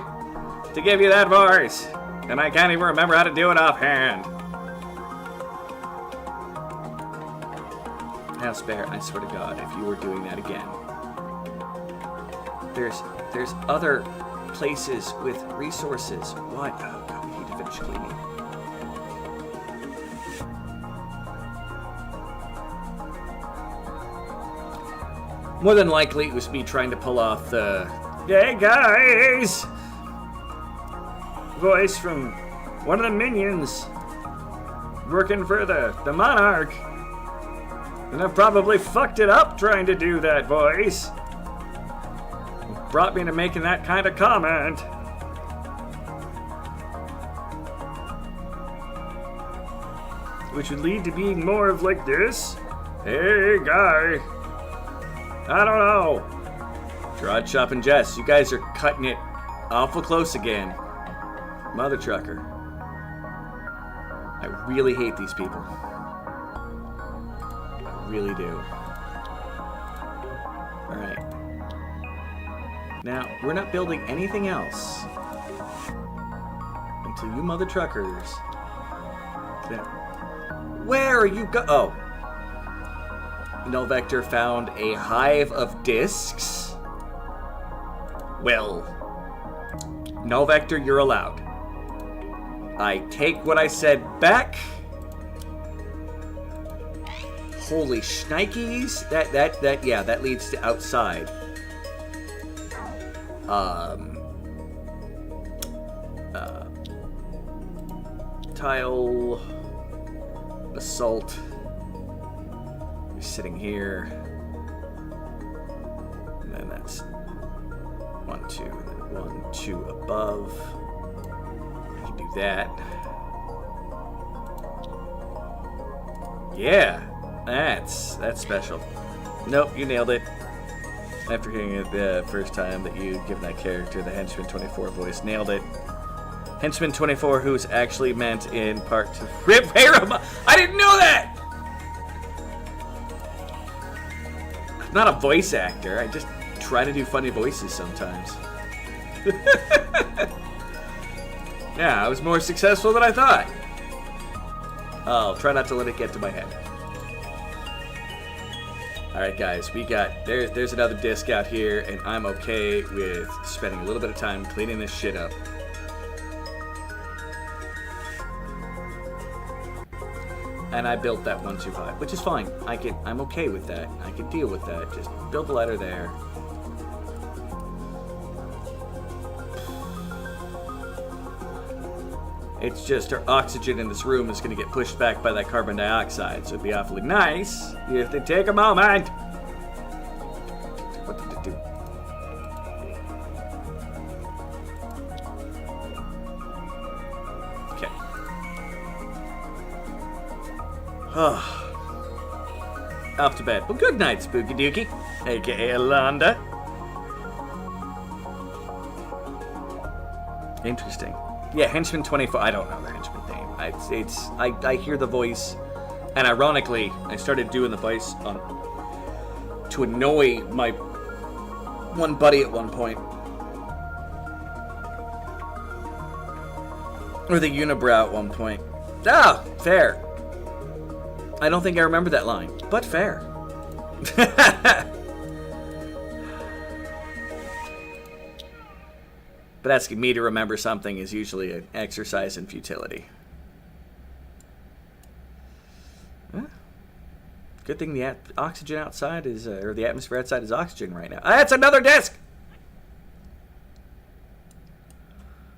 to give you that voice. And I can't even remember how to do it offhand. House Bear, I swear to God, if you were doing that again. There's other places with resources. Why? Oh, God, we need to finish cleaning. More than likely, it was me trying to pull off the "Hey guys" voice from one of the minions working for the Monarch. And I've probably fucked it up trying to do that voice. Brought me to making that kind of comment. Which would lead to being more of like this. Hey, guy. I don't know. Gerard Shop and Jess, you guys are cutting it awful close again. Mother trucker. I really hate these people. I really do. Alright. Now, we're not building anything else until you mother truckers. Where are you go? Oh. Null Vector found a hive of discs. Well, Null Vector, you're allowed. I take what I said back. Holy shnikes. That leads to outside. Tile. Assault. You're sitting here. And then that's 1, 2, and then 1, 2 above. I can do that. Yeah, that's special. Nope, you nailed it. After hearing it the first time that you'd given that character the Henchman 24 voice, nailed it. Henchman 24, who's actually meant in part to repair him. I didn't know that! I'm not a voice actor. I just try to do funny voices sometimes. Yeah, I was more successful than I thought. I'll try not to let it get to my head. Alright guys, we got, there's another disc out here, and I'm okay with spending a little bit of time cleaning this shit up. And I built that one too high, which is fine. I'm okay with that. I can deal with that. Just build the ladder there. It's just our oxygen in this room is going to get pushed back by that carbon dioxide, so it'd be awfully nice if they take a moment. What did it do? Okay. Off to bed. Well, good night, Spooky Dookie, aka Alonda. Interesting. Yeah, Henchman 24. I don't know the Henchman name. I hear the voice, and ironically, I started doing the voice to annoy my one buddy at one point, or the unibrow at one point. Ah, fair. I don't think I remember that line, but fair. But asking me to remember something is usually an exercise in futility. Huh? Good thing the oxygen outside is, or the atmosphere outside is oxygen right now. Ah, that's another disc!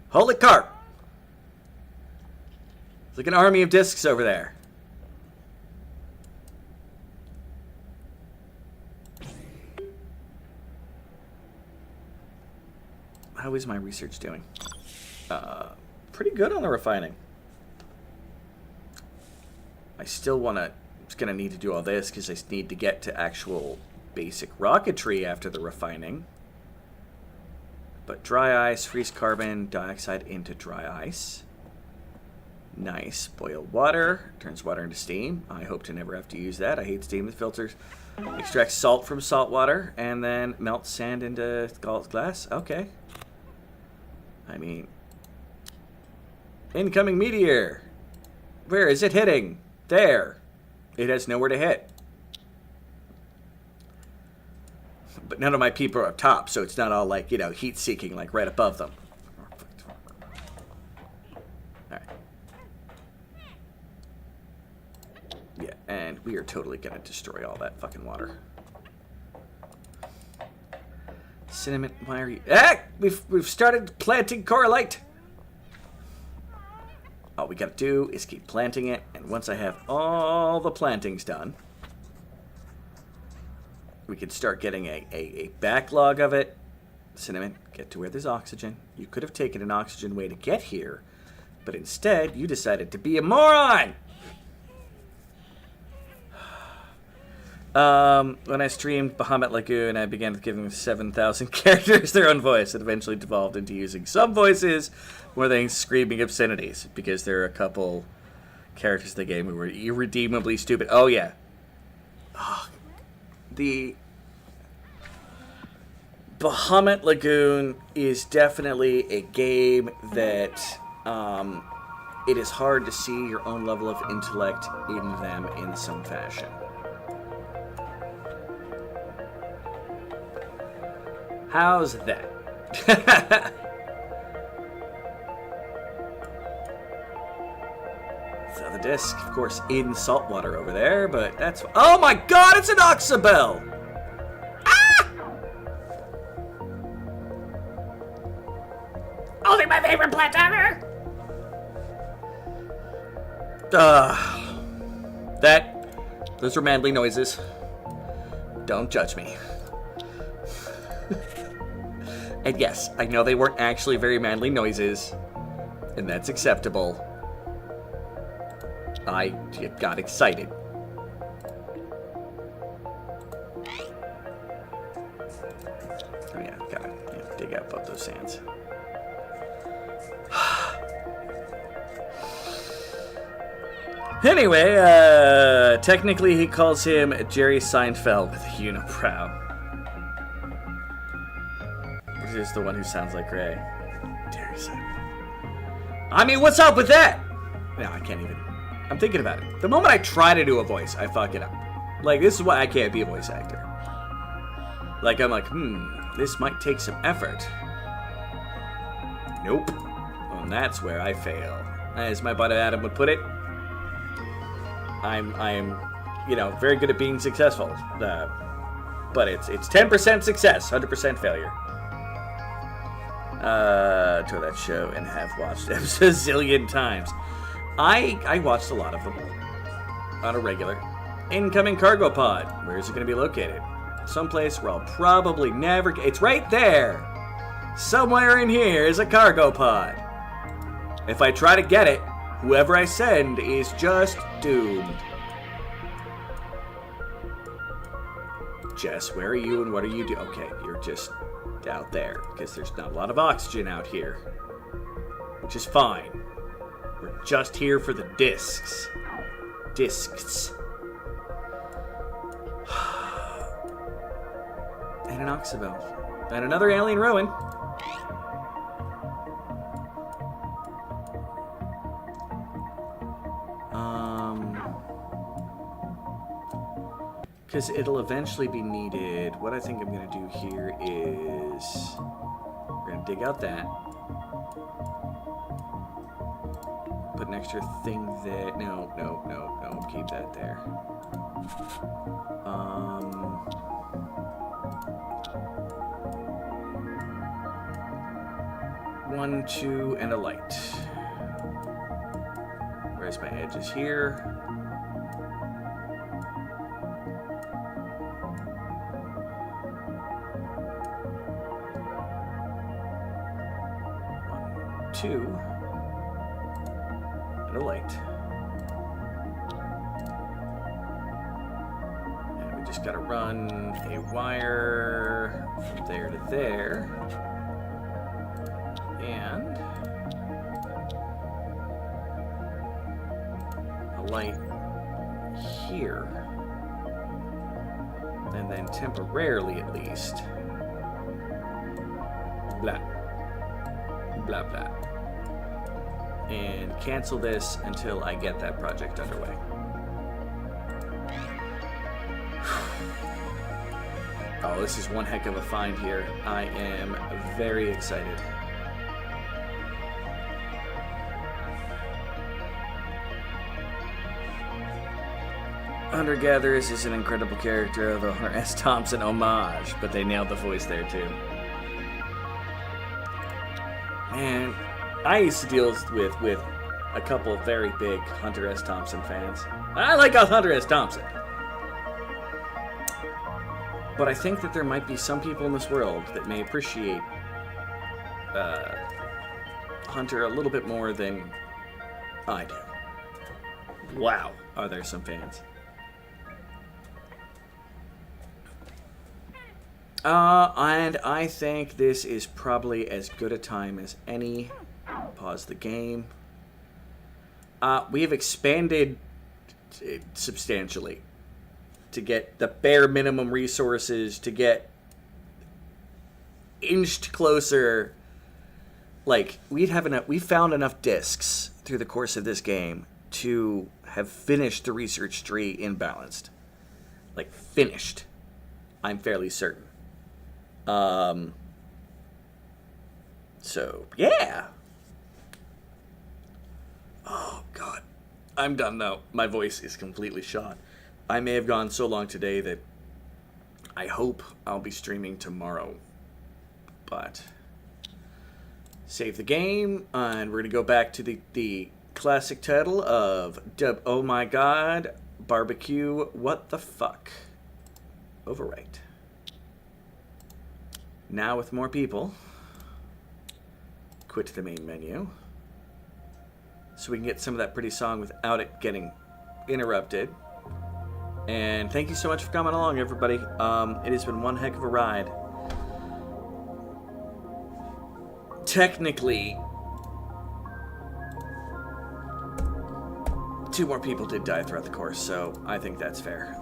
Holy carp! It's like an army of discs over there. How is my research doing? Pretty good on the refining. I still it's gonna need to do all this because I need to get to actual basic rocketry after the refining. But dry ice, freeze carbon dioxide into dry ice. Nice. Boil water, turns water into steam. I hope to never have to use that. I hate steam that filters. Extract salt from salt water and then melt sand into glass. Okay. I mean, incoming meteor. Where is it hitting? There. It has nowhere to hit. But none of my people are up top, so it's not all like, you know, heat-seeking, like right above them. Alright. Yeah, and we are totally gonna destroy all that fucking water. Cinnamon, why are you... Ah! We've started planting coralite. All we gotta do is keep planting it, and once I have all the plantings done, We could start getting a backlog of it. Cinnamon, get to where there's oxygen. You could have taken an oxygen way to get here, but instead you decided to be a moron! When I streamed Bahamut Lagoon, I began giving 7,000 characters their own voice. It eventually devolved into using some voices more than screaming obscenities, because there are a couple characters in the game who were irredeemably stupid. Oh, yeah. The Bahamut Lagoon is definitely a game that it is hard to see your own level of intellect in them in some fashion. How's that? So the disc, of course, in salt water over there, but that's... Oh my god, it's an Oxabell! Ah! Only my favorite plant ever! Those were manly noises. Don't judge me. And yes, I know they weren't actually very manly noises, and that's acceptable. I got excited. Oh yeah, gotta dig out both those sands. Anyway, technically he calls him Jerry Seinfeld with a unibrow. Which is the one who sounds like Ray. Jerry Seinfeld. I mean, what's up with that? No, I can't even. I'm thinking about it. The moment I try to do a voice, I fuck it up. Like, this is why I can't be a voice actor. Like, I'm like, this might take some effort. Nope. Well, and that's where I fail. As my buddy Adam would put it, I'm very good at being successful. But it's 10% success, 100% failure. To that show and have watched them a zillion times. I watched a lot of them on a regular. Incoming cargo pod. Where is it going to be located? Someplace where I'll probably never get. It's right there. Somewhere in here is a cargo pod. If I try to get it, whoever I send is just doomed. Jess, where are you and what are you doing? Okay, you're just out there because there's not a lot of oxygen out here, which is fine. We're just here for the discs. Discs. And an Oxabell. And another alien ruin. Because it'll eventually be needed. What I think I'm going to do here is we're going to dig out that. Put an extra thing there. No. Keep that there. 1, 2, and a light. Where's my edges here? Two and a light. And we just gotta run a wire from there to there. And a light here. And then temporarily at least. Blah. Blah blah. And cancel this until I get that project underway. Oh, this is one heck of a find here. I am very excited. Hunter Gatherers is an incredible character of a Hunter S. Thompson homage, but they nailed the voice there too. Man, I used to deal with a couple of very big Hunter S. Thompson fans. I like Hunter S. Thompson. But I think that there might be some people in this world that may appreciate Hunter a little bit more than I do. Wow, are there some fans? And I think this is probably as good a time as any. Pause the game. We have expanded substantially to get the bare minimum resources, to get inched closer. Like, we found enough discs through the course of this game to have finished the research tree imbalanced. Like, finished. I'm fairly certain. So, yeah. Oh, God. I'm done, though. My voice is completely shot. I may have gone so long today that I hope I'll be streaming tomorrow. But save the game, and we're going to go back to the classic title of Oh My God, Barbecue, What the Fuck. Overwrite. Now with more people, quit the main menu so we can get some of that pretty song without it getting interrupted. And thank you so much for coming along, everybody. It has been one heck of a ride. Technically, 2 more people did die throughout the course, so I think that's fair.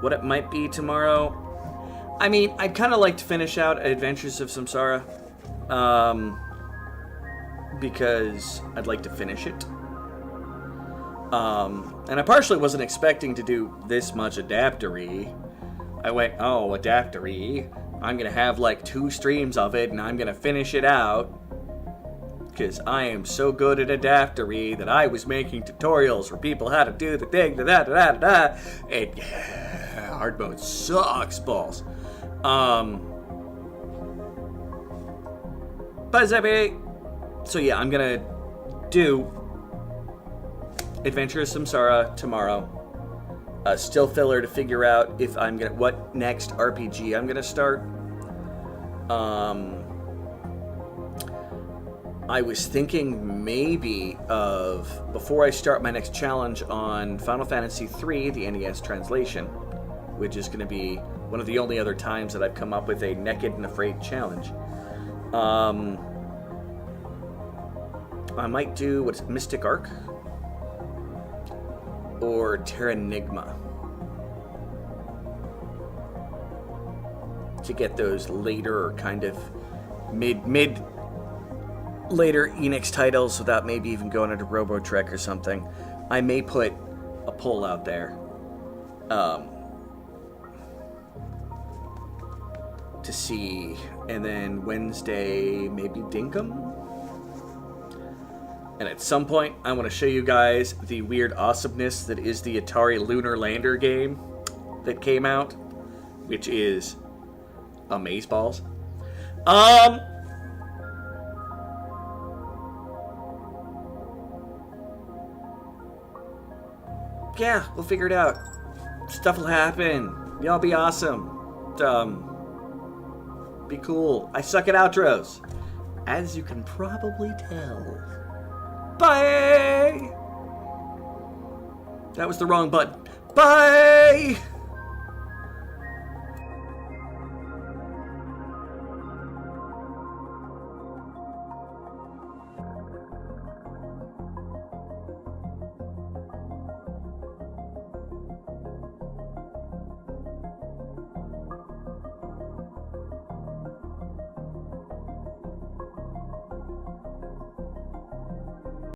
What it might be tomorrow, I mean, I'd kind of like to finish out Adventures of Samsara, because I'd like to finish it. And I partially wasn't expecting to do this much Adaptory. I went, oh, Adaptory, I'm going to have like 2 streams of it, and I'm going to finish it out. Because I am so good at Adaptory that I was making tutorials for people how to do the thing, and yeah, hard mode sucks balls. So yeah, I'm going to do Adventure of Samsara tomorrow. Still filler to figure out if I'm gonna what next RPG I'm gonna start. I was thinking maybe of, before I start my next challenge on Final Fantasy III, the NES translation, which is going to be one of the only other times that I've come up with a Naked and Afraid challenge. I might do what's Mystic Arc or Terranigma to get those later kind of later Enix titles without maybe even going into Robotrek or something. I may put a poll out there to see, and then Wednesday maybe Dinkum. And at some point, I want to show you guys the weird awesomeness that is the Atari Lunar Lander game that came out, which is amazeballs. Yeah, we'll figure it out. Stuff will happen. Y'all be awesome. Be cool. I suck at outros, as you can probably tell. Bye! That was the wrong button. Bye!